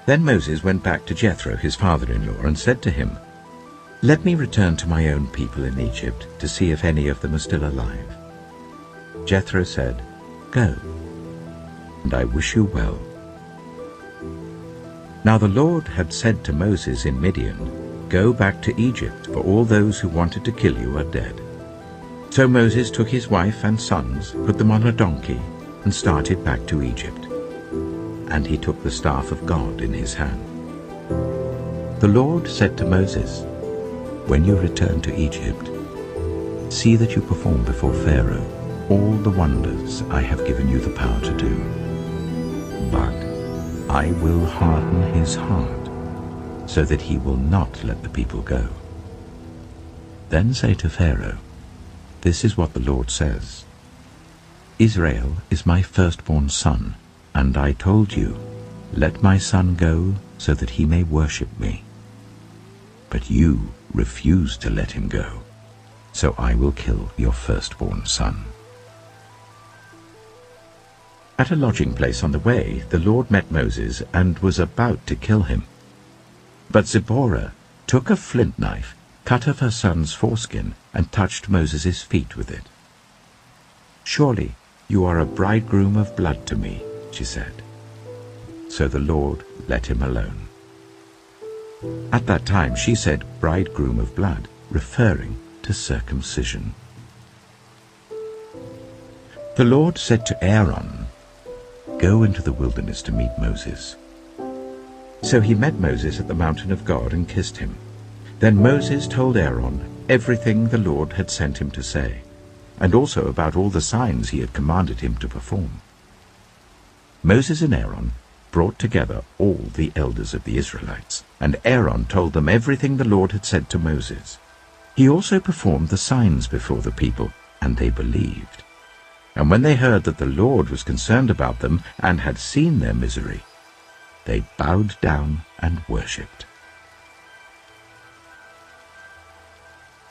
Then Moses went back to Jethro, his father-in-law, and said to him, Let me return to my own people in Egypt, to see if any of them are still alive. Jethro said, "Go, and I wish you well." Now the Lord had said to Moses in Midian, "Go back to Egypt, for all those who wanted to kill you are dead." So Moses took his wife and sons, put them on a donkey, and started back to Egypt. And he took the staff of God in his hand. The Lord said to Moses, "When you return to Egypt, see that you perform before Pharaoh all the wonders I have given you the power to do. But I will harden his heart, so that he will not let the people go. Then say to Pharaoh, 'This is what the Lord says. Israel is my firstborn son, and I told you, let my son go so that he may worship me. But you refused to let him go, so I will kill your firstborn son.'" At a lodging place on the way, the Lord met Moses and was about to kill him. But Zipporah took a flint knife, cut off her son's foreskin, and touched Moses' feet with it. "Surely you are a bridegroom of blood to me," she said. So the Lord let him alone. At that time she said bridegroom of blood, referring to circumcision. The Lord said to Aaron, "Go into the wilderness to meet Moses." So he met Moses at the mountain of God and kissed him. Then Moses told Aaron everything the Lord had sent him to say, and also about all the signs he had commanded him to perform. Moses and Aaron brought together all the elders of the Israelites, and Aaron told them everything the Lord had said to Moses. He also performed the signs before the people, and they believed. And when they heard that the Lord was concerned about them and had seen their misery, they bowed down and worshipped.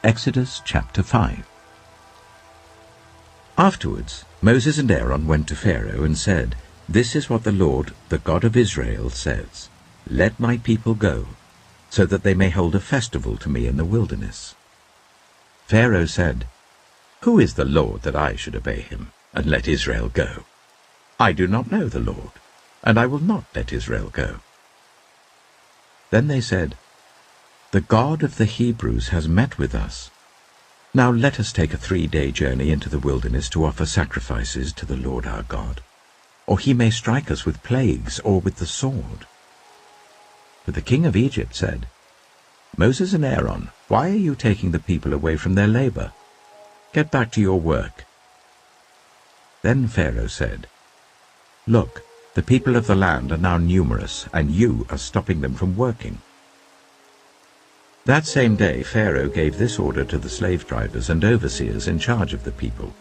Exodus chapter 5. Afterwards Moses and Aaron went to Pharaoh and said, "This is what the Lord, the God of Israel, says. Let my people go, so that they may hold a festival to me in the wilderness." Pharaoh said, "Who is the Lord that I should obey him, and let Israel go? I do not know the Lord, and I will not let Israel go." Then they said, "The God of the Hebrews has met with us. Now let us take a 3-day journey into the wilderness to offer sacrifices to the Lord our God, or he may strike us with plagues or with the sword." But the king of Egypt said, "Moses and Aaron, why are you taking the people away from their labor? Get back to your work." Then Pharaoh said, "Look, the people of the land are now numerous, and you are stopping them from working." That same day Pharaoh gave this order to the slave drivers and overseers in charge of the people: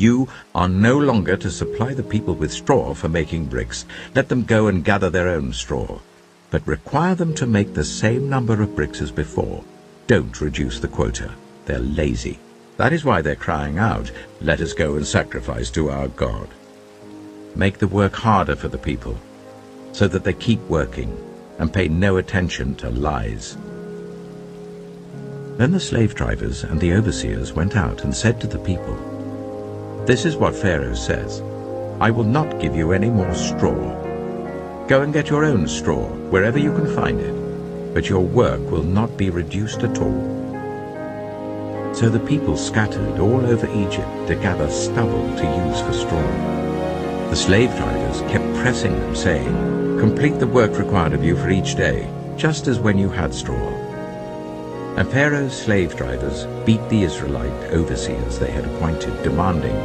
"You are no longer to supply the people with straw for making bricks. Let them go and gather their own straw, but require them to make the same number of bricks as before. Don't reduce the quota. They're lazy. That is why they're crying out, 'Let us go and sacrifice to our God.' Make the work harder for the people, so that they keep working and pay no attention to lies." Then the slave drivers and the overseers went out and said to the people, "This is what Pharaoh says, I will not give you any more straw. Go and get your own straw wherever you can find it, but your work will not be reduced at all." So the people scattered all over Egypt to gather stubble to use for straw. The slave drivers kept pressing them, saying, "Complete the work required of you for each day, just as when you had straw." And Pharaoh's slave drivers beat the Israelite overseers they had appointed, demanding,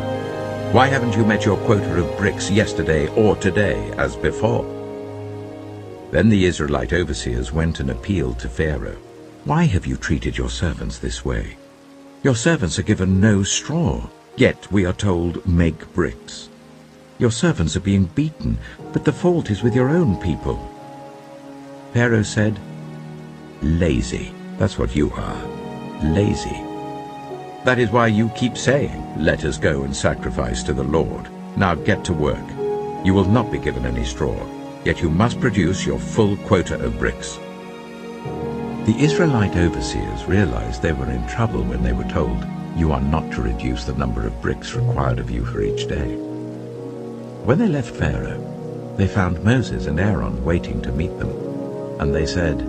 "Why haven't you met your quota of bricks yesterday or today as before?" Then the Israelite overseers went and appealed to Pharaoh, "Why have you treated your servants this way? Your servants are given no straw, yet we are told, 'Make bricks.' Your servants are being beaten, but the fault is with your own people." Pharaoh said, "Lazy. That's what you are, lazy. That is why you keep saying, 'Let us go and sacrifice to the Lord.' Now get to work. You will not be given any straw, yet you must produce your full quota of bricks." The Israelite overseers realized they were in trouble when they were told, You are not to reduce the number of bricks required of you for each day." When they left Pharaoh, they found Moses and Aaron waiting to meet them. And they said,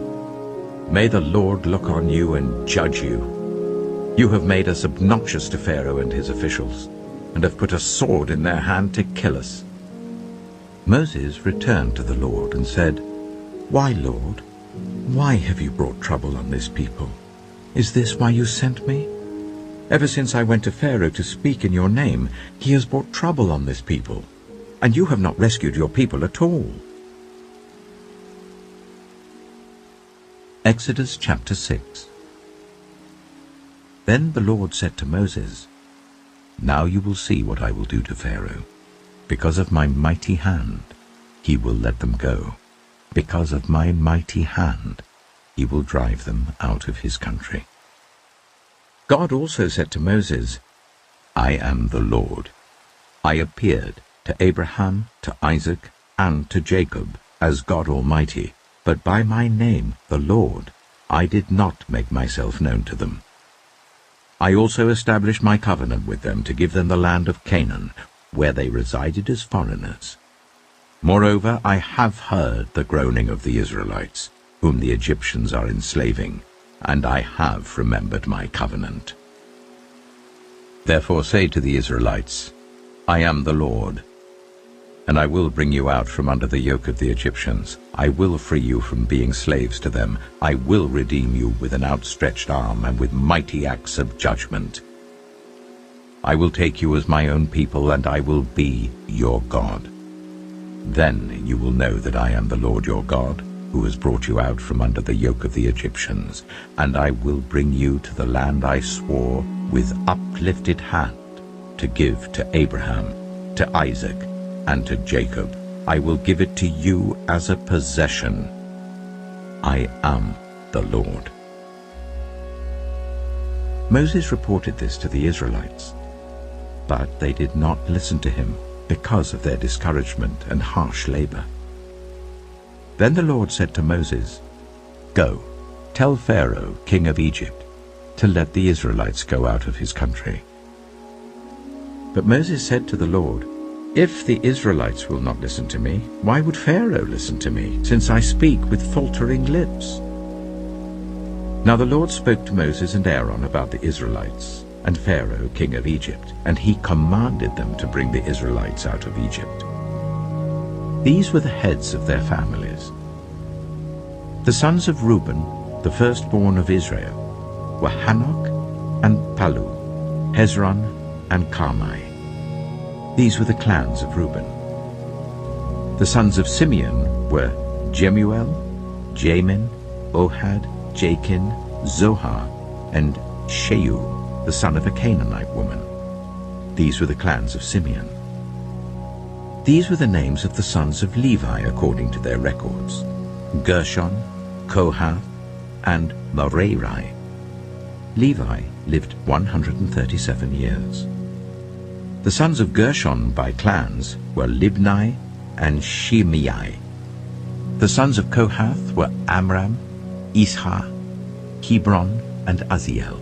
"May the Lord look on you and judge you. You have made us obnoxious to Pharaoh and his officials, and have put a sword in their hand to kill us." Moses returned to the Lord and said, "Why, Lord? Why have you brought trouble on this people? Is this why you sent me? Ever since I went to Pharaoh to speak in your name, he has brought trouble on this people, and you have not rescued your people at all." Exodus chapter 6. Then the Lord said to Moses, "Now you will see what I will do to Pharaoh. Because of my mighty hand, he will let them go. Because of my mighty hand, he will drive them out of his country." God also said to Moses, "I am the Lord. I appeared to Abraham, to Isaac, and to Jacob as God Almighty, but by my name, the Lord, I did not make myself known to them. I also established my covenant with them to give them the land of Canaan, where they resided as foreigners. Moreover, I have heard the groaning of the Israelites, whom the Egyptians are enslaving, and I have remembered my covenant. Therefore say to the Israelites, I am the Lord, and I will bring you out from under the yoke of the Egyptians. I will free you from being slaves to them. I will redeem you with an outstretched arm and with mighty acts of judgment. I will take you as my own people, and I will be your God. Then you will know that I am the Lord your God, who has brought you out from under the yoke of the Egyptians, and I will bring you to the land I swore with uplifted hand to give to Abraham, to Isaac, and to Jacob. I will give it to you as a possession. I am the Lord." Moses reported this to the Israelites, but they did not listen to him because of their discouragement and harsh labor. Then the Lord said to Moses, "Go, tell Pharaoh, king of Egypt, to let the Israelites go out of his country." But Moses said to the Lord, "If the Israelites will not listen to me, why would Pharaoh listen to me, since I speak with faltering lips?" Now the Lord spoke to Moses and Aaron about the Israelites and Pharaoh, king of Egypt, and he commanded them to bring the Israelites out of Egypt. These were the heads of their families. The sons of Reuben, the firstborn of Israel, were Hanok and Palu, Hezron and Carmi. These were the clans of Reuben. The sons of Simeon were Jemuel, Jamin, Ohad, Jachin, Zohar, and Sheu, the son of a Canaanite woman. These were the clans of Simeon. These were the names of the sons of Levi according to their records: Gershon, Kohath, and Merari. Levi lived 137 years. The sons of Gershon by clans were Libni and Shimei. The sons of Kohath were Amram, Ishah, Hebron, and Uzziel.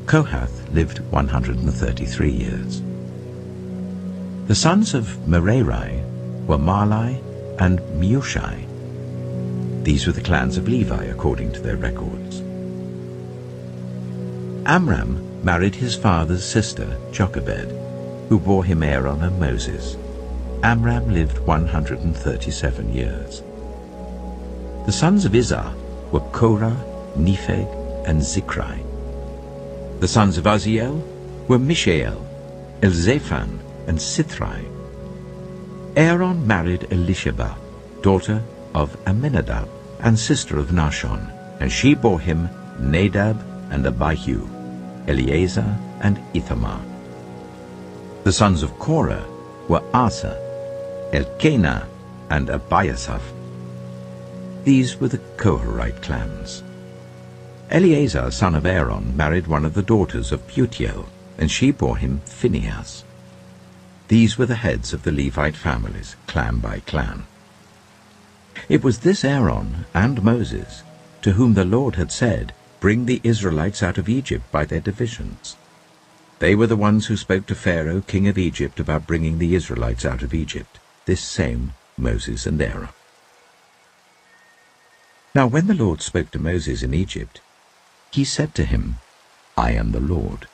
Kohath lived 133 years. The sons of Merari were Mahli and Mushi. These were the clans of Levi according to their records. Amram married his father's sister Jochebed, who bore him Aaron and Moses. Amram lived 137 years. The sons of Izhar were Korah, Nepheg, and Zikri. The sons of Uzziel were Mishael, Elzaphan, and Sithri. Aaron married Elisheba, daughter of Amminadab and sister of Nahshon, and she bore him Nadab and Abihu, Eleazar and Ithamar. The sons of Korah were Asa, Elkanah, and Abiasaph. These were the Koharite clans. Eleazar, son of Aaron, married one of the daughters of Putiel, and she bore him Phinehas. These were the heads of the Levite families, clan by clan. It was this Aaron and Moses to whom the Lord had said, "Bring the Israelites out of Egypt by their divisions," They were the ones who spoke to Pharaoh, king of Egypt, about bringing the Israelites out of Egypt, this same Moses and Aaron. Now when the Lord spoke to Moses in Egypt, he said to him, I am the Lord.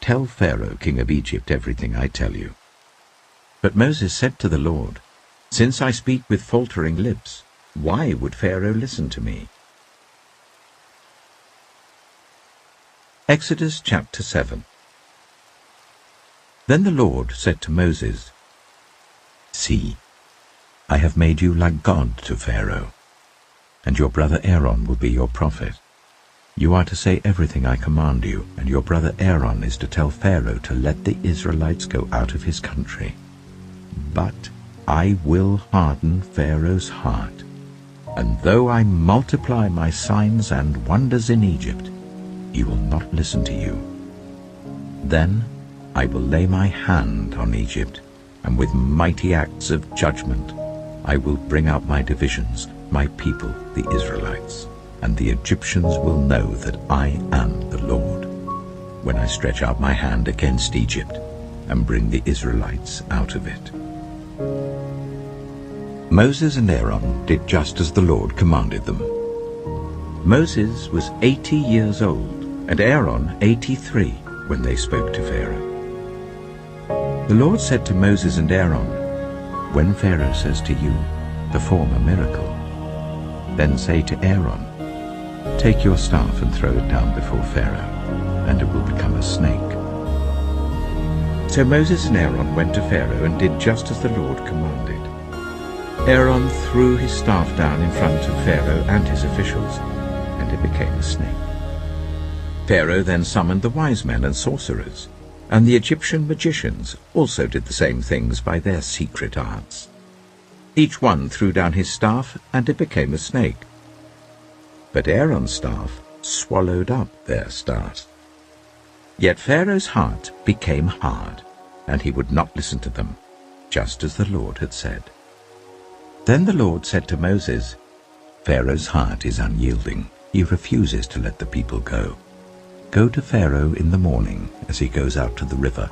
Tell Pharaoh, king of Egypt, everything I tell you. But Moses said to the Lord, Since I speak with faltering lips, why would Pharaoh listen to me? Exodus chapter 7. Then the Lord said to Moses, See, I have made you like God to Pharaoh, and your brother Aaron will be your prophet. You are to say everything I command you, and your brother Aaron is to tell Pharaoh to let the Israelites go out of his country. But I will harden Pharaoh's heart, and though I multiply my signs and wonders in Egypt, he will not listen to you. Then I will lay my hand on Egypt, and with mighty acts of judgment I will bring out my divisions, my people, the Israelites, and the Egyptians will know that I am the Lord, when I stretch out my hand against Egypt and bring the Israelites out of it. Moses and Aaron did just as the Lord commanded them. Moses was 80 years old, and Aaron 83, when they spoke to Pharaoh. The Lord said to Moses and Aaron, When Pharaoh says to you, Perform a miracle, then say to Aaron, Take your staff and throw it down before Pharaoh, and it will become a snake. So Moses and Aaron went to Pharaoh and did just as the Lord commanded. Aaron threw his staff down in front of Pharaoh and his officials, and it became a snake. Pharaoh then summoned the wise men and sorcerers, and the Egyptian magicians also did the same things by their secret arts. Each one threw down his staff, and it became a snake. But Aaron's staff swallowed up their staffs. Yet Pharaoh's heart became hard, and he would not listen to them, just as the Lord had said. Then the Lord said to Moses, Pharaoh's heart is unyielding. He refuses to let the people go. Go to Pharaoh in the morning as he goes out to the river.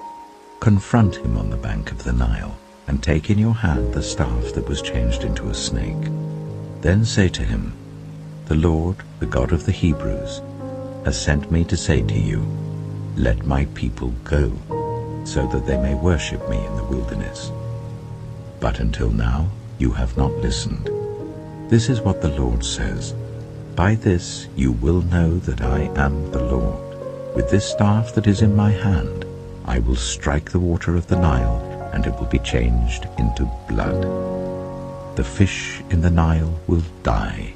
Confront him on the bank of the Nile, and take in your hand the staff that was changed into a snake. Then say to him, The Lord, the God of the Hebrews, has sent me to say to you, Let my people go, so that they may worship me in the wilderness. But until now you have not listened. This is what the Lord says, By this you will know that I am the Lord. With this staff that is in my hand, I will strike the water of the Nile, and it will be changed into blood. The fish in the Nile will die,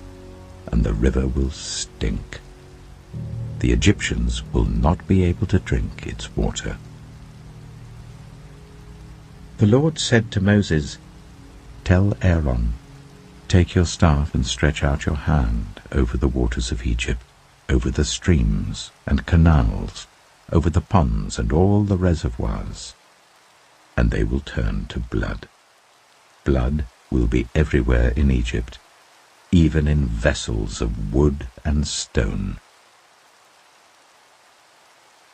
and the river will stink. The Egyptians will not be able to drink its water. The Lord said to Moses, Tell Aaron, Take your staff and stretch out your hand over the waters of Egypt, over the streams and canals, over the ponds and all the reservoirs, and they will turn to blood. Blood will be everywhere in Egypt, even in vessels of wood and stone.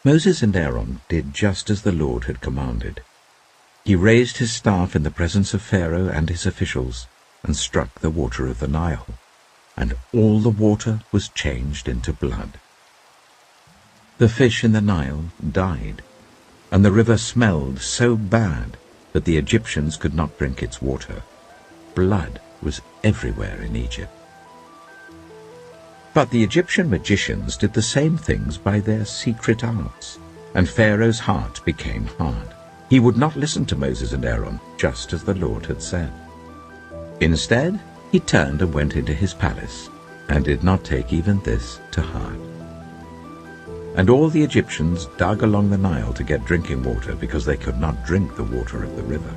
Moses and Aaron did just as the Lord had commanded. He raised his staff in the presence of Pharaoh and his officials, and struck the water of the Nile, and all the water was changed into blood. The fish in the Nile died, and the river smelled so bad that the Egyptians could not drink its water. Blood was everywhere in Egypt. But the Egyptian magicians did the same things by their secret arts, and Pharaoh's heart became hard. He would not listen to Moses and Aaron, just as the Lord had said. Instead, he turned and went into his palace, and did not take even this to heart. And all the Egyptians dug along the Nile to get drinking water, because they could not drink the water of the river.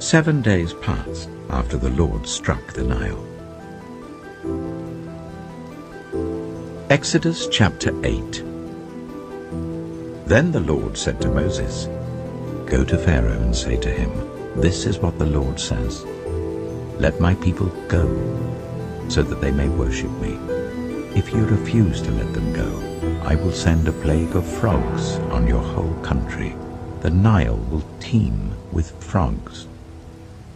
7 days passed after the Lord struck the Nile. Exodus chapter 8. Then the Lord said to Moses, Go to Pharaoh and say to him, This is what the Lord says, Let my people go, so that they may worship me. If you refuse to let them go, I will send a plague of frogs on your whole country. The Nile will teem with frogs.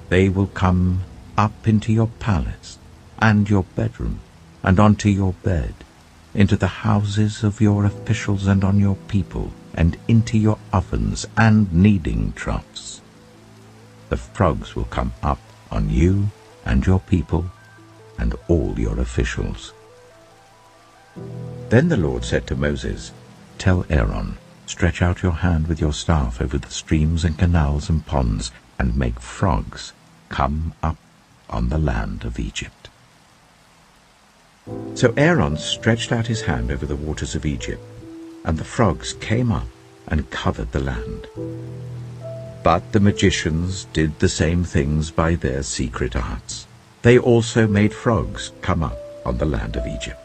They will come up into your palace and your bedroom, and onto your bed, into the houses of your officials and on your people, and into your ovens and kneading troughs. The frogs will come up on you and your people and all your officials. Then the Lord said to Moses, "Tell Aaron, stretch out your hand with your staff over the streams and canals and ponds, and make frogs come up on the land of Egypt." So Aaron stretched out his hand over the waters of Egypt, and the frogs came up and covered the land. But the magicians did the same things by their secret arts. They also made frogs come up on the land of Egypt.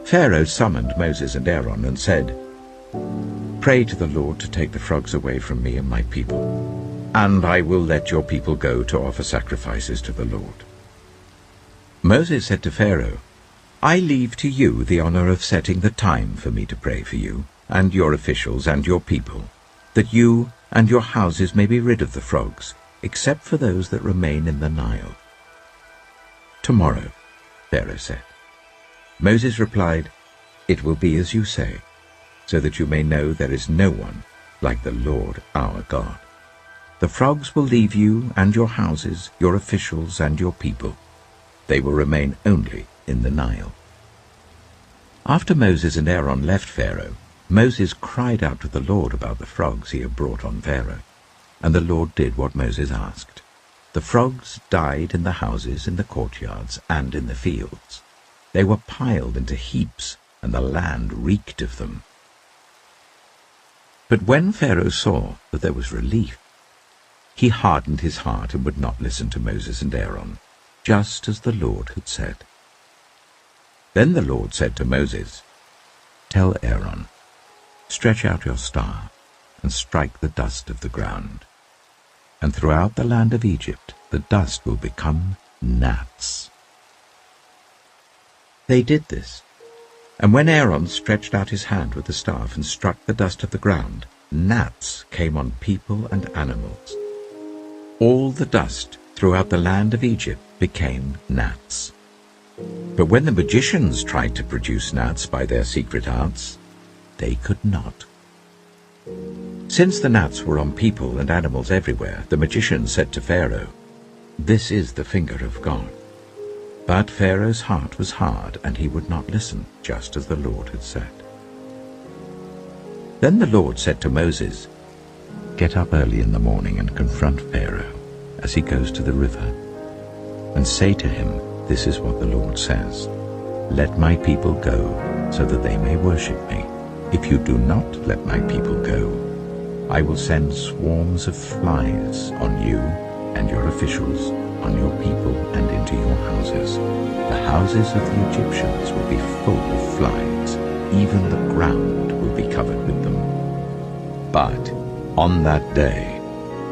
Pharaoh summoned Moses and Aaron and said, "Pray to the Lord to take the frogs away from me and my people, and I will let your people go to offer sacrifices to the Lord." Moses said to Pharaoh, "I leave to you the honor of setting the time for me to pray for you and your officials and your people, that you and your houses may be rid of the frogs, except for those that remain in the Nile." "Tomorrow," Pharaoh said. Moses replied, "It will be as you say, so that you may know there is no one like the Lord our God. The frogs will leave you and your houses, your officials and your people. They will remain only in the Nile." After Moses and Aaron left Pharaoh, Moses cried out to the Lord about the frogs he had brought on Pharaoh, and the Lord did what Moses asked. The frogs died in the houses, in the courtyards, and in the fields. They were piled into heaps, and the land reeked of them. But when Pharaoh saw that there was relief, he hardened his heart and would not listen to Moses and Aaron, just as the Lord had said. Then the Lord said to Moses, "Tell Aaron, stretch out your staff and strike the dust of the ground, and throughout the land of Egypt the dust will become gnats." They did this, and when Aaron stretched out his hand with the staff and struck the dust of the ground, gnats came on people and animals. All the dust throughout the land of Egypt became gnats. But when the magicians tried to produce gnats by their secret arts, they could not. Since the gnats were on people and animals everywhere, the magicians said to Pharaoh, "This is the finger of God." But Pharaoh's heart was hard, and he would not listen, just as the Lord had said. Then the Lord said to Moses, "Get up early in the morning and confront Pharaoh as he goes to the river, and say to him, 'This is what the Lord says. Let my people go, so that they may worship me. If you do not let my people go, I will send swarms of flies on you and your officials, on your people and into your houses. The houses of the Egyptians will be full of flies. Even the ground will be covered with them. But on that day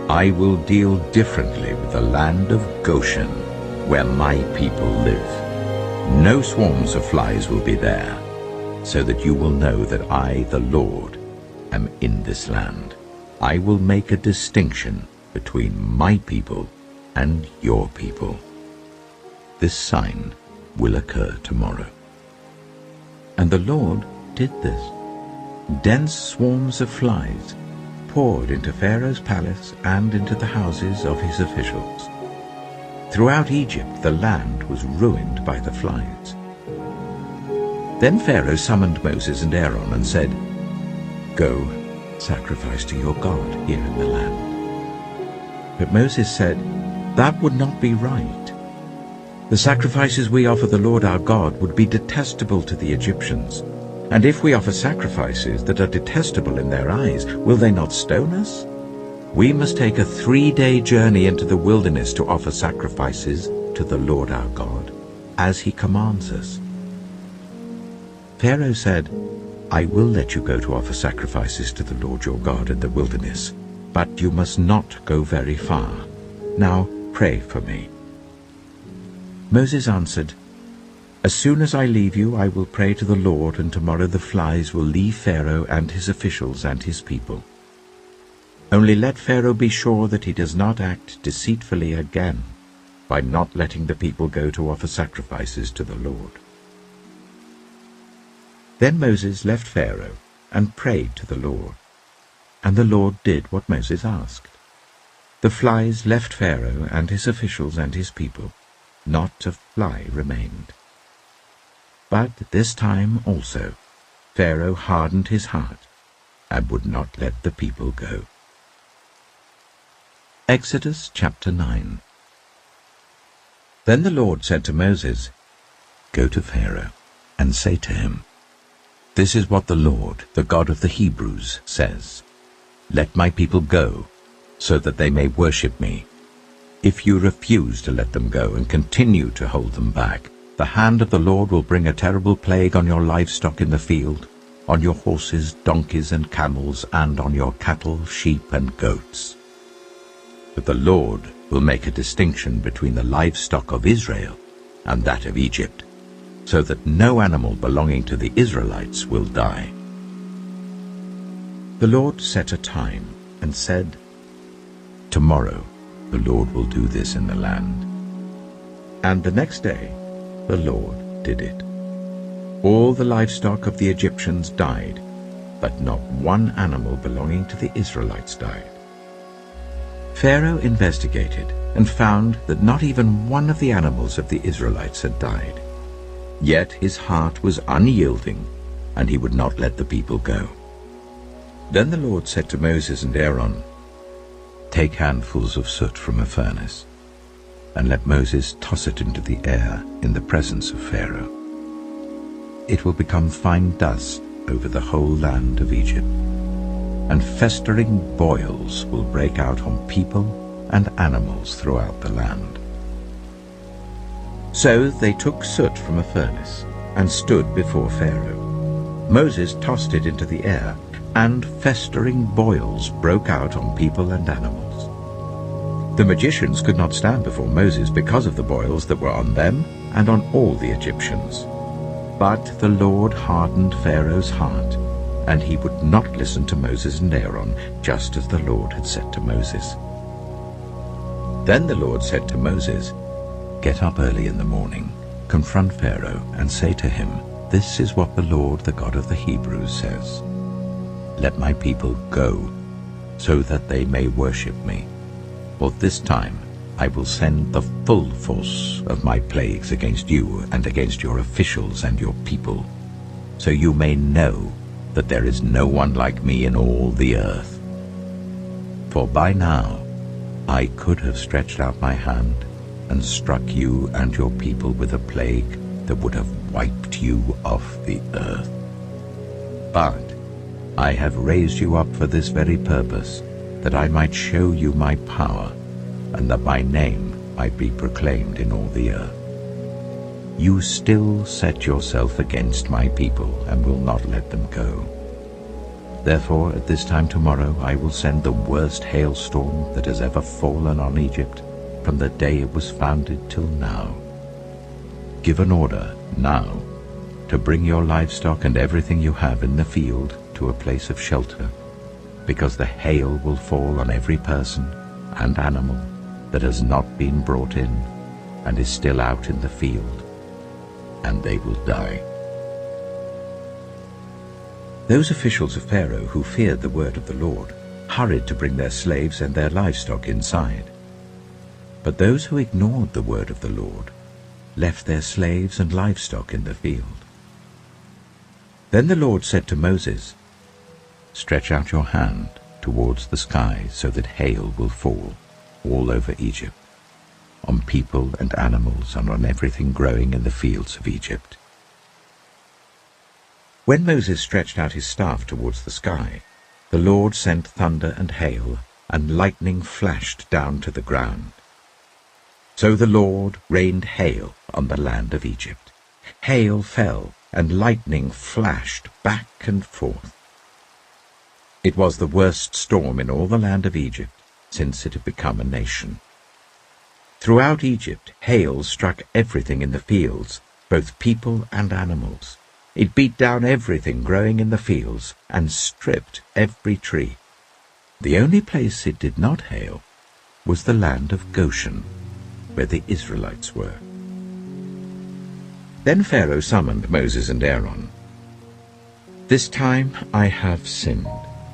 I will deal differently with the land of Goshen, where my people live. No swarms of flies will be there, so that you will know that I, the Lord, am in this land. I will make a distinction between my people and your people. This sign will occur tomorrow." And the Lord did this. Dense swarms of flies poured into Pharaoh's palace and into the houses of his officials. Throughout Egypt the land was ruined by the flies. Then Pharaoh summoned Moses and Aaron and said, "Go, sacrifice to your God here in the land." But Moses said, "That would not be right. The sacrifices we offer the Lord our God would be detestable to the Egyptians. And if we offer sacrifices that are detestable in their eyes, will they not stone us? We must take a 3-day journey into the wilderness to offer sacrifices to the Lord our God, as he commands us." Pharaoh said, "I will let you go to offer sacrifices to the Lord your God in the wilderness, but you must not go very far. Now pray for me." Moses answered, As soon as I leave you, I will pray to the Lord, and tomorrow the flies will leave Pharaoh and his officials and his people. Only let Pharaoh be sure that he does not act deceitfully again by not letting the people go to offer sacrifices to the Lord." Then Moses left Pharaoh and prayed to the Lord, and the Lord did what Moses asked. The flies left Pharaoh and his officials and his people. Not a fly remained. But this time also Pharaoh hardened his heart and would not let the people go. Exodus chapter 9. Then the Lord said to Moses, "Go to Pharaoh and say to him, 'This is what the Lord, the God of the Hebrews, says. Let my people go, so that they may worship me. If you refuse to let them go and continue to hold them back, the hand of the Lord will bring a terrible plague on your livestock in the field, on your horses, donkeys, and camels, and on your cattle, sheep, and goats. But the Lord will make a distinction between the livestock of Israel and that of Egypt, so that no animal belonging to the Israelites will die.'" The Lord set a time and said, "Tomorrow the Lord will do this in the land." And the next day the Lord did it. All the livestock of the Egyptians died, but not one animal belonging to the Israelites died. Pharaoh investigated and found that not even one of the animals of the Israelites had died. Yet his heart was unyielding, and he would not let the people go. Then the Lord said to Moses and Aaron, "Take handfuls of soot from a furnace, and let Moses toss it into the air in the presence of Pharaoh. It will become fine dust over the whole land of Egypt, and festering boils will break out on people and animals throughout the land." So they took soot from a furnace and stood before Pharaoh. Moses tossed it into the air, and festering boils broke out on people and animals. The magicians could not stand before Moses because of the boils that were on them and on all the Egyptians. But the Lord hardened Pharaoh's heart, and he would not listen to Moses and Aaron, just as the Lord had said to Moses. Then the Lord said to Moses, "Get up early in the morning, confront Pharaoh, and say to him, 'This is what the Lord, the God of the Hebrews, says. Let my people go, so that they may worship me. For this time I will send the full force of my plagues against you and against your officials and your people, so you may know that there is no one like me in all the earth. For by now I could have stretched out my hand and struck you and your people with a plague that would have wiped you off the earth. But I have raised you up for this very purpose, that I might show you my power, and that my name might be proclaimed in all the earth. You still set yourself against my people and will not let them go. Therefore at this time tomorrow I will send the worst hailstorm that has ever fallen on Egypt from the day it was founded till now. Give an order now to bring your livestock and everything you have in the field to a place of shelter, because the hail will fall on every person and animal that has not been brought in and is still out in the field, and they will die." Those officials of Pharaoh who feared the word of the Lord hurried to bring their slaves and their livestock inside. But those who ignored the word of the Lord left their slaves and livestock in the field. Then the Lord said to Moses, "Stretch out your hand towards the sky so that hail will fall all over Egypt, on people and animals and on everything growing in the fields of Egypt." When Moses stretched out his staff towards the sky, the Lord sent thunder and hail, and lightning flashed down to the ground. So the Lord rained hail on the land of Egypt. Hail fell, and lightning flashed back and forth. It was the worst storm in all the land of Egypt since it had become a nation. Throughout Egypt, hail struck everything in the fields, both people and animals. It beat down everything growing in the fields and stripped every tree. The only place it did not hail was the land of Goshen, where the Israelites were. Then Pharaoh summoned Moses and Aaron. "This time I have sinned,"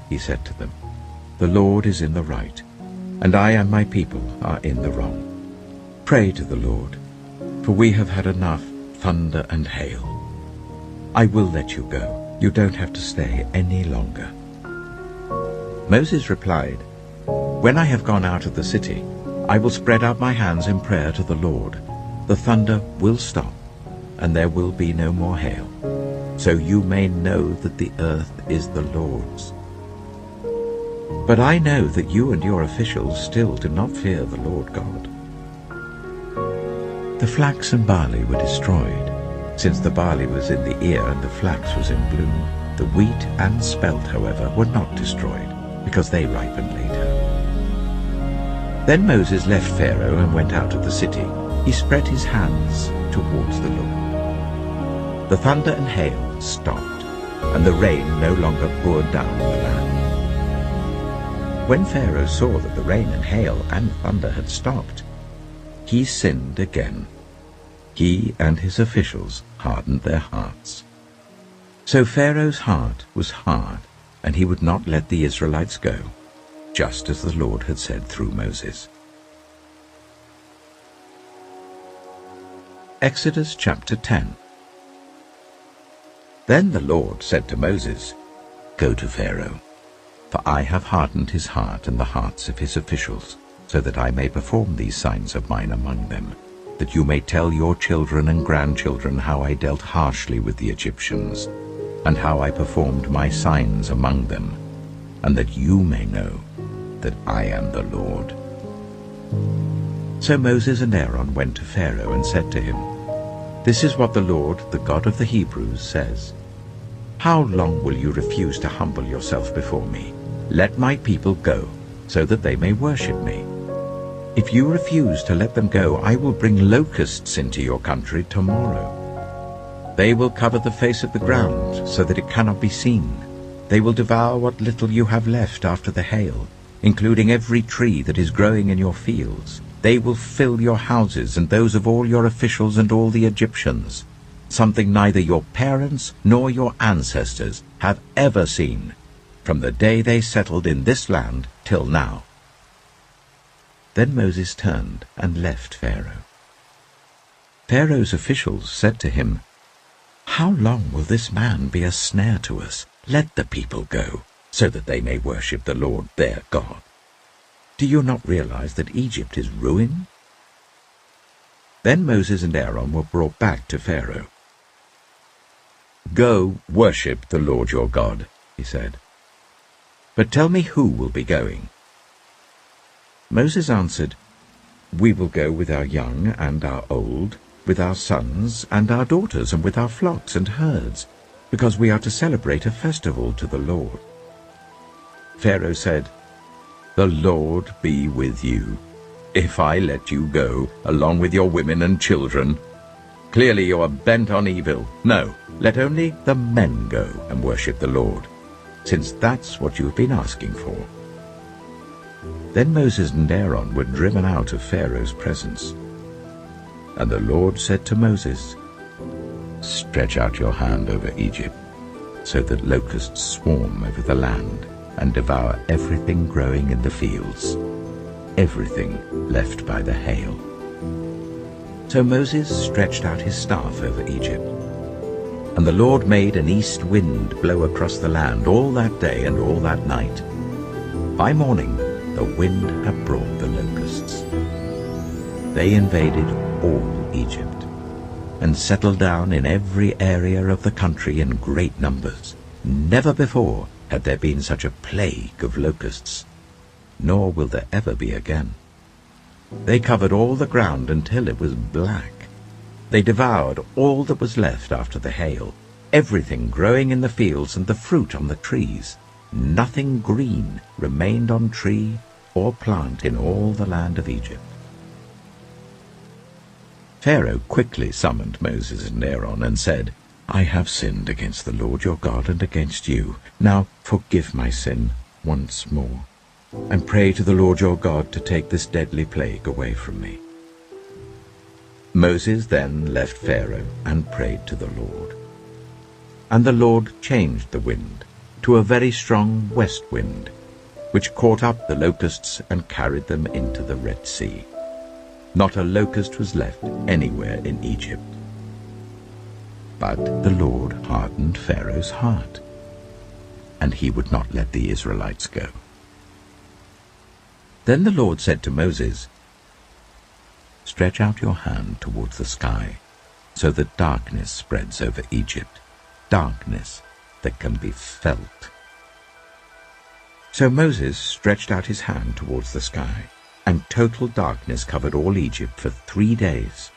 he said to them. "The Lord is in the right, and I and my people are in the wrong. Pray to the Lord, for we have had enough thunder and hail. I will let you go. You don't have to stay any longer." Moses replied, "When I have gone out of the city, I will spread out my hands in prayer to the Lord. The thunder will stop, and there will be no more hail, so you may know that the earth is the Lord's. But I know that you and your officials still do not fear the Lord God." The flax and barley were destroyed, since the barley was in the ear and the flax was in bloom. The wheat and spelt, however, were not destroyed, because they ripened later. Then Moses left Pharaoh and went out of the city. He spread his hands towards the Lord. The thunder and hail stopped, and the rain no longer poured down on the land. When Pharaoh saw that the rain and hail and thunder had stopped, he sinned again. He and his officials hardened their hearts. So Pharaoh's heart was hard, and he would not let the Israelites go, just as the Lord had said through Moses. Exodus chapter 10. Then the Lord said to Moses, "Go to Pharaoh, for I have hardened his heart and the hearts of his officials, so that I may perform these signs of mine among them, that you may tell your children and grandchildren how I dealt harshly with the Egyptians, and how I performed my signs among them, and that you may know that I am the Lord." So Moses and Aaron went to Pharaoh and said to him, "This is what the Lord, the God of the Hebrews, says. How long will you refuse to humble yourself before me? Let my people go, so that they may worship me. If you refuse to let them go, I will bring locusts into your country tomorrow. They will cover the face of the ground, so that it cannot be seen. They will devour what little you have left after the hail, including every tree that is growing in your fields. They will fill your houses and those of all your officials and all the Egyptians, something neither your parents nor your ancestors have ever seen, from the day they settled in this land till now." Then Moses turned and left Pharaoh. Pharaoh's officials said to him, "How long will this man be a snare to us? Let the people go, so that they may worship the Lord their God. Do you not realize that Egypt is ruined?" Then Moses and Aaron were brought back to Pharaoh. "Go worship the Lord your God," he said. "But tell me who will be going." Moses answered, "We will go with our young and our old, with our sons and our daughters, and with our flocks and herds, because we are to celebrate a festival to the Lord." Pharaoh said, "The Lord be with you, if I let you go, along with your women and children. Clearly you are bent on evil. No, let only the men go and worship the Lord, since that's what you've been asking for." Then Moses and Aaron were driven out of Pharaoh's presence. And the Lord said to Moses, "Stretch out your hand over Egypt, so that locusts swarm over the land and devour everything growing in the fields, everything left by the hail." So Moses stretched out his staff over Egypt, and the Lord made an east wind blow across the land all that day and all that night. By morning the wind had brought the locusts. They invaded all Egypt, and settled down in every area of the country in great numbers. Never before had there been such a plague of locusts, nor will there ever be again. They covered all the ground until it was black. They devoured all that was left after the hail, everything growing in the fields and the fruit on the trees. Nothing green remained on tree or plant in all the land of Egypt. Pharaoh quickly summoned Moses and Aaron and said, "I have sinned against the Lord your God and against you. Now forgive my sin once more, and pray to the Lord your God to take this deadly plague away from me." Moses then left Pharaoh and prayed to the Lord. And the Lord changed the wind to a very strong west wind, which caught up the locusts and carried them into the Red Sea. Not a locust was left anywhere in Egypt. But the Lord hardened Pharaoh's heart, and he would not let the Israelites go. Then the Lord said to Moses, "Stretch out your hand towards the sky, so that darkness spreads over Egypt, darkness that can be felt." So Moses stretched out his hand towards the sky, and total darkness covered all Egypt for 3 days.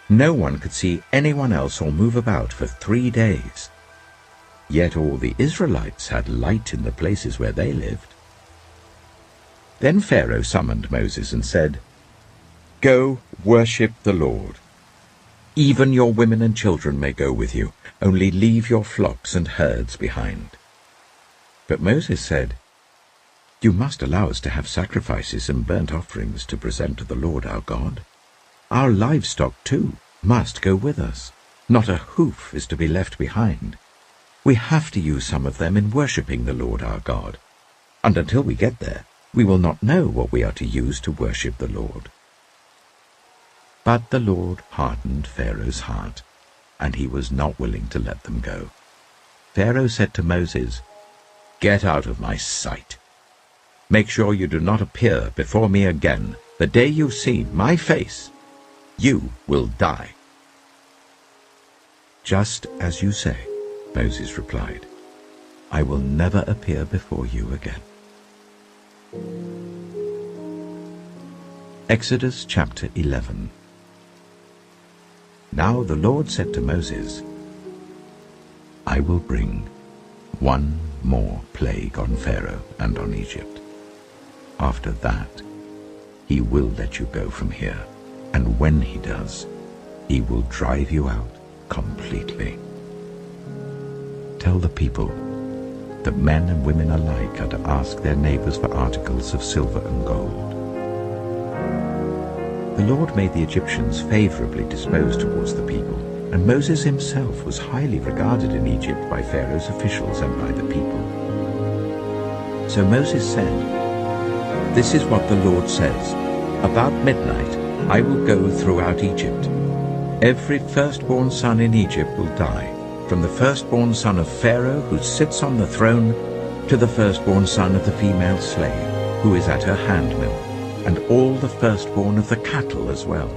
No one could see anyone else or move about for 3 days. Yet all the Israelites had light in the places where they lived. Then Pharaoh summoned Moses and said, "Go worship the Lord. Even your women and children may go with you, only leave your flocks and herds behind." But Moses said, "You must allow us to have sacrifices and burnt offerings to present to the Lord our God. Our livestock, too, must go with us. Not a hoof is to be left behind. We have to use some of them in worshipping the Lord our God. And until we get there, we will not know what we are to use to worship the Lord." But the Lord hardened Pharaoh's heart, and he was not willing to let them go. Pharaoh said to Moses, "Get out of my sight. Make sure you do not appear before me again. The day you see my face, you will die." "Just as you say," Moses replied. "I will never appear before you again." Exodus chapter 11. Now the Lord said to Moses, "I will bring one more plague on Pharaoh and on Egypt. After that, he will let you go from here, and when he does, he will drive you out completely. Tell the people that men and women alike are to ask their neighbors for articles of silver and gold." The Lord made the Egyptians favorably disposed towards the people, and Moses himself was highly regarded in Egypt by Pharaoh's officials and by the people. So Moses said, "This is what the Lord says. About midnight I will go throughout Egypt. Every firstborn son in Egypt will die, from the firstborn son of Pharaoh who sits on the throne to the firstborn son of the female slave who is at her handmill, and all the firstborn of the cattle as well.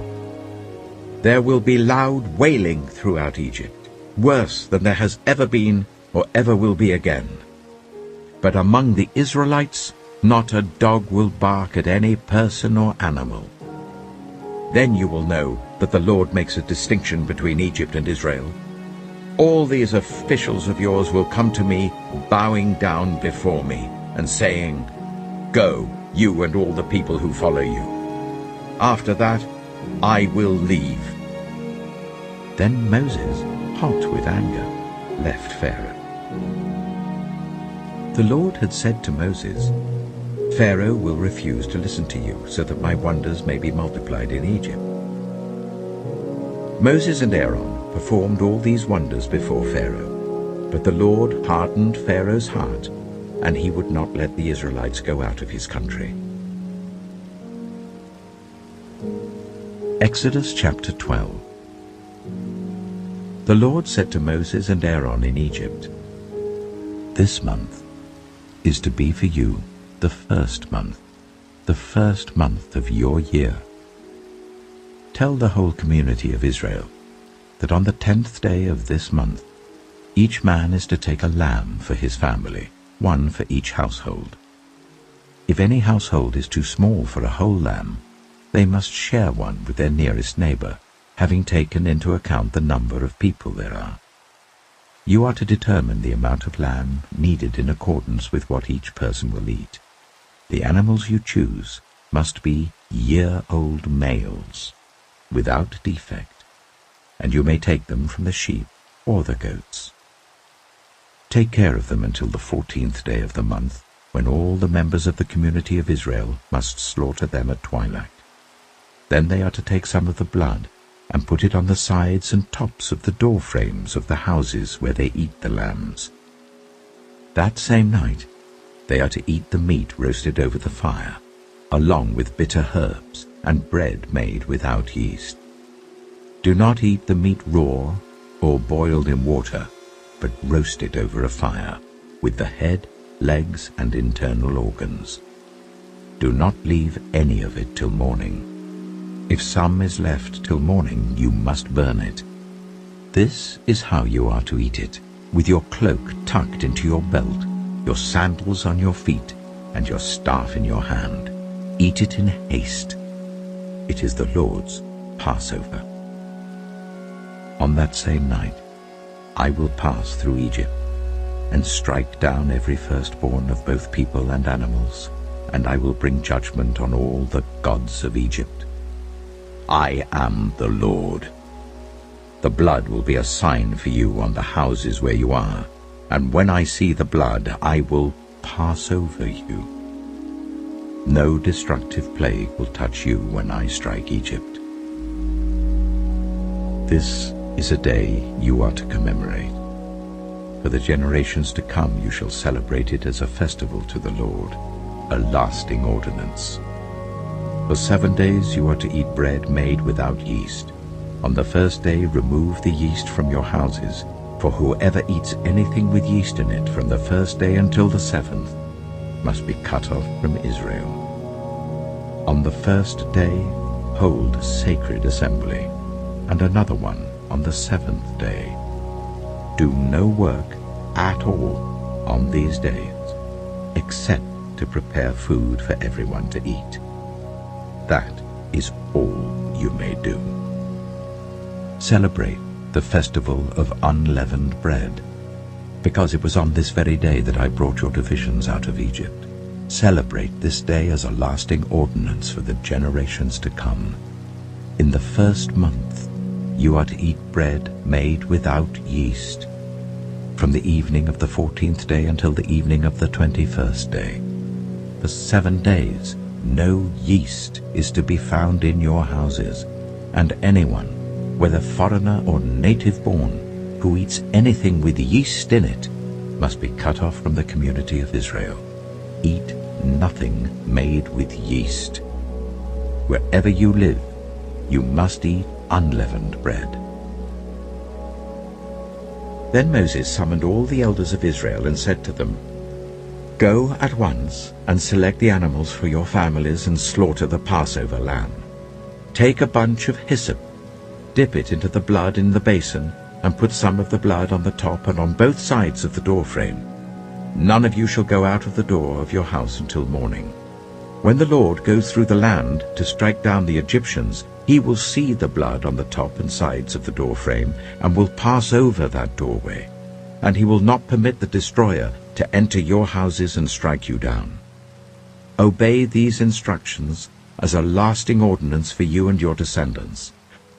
There will be loud wailing throughout Egypt, worse than there has ever been or ever will be again. But among the Israelites not a dog will bark at any person or animal. Then you will know that the Lord makes a distinction between Egypt and Israel. All these officials of yours will come to me, bowing down before me, and saying, 'Go, you and all the people who follow you.' After that, I will leave." Then Moses, hot with anger, left Pharaoh. The Lord had said to Moses, "Pharaoh will refuse to listen to you, so that my wonders may be multiplied in Egypt." Moses and Aaron performed all these wonders before Pharaoh, but the Lord hardened Pharaoh's heart, and he would not let the Israelites go out of his country. Exodus chapter 12. The Lord said to Moses and Aaron in Egypt, "This month is to be for you the first month of your year. Tell the whole community of Israel that on the 10th day of this month, each man is to take a lamb for his family, one for each household. If any household is too small for a whole lamb, they must share one with their nearest neighbor, having taken into account the number of people there are. You are to determine the amount of lamb needed in accordance with what each person will eat. The animals you choose must be year-old males, without defect, and you may take them from the sheep or the goats. Take care of them until the 14th day of the month, when all the members of the community of Israel must slaughter them at twilight. Then they are to take some of the blood and put it on the sides and tops of the door frames of the houses where they eat the lambs. That same night they are to eat the meat roasted over the fire, along with bitter herbs and bread made without yeast. Do not eat the meat raw or boiled in water, but roast it over a fire, with the head, legs, and internal organs. Do not leave any of it till morning. If some is left till morning, you must burn it. This is how you are to eat it, with your cloak tucked into your belt, your sandals on your feet, and your staff in your hand. Eat it in haste. It is the Lord's Passover. On that same night I will pass through Egypt, and strike down every firstborn of both people and animals, and I will bring judgment on all the gods of Egypt. I am the Lord. The blood will be a sign for you on the houses where you are, and when I see the blood, I will pass over you. No destructive plague will touch you when I strike Egypt. This is a day you are to commemorate. For the generations to come you shall celebrate it as a festival to the Lord, a lasting ordinance. For 7 days you are to eat bread made without yeast. On the first day remove the yeast from your houses, for whoever eats anything with yeast in it from the first day until the 7th must be cut off from Israel. On the first day hold a sacred assembly, and another one on the 7th day. Do no work at all on these days, except to prepare food for everyone to eat. That is all you may do. Celebrate the festival of unleavened bread, because it was on this very day that I brought your divisions out of Egypt. Celebrate this day as a lasting ordinance for the generations to come. In the first month you are to eat bread made without yeast, from the evening of the 14th day until the evening of the 21st day. For 7 days no yeast is to be found in your houses, and anyone, whether foreigner or native-born, who eats anything with yeast in it must be cut off from the community of Israel. Eat nothing made with yeast. Wherever you live, you must eat unleavened bread. Then Moses summoned all the elders of Israel and said to them, Go at once and select the animals for your families and slaughter the Passover lamb. Take a bunch of hyssop, dip it into the blood in the basin, and put some of the blood on the top and on both sides of the doorframe. None of you shall go out of the door of your house until morning. When the Lord goes through the land to strike down the Egyptians, he will see the blood on the top and sides of the doorframe, and will pass over that doorway, and he will not permit the destroyer to enter your houses and strike you down. Obey these instructions as a lasting ordinance for you and your descendants.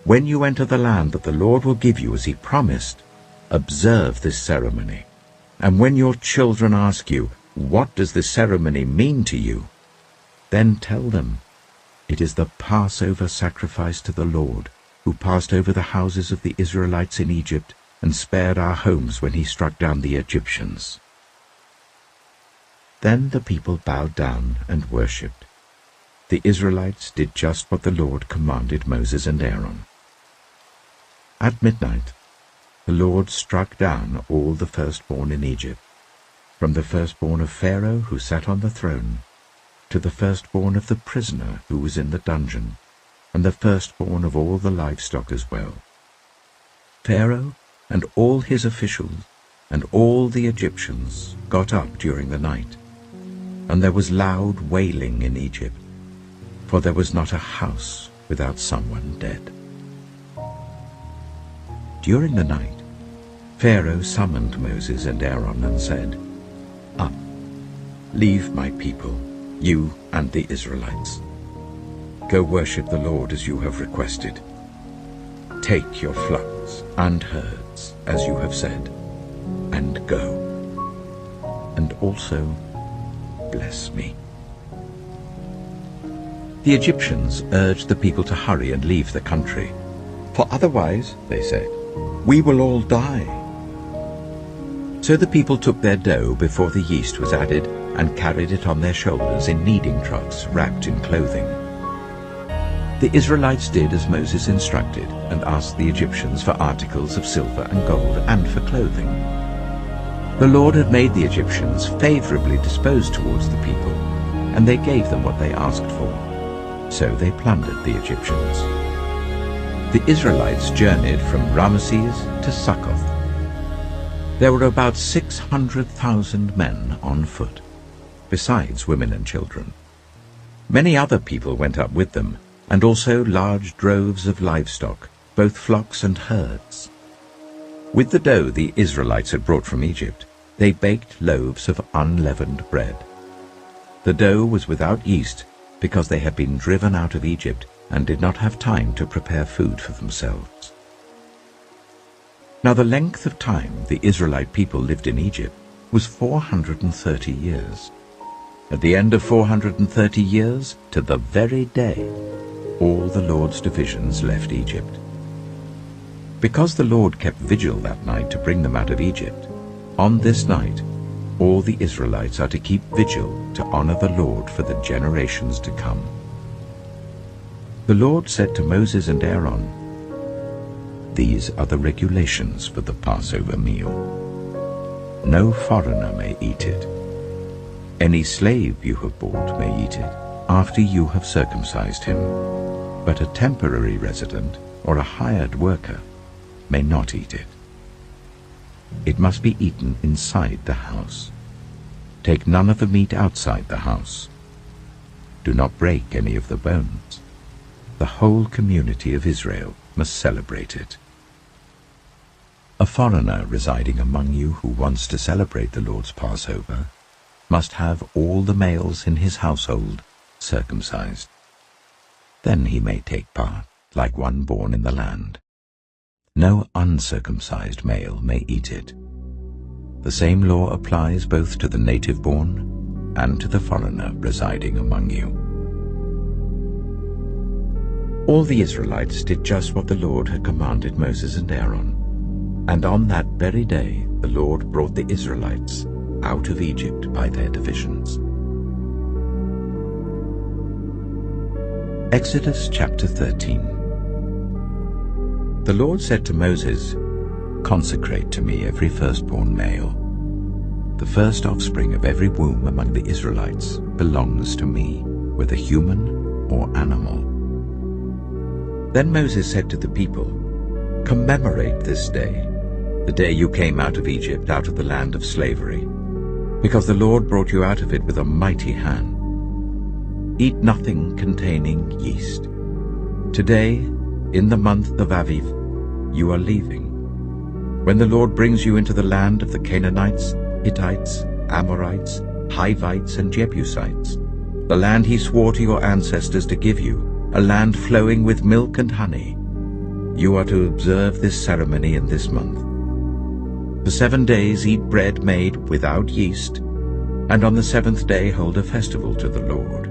When you enter the land that the Lord will give you as he promised, observe this ceremony. And when your children ask you, What does this ceremony mean to you? Then tell them, It is the Passover sacrifice to the Lord, who passed over the houses of the Israelites in Egypt and spared our homes when he struck down the Egyptians. Then the people bowed down and worshipped. The Israelites did just what the Lord commanded Moses and Aaron. At midnight, the Lord struck down all the firstborn in Egypt, from the firstborn of Pharaoh who sat on the throne, to the firstborn of the prisoner who was in the dungeon, and the firstborn of all the livestock as well. Pharaoh and all his officials and all the Egyptians got up during the night, and there was loud wailing in Egypt, for there was not a house without someone dead. During the night, Pharaoh summoned Moses and Aaron and said, Up, leave my people, you and the Israelites. Go worship the Lord as you have requested. Take your flocks and herds, as you have said, and go. And also bless me." The Egyptians urged the people to hurry and leave the country. "For otherwise," they said, "we will all die." So the people took their dough before the yeast was added and carried it on their shoulders in kneading troughs wrapped in clothing. The Israelites did as Moses instructed and asked the Egyptians for articles of silver and gold and for clothing. The Lord had made the Egyptians favorably disposed towards the people, and they gave them what they asked for. So they plundered the Egyptians. The Israelites journeyed from Ramesses to Succoth. There were about 600,000 men on foot, besides women and children. Many other people went up with them, and also large droves of livestock, both flocks and herds. With the dough the Israelites had brought from Egypt, they baked loaves of unleavened bread. The dough was without yeast, because they had been driven out of Egypt and did not have time to prepare food for themselves. Now the length of time the Israelite people lived in Egypt was 430 years. At the end of 430 years, to the very day, all the Lord's divisions left Egypt. Because the Lord kept vigil that night to bring them out of Egypt, on this night all the Israelites are to keep vigil to honor the Lord for the generations to come. The Lord said to Moses and Aaron, "These are the regulations for the Passover meal. No foreigner may eat it. Any slave you have bought may eat it after you have circumcised him, but a temporary resident or a hired worker may not eat it. It must be eaten inside the house. Take none of the meat outside the house. Do not break any of the bones. The whole community of Israel must celebrate it." A foreigner residing among you who wants to celebrate the Lord's Passover must have all the males in his household circumcised. Then he may take part, like one born in the land. No uncircumcised male may eat it. The same law applies both to the native-born and to the foreigner residing among you. All the Israelites did just what the Lord had commanded Moses and Aaron, and on that very day the Lord brought the Israelites out of Egypt by their divisions. Exodus chapter 13. The Lord said to Moses, "Consecrate to me every firstborn male. The first offspring of every womb among the Israelites belongs to me, whether human or animal." Then Moses said to the people, "Commemorate this day, the day you came out of Egypt, out of the land of slavery, because the Lord brought you out of it with a mighty hand. Eat nothing containing yeast. Today, in the month of Aviv, you are leaving. When the Lord brings you into the land of the Canaanites, Hittites, Amorites, Hivites, and Jebusites, the land he swore to your ancestors to give you, a land flowing with milk and honey, you are to observe this ceremony in this month. For 7 days eat bread made without yeast, and on the 7th day hold a festival to the Lord.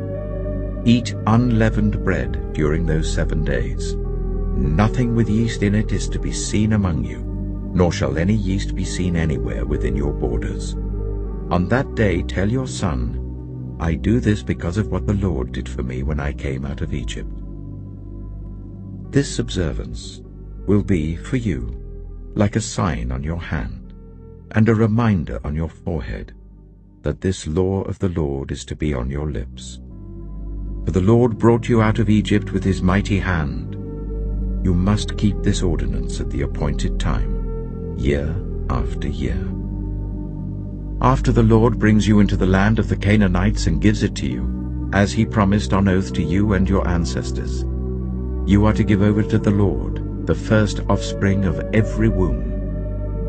Eat unleavened bread during those 7 days. Nothing with yeast in it is to be seen among you, nor shall any yeast be seen anywhere within your borders. On that day tell your son, I do this because of what the Lord did for me when I came out of Egypt. This observance will be for you like a sign on your hand and a reminder on your forehead that this law of the Lord is to be on your lips. For the Lord brought you out of Egypt with his mighty hand. You must keep this ordinance at the appointed time, year after year. After the Lord brings you into the land of the Canaanites and gives it to you, as he promised on oath to you and your ancestors, you are to give over to the Lord the first offspring of every womb.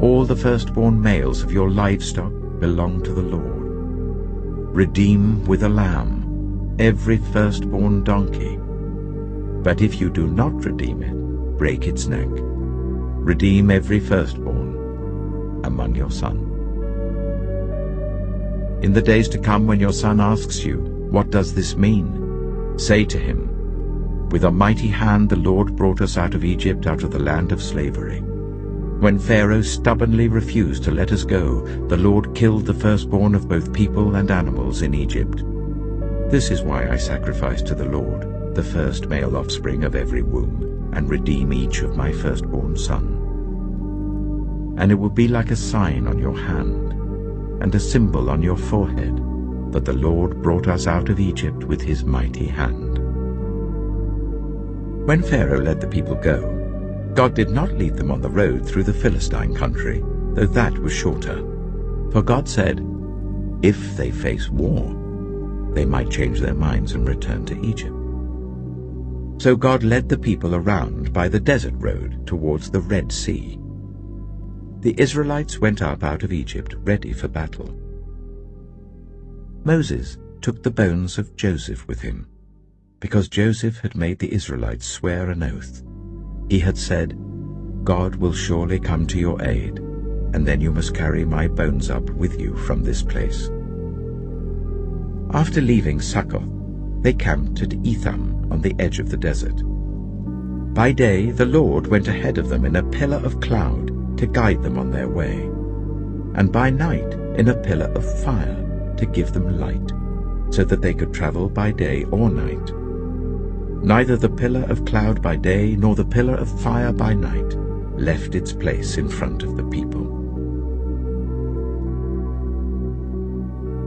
All the firstborn males of your livestock belong to the Lord. Redeem with a lamb every firstborn donkey. But if you do not redeem it, break its neck. Redeem every firstborn among your sons. In the days to come, when your son asks you, "What does this mean?" say to him, "With a mighty hand the Lord brought us out of Egypt, out of the land of slavery. When Pharaoh stubbornly refused to let us go, the Lord killed the firstborn of both people and animals in Egypt. This is why I sacrifice to the Lord the first male offspring of every womb, and redeem each of my firstborn son. And it will be like a sign on your hand, and a symbol on your forehead, that the Lord brought us out of Egypt with his mighty hand." When Pharaoh let the people go, God did not lead them on the road through the Philistine country, though that was shorter. For God said, if they face war, they might change their minds and return to Egypt. So God led the people around by the desert road towards the Red Sea. The Israelites went up out of Egypt ready for battle. Moses took the bones of Joseph with him, because Joseph had made the Israelites swear an oath. He had said, "God will surely come to your aid, and then you must carry my bones up with you from this place." After leaving Succoth, they camped at Etham on the edge of the desert. By day the Lord went ahead of them in a pillar of cloud to guide them on their way, and by night in a pillar of fire to give them light, so that they could travel by day or night. Neither the pillar of cloud by day nor the pillar of fire by night left its place in front of the people.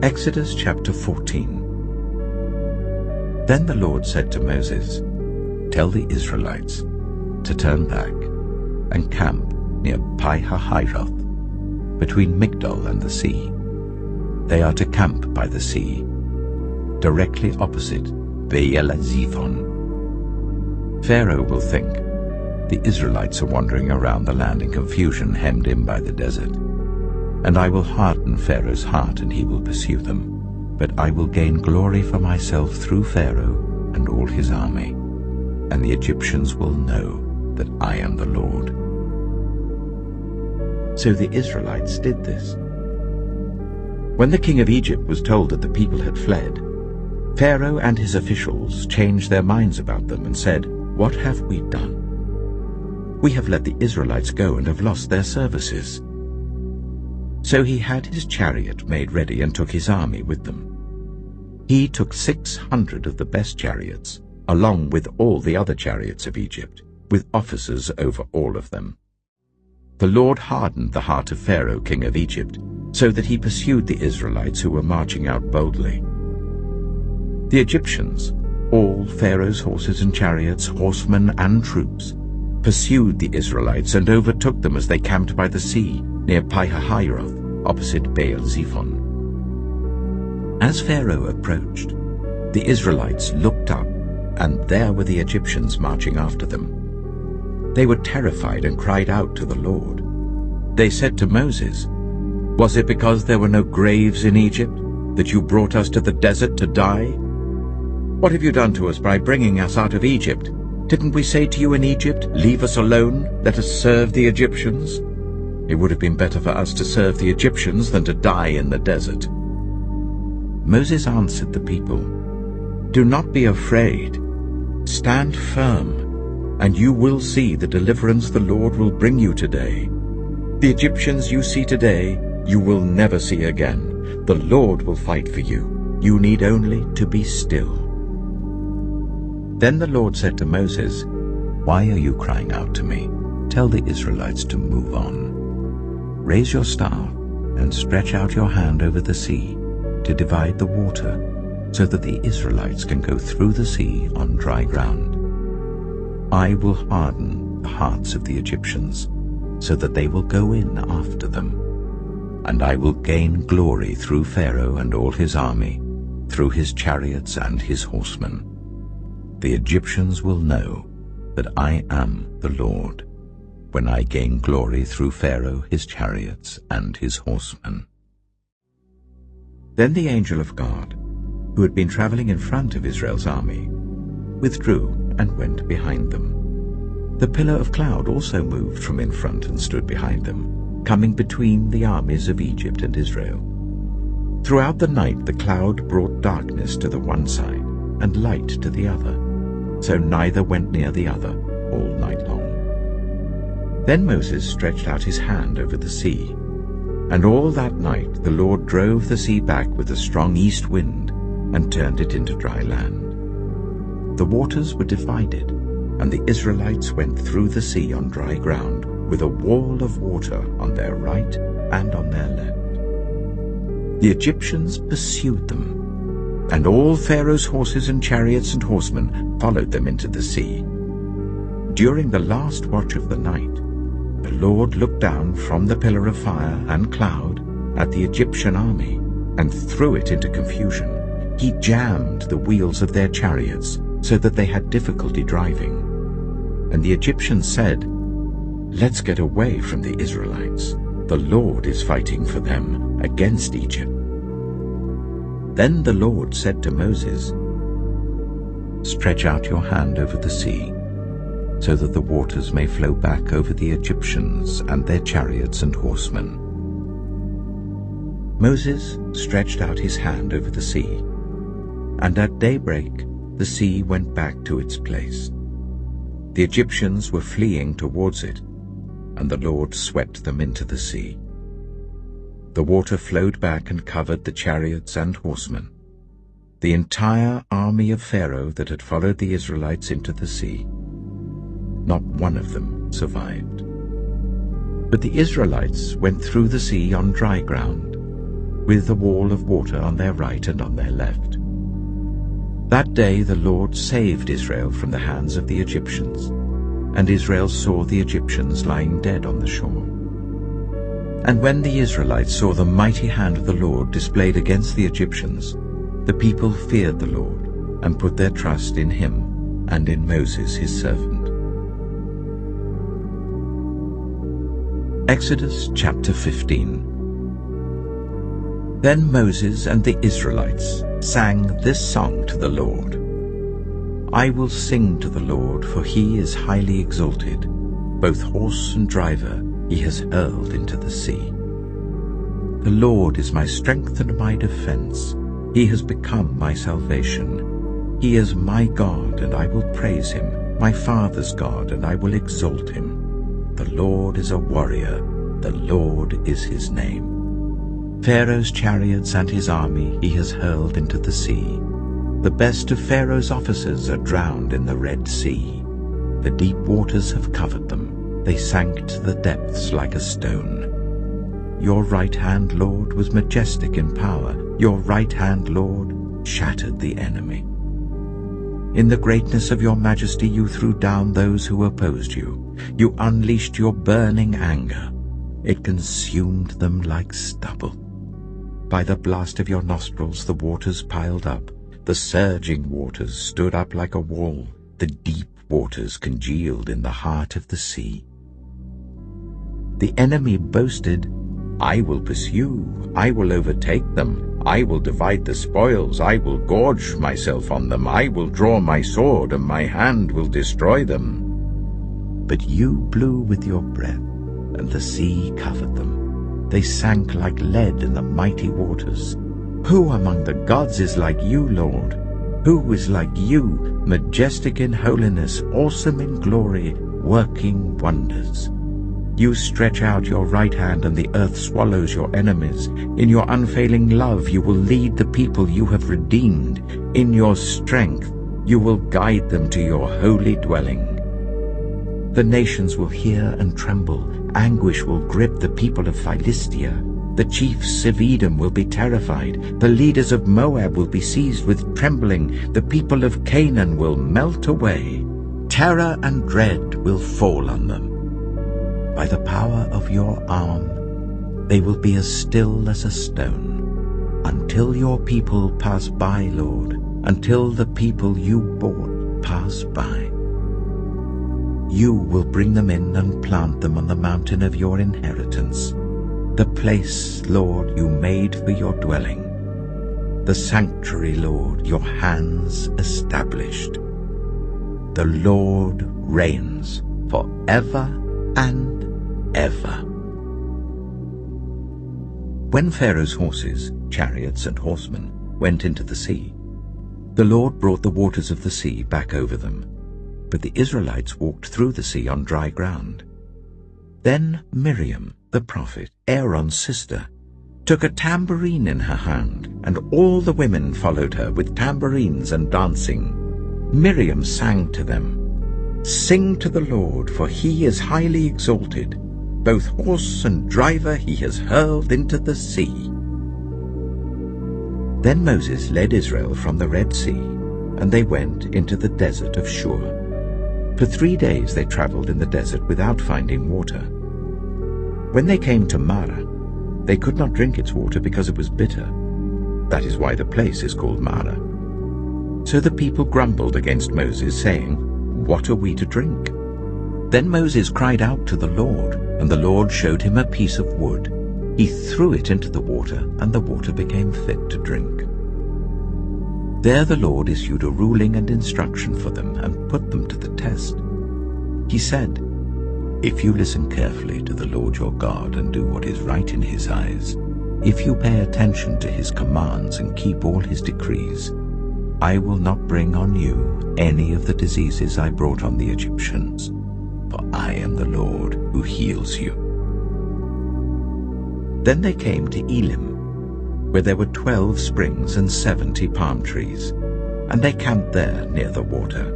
Exodus chapter 14. Then the Lord said to Moses, "Tell the Israelites to turn back and camp near Pi-hahiroth, between Migdol and the sea. They are to camp by the sea, directly opposite Baal-zephon. Pharaoh will think, the Israelites are wandering around the land in confusion, hemmed in by the desert. And I will harden Pharaoh's heart, and he will pursue them. But I will gain glory for myself through Pharaoh and all his army, and the Egyptians will know that I am the Lord." So the Israelites did this. When the king of Egypt was told that the people had fled, Pharaoh and his officials changed their minds about them and said, "What have we done? We have let the Israelites go and have lost their services." So he had his chariot made ready and took his army with them. He took 600 of the best chariots, along with all the other chariots of Egypt, with officers over all of them. The Lord hardened the heart of Pharaoh, king of Egypt, so that he pursued the Israelites who were marching out boldly. The Egyptians, all Pharaoh's horses and chariots, horsemen and troops, pursued the Israelites and overtook them as they camped by the sea near Pi-hahiroth, opposite Baal-zephon. As Pharaoh approached, the Israelites looked up, and there were the Egyptians marching after them. They were terrified and cried out to the Lord. They said to Moses, "Was it because there were no graves in Egypt that you brought us to the desert to die? What have you done to us by bringing us out of Egypt? Didn't we say to you in Egypt, 'Leave us alone, let us serve the Egyptians'? It would have been better for us to serve the Egyptians than to die in the desert." Moses answered the people, "Do not be afraid. Stand firm, and you will see the deliverance the Lord will bring you today. The Egyptians you see today, you will never see again. The Lord will fight for you. You need only to be still." Then the Lord said to Moses, "Why are you crying out to me? Tell the Israelites to move on. Raise your staff and stretch out your hand over the sea to divide the water, so that the Israelites can go through the sea on dry ground. I will harden the hearts of the Egyptians, so that they will go in after them. And I will gain glory through Pharaoh and all his army, through his chariots and his horsemen. The Egyptians will know that I am the Lord, when I gain glory through Pharaoh, his chariots, and his horsemen." Then the angel of God, who had been traveling in front of Israel's army, withdrew and went behind them. The pillar of cloud also moved from in front and stood behind them, coming between the armies of Egypt and Israel. Throughout the night the cloud brought darkness to the one side and light to the other, so neither went near the other all night long. Then Moses stretched out his hand over the sea, and all that night the Lord drove the sea back with a strong east wind and turned it into dry land. The waters were divided, and the Israelites went through the sea on dry ground, with a wall of water on their right and on their left. The Egyptians pursued them, and all Pharaoh's horses and chariots and horsemen followed them into the sea. During the last watch of the night, the Lord looked down from the pillar of fire and cloud at the Egyptian army and threw it into confusion. He jammed the wheels of their chariots so that they had difficulty driving. And the Egyptians said, "Let's get away from the Israelites. The Lord is fighting for them against Egypt." Then the Lord said to Moses, "Stretch out your hand over the sea, so that the waters may flow back over the Egyptians and their chariots and horsemen." Moses stretched out his hand over the sea, and at daybreak the sea went back to its place. The Egyptians were fleeing towards it, and the Lord swept them into the sea. The water flowed back and covered the chariots and horsemen, the entire army of Pharaoh that had followed the Israelites into the sea. Not one of them survived. But the Israelites went through the sea on dry ground, with a wall of water on their right and on their left. That day the Lord saved Israel from the hands of the Egyptians, and Israel saw the Egyptians lying dead on the shore. And when the Israelites saw the mighty hand of the Lord displayed against the Egyptians, the people feared the Lord and put their trust in him and in Moses his servant. Exodus chapter 15. Then Moses and the Israelites sang this song to the Lord. "I will sing to the Lord, for he is highly exalted. Both horse and driver he has hurled into the sea. The Lord is my strength and my defense. He has become my salvation. He is my God, and I will praise him, my father's God, and I will exalt him. The Lord is a warrior. The Lord is his name. Pharaoh's chariots and his army he has hurled into the sea. The best of Pharaoh's officers are drowned in the Red Sea. The deep waters have covered them. They sank to the depths like a stone. Your right hand, Lord, was majestic in power. Your right hand, Lord, shattered the enemy. In the greatness of your majesty you threw down those who opposed you. You unleashed your burning anger. It consumed them like stubble. By the blast of your nostrils the waters piled up. The surging waters stood up like a wall. The deep waters congealed in the heart of the sea. The enemy boasted, "I will pursue, I will overtake them, I will divide the spoils, I will gorge myself on them, I will draw my sword, and my hand will destroy them." But you blew with your breath, and the sea covered them. They sank like lead in the mighty waters. Who among the gods is like you, Lord? Who is like you, majestic in holiness, awesome in glory, working wonders? You stretch out your right hand, and the earth swallows your enemies. In your unfailing love you will lead the people you have redeemed. In your strength you will guide them to your holy dwelling. The nations will hear and tremble. Anguish will grip the people of Philistia. The chiefs of Edom will be terrified. The leaders of Moab will be seized with trembling. The people of Canaan will melt away. Terror and dread will fall on them. By the power of your arm, they will be as still as a stone, until your people pass by, Lord, until the people you bought pass by. You will bring them in and plant them on the mountain of your inheritance, the place, Lord, you made for your dwelling, the sanctuary, Lord, your hands established. The Lord reigns. forever and ever. When Pharaoh's horses, chariots, and horsemen went into the sea, the Lord brought the waters of the sea back over them, but the Israelites walked through the sea on dry ground. Then Miriam, the prophet, Aaron's sister, took a tambourine in her hand, and all the women followed her with tambourines and dancing. Miriam sang to them, "Sing to the Lord, for he is highly exalted. Both horse and driver he has hurled into the sea." Then Moses led Israel from the Red Sea, and they went into the desert of Shur. For 3 days they traveled in the desert without finding water. When they came to Marah, they could not drink its water because it was bitter. That is why the place is called Marah. So the people grumbled against Moses, saying, "What are we to drink?" Then Moses cried out to the Lord, and the Lord showed him a piece of wood. He threw it into the water, and the water became fit to drink. There the Lord issued a ruling and instruction for them and put them to the test. He said, "If you listen carefully to the Lord your God and do what is right in his eyes, if you pay attention to his commands and keep all his decrees, I will not bring on you any of the diseases I brought on the Egyptians, for I am the Lord who heals you." Then they came to Elim, where there were 12 springs and 70 palm trees, and they camped there near the water.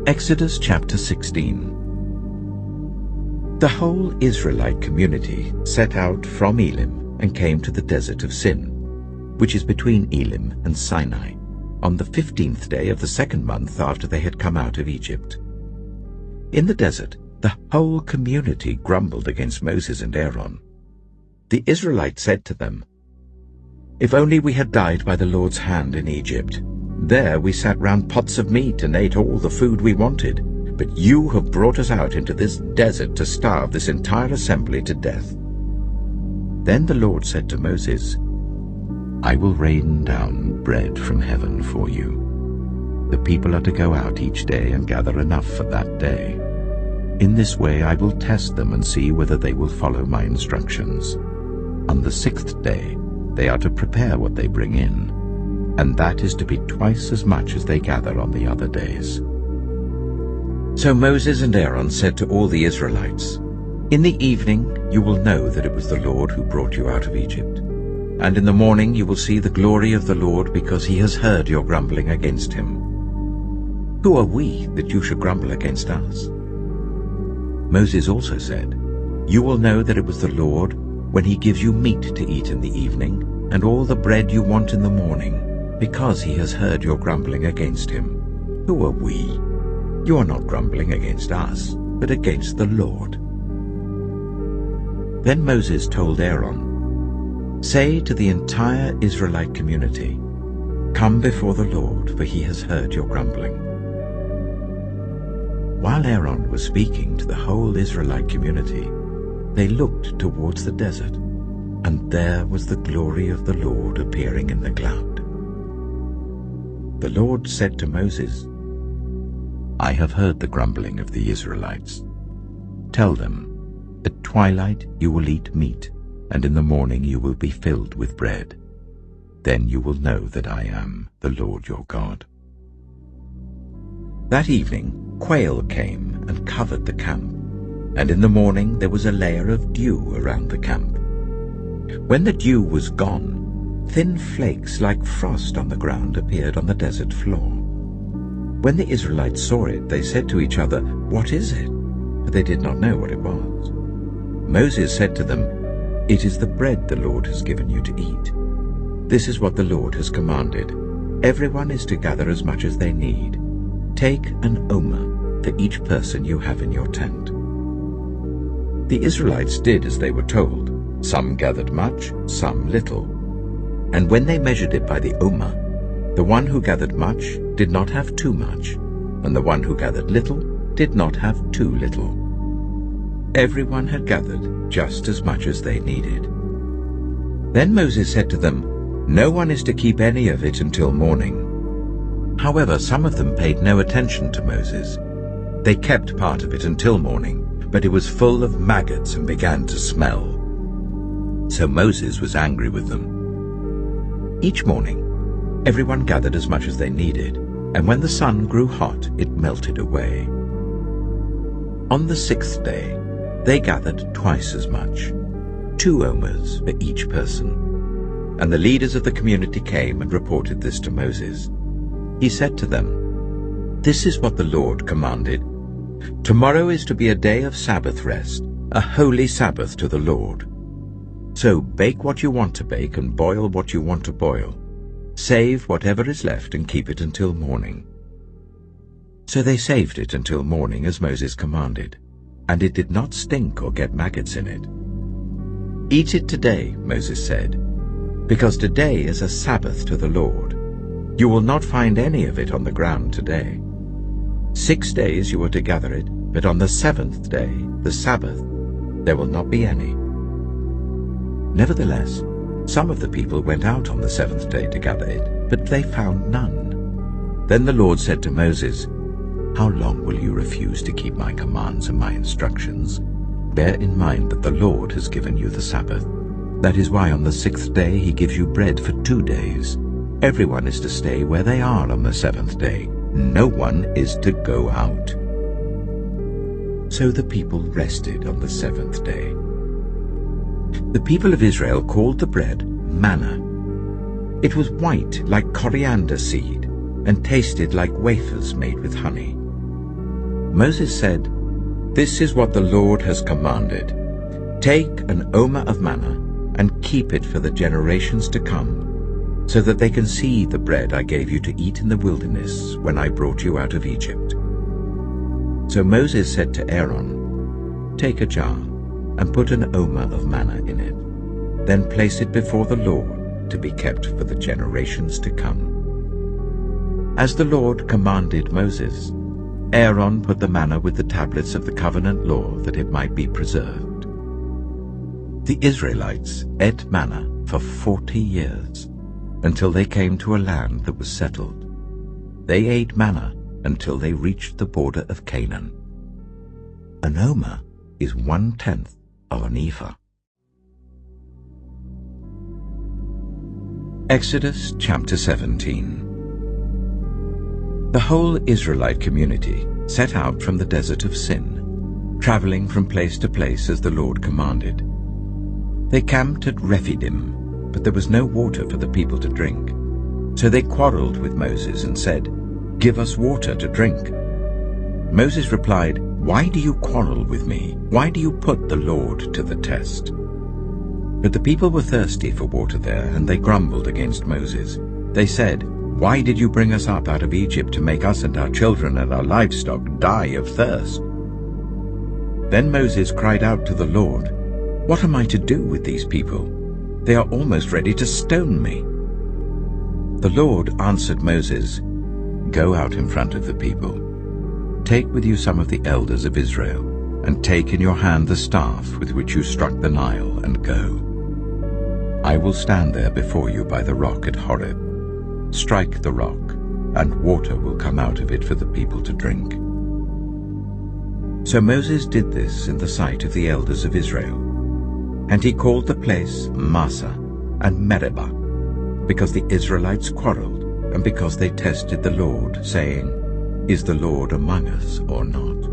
Exodus chapter 16. The whole Israelite community set out from Elim and came to the desert of Sin, which is between Elim and Sinai, on the 15th day of the 2nd month after they had come out of Egypt. In the desert, the whole community grumbled against Moses and Aaron. The Israelites said to them, "If only we had died by the Lord's hand in Egypt. There we sat round pots of meat and ate all the food we wanted. But you have brought us out into this desert to starve this entire assembly to death." Then the Lord said to Moses, "I will rain down bread from heaven for you. The people are to go out each day and gather enough for that day. In this way I will test them and see whether they will follow my instructions. On the 6th day they are to prepare what they bring in, and that is to be twice as much as they gather on the other days." So Moses and Aaron said to all the Israelites, "In the evening you will know that it was the Lord who brought you out of Egypt. And in the morning you will see the glory of the Lord, because he has heard your grumbling against him. Who are we that you should grumble against us?" Moses also said, "You will know that it was the Lord when he gives you meat to eat in the evening and all the bread you want in the morning, because he has heard your grumbling against him. Who are we? You are not grumbling against us, but against the Lord." Then Moses told Aaron, "Say to the entire Israelite community, 'Come before the Lord, for he has heard your grumbling.'" While Aaron was speaking to the whole Israelite community, they looked towards the desert, and there was the glory of the Lord appearing in the cloud. The Lord said to Moses, "I have heard the grumbling of the Israelites. Tell them, at twilight you will eat meat, and in the morning you will be filled with bread. Then you will know that I am the Lord your God." That evening quail came and covered the camp, and in the morning there was a layer of dew around the camp. When the dew was gone, thin flakes like frost on the ground appeared on the desert floor. When the Israelites saw it, they said to each other, "What is it?" But they did not know what it was. Moses said to them, "It is the bread the Lord has given you to eat. This is what the Lord has commanded. Everyone is to gather as much as they need. Take an omer for each person you have in your tent." The Israelites did as they were told. Some gathered much, some little. And when they measured it by the omer, the one who gathered much did not have too much, and the one who gathered little did not have too little. Everyone had gathered just as much as they needed. Then Moses said to them, "No one is to keep any of it until morning. However, some of them paid no attention to Moses. They kept part of it until morning, but it was full of maggots and began to smell. So Moses was angry with them. Each morning, everyone gathered as much as they needed, and when the sun grew hot, it melted away. On the 6th day, they gathered twice as much, 2 omers for each person. And the leaders of the community came and reported this to Moses. He said to them, "This is what the Lord commanded. Tomorrow is to be a day of Sabbath rest, a holy Sabbath to the Lord. So bake what you want to bake and boil what you want to boil. Save whatever is left and keep it until morning." So they saved it until morning as Moses commanded, and it did not stink or get maggots in it. "Eat it today," Moses said, "because today is a Sabbath to the Lord. You will not find any of it on the ground today. 6 days you are to gather it, but on the 7th day, the Sabbath, there will not be any." Nevertheless, some of the people went out on the 7th day to gather it, but they found none. Then the Lord said to Moses, "How long will you refuse to keep my commands and my instructions? Bear in mind that the Lord has given you the Sabbath. That is why on the 6th day he gives you bread for 2 days. Everyone is to stay where they are on the 7th day. No one is to go out." So the people rested on the 7th day. The people of Israel called the bread manna. It was white like coriander seed and tasted like wafers made with honey. Moses said, "This is what the Lord has commanded. Take an omer of manna and keep it for the generations to come, so that they can see the bread I gave you to eat in the wilderness when I brought you out of Egypt." So Moses said to Aaron, "Take a jar and put an omer of manna in it. Then place it before the Lord to be kept for the generations to come." As the Lord commanded Moses, Aaron put the manna with the tablets of the covenant law that it might be preserved. The Israelites ate manna for 40 years, until they came to a land that was settled. They ate manna until they reached the border of Canaan. An omer is 1/10 of an ephah. Exodus chapter 17. The whole Israelite community set out from the desert of Sin, traveling from place to place as the Lord commanded. They camped at Rephidim, but there was no water for the people to drink. So they quarreled with Moses and said, "Give us water to drink." Moses replied, "Why do you quarrel with me? Why do you put the Lord to the test?" But the people were thirsty for water there, and they grumbled against Moses. They said, "Why did you bring us up out of Egypt to make us and our children and our livestock die of thirst?" Then Moses cried out to the Lord, "What am I to do with these people? They are almost ready to stone me." The Lord answered Moses, "Go out in front of the people. Take with you some of the elders of Israel, and take in your hand the staff with which you struck the Nile, and go. I will stand there before you by the rock at Horeb. Strike the rock, and water will come out of it for the people to drink." So Moses did this in the sight of the elders of Israel. And he called the place Massah and Meribah, because the Israelites quarreled, and because they tested the Lord, saying, "Is the Lord among us or not?"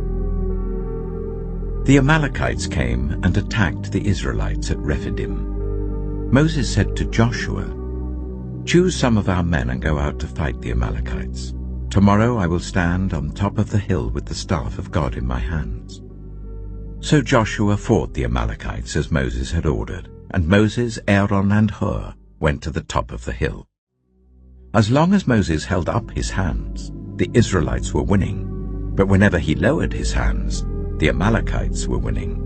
The Amalekites came and attacked the Israelites at Rephidim. Moses said to Joshua, "Choose some of our men and go out to fight the Amalekites. Tomorrow I will stand on top of the hill with the staff of God in my hands." So Joshua fought the Amalekites as Moses had ordered, and Moses, Aaron, and Hur went to the top of the hill. As long as Moses held up his hands, the Israelites were winning, but whenever he lowered his hands, the Amalekites were winning.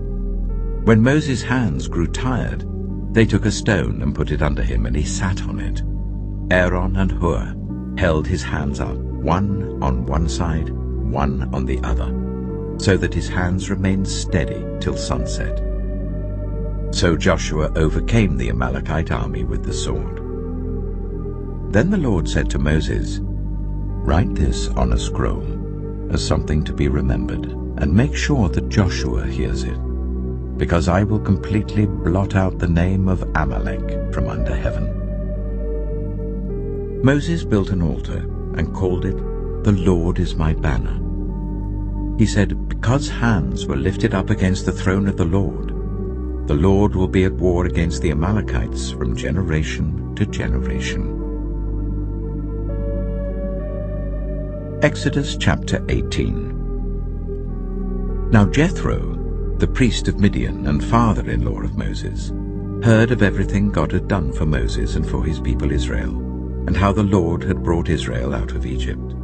When Moses' hands grew tired, they took a stone and put it under him, and he sat on it. Aaron and Hur held his hands up, one on one side, one on the other, so that his hands remained steady till sunset. So Joshua overcame the Amalekite army with the sword. Then the Lord said to Moses, Write this on a scroll as something to be remembered, and make sure that Joshua hears it, because I will completely blot out the name of Amalek from under heaven." Moses built an altar and called it, "The Lord is my banner." He said, "Because hands were lifted up against the throne of the Lord will be at war against the Amalekites from generation to generation." Exodus chapter 18. Now Jethro, the priest of Midian and father-in-law of Moses, heard of everything God had done for Moses and for his people Israel, and how the Lord had brought Israel out of Egypt.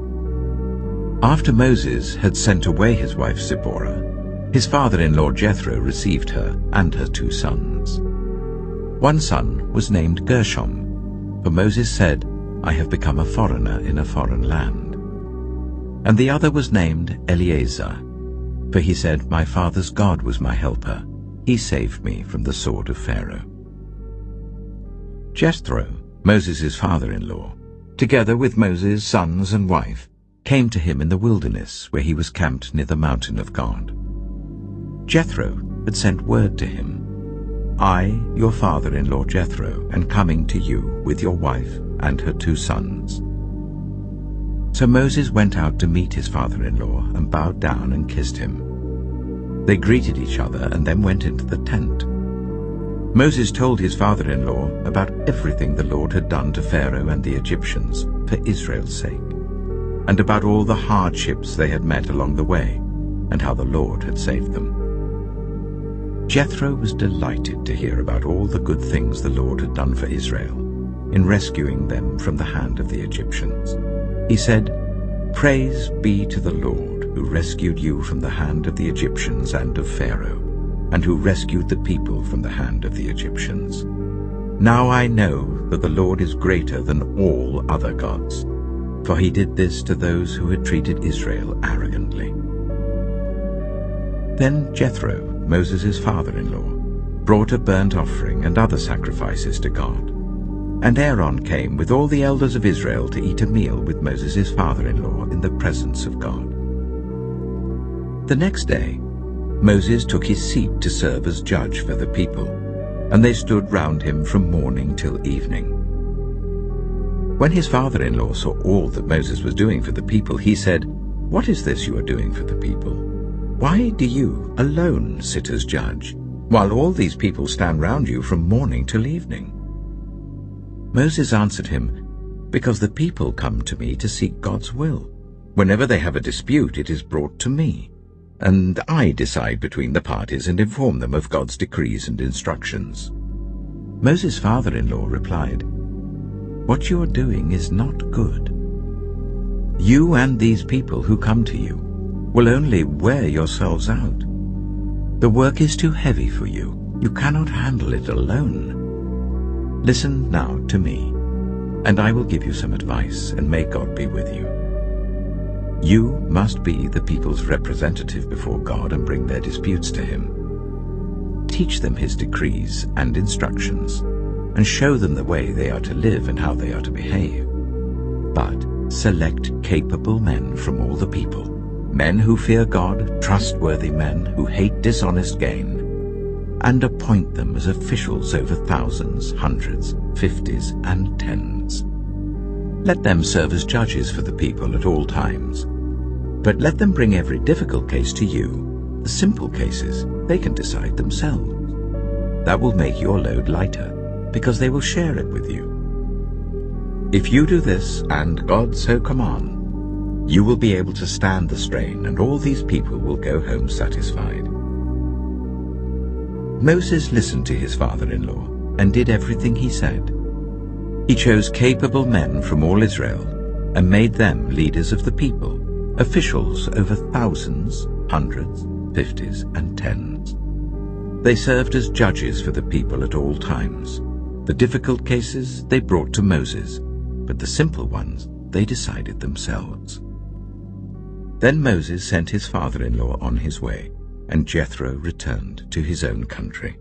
After Moses had sent away his wife Zipporah, his father-in-law Jethro received her and her 2 sons. One son was named Gershom, for Moses said, "I have become a foreigner in a foreign land." And the other was named Eleazar, for he said, "My father's God was my helper. He saved me from the sword of Pharaoh." Jethro, Moses' father-in-law, together with Moses' sons and wife, came to him in the wilderness where he was camped near the mountain of God. Jethro had sent word to him, "I, your father-in-law Jethro, am coming to you with your wife and her 2 sons." So Moses went out to meet his father-in-law and bowed down and kissed him. They greeted each other and then went into the tent. Moses told his father-in-law about everything the Lord had done to Pharaoh and the Egyptians for Israel's sake, and about all the hardships they had met along the way, and how the Lord had saved them. Jethro was delighted to hear about all the good things the Lord had done for Israel in rescuing them from the hand of the Egyptians. He said, "Praise be to the Lord, who rescued you from the hand of the Egyptians and of Pharaoh, and who rescued the people from the hand of the Egyptians. Now I know that the Lord is greater than all other gods, for he did this to those who had treated Israel arrogantly." Then Jethro, Moses' father-in-law, brought a burnt offering and other sacrifices to God. And Aaron came with all the elders of Israel to eat a meal with Moses' father-in-law in the presence of God. The next day, Moses took his seat to serve as judge for the people, and they stood round him from morning till evening. When his father-in-law saw all that Moses was doing for the people, he said, "What is this you are doing for the people? Why do you alone sit as judge, while all these people stand round you from morning till evening?" Moses answered him, "Because the people come to me to seek God's will. Whenever they have a dispute, it is brought to me, and I decide between the parties and inform them of God's decrees and instructions." Moses' father-in-law replied, "What you are doing is not good. You and these people who come to you will only wear yourselves out. The work is too heavy for you. You cannot handle it alone. Listen now to me, and I will give you some advice, and may God be with you. You must be the people's representative before God and bring their disputes to him. Teach them his decrees and instructions, and show them the way they are to live and how they are to behave. But select capable men from all the people, men who fear God, trustworthy men who hate dishonest gain, and appoint them as officials over thousands, hundreds, 50s, and 10s. Let them serve as judges for the people at all times. But let them bring every difficult case to you. The simple cases they can decide themselves. That will make your load lighter, because they will share it with you. If you do this, and God so command, you will be able to stand the strain, and all these people will go home satisfied." Moses listened to his father-in-law and did everything he said. He chose capable men from all Israel and made them leaders of the people, officials over thousands, hundreds, 50s, and 10s. They served as judges for the people at all times. The difficult cases they brought to Moses, but the simple ones they decided themselves. Then Moses sent his father-in-law on his way, and Jethro returned to his own country.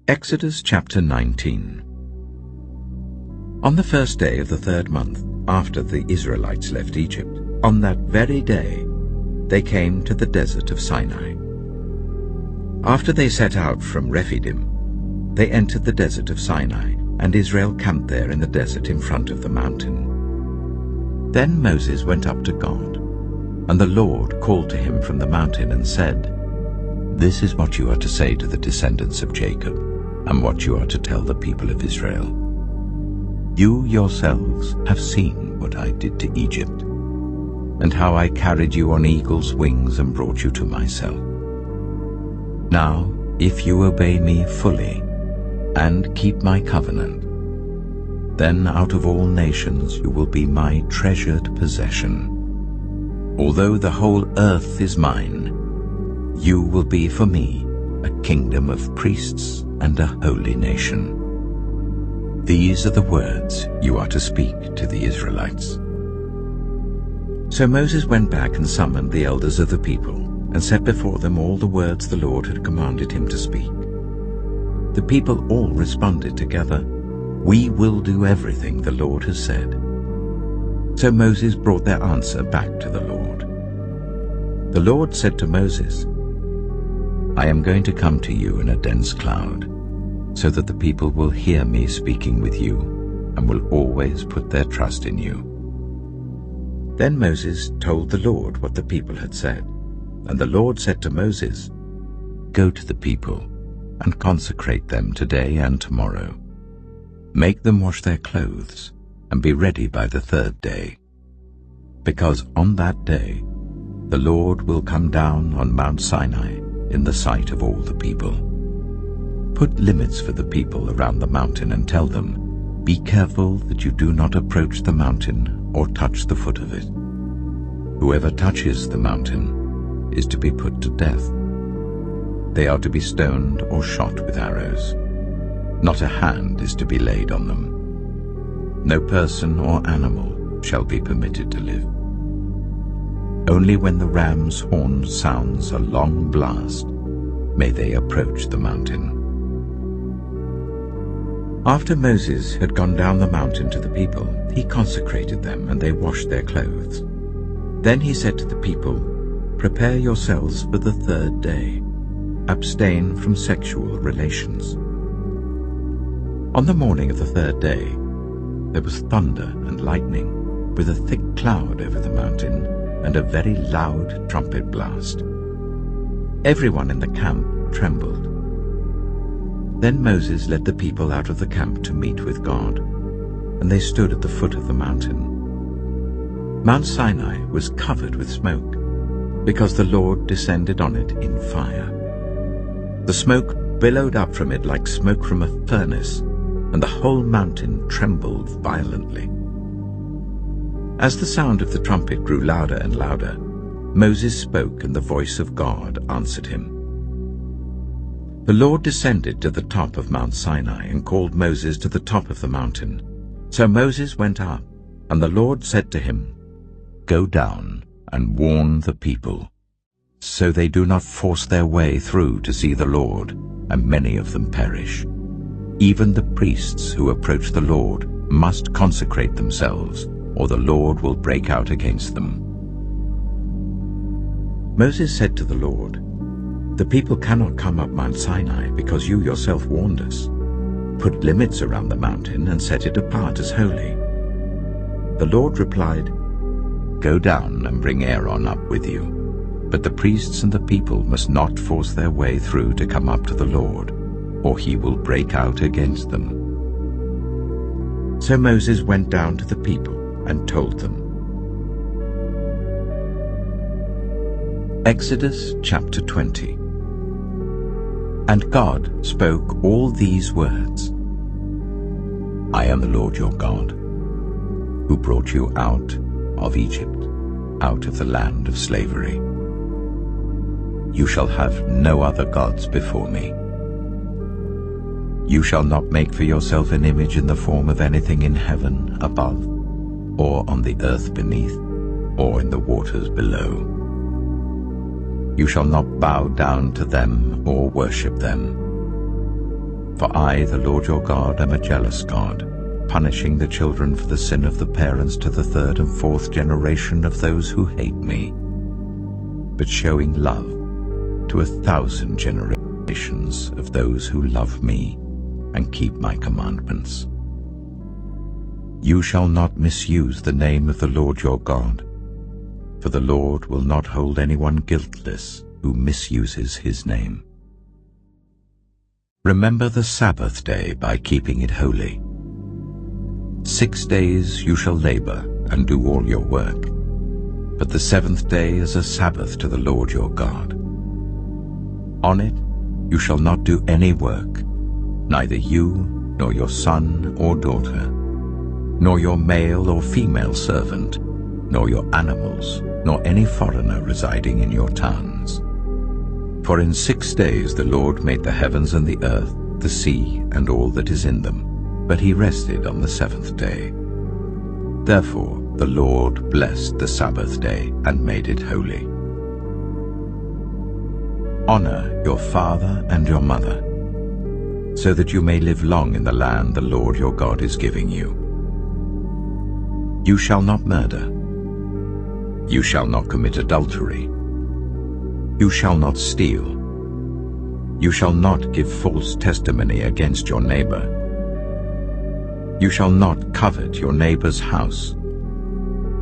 Exodus chapter 19. On the first day of the 3rd month, after the Israelites left Egypt, on that very day they came to the desert of Sinai. After they set out from Rephidim, they entered the desert of Sinai, and Israel camped there in the desert in front of the mountain. Then Moses went up to God, and the Lord called to him from the mountain and said, "This is what you are to say to the descendants of Jacob, and what you are to tell the people of Israel. You yourselves have seen what I did to Egypt, and how I carried you on eagle's wings and brought you to myself. Now, if you obey me fully and keep my covenant, then out of all nations you will be my treasured possession. Although the whole earth is mine, you will be for me a kingdom of priests and a holy nation. These are the words you are to speak to the Israelites." So Moses went back and summoned the elders of the people, and set before them all the words the Lord had commanded him to speak. The people all responded together, "We will do everything the Lord has said." So Moses brought their answer back to the Lord. The Lord said to Moses, "I am going to come to you in a dense cloud, so that the people will hear me speaking with you and will always put their trust in you." Then Moses told the Lord what the people had said, and the Lord said to Moses, "Go to the people and consecrate them today and tomorrow. Make them wash their clothes and be ready by the 3rd day, because on that day the Lord will come down on Mount Sinai in the sight of all the people. Put limits for the people around the mountain and tell them, 'Be careful that you do not approach the mountain or touch the foot of it. Whoever touches the mountain is to be put to death. They are to be stoned or shot with arrows. Not a hand is to be laid on them. No person or animal shall be permitted to live. Only when the ram's horn sounds a long blast may they approach the mountain." After Moses had gone down the mountain to the people, he consecrated them, and they washed their clothes. Then he said to the people, "Prepare yourselves for the 3rd day. Abstain from sexual relations." On the morning of the 3rd day, there was thunder and lightning, with a thick cloud over the mountain, and a very loud trumpet blast. Everyone in the camp trembled. Then Moses led the people out of the camp to meet with God, and they stood at the foot of the mountain. Mount Sinai was covered with smoke, because the Lord descended on it in fire. The smoke billowed up from it like smoke from a furnace, and the whole mountain trembled violently. As the sound of the trumpet grew louder and louder, Moses spoke, and the voice of God answered him. The Lord descended to the top of Mount Sinai and called Moses to the top of the mountain. So Moses went up, and the Lord said to him, "Go down and warn the people, so they do not force their way through to see the Lord, and many of them perish. Even the priests who approach the Lord must consecrate themselves, or the Lord will break out against them." Moses said to the Lord, "The people cannot come up Mount Sinai because you yourself warned us. Put limits around the mountain and set it apart as holy." The Lord replied, "Go down and bring Aaron up with you, but the priests and the people must not force their way through to come up to the Lord, or he will break out against them." So Moses went down to the people and told them. Exodus chapter 20. And God spoke all these words, "I am the Lord your God, who brought you out of Egypt, out of the land of slavery. You shall have no other gods before me. You shall not make for yourself an image in the form of anything in heaven above, or on the earth beneath, or in the waters below. You shall not bow down to them or worship them. For I, the Lord your God, am a jealous God, punishing the children for the sin of the parents to the third and fourth generation of those who hate me, but showing love to 1,000 generations of those who love me and keep my commandments. You shall not misuse the name of the Lord your God, for the Lord will not hold anyone guiltless who misuses his name. Remember the Sabbath day by keeping it holy. 6 days you shall labor and do all your work, but the seventh day is a Sabbath to the Lord your God. On it you shall not do any work, neither you, nor your son or daughter, nor your male or female servant, nor your animals, nor any foreigner residing in your towns. For in 6 days the Lord made the heavens and the earth, the sea, and all that is in them, but he rested on the seventh day. Therefore the Lord blessed the Sabbath day and made it holy. Honor your father and your mother, so that you may live long in the land the Lord your God is giving you. You shall not murder. You shall not commit adultery. You shall not steal. You shall not give false testimony against your neighbor. You shall not covet your neighbor's house.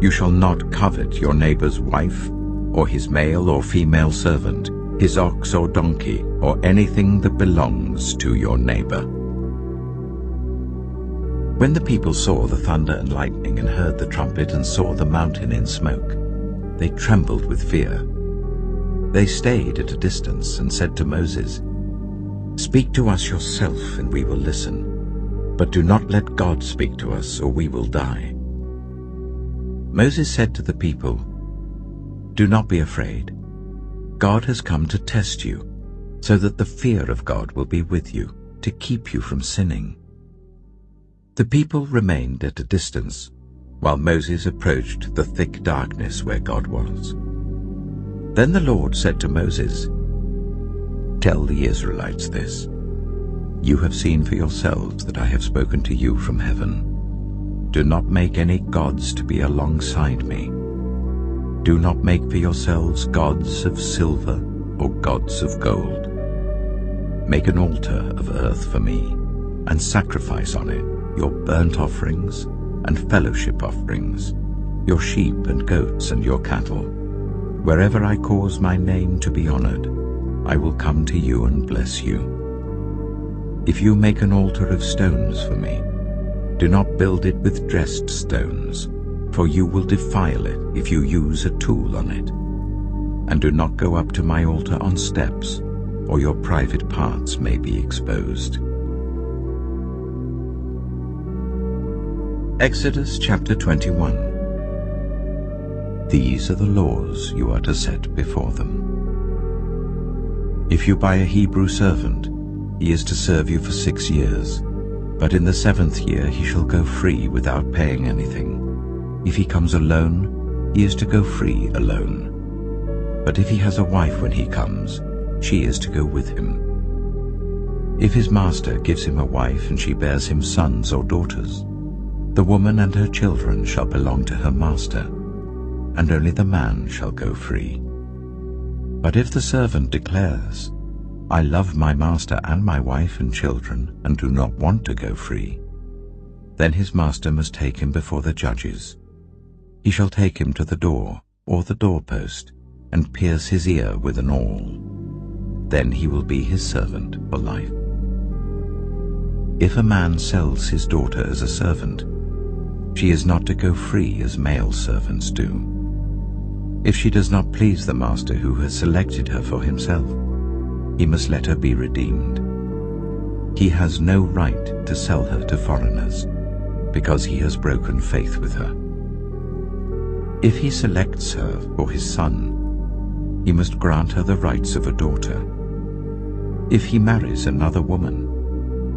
You shall not covet your neighbor's wife, or his male or female servant, his ox or donkey, or anything that belongs to your neighbor. When the people saw the thunder and lightning and heard the trumpet and saw the mountain in smoke, they trembled with fear. They stayed at a distance and said to Moses, "Speak to us yourself and we will listen, but do not let God speak to us or we will die." Moses said to the people, "Do not be afraid. God has come to test you, so that the fear of God will be with you, to keep you from sinning." The people remained at a distance, while Moses approached the thick darkness where God was. Then the Lord said to Moses, "Tell the Israelites this. You have seen for yourselves that I have spoken to you from heaven. Do not make any gods to be alongside me. Do not make for yourselves gods of silver or gods of gold. Make an altar of earth for me, and sacrifice on it your burnt offerings and fellowship offerings, your sheep and goats and your cattle. Wherever I cause my name to be honored, I will come to you and bless you. If you make an altar of stones for me, do not build it with dressed stones, for you will defile it if you use a tool on it. And do not go up to my altar on steps, or your private parts may be exposed." Exodus chapter 21. These are the laws you are to set before them. If you buy a Hebrew servant, he is to serve you for 6 years, but in the 7th year he shall go free without paying anything. If he comes alone, he is to go free alone. But if he has a wife when he comes, she is to go with him. If his master gives him a wife and she bears him sons or daughters, the woman and her children shall belong to her master, and only the man shall go free. But if the servant declares, "I love my master and my wife and children, and do not want to go free," then his master must take him before the judges. He shall take him to the door or the doorpost, and pierce his ear with an awl. Then he will be his servant for life. If a man sells his daughter as a servant, she is not to go free as male servants do. If she does not please the master who has selected her for himself, he must let her be redeemed. He has no right to sell her to foreigners, because he has broken faith with her. If he selects her for his son, he must grant her the rights of a daughter. If he marries another woman,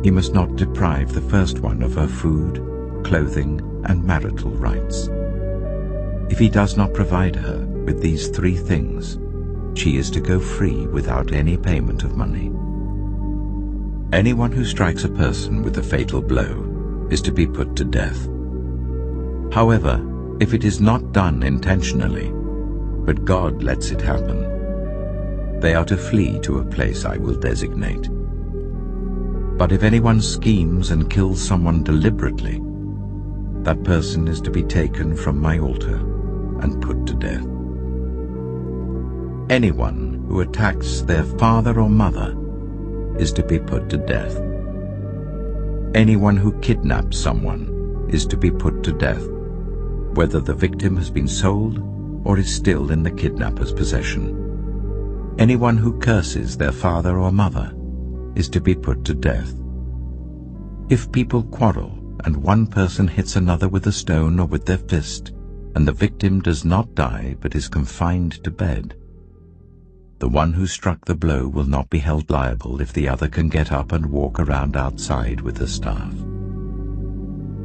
he must not deprive the first one of her food, clothing, and marital rights. If he does not provide her with these 3 things, she is to go free without any payment of money. Anyone who strikes a person with a fatal blow is to be put to death. However, if it is not done intentionally, but God lets it happen, they are to flee to a place I will designate. But if anyone schemes and kills someone deliberately, that person is to be taken from my altar and put to death. Anyone who attacks their father or mother is to be put to death. Anyone who kidnaps someone is to be put to death, whether the victim has been sold or is still in the kidnapper's possession. Anyone who curses their father or mother is to be put to death. If people quarrel and one person hits another with a stone or with their fist, and the victim does not die but is confined to bed, the one who struck the blow will not be held liable if the other can get up and walk around outside with a staff.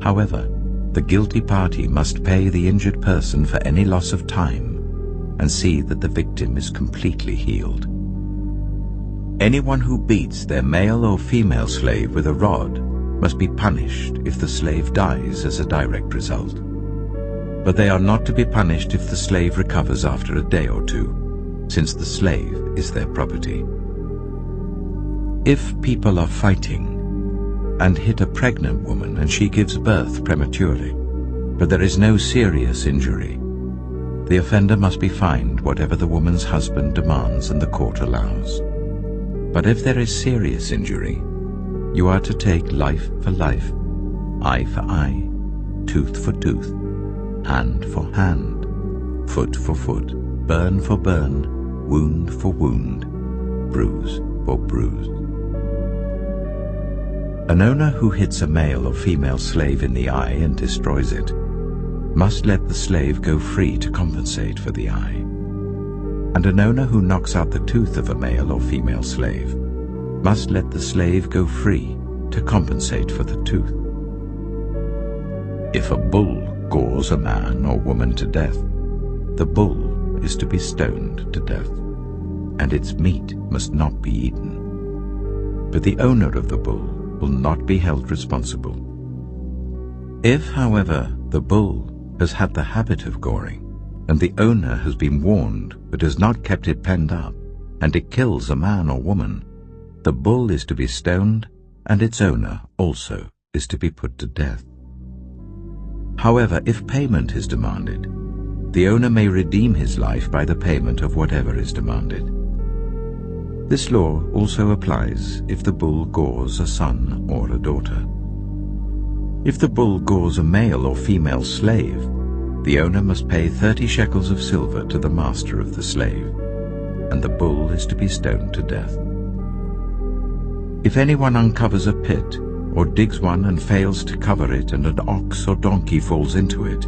However, the guilty party must pay the injured person for any loss of time and see that the victim is completely healed. Anyone who beats their male or female slave with a rod must be punished if the slave dies as a direct result. But they are not to be punished if the slave recovers after a day or two, since the slave is their property. If people are fighting and hit a pregnant woman and she gives birth prematurely, but there is no serious injury, the offender must be fined whatever the woman's husband demands and the court allows. But if there is serious injury, you are to take life for life, eye for eye, tooth for tooth, hand for hand, foot for foot, burn for burn, wound for wound, bruise for bruise. An owner who hits a male or female slave in the eye and destroys it must let the slave go free to compensate for the eye. And an owner who knocks out the tooth of a male or female slave must let the slave go free to compensate for the tooth. If a bull gores a man or woman to death, the bull is to be stoned to death, and its meat must not be eaten. But the owner of the bull will not be held responsible. If, however, the bull has had the habit of goring, and the owner has been warned but has not kept it penned up, and it kills a man or woman, the bull is to be stoned, and its owner also is to be put to death. However, if payment is demanded, the owner may redeem his life by the payment of whatever is demanded. This law also applies if the bull gores a son or a daughter. If the bull gores a male or female slave, the owner must pay 30 shekels of silver to the master of the slave, and the bull is to be stoned to death. If anyone uncovers a pit, or digs one and fails to cover it, and an ox or donkey falls into it,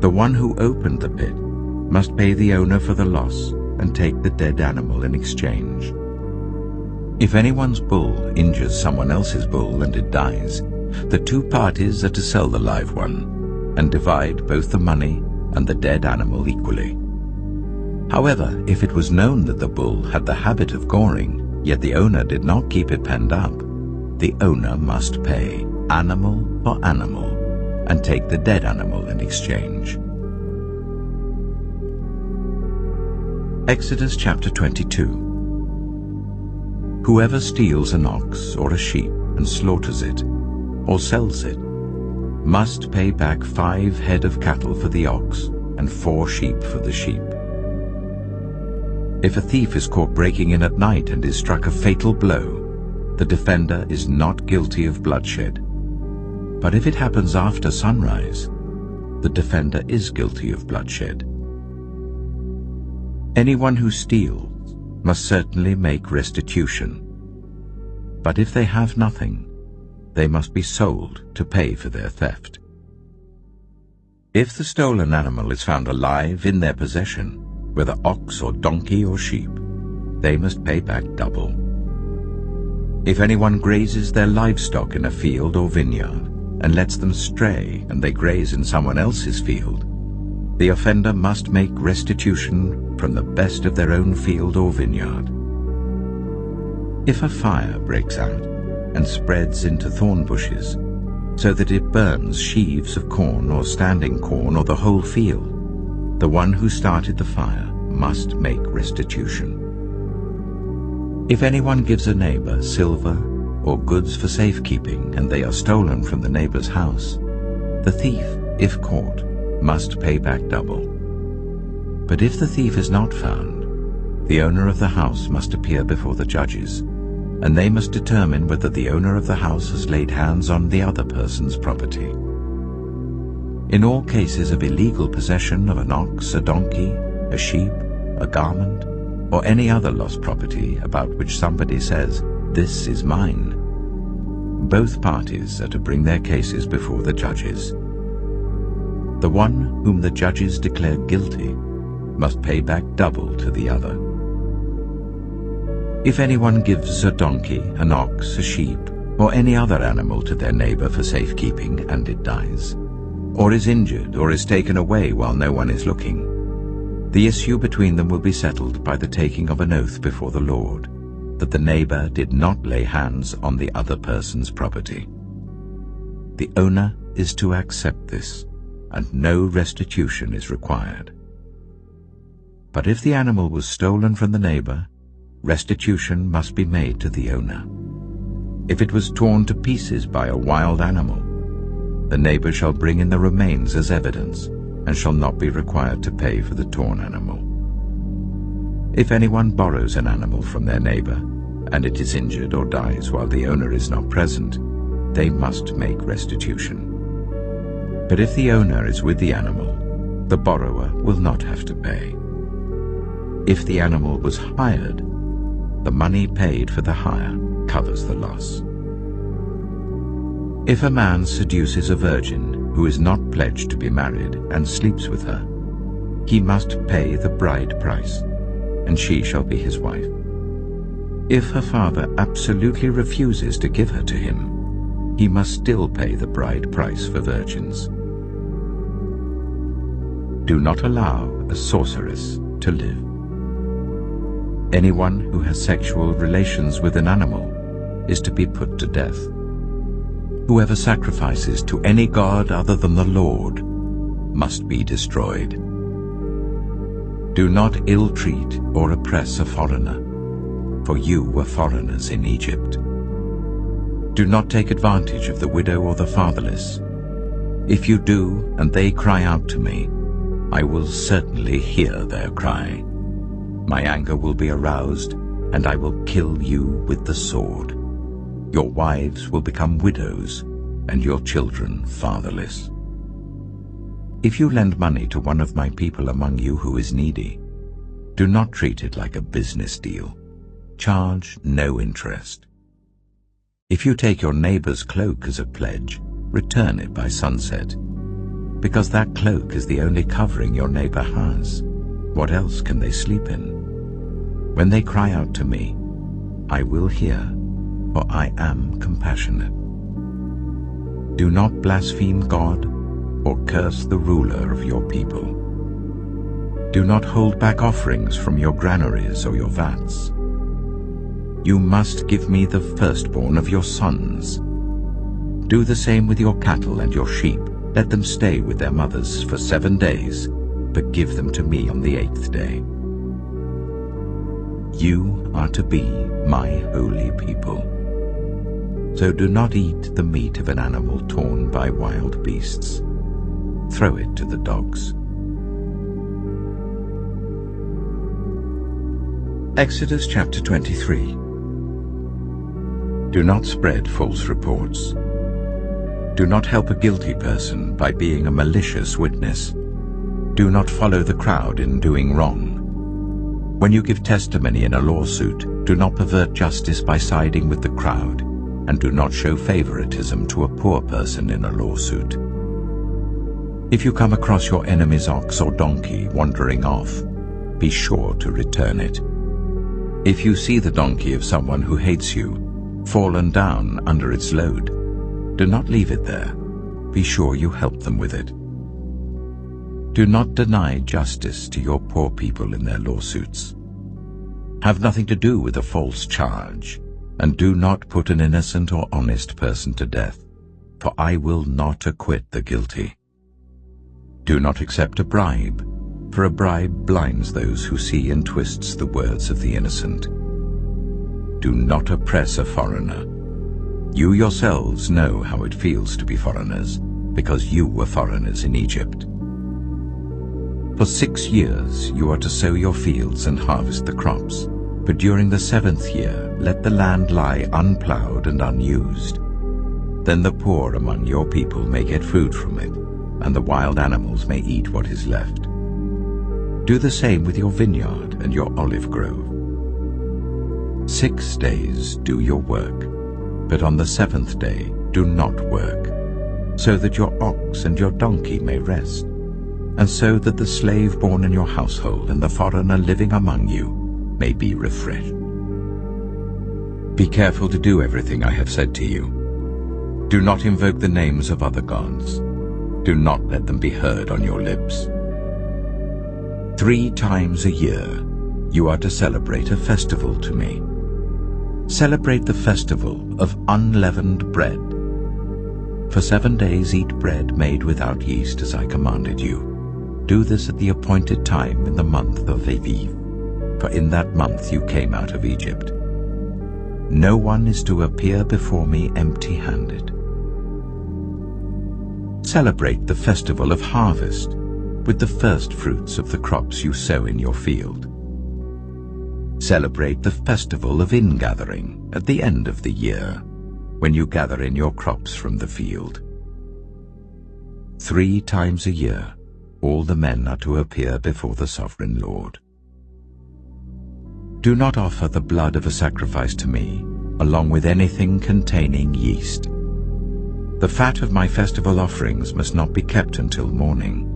the one who opened the pit must pay the owner for the loss and take the dead animal in exchange. If anyone's bull injures someone else's bull and it dies, the two parties are to sell the live one and divide both the money and the dead animal equally. However, if it was known that the bull had the habit of goring, yet the owner did not keep it penned up, the owner must pay animal for animal and take the dead animal in exchange. Exodus chapter 22. Whoever steals an ox or a sheep and slaughters it, or sells it, must pay back 5 head of cattle for the ox and 4 sheep for the sheep. If a thief is caught breaking in at night and is struck a fatal blow, the defender is not guilty of bloodshed. But if it happens after sunrise, the defender is guilty of bloodshed. Anyone who steals must certainly make restitution. But if they have nothing, they must be sold to pay for their theft. If the stolen animal is found alive in their possession, whether ox or donkey or sheep, they must pay back double. If anyone grazes their livestock in a field or vineyard and lets them stray and they graze in someone else's field, the offender must make restitution from the best of their own field or vineyard. If a fire breaks out and spreads into thorn bushes, so that it burns sheaves of corn or standing corn or the whole field, the one who started the fire must make restitution. If anyone gives a neighbor silver or goods for safekeeping, and they are stolen from the neighbor's house, the thief, if caught, must pay back double. But if the thief is not found, the owner of the house must appear before the judges, and they must determine whether the owner of the house has laid hands on the other person's property. In all cases of illegal possession of an ox, a donkey, a sheep, a garment, or any other lost property about which somebody says, "This is mine," both parties are to bring their cases before the judges. The one whom the judges declare guilty must pay back double to the other. If anyone gives a donkey, an ox, a sheep, or any other animal to their neighbor for safekeeping, and it dies, or is injured, or is taken away while no one is looking, the issue between them will be settled by the taking of an oath before the Lord, that the neighbor did not lay hands on the other person's property. The owner is to accept this, and no restitution is required. But if the animal was stolen from the neighbor, restitution must be made to the owner. If it was torn to pieces by a wild animal, the neighbor shall bring in the remains as evidence, and shall not be required to pay for the torn animal. If anyone borrows an animal from their neighbor, and it is injured or dies while the owner is not present, they must make restitution. But if the owner is with the animal, the borrower will not have to pay. If the animal was hired, the money paid for the hire covers the loss. If a man seduces a virgin who is not pledged to be married and sleeps with her, he must pay the bride price, and she shall be his wife. If her father absolutely refuses to give her to him, he must still pay the bride price for virgins. Do not allow a sorceress to live. Anyone who has sexual relations with an animal is to be put to death. Whoever sacrifices to any god other than the Lord must be destroyed. Do not ill-treat or oppress a foreigner, for you were foreigners in Egypt. Do not take advantage of the widow or the fatherless. If you do, and they cry out to me, I will certainly hear their cry. My anger will be aroused, and I will kill you with the sword. Your wives will become widows, and your children fatherless. If you lend money to one of my people among you who is needy, do not treat it like a business deal. Charge no interest. If you take your neighbor's cloak as a pledge, return it by sunset, because that cloak is the only covering your neighbor has. What else can they sleep in? When they cry out to me, I will hear, for I am compassionate. Do not blaspheme God or curse the ruler of your people. Do not hold back offerings from your granaries or your vats. You must give me the firstborn of your sons. Do the same with your cattle and your sheep. Let them stay with their mothers for 7 days, but give them to me on the 8th day. You are to be my holy people. So do not eat the meat of an animal torn by wild beasts. Throw it to the dogs. Exodus chapter 23. Do not spread false reports. Do not help a guilty person by being a malicious witness. Do not follow the crowd in doing wrong. When you give testimony in a lawsuit, do not pervert justice by siding with the crowd, and do not show favoritism to a poor person in a lawsuit. If you come across your enemy's ox or donkey wandering off, be sure to return it. If you see the donkey of someone who hates you fallen down under its load, do not leave it there. Be sure you help them with it. Do not deny justice to your poor people in their lawsuits. Have nothing to do with a false charge. and do not put an innocent or honest person to death, for I will not acquit the guilty. Do not accept a bribe, for a bribe blinds those who see and twists the words of the innocent. Do not oppress a foreigner. You yourselves know how it feels to be foreigners, because you were foreigners in Egypt. For 6 years you are to sow your fields and harvest the crops, but during the 7th year let the land lie unplowed and unused. Then the poor among your people may get food from it, and the wild animals may eat what is left. Do the same with your vineyard and your olive grove. 6 days do your work, but on the 7th day do not work, so that your ox and your donkey may rest, and so that the slave born in your household and the foreigner living among you may be refreshed. Be careful to do everything I have said to you. Do not invoke the names of other gods. Do not let them be heard on your lips. 3 times a year you are to celebrate a festival to me. Celebrate the festival of unleavened bread. For 7 days eat bread made without yeast as I commanded you. Do this at the appointed time in the month of Aviv, for in that month you came out of Egypt. No one is to appear before me empty-handed. Celebrate the festival of harvest with the first fruits of the crops you sow in your field. Celebrate the festival of ingathering at the end of the year, when you gather in your crops from the field. 3 times a year all the men are to appear before the sovereign Lord. Do not offer the blood of a sacrifice to me, along with anything containing yeast. The fat of my festival offerings must not be kept until morning.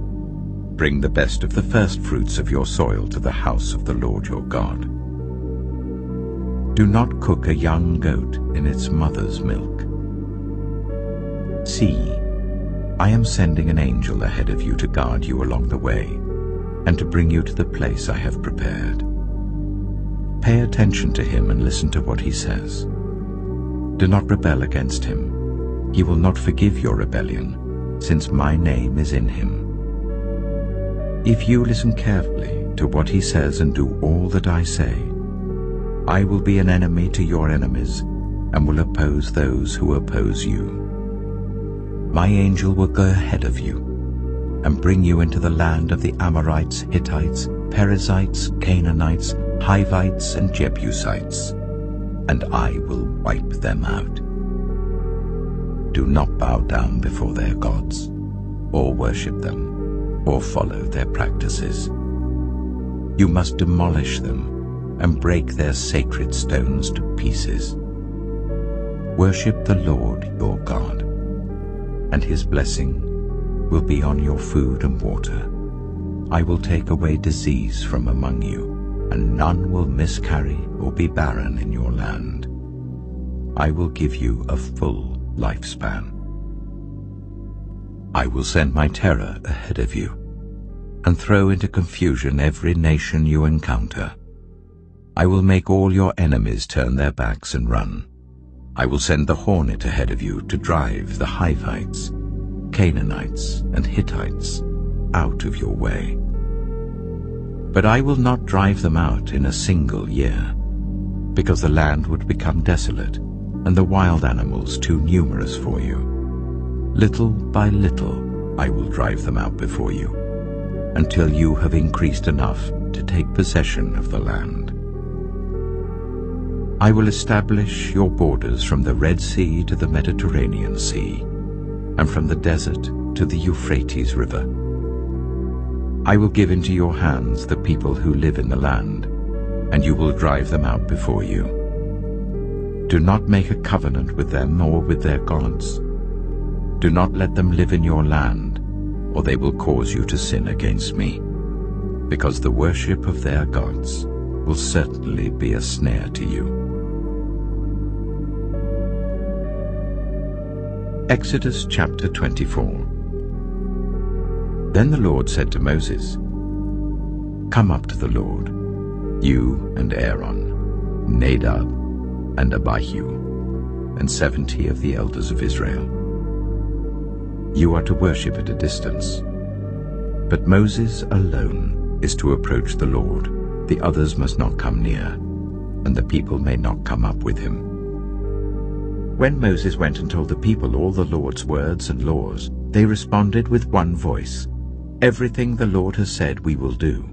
Bring the best of the first fruits of your soil to the house of the Lord your God. Do not cook a young goat in its mother's milk. See, I am sending an angel ahead of you to guard you along the way, and to bring you to the place I have prepared. Pay attention to him and listen to what he says. Do not rebel against him. He will not forgive your rebellion, since my name is in him. If you listen carefully to what he says and do all that I say, I will be an enemy to your enemies and will oppose those who oppose you. My angel will go ahead of you and bring you into the land of the Amorites, Hittites, Perizzites, Canaanites, Hivites, and Jebusites, and I will wipe them out. Do not bow down before their gods, or worship them, or follow their practices. You must demolish them and break their sacred stones to pieces. Worship the Lord your God, and his blessing will be on your food and water. I will take away disease from among you, and none will miscarry or be barren in your land. I will give you a full lifespan. I will send my terror ahead of you, and throw into confusion every nation you encounter. I will make all your enemies turn their backs and run. I will send the hornet ahead of you to drive the Hivites, Canaanites, and Hittites out of your way. But I will not drive them out in a single year, because the land would become desolate and the wild animals too numerous for you. Little by little I will drive them out before you, until you have increased enough to take possession of the land. I will establish your borders from the Red Sea to the Mediterranean Sea, and from the desert to the Euphrates River. I will give into your hands the people who live in the land, and you will drive them out before you. Do not make a covenant with them or with their gods. Do not let them live in your land, or they will cause you to sin against me, because the worship of their gods will certainly be a snare to you. Exodus chapter 24. Then the Lord said to Moses, "Come up to the Lord, you and Aaron, Nadab, and Abihu, and 70 of the elders of Israel. You are to worship at a distance, but Moses alone is to approach the Lord. The others must not come near, and the people may not come up with him. When Moses went and told the people all the Lord's words and laws, they responded with one voice, "Everything the Lord has said we will do."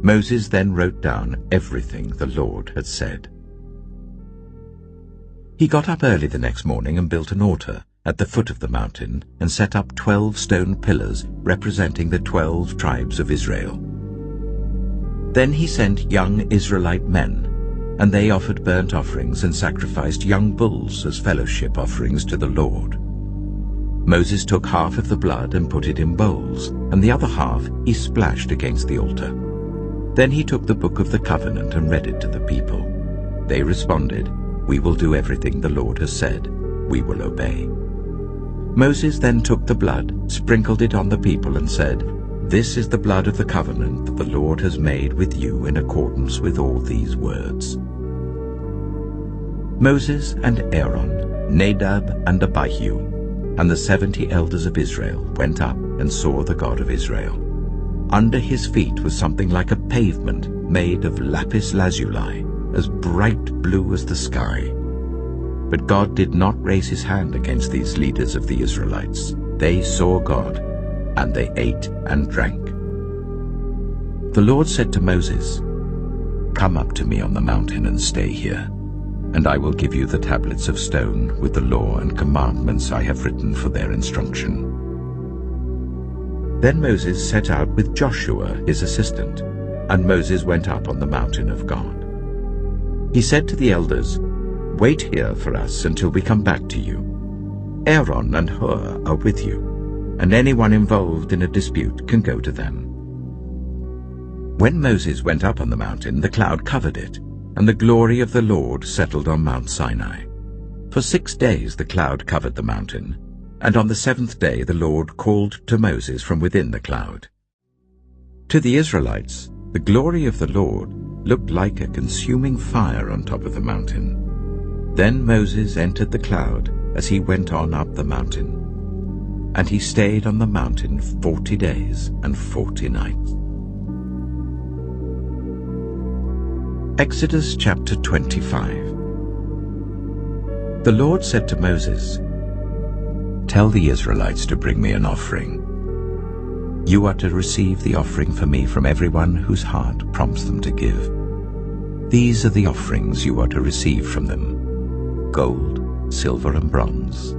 Moses then wrote down everything the Lord had said. He got up early the next morning and built an altar at the foot of the mountain and set up 12 stone pillars representing the 12 tribes of Israel. Then he sent young Israelite men, and they offered burnt offerings and sacrificed young bulls as fellowship offerings to the Lord. Moses took half of the blood and put it in bowls, and the other half he splashed against the altar. Then he took the book of the covenant and read it to the people. They responded, "We will do everything the Lord has said. We will obey." Moses then took the blood, sprinkled it on the people, and said, "This is the blood of the covenant that the Lord has made with you in accordance with all these words." Moses and Aaron, Nadab and Abihu, and the 70 elders of Israel went up and saw the God of Israel. Under his feet was something like a pavement made of lapis lazuli, as bright blue as the sky. But God did not raise his hand against these leaders of the Israelites. They saw God, and they ate and drank. The Lord said to Moses, "Come up to me on the mountain and stay here, and I will give you the tablets of stone with the law and commandments I have written for their instruction." Then Moses set out with Joshua his assistant, and Moses went up on the mountain of God. He said to the elders, "Wait here for us until we come back to you. Aaron and Hur are with you, and anyone involved in a dispute can go to them." When Moses went up on the mountain, the cloud covered it, and the glory of the Lord settled on Mount Sinai. For 6 days the cloud covered the mountain, and on the 7th day the Lord called to Moses from within the cloud. To the Israelites, the glory of the Lord looked like a consuming fire on top of the mountain. Then Moses entered the cloud as he went on up the mountain, and he stayed on the mountain 40 days and 40 nights. Exodus chapter 25. The Lord said to Moses, "Tell the Israelites to bring me an offering. You are to receive the offering for me from everyone whose heart prompts them to give. These are the offerings you are to receive from them: gold, silver and bronze,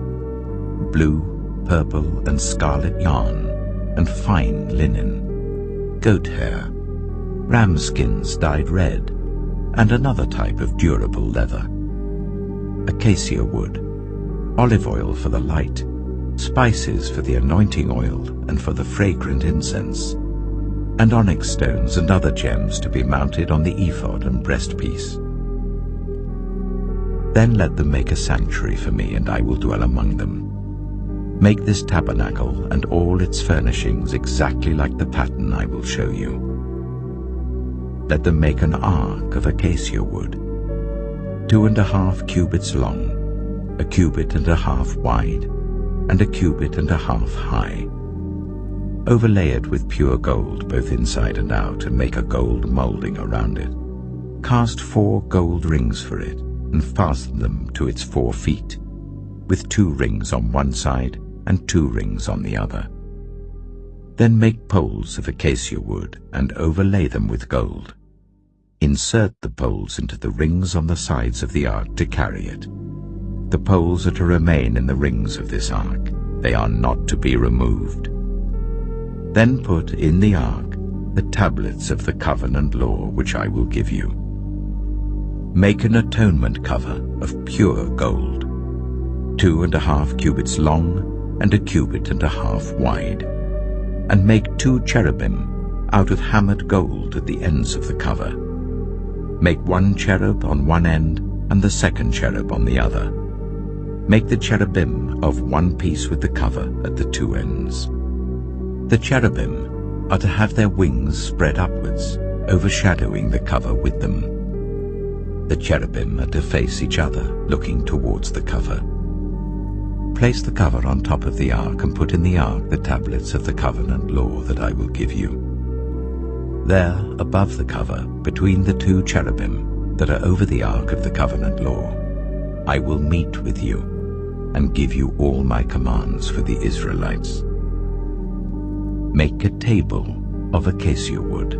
blue, purple and scarlet yarn, and fine linen, goat hair, ram skins dyed red, and another type of durable leather, acacia wood, olive oil for the light, spices for the anointing oil and for the fragrant incense, and onyx stones and other gems to be mounted on the ephod and breastpiece. Then let them make a sanctuary for me, and I will dwell among them. Make this tabernacle and all its furnishings exactly like the pattern I will show you. Let them make an ark of acacia wood, 2.5 cubits long, 1.5 cubits wide, and 1.5 cubits high. Overlay it with pure gold both inside and out, and make a gold molding around it. Cast 4 gold rings for it, and fasten them to its 4 feet, with 2 rings on one side and 2 rings on the other. Then make poles of acacia wood and overlay them with gold. Insert the poles into the rings on the sides of the ark to carry it. The poles are to remain in the rings of this ark. They are not to be removed. Then put in the ark the tablets of the covenant law which I will give you. Make an atonement cover of pure gold, 2.5 cubits long and 1.5 cubits wide, and make 2 cherubim out of hammered gold at the ends of the cover. Make 1 cherub on one end and the 2nd cherub on the other. Make the cherubim of one piece with the cover at the 2 ends. The cherubim are to have their wings spread upwards, overshadowing the cover with them. The cherubim are to face each other, looking towards the cover. Place the cover on top of the ark and put in the ark the tablets of the covenant law that I will give you. There, above the cover, between the two cherubim that are over the ark of the covenant law, I will meet with you and give you all my commands for the Israelites. Make a table of acacia wood,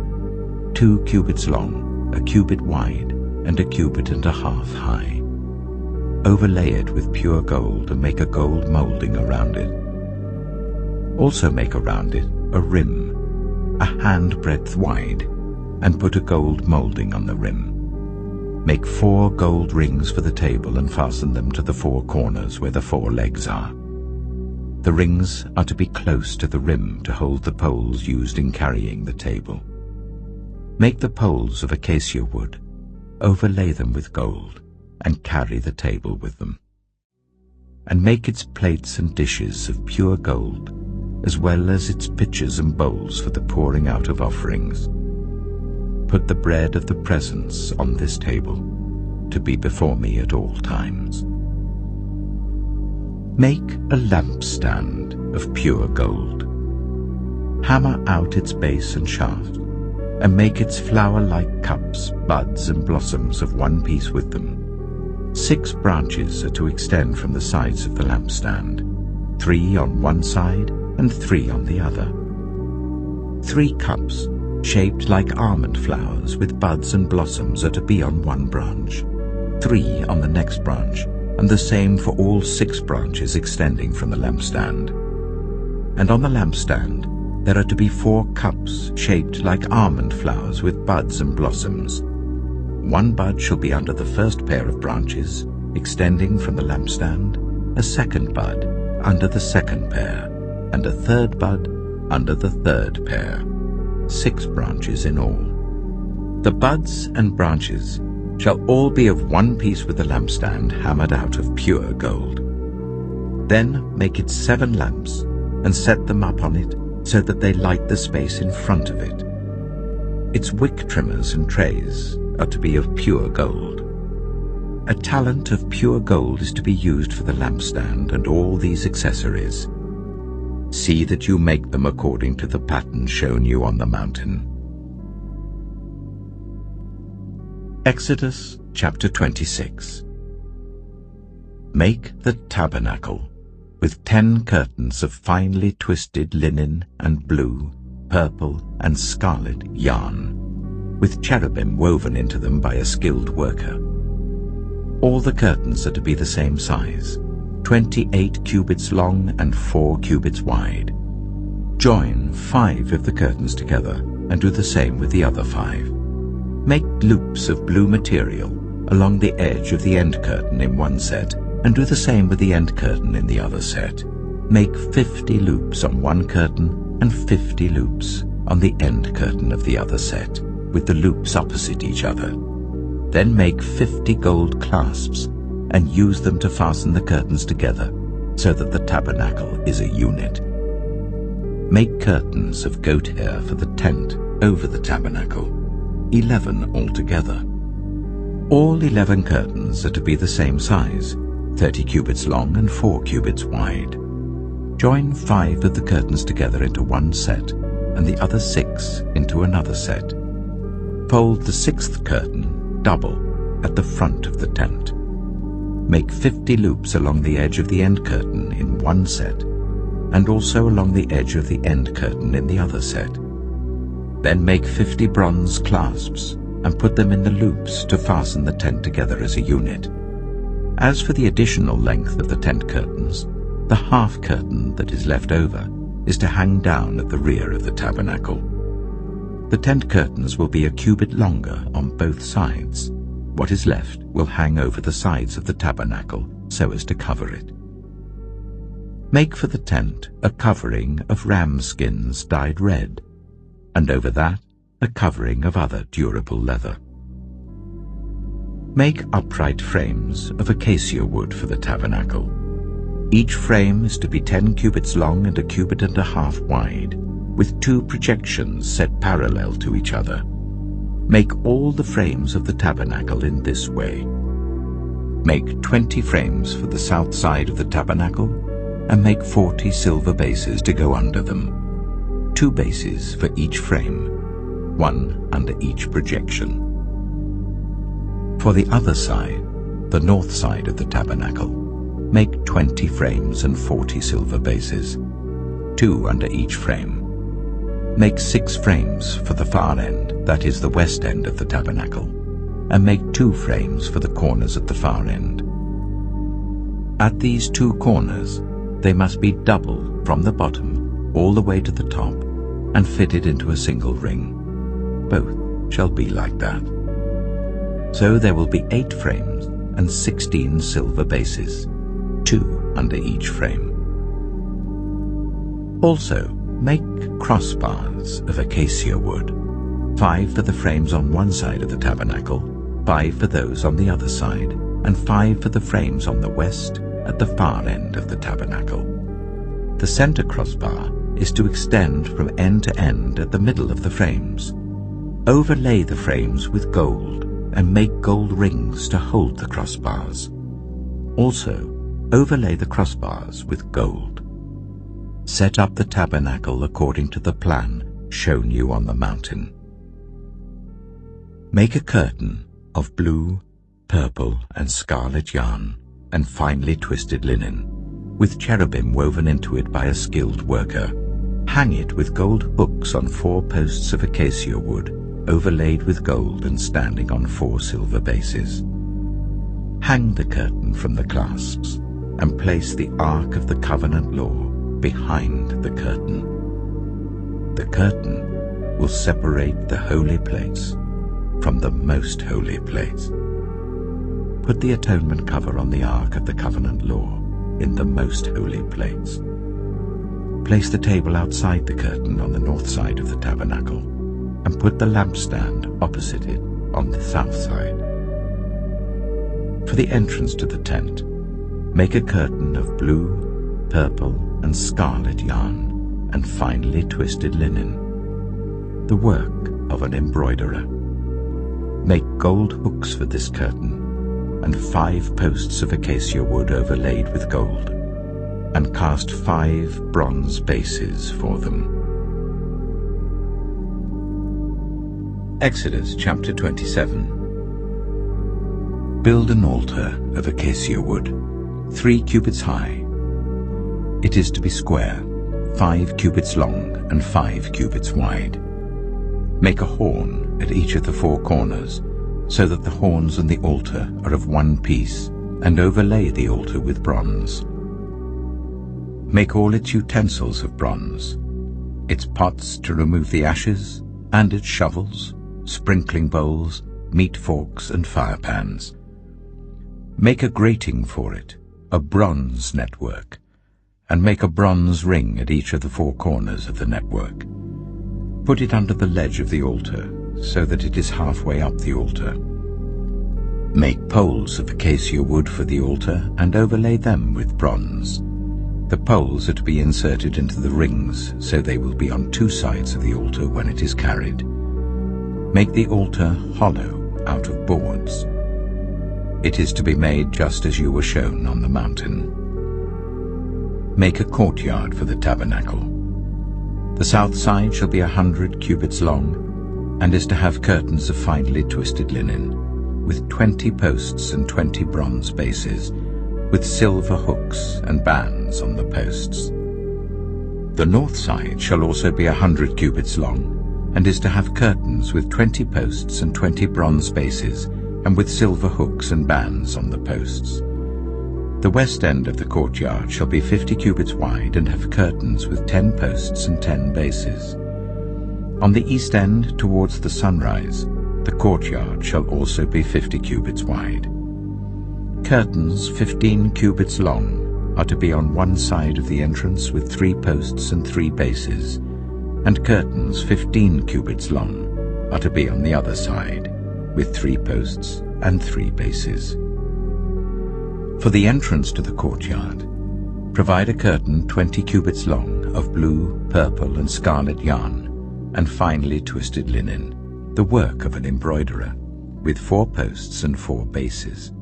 2 cubits long, a cubit wide, and a cubit and a half high. Overlay it with pure gold and make a gold molding around it. Also make around it a rim, a handbreadth wide, and put a gold molding on the rim. Make 4 gold rings for the table and fasten them to the 4 corners where the 4 legs are. The rings are to be close to the rim to hold the poles used in carrying the table. Make the poles of acacia wood, overlay them with gold, and carry the table with them. And make its plates and dishes of pure gold, as well as its pitchers and bowls for the pouring out of offerings. Put the bread of the presence on this table, to be before me at all times. Make a lampstand of pure gold. Hammer out its base and shaft, and make its flower-like cups, buds, and blossoms of one piece with them. 6 branches are to extend from the sides of the lampstand, 3 on one side and 3 on the other. 3 cups, shaped like almond flowers with buds and blossoms, are to be on one branch, 3 on the next branch, and the same for all 6 branches extending from the lampstand. And on the lampstand there are to be 4 cups shaped like almond flowers with buds and blossoms. 1 bud shall be under the first pair of branches, extending from the lampstand, a 2nd bud under the 2nd pair, and a 3rd bud under the 3rd pair. 6 branches in all. The buds and branches shall all be of one piece with the lampstand hammered out of pure gold. Then make it 7 lamps, and set them up on it, so that they light the space in front of it. Its wick trimmers and trays are to be of pure gold. A talent of pure gold is to be used for the lampstand and all these accessories. See that you make them according to the pattern shown you on the mountain. Exodus chapter 26. Make the tabernacle with 10 curtains of finely twisted linen and blue, purple, and scarlet yarn, with cherubim woven into them by a skilled worker. All the curtains are to be the same size, 28 cubits long and 4 cubits wide. Join 5 of the curtains together and do the same with the other 5. Make loops of blue material along the edge of the end curtain in one set, and do the same with the end curtain in the other set. Make 50 loops on one curtain and 50 loops on the end curtain of the other set, with the loops opposite each other. Then make 50 gold clasps and use them to fasten the curtains together, so that the tabernacle is a unit. Make curtains of goat hair for the tent over the tabernacle, 11 altogether. All 11 curtains are to be the same size, 30 cubits long and 4 cubits wide. Join 5 of the curtains together into one set, and the other 6 into another set. Fold the 6th curtain double at the front of the tent. Make 50 loops along the edge of the end curtain in one set, and also along the edge of the end curtain in the other set. Then make 50 bronze clasps, and put them in the loops to fasten the tent together as a unit. As for the additional length of the tent curtains, the half curtain that is left over is to hang down at the rear of the tabernacle. The tent curtains will be a cubit longer on both sides. What is left will hang over the sides of the tabernacle so as to cover it. Make for the tent a covering of ram skins dyed red, and over that a covering of other durable leather. Make upright frames of acacia wood for the tabernacle. Each frame is to be 10 cubits long and a cubit and a half wide, with 2 projections set parallel to each other. Make all the frames of the tabernacle in this way. Make 20 frames for the south side of the tabernacle, and make 40 silver bases to go under them, 2 bases for each frame, 1 under each projection. For the other side, the north side of the tabernacle, make 20 frames and 40 silver bases, 2 under each frame. Make 6 frames for the far end, that is the west end of the tabernacle, and make 2 frames for the corners at the far end. At these 2 corners, they must be double from the bottom all the way to the top and fitted into a single ring. Both shall be like that. So there will be 8 frames and 16 silver bases, 2 under each frame. Also, make crossbars of acacia wood, 5 for the frames on one side of the tabernacle, 5 for those on the other side, and 5 for the frames on the west at the far end of the tabernacle. The center crossbar is to extend from end to end at the middle of the frames. Overlay the frames with gold and make gold rings to hold the crossbars. Also, overlay the crossbars with gold. Set up the tabernacle according to the plan shown you on the mountain. Make a curtain of blue, purple, and scarlet yarn and finely twisted linen, with cherubim woven into it by a skilled worker. Hang it with gold hooks on 4 posts of acacia wood, overlaid with gold and standing on 4 silver bases. Hang the curtain from the clasps and place the Ark of the Covenant Law behind the curtain. The curtain will separate the holy place from the most holy place. Put the atonement cover on the Ark of the Covenant Law in the most holy place. Place the table outside the curtain on the north side of the tabernacle, and put the lampstand opposite it on the south side. For the entrance to the tent, make a curtain of blue, purple, and scarlet yarn and finely twisted linen, the work of an embroiderer. Make gold hooks for this curtain, and 5 posts of acacia wood overlaid with gold, and cast 5 bronze bases for them. Exodus chapter 27. Build an altar of acacia wood, 3 cubits high. It is to be square, 5 cubits long and 5 cubits wide. Make a horn at each of the 4 corners, so that the horns and the altar are of one piece, and overlay the altar with bronze. Make all its utensils of bronze, its pots to remove the ashes, and its shovels, sprinkling bowls, meat forks, and fire pans. Make a grating for it, a bronze network, and make a bronze ring at each of the 4 corners of the network. Put it under the ledge of the altar, so that it is halfway up the altar. Make poles of acacia wood for the altar and overlay them with bronze. The poles are to be inserted into the rings, so they will be on 2 sides of the altar when it is carried. Make the altar hollow out of boards. It is to be made just as you were shown on the mountain. Make a courtyard for the tabernacle. The south side shall be 100 cubits long, and is to have curtains of finely twisted linen, with 20 posts and 20 bronze bases, with silver hooks and bands on the posts. The north side shall also be 100 cubits long, and is to have curtains with 20 posts and 20 bronze bases, and with silver hooks and bands on the posts. The west end of the courtyard shall be 50 cubits wide and have curtains with 10 posts and 10 bases. On the east end, towards the sunrise, the courtyard shall also be 50 cubits wide. Curtains 15 cubits long are to be on one side of the entrance with 3 posts and 3 bases, and curtains 15 cubits long are to be on the other side with 3 posts and 3 bases. For the entrance to the courtyard, provide a curtain 20 cubits long of blue, purple, and scarlet yarn, and finely twisted linen, the work of an embroiderer, with 4 posts and 4 bases.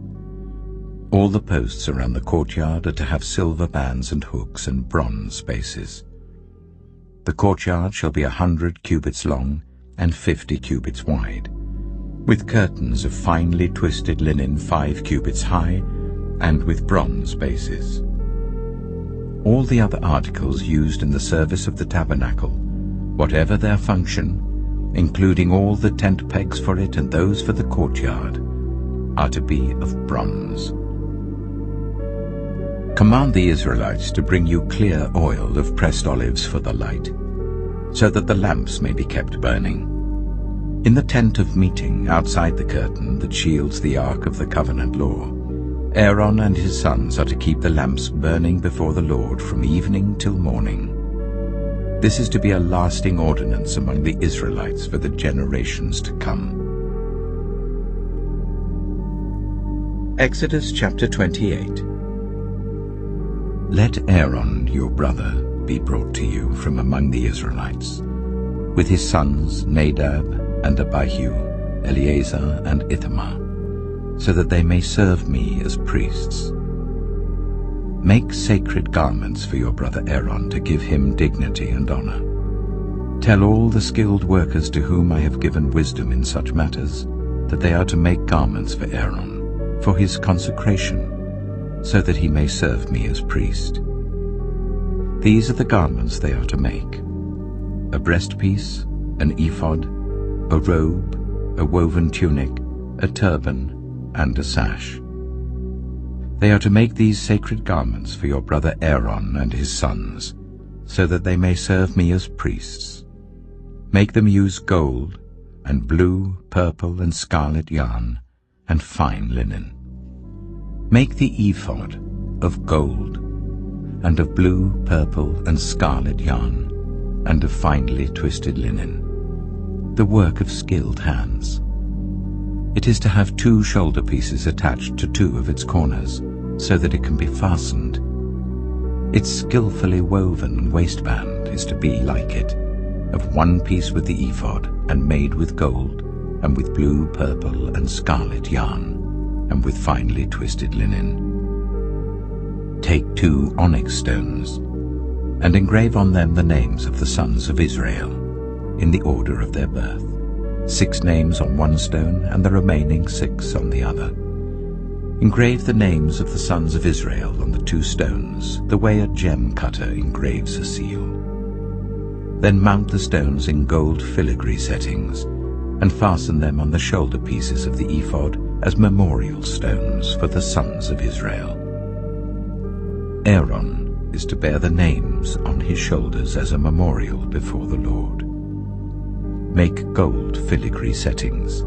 All the posts around the courtyard are to have silver bands and hooks and bronze bases. The courtyard shall be 100 cubits long and 50 cubits wide, with curtains of finely twisted linen 5 cubits high, and with bronze bases. All the other articles used in the service of the tabernacle, whatever their function, including all the tent pegs for it and those for the courtyard, are to be of bronze. Command the Israelites to bring you clear oil of pressed olives for the light, so that the lamps may be kept burning. In the tent of meeting outside the curtain that shields the ark of the covenant law, Aaron and his sons are to keep the lamps burning before the Lord from evening till morning. This is to be a lasting ordinance among the Israelites for the generations to come. Exodus chapter 28. Let Aaron your brother be brought to you from among the Israelites, with his sons Nadab and Abihu, Eleazar and Ithamar, so that they may serve me as priests. Make sacred garments for your brother Aaron to give him dignity and honor. Tell all the skilled workers to whom I have given wisdom in such matters that they are to make garments for Aaron, for his consecration, so that he may serve me as priest. These are the garments they are to make: a breastpiece, an ephod, a robe, a woven tunic, a turban, and a sash. They are to make these sacred garments for your brother Aaron and his sons, so that they may serve me as priests. Make them use gold, and blue, purple, and scarlet yarn, and fine linen. Make the ephod of gold, and of blue, purple, and scarlet yarn, and of finely twisted linen, the work of skilled hands. It is to have 2 shoulder pieces attached to 2 of its corners, so that it can be fastened. Its skillfully woven waistband is to be like it, of 1 piece with the ephod, and made with gold, and with blue, purple, and scarlet yarn, and with finely twisted linen. Take 2 onyx stones, and engrave on them the names of the sons of Israel, in the order of their birth, 6 names on 1 stone, and the remaining 6 on the other. Engrave the names of the sons of Israel on the 2 stones, the way a gem cutter engraves a seal. Then mount the stones in gold filigree settings, and fasten them on the shoulder pieces of the ephod as memorial stones for the sons of Israel. Aaron is to bear the names on his shoulders as a memorial before the Lord. Make gold filigree settings,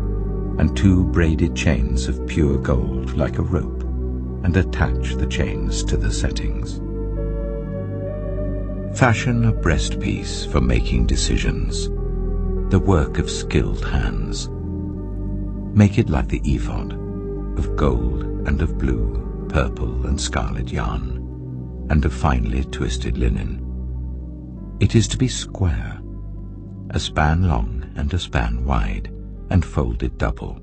and 2 braided chains of pure gold like a rope, and attach the chains to the settings. Fashion a breastpiece for making decisions, the work of skilled hands. Make it like the ephod, of gold and of blue, purple, and scarlet yarn, and of finely twisted linen. It is to be square, a span long and a span wide, and folded double.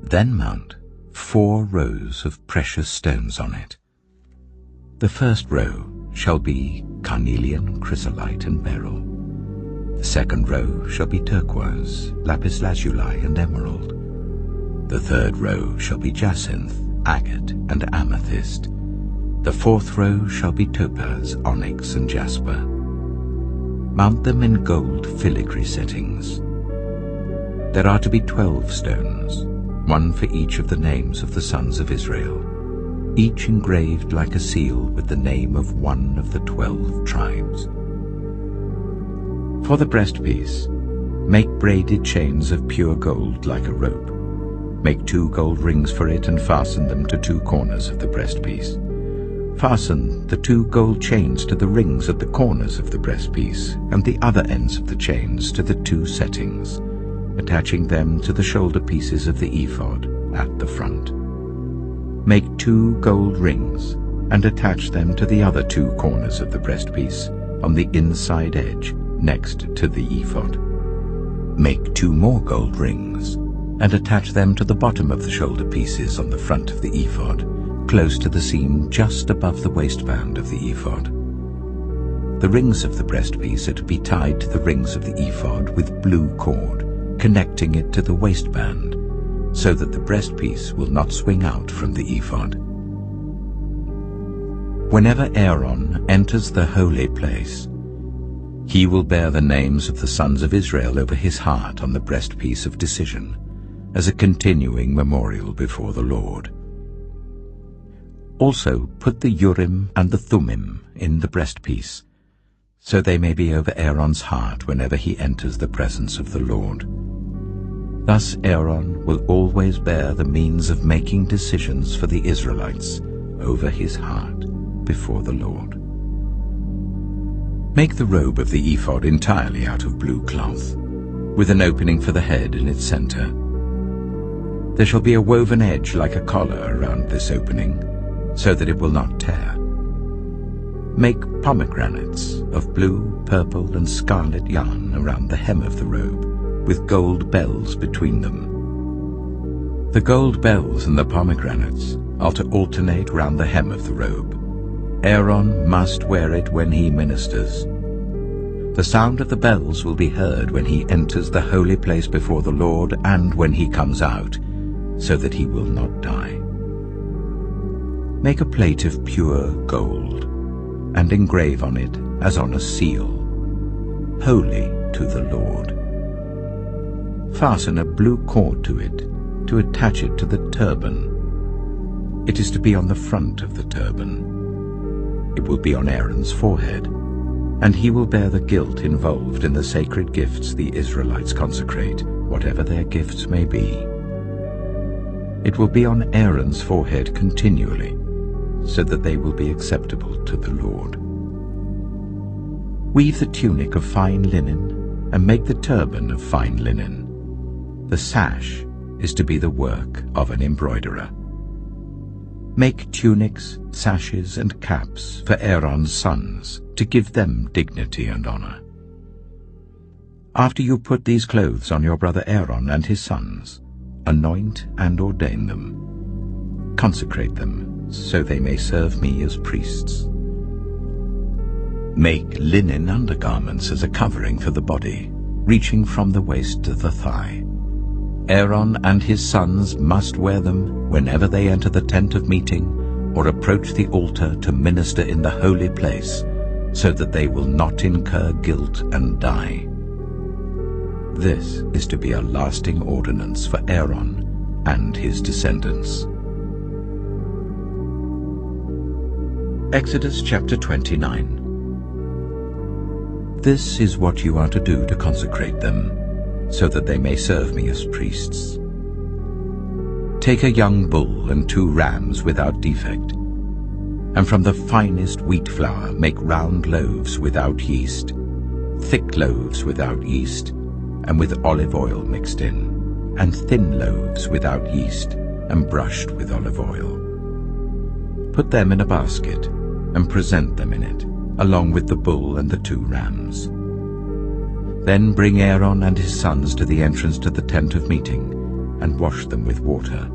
Then mount 4 rows of precious stones on it. The first row shall be carnelian, chrysolite, and beryl. The second row shall be turquoise, lapis lazuli, and emerald. The third row shall be jacinth, agate, and amethyst. The fourth row shall be topaz, onyx, and jasper. Mount them in gold filigree settings. There are to be 12 stones, 1 for each of the names of the sons of Israel, each engraved like a seal with the name of 1 of the 12 tribes. For the breastpiece, make braided chains of pure gold like a rope. Make 2 gold rings for it and fasten them to 2 corners of the breastpiece. Fasten the 2 gold chains to the rings at the corners of the breastpiece, and the other ends of the chains to the 2 settings, attaching them to the shoulder pieces of the ephod at the front. Make 2 gold rings, and attach them to the other 2 corners of the breastpiece on the inside edge next to the ephod. Make 2 more gold rings, and attach them to the bottom of the shoulder pieces on the front of the ephod, close to the seam just above the waistband of the ephod. The rings of the breastpiece are to be tied to the rings of the ephod with blue cord, connecting it to the waistband, so that the breastpiece will not swing out from the ephod. Whenever Aaron enters the holy place, he will bear the names of the sons of Israel over his heart on the breastpiece of decision, as a continuing memorial before the Lord. Also put the Urim and the Thummim in the breastpiece, so they may be over Aaron's heart whenever he enters the presence of the Lord. Thus Aaron will always bear the means of making decisions for the Israelites over his heart before the Lord. Make the robe of the ephod entirely out of blue cloth, with an opening for the head in its center. There shall be a woven edge like a collar around this opening, so that it will not tear. Make pomegranates of blue, purple, and scarlet yarn around the hem of the robe, with gold bells between them. The gold bells and the pomegranates are to alternate round the hem of the robe. Aaron must wear it when he ministers. The sound of the bells will be heard when he enters the holy place before the Lord and when he comes out, so that he will not die. Make a plate of pure gold, and engrave on it as on a seal, holy to the Lord. Fasten a blue cord to it, to attach it to the turban. It is to be on the front of the turban. It will be on Aaron's forehead, and he will bear the guilt involved in the sacred gifts the Israelites consecrate, whatever their gifts may be. It will be on Aaron's forehead continually, so that they will be acceptable to the Lord. Weave the tunic of fine linen, and make the turban of fine linen. The sash is to be the work of an embroiderer. Make tunics, sashes, and caps for Aaron's sons, to give them dignity and honor. After you put these clothes on your brother Aaron and his sons, anoint and ordain them. Consecrate them, so they may serve me as priests. Make linen undergarments as a covering for the body, reaching from the waist to the thigh. Aaron and his sons must wear them whenever they enter the tent of meeting or approach the altar to minister in the holy place, so that they will not incur guilt and die. This is to be a lasting ordinance for Aaron and his descendants. Exodus chapter 29. This is what you are to do to consecrate them, so that they may serve me as priests. Take a young bull and 2 rams without defect, and from the finest wheat flour make round loaves without yeast, thick loaves without yeast, and with olive oil mixed in, and thin loaves without yeast, and brushed with olive oil. Put them in a basket, and present them in it, along with the bull and the 2 rams. Then bring Aaron and his sons to the entrance to the tent of meeting, and wash them with water.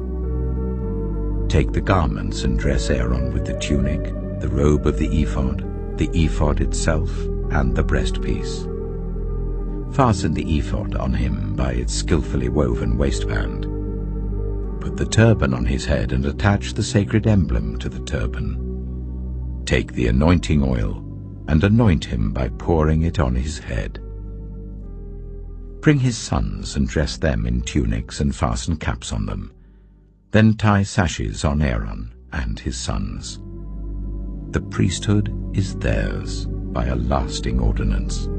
Take the garments and dress Aaron with the tunic, the robe of the ephod itself, and the breastpiece. Fasten the ephod on him by its skillfully woven waistband. Put the turban on his head and attach the sacred emblem to the turban. Take the anointing oil and anoint him by pouring it on his head. Bring his sons and dress them in tunics and fasten caps on them. Then tie sashes on Aaron and his sons. The priesthood is theirs by a lasting ordinance.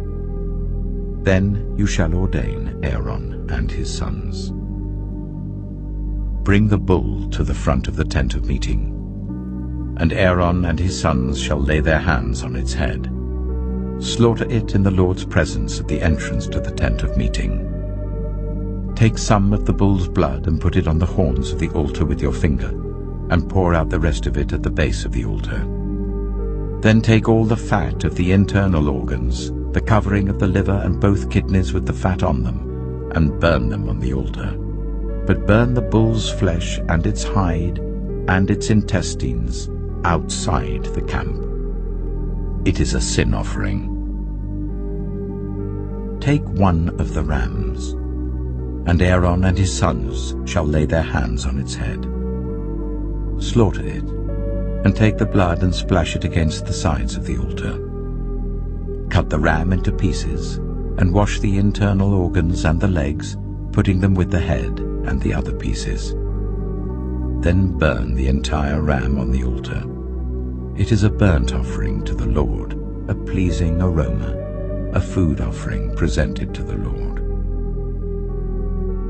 Then you shall ordain Aaron and his sons. Bring the bull to the front of the tent of meeting, and Aaron and his sons shall lay their hands on its head. Slaughter it in the Lord's presence at the entrance to the tent of meeting. Take some of the bull's blood and put it on the horns of the altar with your finger, and pour out the rest of it at the base of the altar. Then take all the fat of the internal organs, the covering of the liver and both kidneys with the fat on them, and burn them on the altar. But burn the bull's flesh and its hide and its intestines outside the camp. It is a sin offering. Take one of the rams, and Aaron and his sons shall lay their hands on its head. Slaughter it, and take the blood and splash it against the sides of the altar. Cut the ram into pieces, and wash the internal organs and the legs, putting them with the head and the other pieces. Then burn the entire ram on the altar. It is a burnt offering to the Lord, a pleasing aroma, a food offering presented to the Lord.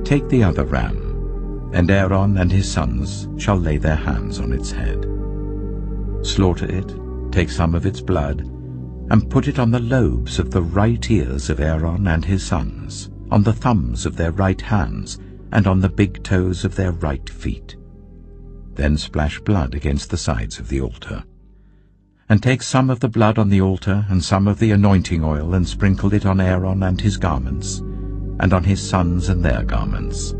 Take the other ram, and Aaron and his sons shall lay their hands on its head. Slaughter it, take some of its blood, and put it on the lobes of the right ears of Aaron and his sons, on the thumbs of their right hands, and on the big toes of their right feet. Then splash blood against the sides of the altar. And take some of the blood on the altar and some of the anointing oil, and sprinkle it on Aaron and his garments, and on his sons and their garments.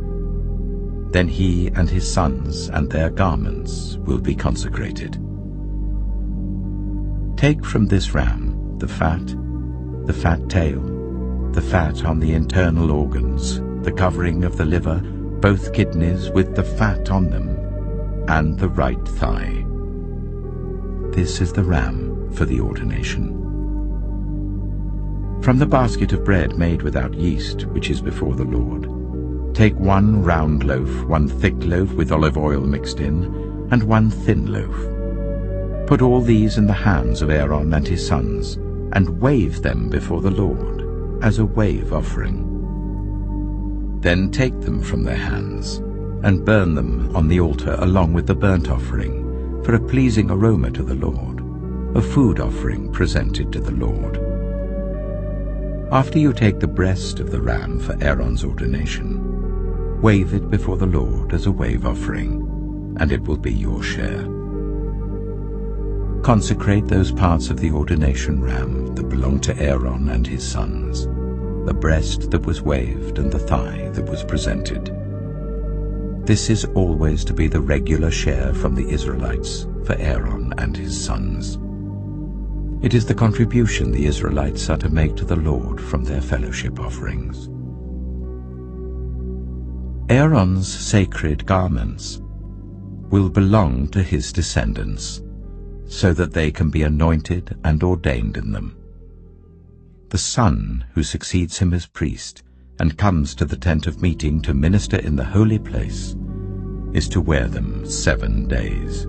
Then he and his sons and their garments will be consecrated. Take from this ram the fat tail, the fat on the internal organs, the covering of the liver, both kidneys with the fat on them, and the right thigh. This is the ram for the ordination. From the basket of bread made without yeast, which is before the Lord, take one round loaf, one thick loaf with olive oil mixed in, and one thin loaf. Put all these in the hands of Aaron and his sons, and wave them before the Lord, as a wave offering. Then take them from their hands, and burn them on the altar along with the burnt offering, for a pleasing aroma to the Lord, a food offering presented to the Lord. After you take the breast of the ram for Aaron's ordination, wave it before the Lord as a wave offering, and it will be your share. Consecrate those parts of the ordination ram that belong to Aaron and his sons, the breast that was waved and the thigh that was presented. This is always to be the regular share from the Israelites for Aaron and his sons. It is the contribution the Israelites are to make to the Lord from their fellowship offerings. Aaron's sacred garments will belong to his descendants, so that they can be anointed and ordained in them. The son who succeeds him as priest and comes to the tent of meeting to minister in the holy place is to wear them 7 days.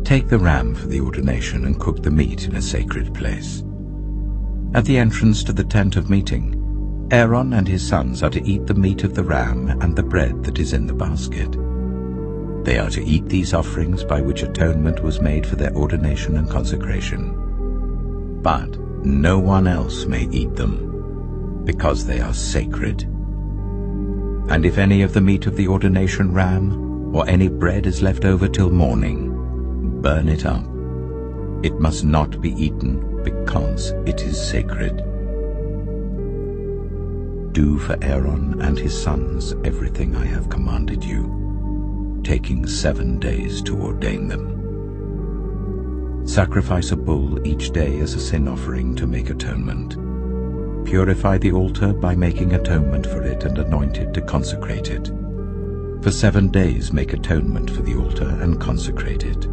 Take the ram for the ordination and cook the meat in a sacred place. At the entrance to the tent of meeting, Aaron and his sons are to eat the meat of the ram and the bread that is in the basket. They are to eat these offerings by which atonement was made for their ordination and consecration. But no one else may eat them, because they are sacred. And if any of the meat of the ordination ram or any bread is left over till morning, burn it up. It must not be eaten, because it is sacred. Do for Aaron and his sons everything I have commanded you, taking 7 days to ordain them. Sacrifice a bull each day as a sin offering to make atonement. Purify the altar by making atonement for it and anoint it to consecrate it. For 7 days make atonement for the altar and consecrate it.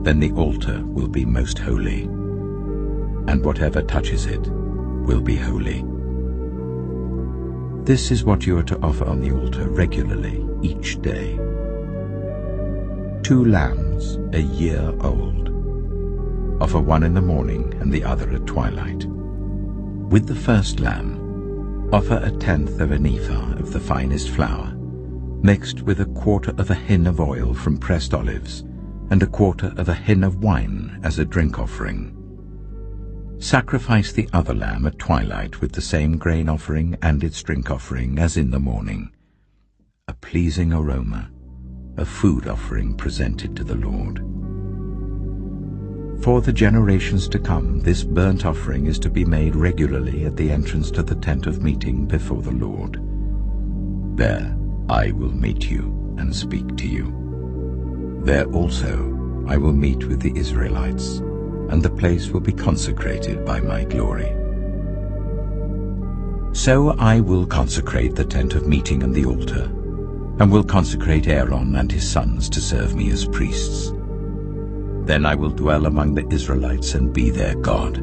Then the altar will be most holy, and whatever touches it will be holy. This is what you are to offer on the altar regularly each day. 2 lambs a year old. Offer one in the morning and the other at twilight. With the first lamb, offer 1/10 of an ephah of the finest flour, mixed with 1/4 of a hin of oil from pressed olives, and 1/4 of a hin of wine as a drink offering. Sacrifice the other lamb at twilight with the same grain offering and its drink offering as in the morning, a pleasing aroma, a food offering presented to the Lord. For the generations to come, this burnt offering is to be made regularly at the entrance to the tent of meeting before the Lord. There I will meet you and speak to you. There also I will meet with the Israelites, and the place will be consecrated by my glory. So I will consecrate the tent of meeting and the altar, and will consecrate Aaron and his sons to serve me as priests. Then I will dwell among the Israelites and be their God.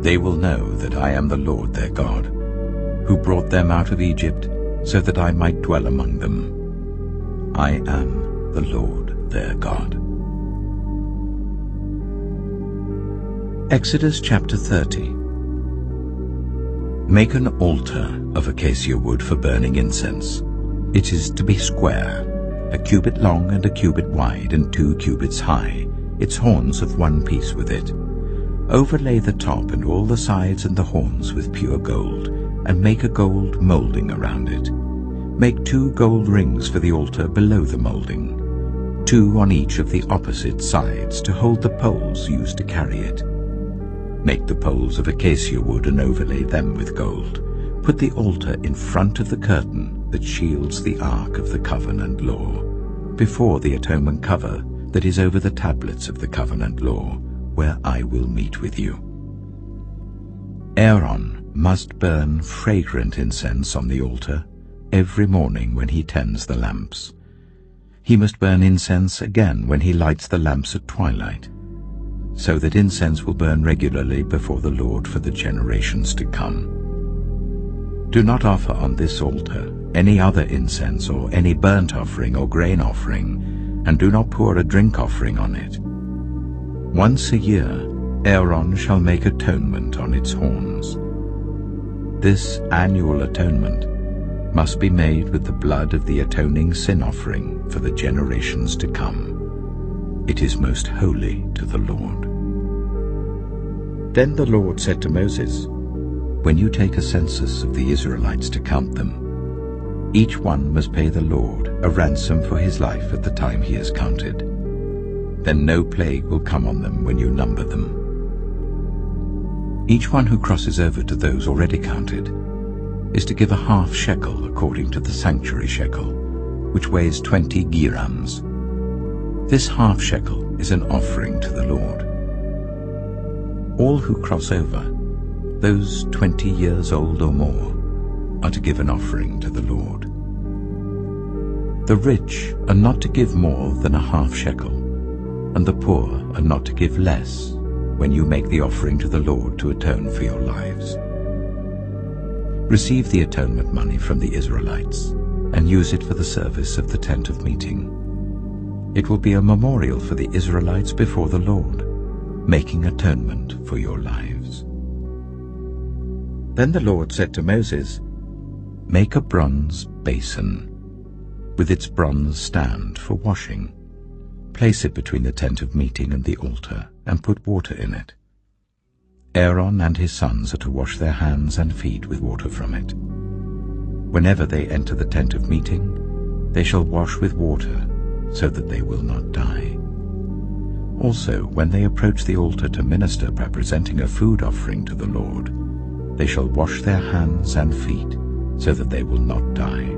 They will know that I am the Lord their God, who brought them out of Egypt, so that I might dwell among them. I am the Lord their God. Exodus chapter 30. Make an altar of acacia wood for burning incense. It is to be square, a cubit long and a cubit wide and 2 cubits high, its horns of one piece with it. Overlay the top and all the sides and the horns with pure gold, and make a gold molding around it. Make 2 gold rings for the altar below the molding, 2 on each of the opposite sides to hold the poles used to carry it. Make the poles of acacia wood and overlay them with gold. Put the altar in front of the curtain that shields the ark of the covenant law, before the atonement cover that is over the tablets of the covenant law, where I will meet with you. Aaron must burn fragrant incense on the altar every morning when he tends the lamps. He must burn incense again when he lights the lamps at twilight, so that incense will burn regularly before the Lord for the generations to come. Do not offer on this altar any other incense or any burnt offering or grain offering, and do not pour a drink offering on it. Once a year Aaron shall make atonement on its horns. This annual atonement must be made with the blood of the atoning sin offering for the generations to come. It is most holy to the Lord. Then the Lord said to Moses, when you take a census of the Israelites to count them, each one must pay the Lord a ransom for his life at the time he is counted. Then no plague will come on them when you number them. Each one who crosses over to those already counted is to give a half shekel according to the sanctuary shekel, which weighs 20 gerams. This half shekel is an offering to the Lord. All who cross over, those 20 years old or more, are to give an offering to the Lord. The rich are not to give more than a half shekel, and the poor are not to give less when you make the offering to the Lord to atone for your lives. Receive the atonement money from the Israelites and use it for the service of the tent of meeting. It will be a memorial for the Israelites before the Lord, making atonement for your lives. Then the Lord said to Moses, make a bronze basin with its bronze stand for washing. Place it between the tent of meeting and the altar, and put water in it. Aaron and his sons are to wash their hands and feet with water from it. Whenever they enter the tent of meeting, they shall wash with water, so that they will not die. Also, when they approach the altar to minister by presenting a food offering to the Lord, they shall wash their hands and feet, so that they will not die.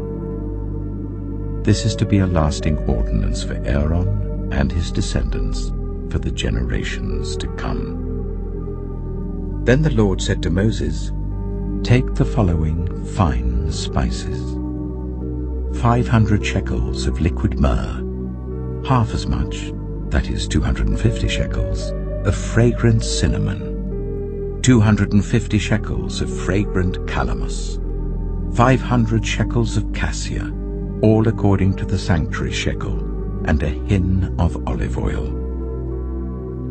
This is to be a lasting ordinance for Aaron and his descendants for the generations to come. Then the Lord said to Moses, take the following fine spices: 500 shekels of liquid myrrh, half as much, that is 250 shekels, of fragrant cinnamon, 250 shekels of fragrant calamus, 500 shekels of cassia, all according to the sanctuary shekel, and a hin of olive oil.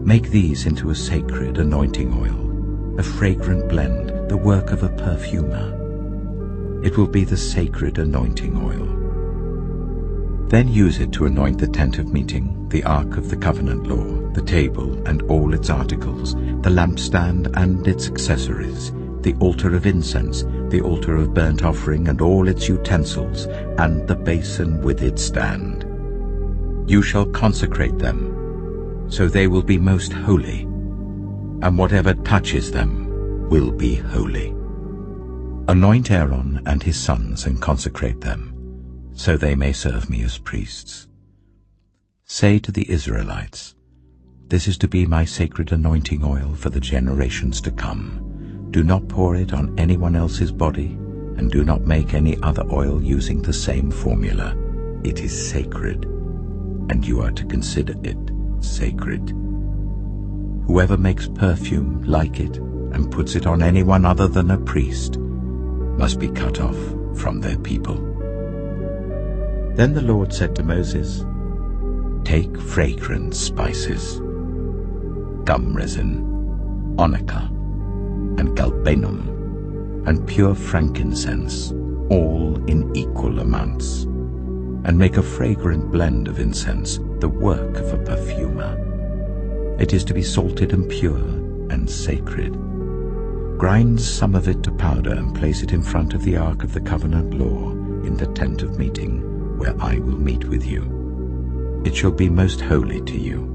Make these into a sacred anointing oil, a fragrant blend, the work of a perfumer. It will be the sacred anointing oil. Then use it to anoint the tent of meeting, the ark of the covenant law, the table and all its articles, the lampstand and its accessories, the altar of incense, the altar of burnt offering and all its utensils, and the basin with its stand. You shall consecrate them, so they will be most holy, and whatever touches them will be holy. Anoint Aaron and his sons and consecrate them, so they may serve me as priests. Say to the Israelites, this is to be my sacred anointing oil for the generations to come. Do not pour it on anyone else's body, and do not make any other oil using the same formula. It is sacred, and you are to consider it sacred. Whoever makes perfume like it and puts it on anyone other than a priest must be cut off from their people. Then the Lord said to Moses, take fragrant spices, gum resin, onycha, and galbanum, and pure frankincense, all in equal amounts, and make a fragrant blend of incense, the work of a perfumer. It is to be salted and pure and sacred. Grind some of it to powder and place it in front of the ark of the covenant law in the tent of meeting, where I will meet with you. It shall be most holy to you.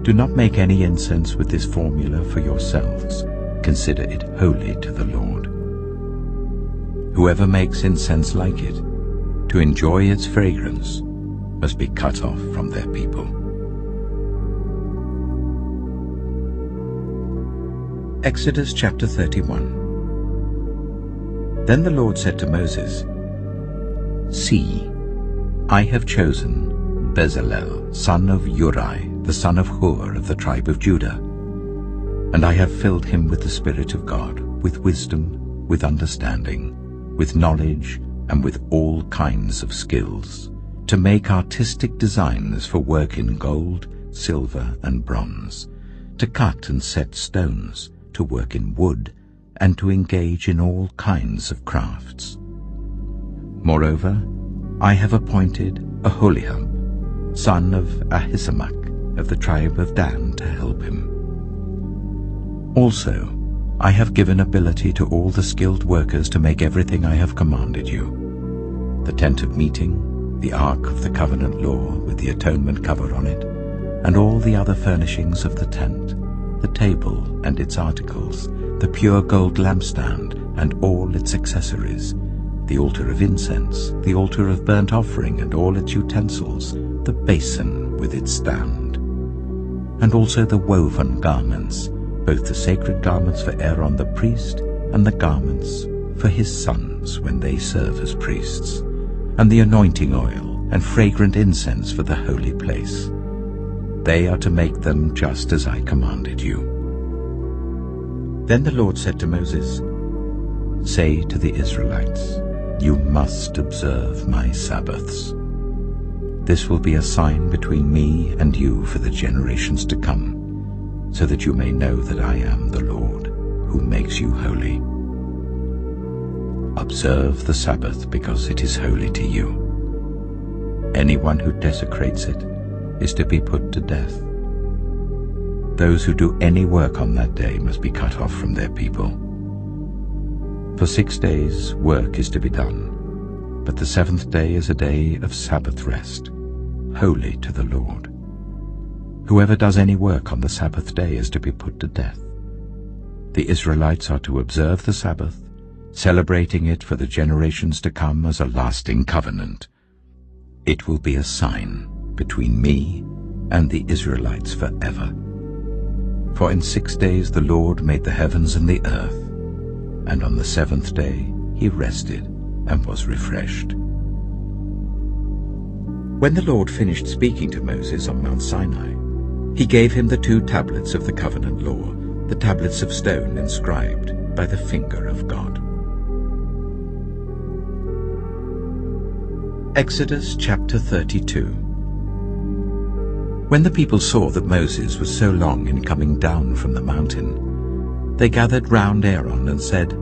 Do not make any incense with this formula for yourselves. Consider it holy to the Lord. Whoever makes incense like it, to enjoy its fragrance, must be cut off from their people. Exodus chapter 31. Then the Lord said to Moses, see, I have chosen Bezalel, son of Uri, the son of Hur of the tribe of Judah, and I have filled him with the Spirit of God, with wisdom, with understanding, with knowledge, and with all kinds of skills, to make artistic designs for work in gold, silver, and bronze, to cut and set stones, to work in wood, and to engage in all kinds of crafts. Moreover, I have appointed Aholiab, son of Ahisamach, of the tribe of Dan, to help him. Also, I have given ability to all the skilled workers to make everything I have commanded you: the tent of meeting, the ark of the covenant law with the atonement cover on it, and all the other furnishings of the tent, the table and its articles, the pure gold lampstand and all its accessories, the altar of incense, the altar of burnt offering and all its utensils, the basin with its stand, and also the woven garments, both the sacred garments for Aaron the priest and the garments for his sons when they serve as priests, and the anointing oil and fragrant incense for the holy place. They are to make them just as I commanded you. Then the Lord said to Moses, say to the Israelites, you must observe my Sabbaths. This will be a sign between me and you for the generations to come, so that you may know that I am the Lord, who makes you holy. Observe the Sabbath because it is holy to you. Anyone who desecrates it is to be put to death. Those who do any work on that day must be cut off from their people. For 6 days work is to be done, but the 7th day is a day of Sabbath rest, holy to the Lord. Whoever does any work on the Sabbath day is to be put to death. The Israelites are to observe the Sabbath, celebrating it for the generations to come as a lasting covenant. It will be a sign between me and the Israelites forever. For in 6 days the Lord made the heavens and the earth, and on the 7th day he rested and was refreshed. When the Lord finished speaking to Moses on Mount Sinai, he gave him the 2 tablets of the covenant law, the tablets of stone inscribed by the finger of God. Exodus chapter 32. When the people saw that Moses was so long in coming down from the mountain, they gathered round Aaron and said,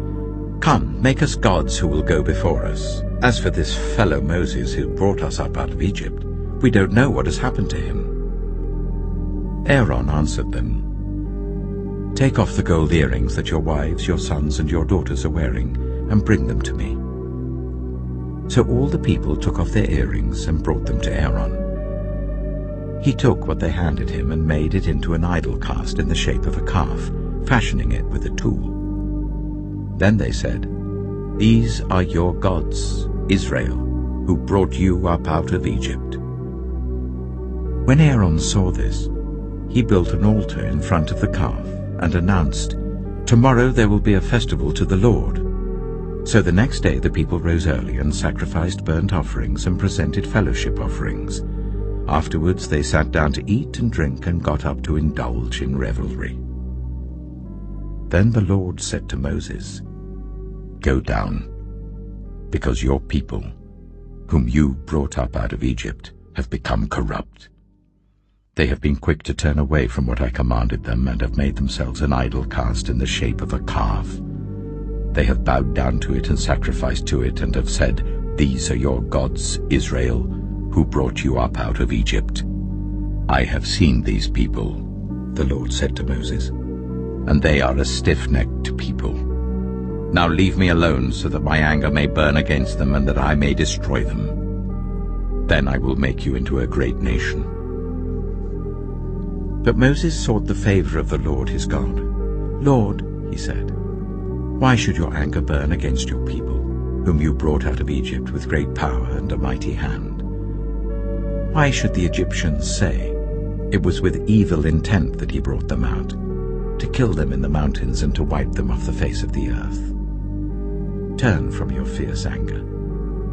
come, make us gods who will go before us. As for this fellow Moses who brought us up out of Egypt, we don't know what has happened to him. Aaron answered them, take off the gold earrings that your wives, your sons, and your daughters are wearing, and bring them to me. So all the people took off their earrings and brought them to Aaron. He took what they handed him and made it into an idol cast in the shape of a calf, fashioning it with a tool. Then they said, "These are your gods, Israel, who brought you up out of Egypt." When Aaron saw this, he built an altar in front of the calf and announced, "Tomorrow there will be a festival to the Lord." So the next day the people rose early and sacrificed burnt offerings and presented fellowship offerings. Afterwards they sat down to eat and drink and got up to indulge in revelry. Then the Lord said to Moses, "Go down, because your people, whom you brought up out of Egypt, have become corrupt. They have been quick to turn away from what I commanded them and have made themselves an idol cast in the shape of a calf. They have bowed down to it and sacrificed to it and have said, 'These are your gods, Israel, who brought you up out of Egypt.' I have seen these people," the Lord said to Moses, "and they are a stiff-necked people. Now leave me alone so that my anger may burn against them and that I may destroy them. Then I will make you into a great nation." But Moses sought the favor of the Lord his God. "Lord," he said, "why should your anger burn against your people, whom you brought out of Egypt with great power and a mighty hand? Why should the Egyptians say, 'It was with evil intent that he brought them out, to kill them in the mountains and to wipe them off the face of the earth'? Turn from your fierce anger.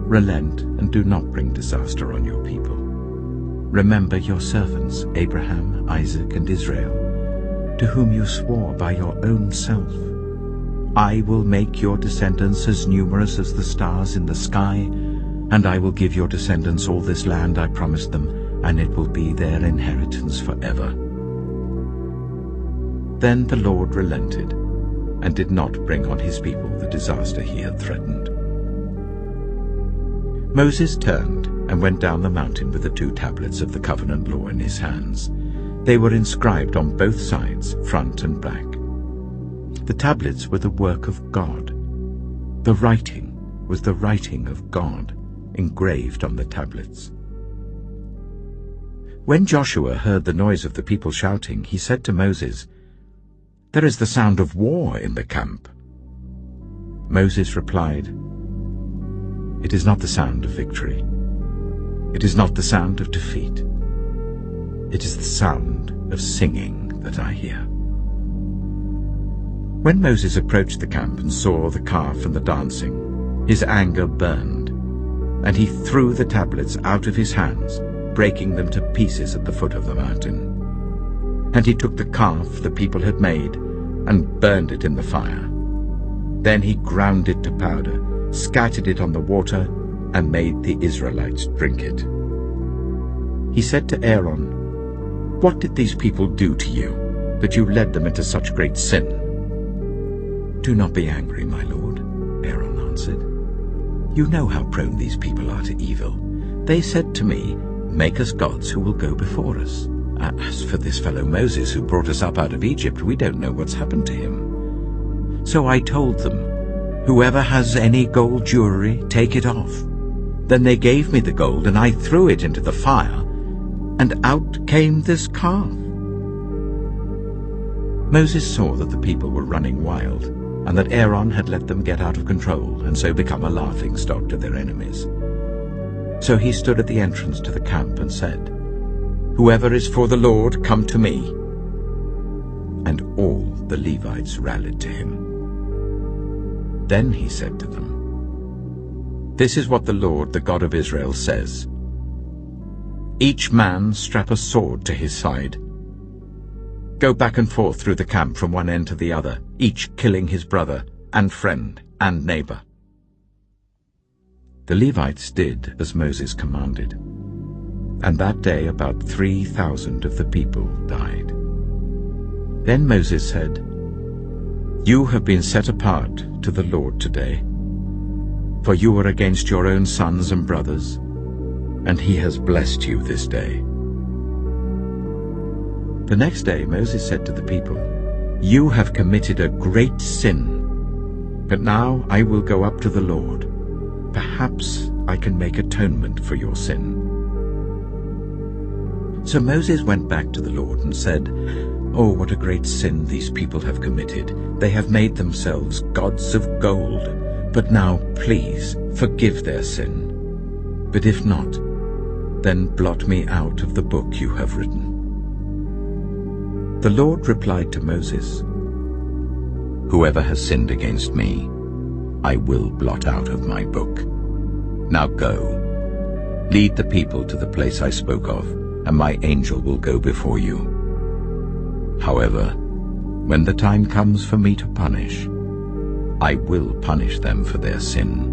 Relent and do not bring disaster on your people. Remember your servants, Abraham, Isaac, and Israel, to whom you swore by your own self. I will make your descendants as numerous as the stars in the sky, and I will give your descendants all this land I promised them, and it will be their inheritance forever." Then the Lord relented, and did not bring on his people the disaster he had threatened. Moses turned and went down the mountain with the 2 tablets of the covenant law in his hands. They were inscribed on both sides, front and back. The tablets were the work of God. The writing was the writing of God, engraved on the tablets. When Joshua heard the noise of the people shouting, he said to Moses, "There is the sound of war in the camp." Moses replied, "It is not the sound of victory. It is not the sound of defeat. It is the sound of singing that I hear." When Moses approached the camp and saw the calf and the dancing, his anger burned, and he threw the tablets out of his hands, breaking them to pieces at the foot of the mountain. And he took the calf the people had made and burned it in the fire. Then he ground it to powder, scattered it on the water, and made the Israelites drink it. He said to Aaron, "What did these people do to you, that you led them into such great sin?" "Do not be angry, my lord," Aaron answered. "You know how prone these people are to evil. They said to me, 'Make us gods who will go before us.' As for this fellow Moses who brought us up out of Egypt, we don't know what's happened to him. So I told them, 'Whoever has any gold jewelry, take it off.' Then they gave me the gold, and I threw it into the fire, and out came this calf." Moses saw that the people were running wild, and that Aaron had let them get out of control, and so become a laughingstock to their enemies. So he stood at the entrance to the camp and said, "Whoever is for the Lord, come to me." And all the Levites rallied to him. Then he said to them, "This is what the Lord, the God of Israel, says. Each man strap a sword to his side. Go back and forth through the camp from one end to the other, each killing his brother and friend and neighbor." The Levites did as Moses commanded, and that day about 3,000 of the people died. Then Moses said, "You have been set apart to the Lord today, for you were against your own sons and brothers, and he has blessed you this day." The next day Moses said to the people, "You have committed a great sin, but now I will go up to the Lord. Perhaps I can make atonement for your sin." So Moses went back to the Lord and said, "Oh, what a great sin these people have committed. They have made themselves gods of gold. But now, please, forgive their sin. But if not, then blot me out of the book you have written." The Lord replied to Moses, "Whoever has sinned against me, I will blot out of my book. Now go, lead the people to the place I spoke of, and my angel will go before you. However, when the time comes for me to punish, I will punish them for their sin."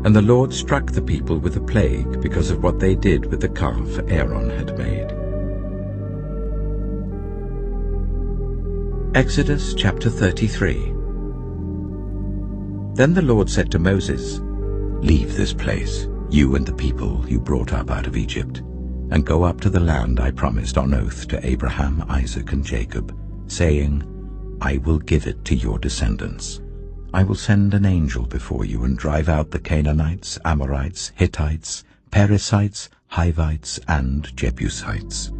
And the Lord struck the people with a plague because of what they did with the calf Aaron had made. Exodus chapter 33. Then the Lord said to Moses, "Leave this place, you and the people you brought up out of Egypt, and go up to the land I promised on oath to Abraham, Isaac, and Jacob, saying, 'I will give it to your descendants.' I will send an angel before you and drive out the Canaanites, Amorites, Hittites, Perizzites, Hivites, and Jebusites.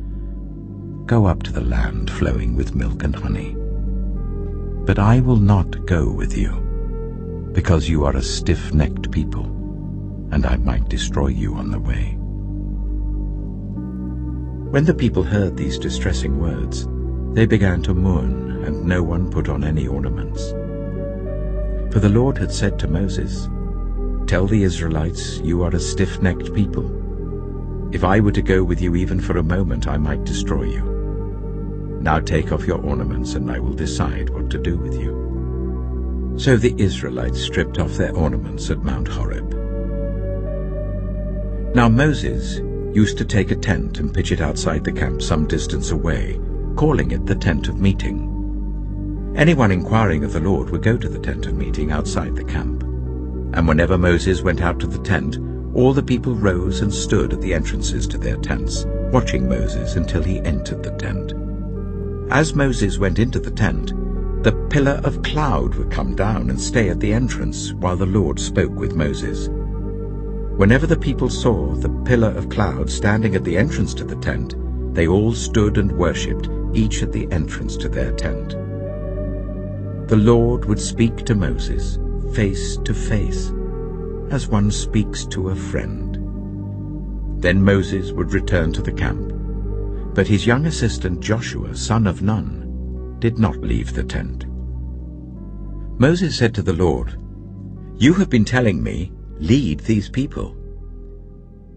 Go up to the land flowing with milk and honey. But I will not go with you, because you are a stiff-necked people, and I might destroy you on the way." When the people heard these distressing words, they began to mourn, and no one put on any ornaments. For the Lord had said to Moses, "Tell the Israelites, you are a stiff-necked people. If I were to go with you even for a moment, I might destroy you. Now take off your ornaments, and I will decide what to do with you." So the Israelites stripped off their ornaments at Mount Horeb. Now Moses used to take a tent and pitch it outside the camp some distance away, calling it the tent of meeting. Anyone inquiring of the Lord would go to the tent of meeting outside the camp. And whenever Moses went out to the tent, all the people rose and stood at the entrances to their tents, watching Moses until he entered the tent. As Moses went into the tent, the pillar of cloud would come down and stay at the entrance while the Lord spoke with Moses. Whenever the people saw the pillar of cloud standing at the entrance to the tent, they all stood and worshipped, each at the entrance to their tent. The Lord would speak to Moses face to face, as one speaks to a friend. Then Moses would return to the camp, but his young assistant Joshua, son of Nun, did not leave the tent. Moses said to the Lord, "You have been telling me, 'Lead these people.'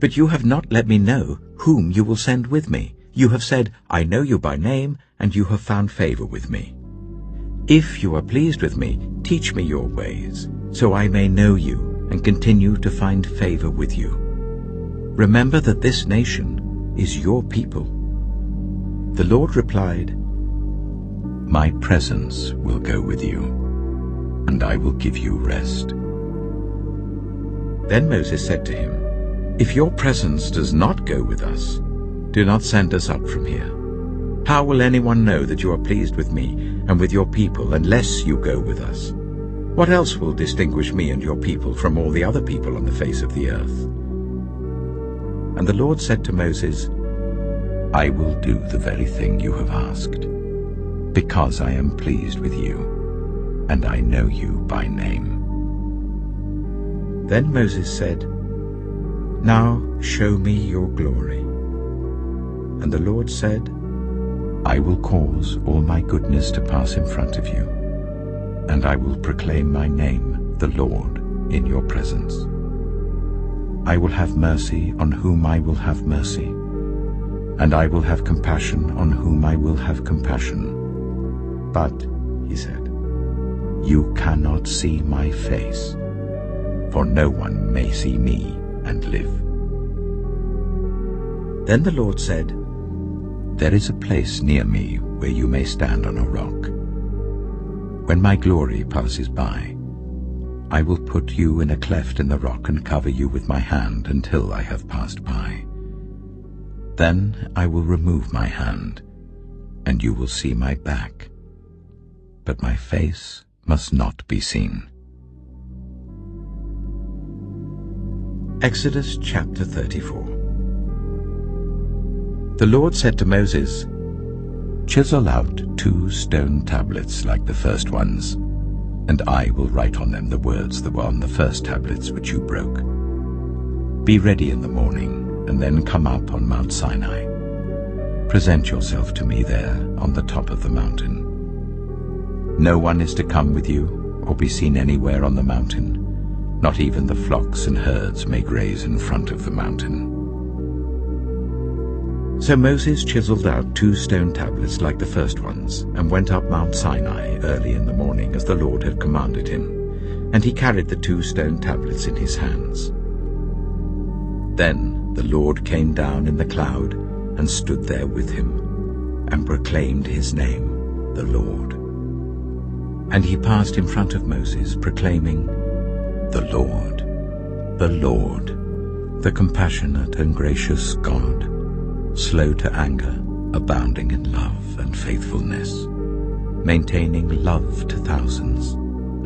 But you have not let me know whom you will send with me. You have said, 'I know you by name, and you have found favor with me.' If you are pleased with me, teach me your ways, so I may know you and continue to find favor with you. Remember that this nation is your people." The Lord replied, "My presence will go with you, and I will give you rest." Then Moses said to him, "If your presence does not go with us, do not send us up from here. How will anyone know that you are pleased with me and with your people unless you go with us? What else will distinguish me and your people from all the other people on the face of the earth?" And the Lord said to Moses, "I will do the very thing you have asked, because I am pleased with you, and I know you by name." Then Moses said, "Now show me your glory." And the Lord said, "I will cause all my goodness to pass in front of you, and I will proclaim my name, the Lord, in your presence. I will have mercy on whom I will have mercy, and I will have compassion on whom I will have compassion. But," he said, "you cannot see my face, for no one may see me and live." Then the Lord said, "There is a place near me where you may stand on a rock. When my glory passes by, I will put you in a cleft in the rock and cover you with my hand until I have passed by. Then I will remove my hand, and you will see my back, but my face must not be seen." Exodus chapter 34. The Lord said to Moses, "Chisel out 2 stone tablets like the first ones, and I will write on them the words that were on the first tablets which you broke. Be ready in the morning, and then come up on Mount Sinai. Present yourself to me there on the top of the mountain. No one is to come with you or be seen anywhere on the mountain. Not even the flocks and herds may graze in front of the mountain." So Moses chiseled out 2 stone tablets like the first ones, and went up Mount Sinai early in the morning as the Lord had commanded him, and he carried the 2 stone tablets in his hands. Then the Lord came down in the cloud and stood there with him, and proclaimed his name, the Lord. And he passed in front of Moses, proclaiming, "The Lord, the compassionate and gracious God, slow to anger, abounding in love and faithfulness, maintaining love to thousands,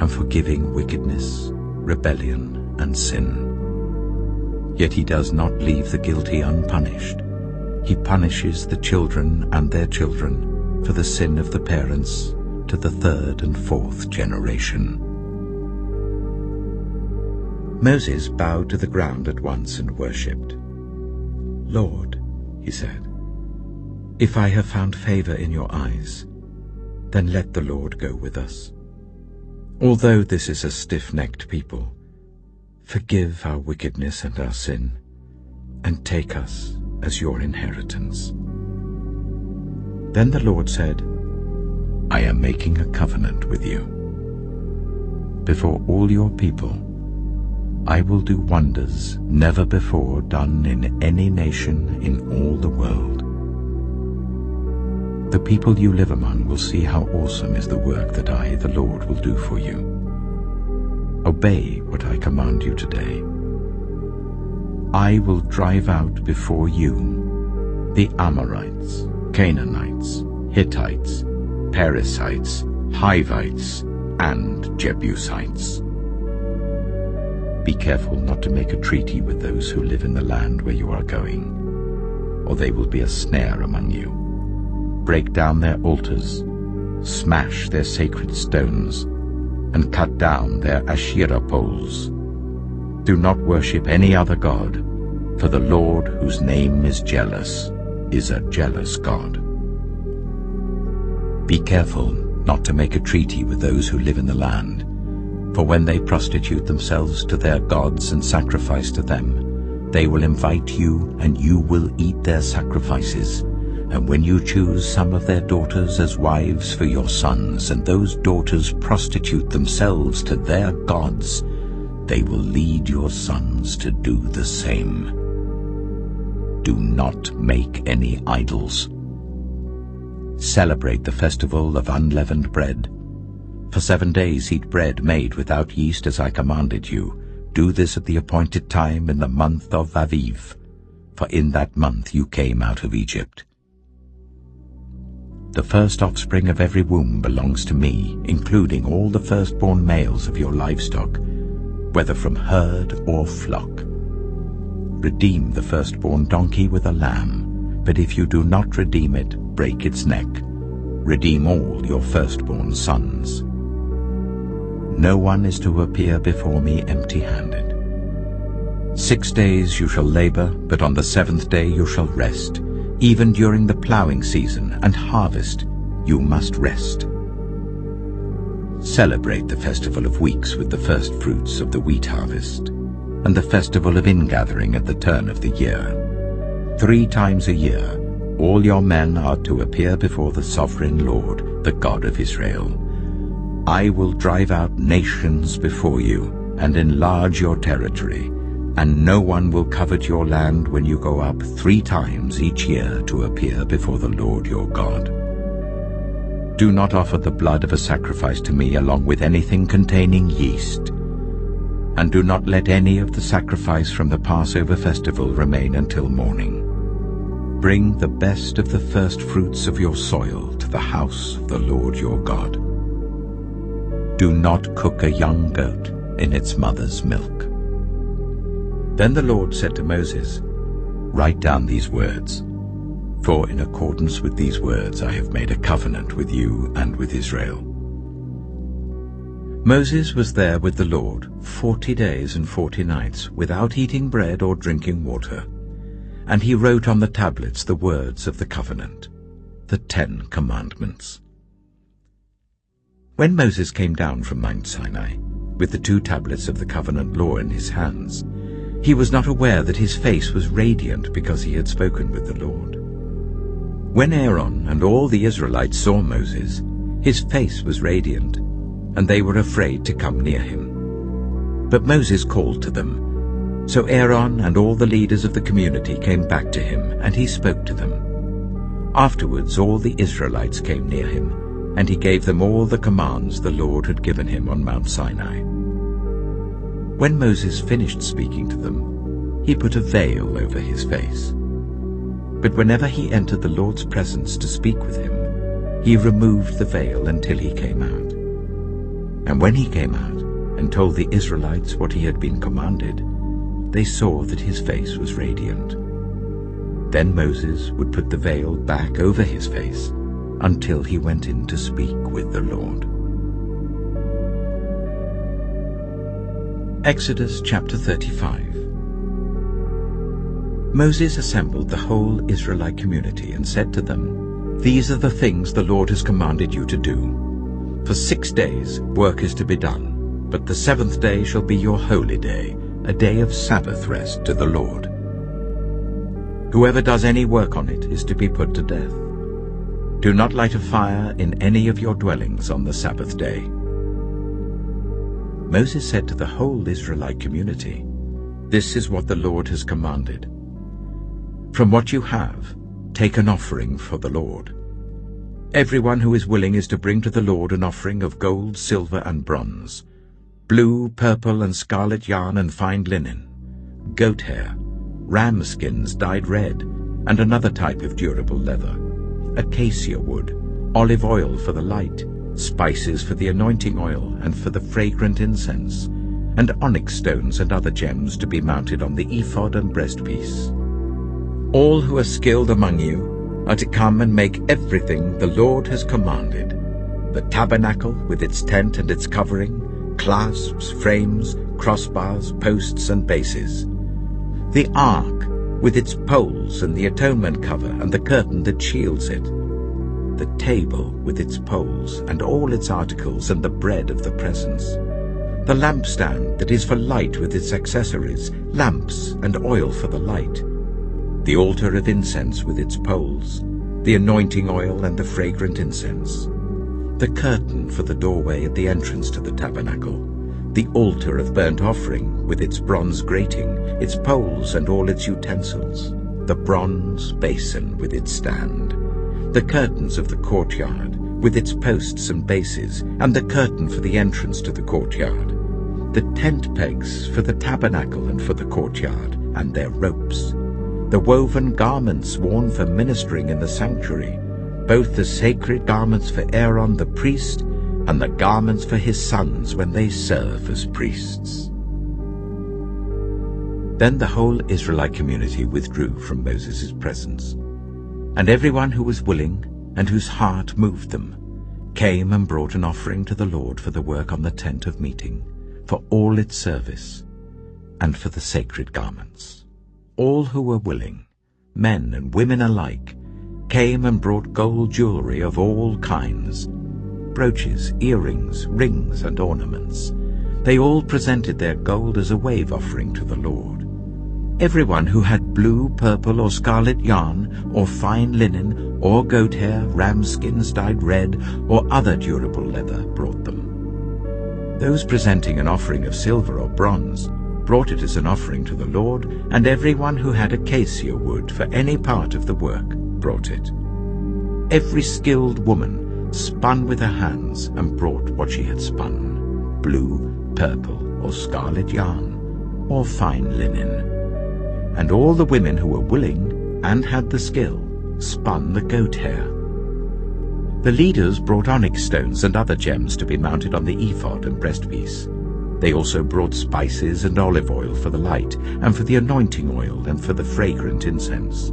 and forgiving wickedness, rebellion, and sin. Yet he does not leave the guilty unpunished. He punishes the children and their children for the sin of the parents to the 3rd and 4th generation." Moses bowed to the ground at once and worshipped. "Lord," he said, "if I have found favor in your eyes, then let the Lord go with us. Although this is a stiff-necked people, forgive our wickedness and our sin, and take us as your inheritance." Then the Lord said, "I am making a covenant with you. Before all your people, I will do wonders never before done in any nation in all the world. The people you live among will see how awesome is the work that I, the Lord, will do for you. Obey what I command you today. I will drive out before you the Amorites, Canaanites, Hittites, Perizzites, Hivites, and Jebusites. Be careful not to make a treaty with those who live in the land where you are going, or they will be a snare among you. Break down their altars, smash their sacred stones, and cut down their Asherah poles. Do not worship any other god, for the Lord, whose name is jealous, is a jealous God. Be careful not to make a treaty with those who live in the land, for when they prostitute themselves to their gods and sacrifice to them, they will invite you, and you will eat their sacrifices. And when you choose some of their daughters as wives for your sons, and those daughters prostitute themselves to their gods, they will lead your sons to do the same. Do not make any idols. Celebrate the festival of unleavened bread. For 7 days eat bread made without yeast as I commanded you. Do this at the appointed time in the month of Aviv, for in that month you came out of Egypt. The first offspring of every womb belongs to me, including all the firstborn males of your livestock, whether from herd or flock. Redeem the firstborn donkey with a lamb, but if you do not redeem it, break its neck. Redeem all your firstborn sons. No one is to appear before me empty-handed. 6 days you shall labor, but on the 7th day you shall rest. Even during the plowing season and harvest you must rest. Celebrate the festival of weeks with the first fruits of the wheat harvest, and the festival of ingathering at the turn of the year. 3 times a year all your men are to appear before the sovereign Lord, the God of Israel. I will drive out nations before you and enlarge your territory, and no one will covet your land when you go up 3 times each year to appear before the Lord your God. Do not offer the blood of a sacrifice to me along with anything containing yeast, and do not let any of the sacrifice from the Passover festival remain until morning. Bring the best of the first fruits of your soil to the house of the Lord your God. Do not cook a young goat in its mother's milk. Then the Lord said to Moses, "Write down these words. For in accordance with these words I have made a covenant with you and with Israel. Moses was there with the Lord 40 days and 40 nights, without eating bread or drinking water. And he wrote on the tablets the words of the covenant, the 10 commandments. When Moses came down from Mount Sinai, with the 2 tablets of the covenant law in his hands, he was not aware that his face was radiant because he had spoken with the Lord. When Aaron and all the Israelites saw Moses, his face was radiant, and they were afraid to come near him. But Moses called to them. So Aaron and all the leaders of the community came back to him, and he spoke to them. Afterwards all the Israelites came near him, and he gave them all the commands the Lord had given him on Mount Sinai. When Moses finished speaking to them, he put a veil over his face. But whenever he entered the Lord's presence to speak with him, he removed the veil until he came out. And when he came out and told the Israelites what he had been commanded, they saw that his face was radiant. Then Moses would put the veil back over his face until he went in to speak with the Lord. Exodus chapter 35. Moses assembled the whole Israelite community and said to them, "These are the things the Lord has commanded you to do. For 6 days work is to be done, but the 7th day shall be your holy day, a day of Sabbath rest to the Lord. Whoever does any work on it is to be put to death. Do not light a fire in any of your dwellings on the Sabbath day." Moses said to the whole Israelite community, "This is what the Lord has commanded. From what you have, take an offering for the Lord. Everyone who is willing is to bring to the Lord an offering of gold, silver, and bronze, blue, purple, and scarlet yarn and fine linen, goat hair, ram skins dyed red, and another type of durable leather, acacia wood, olive oil for the light, spices for the anointing oil and for the fragrant incense, and onyx stones and other gems to be mounted on the ephod and breastpiece. All who are skilled among you are to come and make everything the Lord has commanded: the tabernacle with its tent and its covering, clasps, frames, crossbars, posts, and bases; the ark with its poles and the atonement cover and the curtain that shields it; the table with its poles and all its articles and the bread of the presence; the lampstand that is for light with its accessories, lamps and oil for the light; the altar of incense with its poles, the anointing oil and the fragrant incense; the curtain for the doorway at the entrance to the tabernacle; the altar of burnt offering with its bronze grating, its poles and all its utensils; the bronze basin with its stand; the curtains of the courtyard with its posts and bases, and the curtain for the entrance to the courtyard; the tent pegs for the tabernacle and for the courtyard, and their ropes; the woven garments worn for ministering in the sanctuary, both the sacred garments for Aaron the priest and the garments for his sons when they serve as priests. Then the whole Israelite community withdrew from Moses' presence, and everyone who was willing and whose heart moved them came and brought an offering to the Lord for the work on the tent of meeting, for all its service, and for the sacred garments. All who were willing, men and women alike, came and brought gold jewelry of all kinds, brooches, earrings, rings, and ornaments. They all presented their gold as a wave offering to the Lord. Everyone who had blue, purple, or scarlet yarn, or fine linen, or goat hair, ram skins dyed red, or other durable leather brought them. Those presenting an offering of silver or bronze brought it as an offering to the Lord, and everyone who had acacia wood for any part of the work brought it. Every skilled woman spun with her hands and brought what she had spun, blue, purple, or scarlet yarn, or fine linen. And all the women who were willing and had the skill spun the goat hair. The leaders brought onyx stones and other gems to be mounted on the ephod and breastpiece. They also brought spices and olive oil for the light, and for the anointing oil, and for the fragrant incense.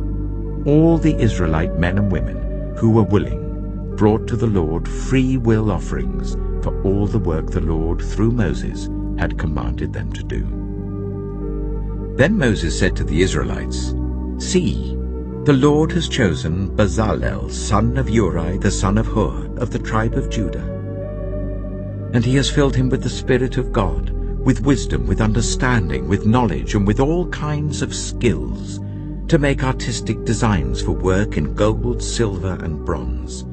All the Israelite men and women who were willing brought to the Lord free will offerings for all the work the Lord, through Moses, had commanded them to do. Then Moses said to the Israelites, "See, the Lord has chosen Bezalel, son of Uri, the son of Hur, of the tribe of Judah. And he has filled him with the Spirit of God, with wisdom, with understanding, with knowledge, and with all kinds of skills, to make artistic designs for work in gold, silver, and bronze,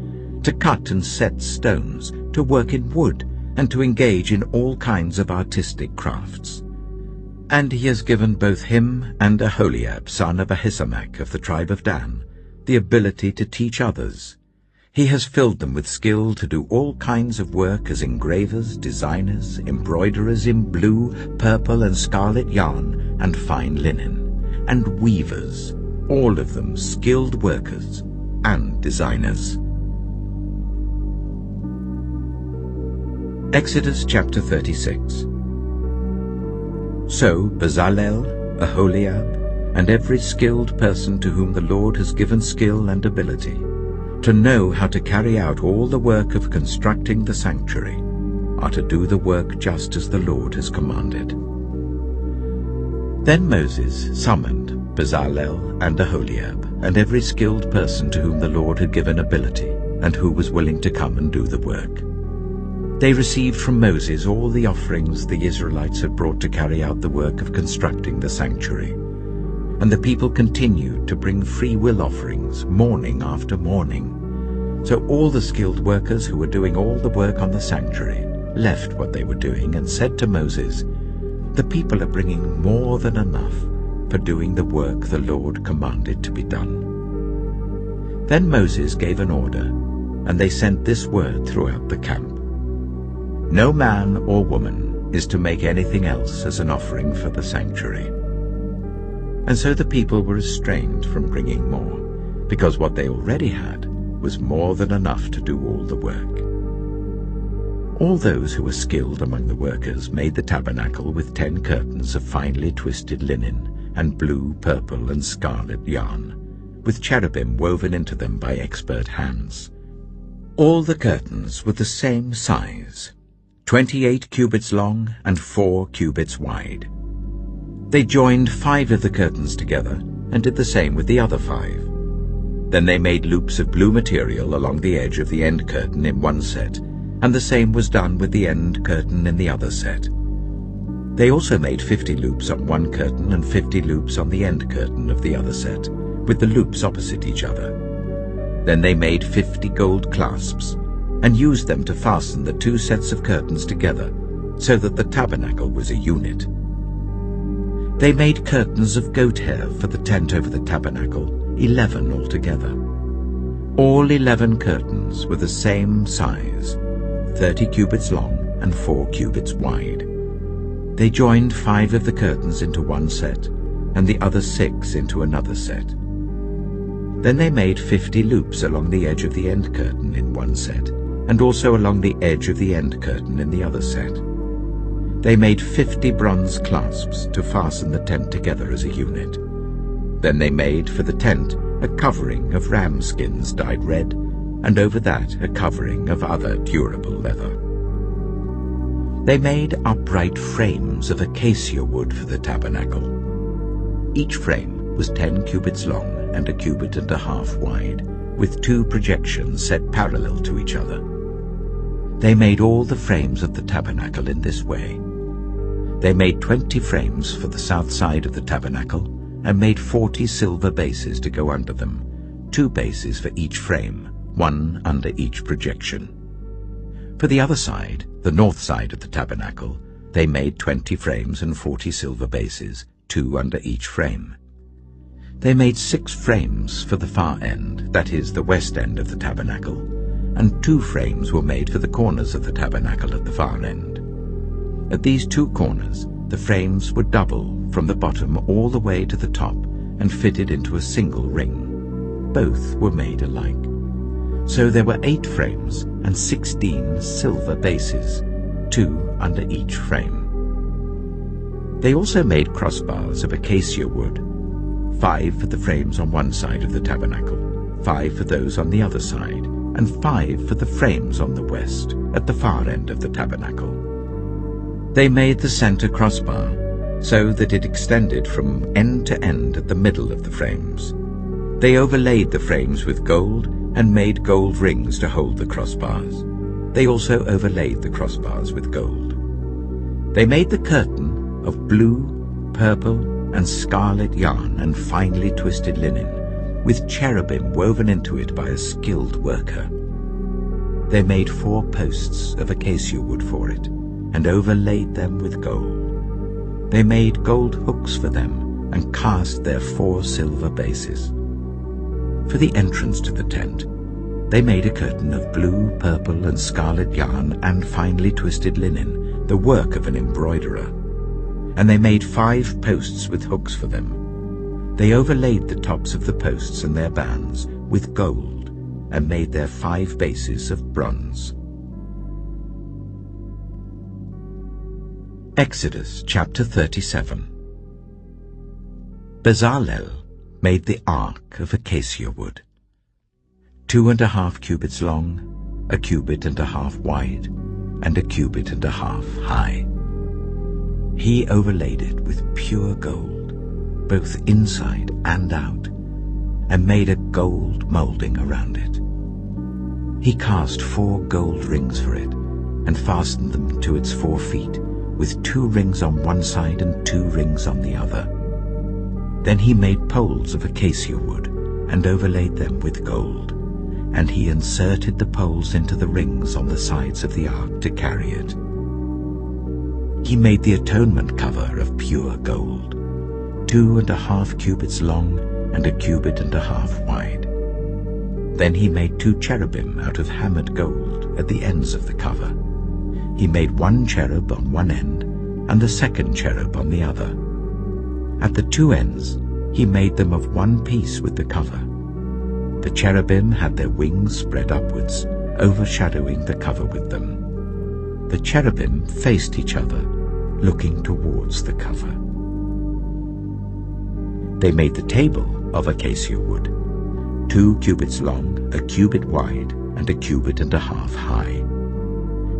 to cut and set stones, to work in wood, and to engage in all kinds of artistic crafts. And he has given both him and Aholiab, son of Ahisamach of the tribe of Dan, the ability to teach others. He has filled them with skill to do all kinds of work as engravers, designers, embroiderers in blue, purple, and scarlet yarn, and fine linen, and weavers, all of them skilled workers and designers." Exodus chapter 36. So Bezalel, Aholiab, and every skilled person to whom the Lord has given skill and ability, to know how to carry out all the work of constructing the sanctuary, are to do the work just as the Lord has commanded. Then Moses summoned Bezalel and Aholiab, and every skilled person to whom the Lord had given ability, and who was willing to come and do the work. They received from Moses all the offerings the Israelites had brought to carry out the work of constructing the sanctuary. And the people continued to bring free will offerings morning after morning. So all the skilled workers who were doing all the work on the sanctuary left what they were doing and said to Moses, "The people are bringing more than enough for doing the work the Lord commanded to be done." Then Moses gave an order, and they sent this word throughout the camp: "No man or woman is to make anything else as an offering for the sanctuary." And so the people were restrained from bringing more, because what they already had was more than enough to do all the work. All those who were skilled among the workers made the tabernacle with 10 curtains of finely twisted linen and blue, purple, and scarlet yarn, with cherubim woven into them by expert hands. All the curtains were the same size, 28 cubits long and 4 cubits wide. They joined 5 of the curtains together and did the same with the other 5. Then they made loops of blue material along the edge of the end curtain in one set, and the same was done with the end curtain in the other set. They also made 50 loops on one curtain and 50 loops on the end curtain of the other set, with the loops opposite each other. Then they made 50 gold clasps, and used them to fasten the 2 sets of curtains together, so that the tabernacle was a unit. They made curtains of goat hair for the tent over the tabernacle, 11 altogether. All 11 curtains were the same size, 30 cubits long and 4 cubits wide. They joined 5 of the curtains into one set, and the other 6 into another set. Then they made 50 loops along the edge of the end curtain in one set, and also along the edge of the end curtain in the other set. They made 50 bronze clasps to fasten the tent together as a unit. Then they made for the tent a covering of ram skins dyed red, and over that a covering of other durable leather. They made upright frames of acacia wood for the tabernacle. Each frame was 10 cubits long and 1.5 cubits wide, with 2 projections set parallel to each other. They made all the frames of the tabernacle in this way. They made 20 frames for the south side of the tabernacle, and made 40 silver bases to go under them, 2 bases for each frame, 1 under each projection. For the other side, the north side of the tabernacle, they made 20 frames and 40 silver bases, 2 under each frame. They made 6 frames for the far end, that is, the west end of the tabernacle, and 2 frames were made for the corners of the tabernacle at the far end. At these 2 corners, the frames were double from the bottom all the way to the top and fitted into a single ring. Both were made alike. So there were 8 frames and 16 silver bases, 2 under each frame. They also made crossbars of acacia wood. 5 for the frames on one side of the tabernacle, 5 for those on the other side, and 5 for the frames on the west, at the far end of the tabernacle. They made the center crossbar, so that it extended from end to end at the middle of the frames. They overlaid the frames with gold and made gold rings to hold the crossbars. They also overlaid the crossbars with gold. They made the curtain of blue, purple, and scarlet yarn and finely twisted linen, with cherubim woven into it by a skilled worker. They made 4 posts of acacia wood for it, and overlaid them with gold. They made gold hooks for them, and cast their 4 silver bases. For the entrance to the tent, they made a curtain of blue, purple, and scarlet yarn and finely twisted linen, the work of an embroiderer. And they made 5 posts with hooks for them. They overlaid the tops of the posts and their bands with gold, and made their 5 bases of bronze. Exodus chapter 37. Bezalel made the ark of acacia wood, 2½ cubits long, 1 cubit and a half wide, and 1 cubit and a half high. He overlaid it with pure gold, both inside and out, and made a gold molding around it. He cast 4 gold rings for it, and fastened them to its 4 feet, with 2 rings on one side and 2 rings on the other. Then he made poles of acacia wood, and overlaid them with gold, and he inserted the poles into the rings on the sides of the ark to carry it. He made the atonement cover of pure gold, 2½ cubits long and 1 cubit and a half wide. Then he made 2 cherubim out of hammered gold at the ends of the cover. He made 1 cherub on one end, and the 2nd cherub on the other. At the 2 ends he made them of one piece with the cover. The cherubim had their wings spread upwards, overshadowing the cover with them. The cherubim faced each other, looking towards the cover. They made the table of acacia wood, 2 cubits long, 1 cubit wide, and 1 cubit and a half high.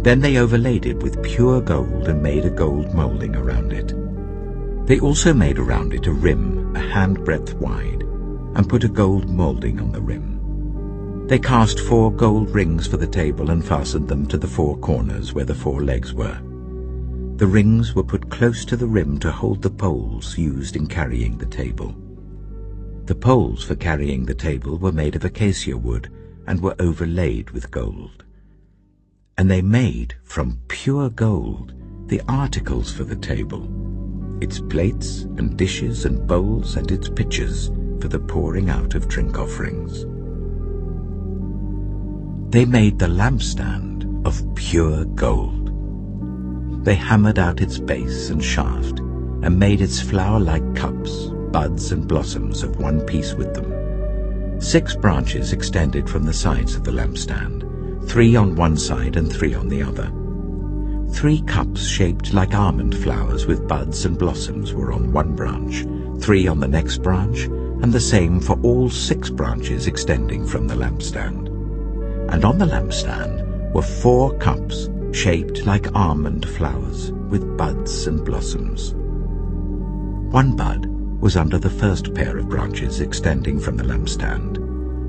Then they overlaid it with pure gold and made a gold molding around it. They also made around it a rim 1 handbreadth wide, and put a gold molding on the rim. They cast 4 gold rings for the table and fastened them to the 4 corners where the 4 legs were. The rings were put close to the rim to hold the poles used in carrying the table. The poles for carrying the table were made of acacia wood and were overlaid with gold. And they made from pure gold the articles for the table, its plates and dishes and bowls and its pitchers for the pouring out of drink offerings. They made the lampstand of pure gold. They hammered out its base and shaft, and made its flower-like cups, buds and blossoms of one piece with them. 6 branches extended from the sides of the lampstand, 3 on one side and 3 on the other. 3 cups shaped like almond flowers with buds and blossoms were on one branch, 3 on the next branch, and the same for all 6 branches extending from the lampstand. And on the lampstand were 4 cups shaped like almond flowers with buds and blossoms. 1 bud was under the first pair of branches extending from the lampstand,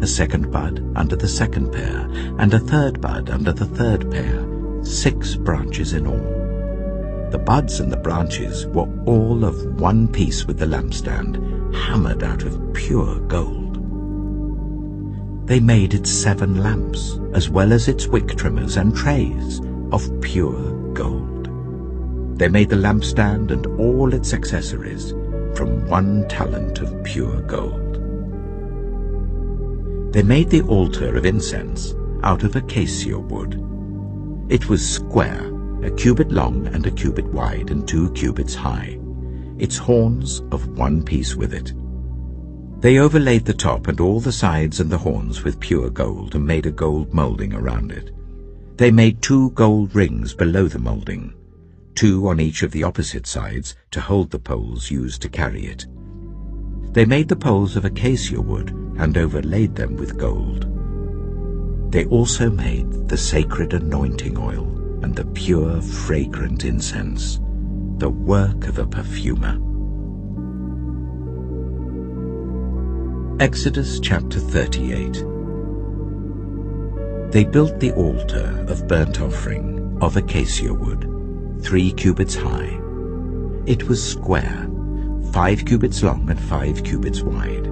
a 2nd bud under the 2nd pair, and a 3rd bud under the 3rd pair, 6 branches in all. The buds and the branches were all of one piece with the lampstand, hammered out of pure gold. They made it 7 lamps, as well as its wick trimmers and trays, of pure gold. They made the lampstand and all its accessories from 1 talent of pure gold. They made the altar of incense out of acacia wood. It was square, 1 cubit long and 1 cubit wide and 2 cubits high, its horns of one piece with it. They overlaid the top and all the sides and the horns with pure gold and made a gold molding around it. They made 2 gold rings below the molding, 2 on each of the opposite sides to hold the poles used to carry it. They made the poles of acacia wood and overlaid them with gold. They also made the sacred anointing oil and the pure, fragrant incense, the work of a perfumer. Exodus chapter 38. They built the altar of burnt offering of acacia wood, 3 cubits high. It was square, 5 cubits long and 5 cubits wide.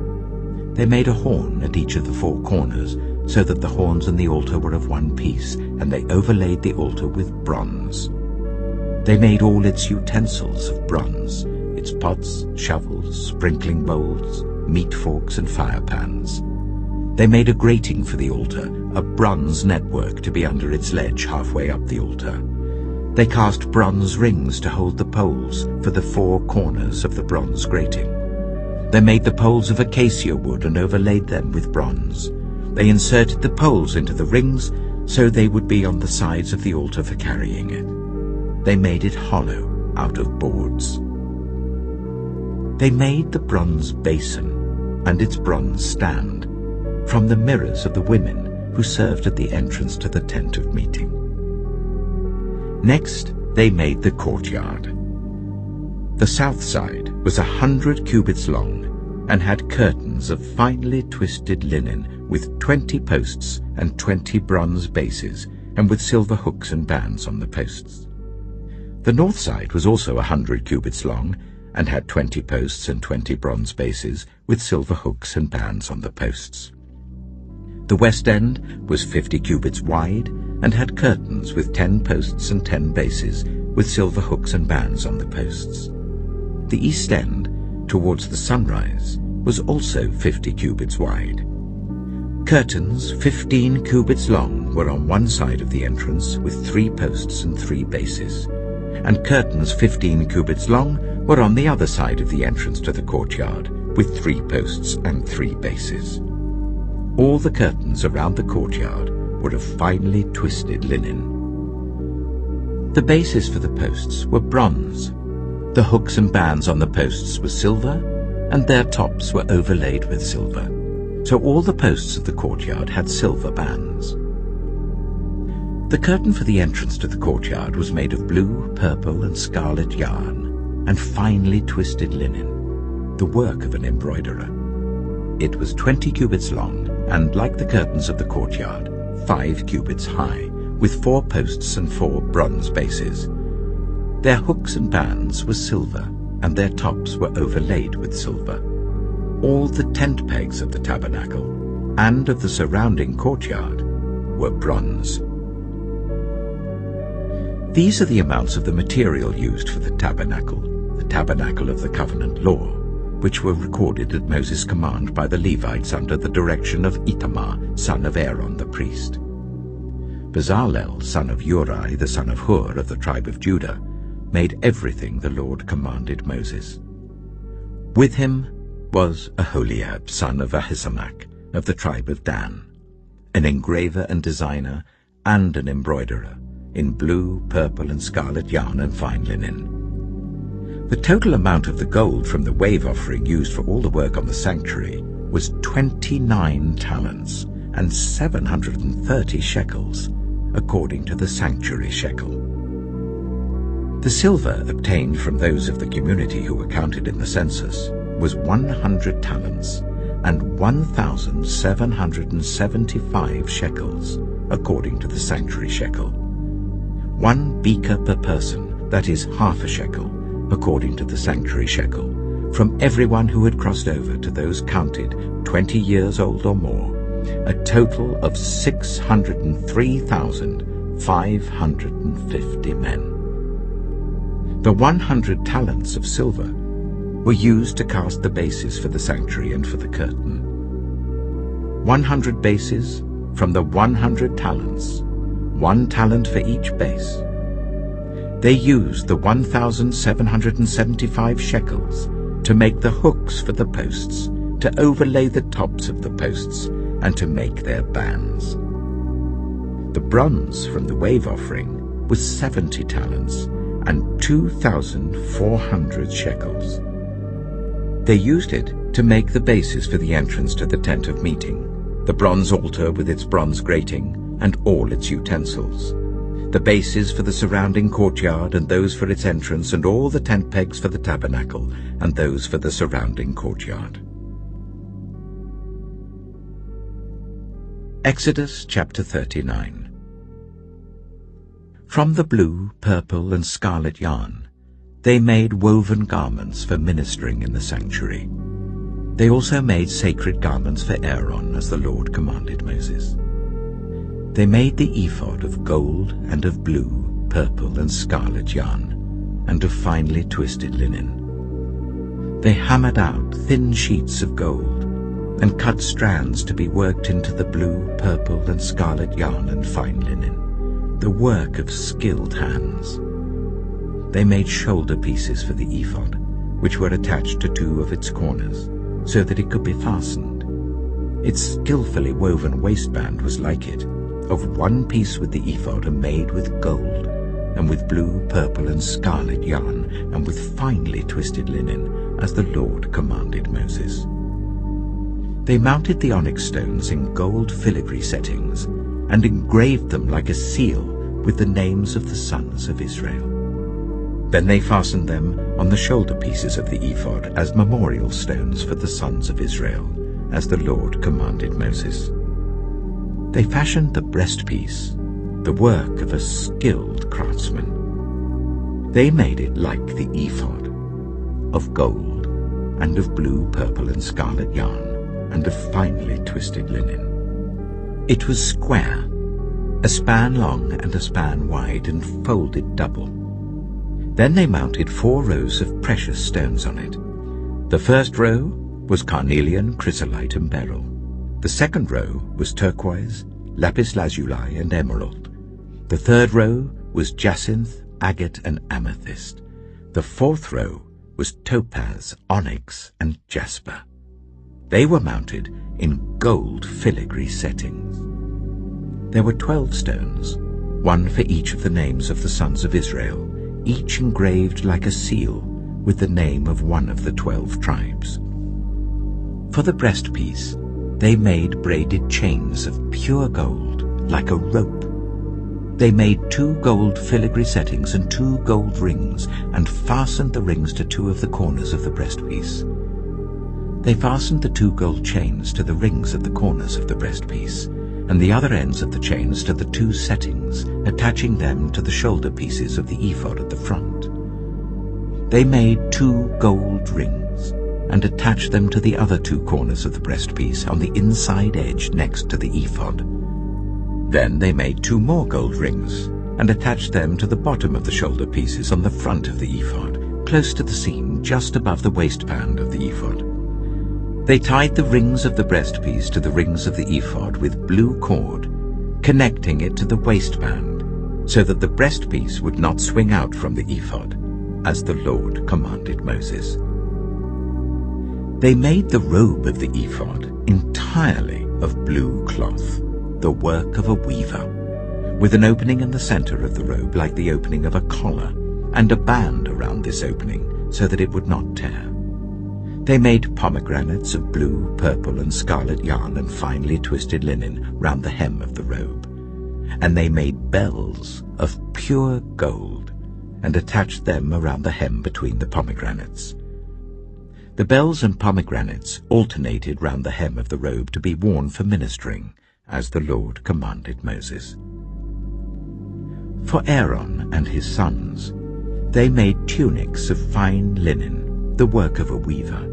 They made a horn at each of the 4 corners, so that the horns and the altar were of one piece, and they overlaid the altar with bronze. They made all its utensils of bronze, its pots, shovels, sprinkling bowls, meat forks and fire pans. They made a grating for the altar, a bronze network to be under its ledge halfway up the altar. They cast bronze rings to hold the poles for the 4 corners of the bronze grating. They made the poles of acacia wood and overlaid them with bronze. They inserted the poles into the rings so they would be on the sides of the altar for carrying it. They made it hollow out of boards. They made the bronze basin and its bronze stand from the mirrors of the women who served at the entrance to the tent of meeting. Next, they made the courtyard. The south side was 100 cubits long and had curtains of finely twisted linen with 20 posts and 20 bronze bases, and with silver hooks and bands on the posts. The north side was also 100 cubits long and had 20 posts and 20 bronze bases, with silver hooks and bands on the posts. The west end was 50 cubits wide and had curtains with 10 posts and 10 bases, with silver hooks and bands on the posts. The east end, towards the sunrise, was also 50 cubits wide. Curtains 15 cubits long were on one side of the entrance, with 3 posts and 3 bases, and curtains 15 cubits long were on the other side of the entrance to the courtyard, with 3 posts and 3 bases. All the curtains around the courtyard were of finely twisted linen. The bases for the posts were bronze. The hooks and bands on the posts were silver, and their tops were overlaid with silver. So all the posts of the courtyard had silver bands. The curtain for the entrance to the courtyard was made of blue, purple, and scarlet yarn, and finely twisted linen, the work of an embroiderer. It was 20 cubits long, and, like the curtains of the courtyard, 5 cubits high, with 4 posts and 4 bronze bases. Their hooks and bands were silver, and their tops were overlaid with silver. All the tent pegs of the tabernacle and of the surrounding courtyard were bronze. These are the amounts of the material used for the tabernacle of the covenant law, which were recorded at Moses' command by the Levites under the direction of Itamar, son of Aaron the priest. Bezalel, son of Uri, the son of Hur of the tribe of Judah, made everything the Lord commanded Moses. With him was Aholiab, son of Ahisamach, of the tribe of Dan, an engraver and designer and an embroiderer, in blue, purple, and scarlet yarn and fine linen. The total amount of the gold from the wave offering used for all the work on the sanctuary was 29 talents and 730 shekels, according to the sanctuary shekel. The silver obtained from those of the community who were counted in the census was 100 talents and 1,775 shekels, according to the sanctuary shekel. 1 beaker per person, that is half a shekel, according to the sanctuary shekel, from everyone who had crossed over to those counted 20 years old or more, a total of 603,550 men. The 100 talents of silver were used to cast the bases for the sanctuary and for the curtain. 100 bases from the 100 talents, 1 talent for each base. They used the 1,775 shekels to make the hooks for the posts, to overlay the tops of the posts, and to make their bands. The bronze from the wave offering was 70 talents and 2,400 shekels. They used it to make the bases for the entrance to the tent of meeting, the bronze altar with its bronze grating and all its utensils, the bases for the surrounding courtyard and those for its entrance, and all the tent pegs for the tabernacle and those for the surrounding courtyard. Exodus chapter 39. From the blue, purple, and scarlet yarn, they made woven garments for ministering in the sanctuary. They also made sacred garments for Aaron, as the Lord commanded Moses. They made the ephod of gold and of blue, purple, and scarlet yarn, and of finely twisted linen. They hammered out thin sheets of gold, and cut strands to be worked into the blue, purple, and scarlet yarn and fine linen, the work of skilled hands. They made shoulder pieces for the ephod, which were attached to 2 of its corners, so that it could be fastened. Its skillfully woven waistband was like it, of 1 piece with the ephod, and made with gold, and with blue, purple, and scarlet yarn, and with finely twisted linen, as the Lord commanded Moses. They mounted the onyx stones in gold filigree settings, and engraved them like a seal with the names of the sons of Israel. Then they fastened them on the shoulder pieces of the ephod as memorial stones for the sons of Israel, as the Lord commanded Moses. They fashioned the breastpiece, the work of a skilled craftsman. They made it like the ephod, of gold, and of blue, purple, and scarlet yarn, and of finely twisted linen. It was square, a span long and a span wide, and folded double. Then they mounted 4 rows of precious stones on it. The first row was carnelian, chrysolite, and beryl. The second row was turquoise, lapis lazuli, and emerald. The third row was jacinth, agate, and amethyst. The fourth row was topaz, onyx, and jasper. They were mounted in gold filigree settings. There were 12 stones, 1 for each of the names of the sons of Israel, each engraved like a seal with the name of 1 of the 12 tribes. For the breastpiece, they made braided chains of pure gold, like a rope. They made 2 gold filigree settings and 2 gold rings, and fastened the rings to 2 of the corners of the breastpiece. They fastened the 2 gold chains to the rings at the corners of the breastpiece, and the other ends of the chains to the 2 settings, attaching them to the shoulder pieces of the ephod at the front. They made 2 gold rings, and attached them to the other 2 corners of the breastpiece on the inside edge next to the ephod. Then they made 2 more gold rings, and attached them to the bottom of the shoulder pieces on the front of the ephod, close to the seam just above the waistband of the ephod. They tied the rings of the breastpiece to the rings of the ephod with blue cord, connecting it to the waistband, so that the breastpiece would not swing out from the ephod, as the Lord commanded Moses. They made the robe of the ephod entirely of blue cloth, the work of a weaver, with an opening in the center of the robe like the opening of a collar, and a band around this opening so that it would not tear. They made pomegranates of blue, purple, and scarlet yarn and finely twisted linen round the hem of the robe. And they made bells of pure gold, and attached them around the hem between the pomegranates. The bells and pomegranates alternated round the hem of the robe to be worn for ministering, as the Lord commanded Moses. For Aaron and his sons, they made tunics of fine linen, the work of a weaver,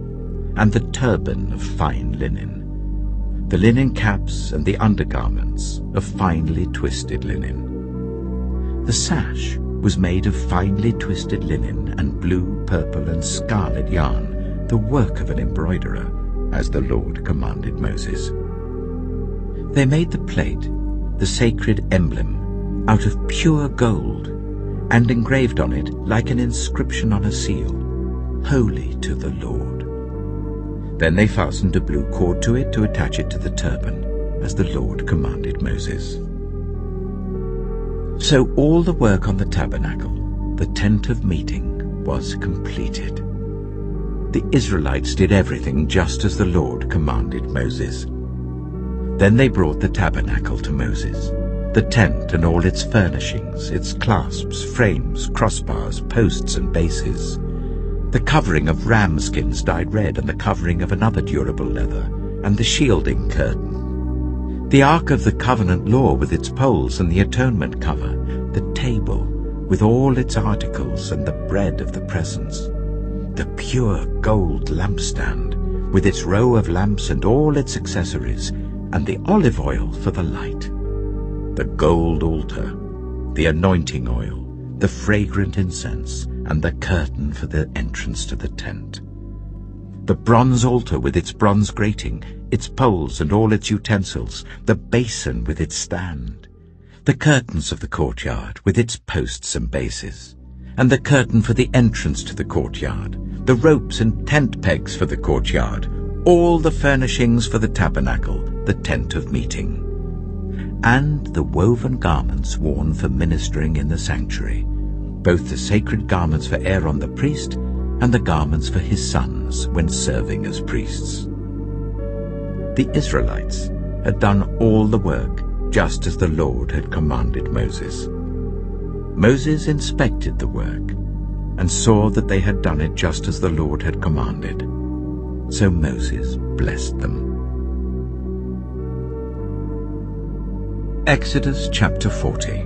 and the turban of fine linen, the linen caps and the undergarments of finely twisted linen. The sash was made of finely twisted linen and blue, purple, and scarlet yarn, the work of an embroiderer, as the Lord commanded Moses. They made the plate, the sacred emblem, out of pure gold, and engraved on it, like an inscription on a seal, "Holy to the Lord." Then they fastened a blue cord to it to attach it to the turban, as the Lord commanded Moses. So all the work on the tabernacle, the tent of meeting, was completed. The Israelites did everything just as the Lord commanded Moses. Then they brought the tabernacle to Moses, the tent and all its furnishings, its clasps, frames, crossbars, posts and bases, the covering of ram skins dyed red and the covering of another durable leather, and the shielding curtain, the ark of the covenant law with its poles and the atonement cover, the table with all its articles and the bread of the presence, the pure gold lampstand with its row of lamps and all its accessories, and the olive oil for the light, the gold altar, the anointing oil, the fragrant incense, and the curtain for the entrance to the tent, the bronze altar with its bronze grating, its poles and all its utensils, the basin with its stand, the curtains of the courtyard with its posts and bases, and the curtain for the entrance to the courtyard, the ropes and tent pegs for the courtyard, all the furnishings for the tabernacle, the tent of meeting, and the woven garments worn for ministering in the sanctuary, both the sacred garments for Aaron the priest and the garments for his sons when serving as priests. The Israelites had done all the work just as the Lord had commanded Moses. Moses inspected the work and saw that they had done it just as the Lord had commanded. So Moses blessed them. Exodus chapter 40.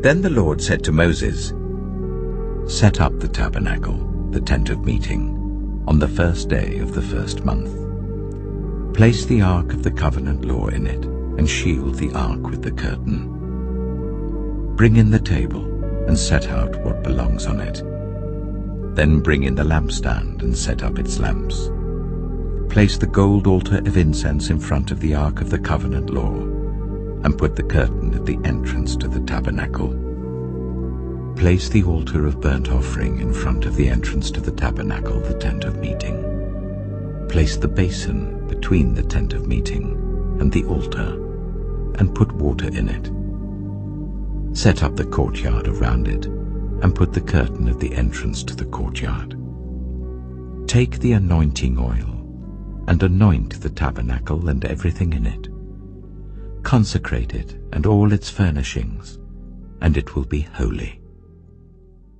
Then the Lord said to Moses, "Set up the tabernacle, the tent of meeting, on the first day of the first month. Place the ark of the covenant law in it, and shield the ark with the curtain. Bring in the table, and set out what belongs on it. Then bring in the lampstand and set up its lamps. Place the gold altar of incense in front of the ark of the covenant law, and put the curtain at the entrance to the tabernacle. Place the altar of burnt offering in front of the entrance to the tabernacle, the tent of meeting. Place the basin between the tent of meeting and the altar, and put water in it. Set up the courtyard around it, and put the curtain at the entrance to the courtyard. Take the anointing oil, and anoint the tabernacle and everything in it. Consecrate it and all its furnishings, and it will be holy.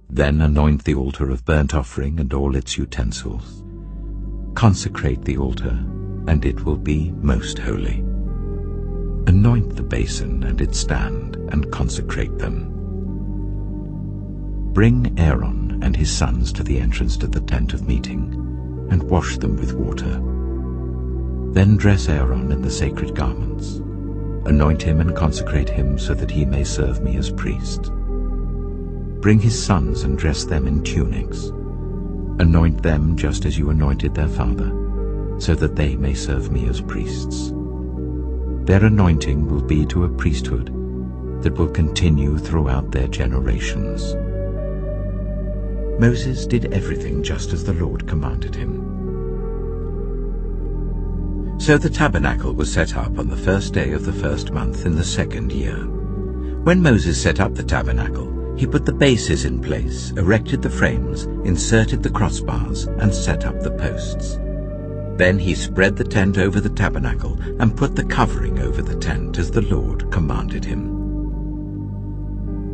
Then anoint the altar of burnt offering and all its utensils. Consecrate the altar, and it will be most holy. Anoint the basin and its stand, and consecrate them. Bring Aaron and his sons to the entrance to the tent of meeting, and wash them with water. Then dress Aaron in the sacred garments. Anoint him and consecrate him so that he may serve me as priest. Bring his sons and dress them in tunics. Anoint them just as you anointed their father, so that they may serve me as priests. Their anointing will be to a priesthood that will continue throughout their generations." Moses did everything just as the Lord commanded him. So the tabernacle was set up on the first day of the first month in the second year. When Moses set up the tabernacle, he put the bases in place, erected the frames, inserted the crossbars, and set up the posts. Then he spread the tent over the tabernacle and put the covering over the tent as the Lord commanded him.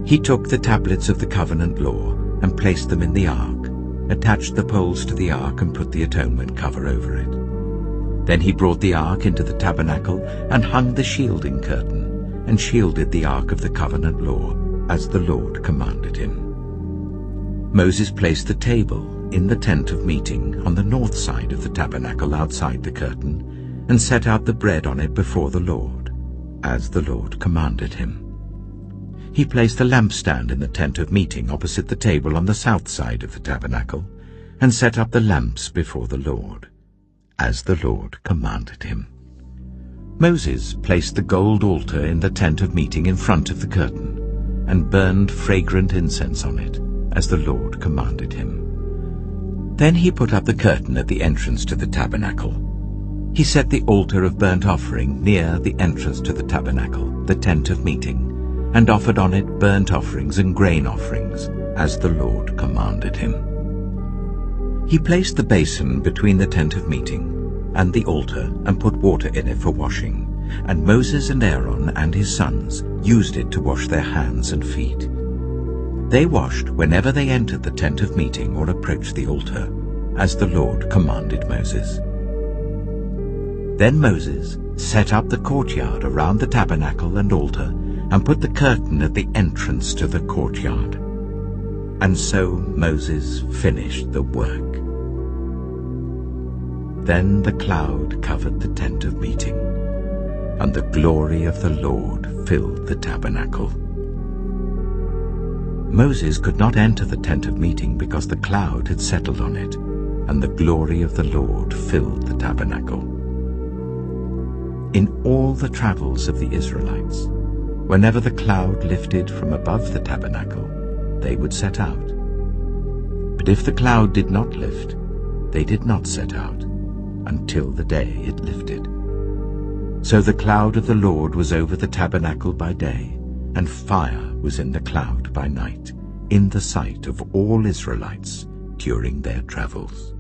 He took the tablets of the covenant law and placed them in the ark, attached the poles to the ark and put the atonement cover over it. Then he brought the ark into the tabernacle and hung the shielding curtain and shielded the ark of the covenant law as the Lord commanded him. Moses placed the table in the tent of meeting on the north side of the tabernacle outside the curtain and set out the bread on it before the Lord, as the Lord commanded him. He placed the lampstand in the tent of meeting opposite the table on the south side of the tabernacle and set up the lamps before the Lord, as the Lord commanded him. Moses placed the gold altar in the tent of meeting in front of the curtain and burned fragrant incense on it, as the Lord commanded him. Then he put up the curtain at the entrance to the tabernacle. He set the altar of burnt offering near the entrance to the tabernacle, the tent of meeting, and offered on it burnt offerings and grain offerings, as the Lord commanded him. He placed the basin between the tent of meeting and the altar and put water in it for washing, and Moses and Aaron and his sons used it to wash their hands and feet. They washed whenever they entered the tent of meeting or approached the altar, as the Lord commanded Moses. Then Moses set up the courtyard around the tabernacle and altar and put the curtain at the entrance to the courtyard. And so Moses finished the work. Then the cloud covered the tent of meeting, and the glory of the Lord filled the tabernacle. Moses could not enter the tent of meeting because the cloud had settled on it, and the glory of the Lord filled the tabernacle. In all the travels of the Israelites, whenever the cloud lifted from above the tabernacle, they would set out. But if the cloud did not lift, they did not set out until the day it lifted. So the cloud of the Lord was over the tabernacle by day, and fire was in the cloud by night, in the sight of all Israelites during their travels.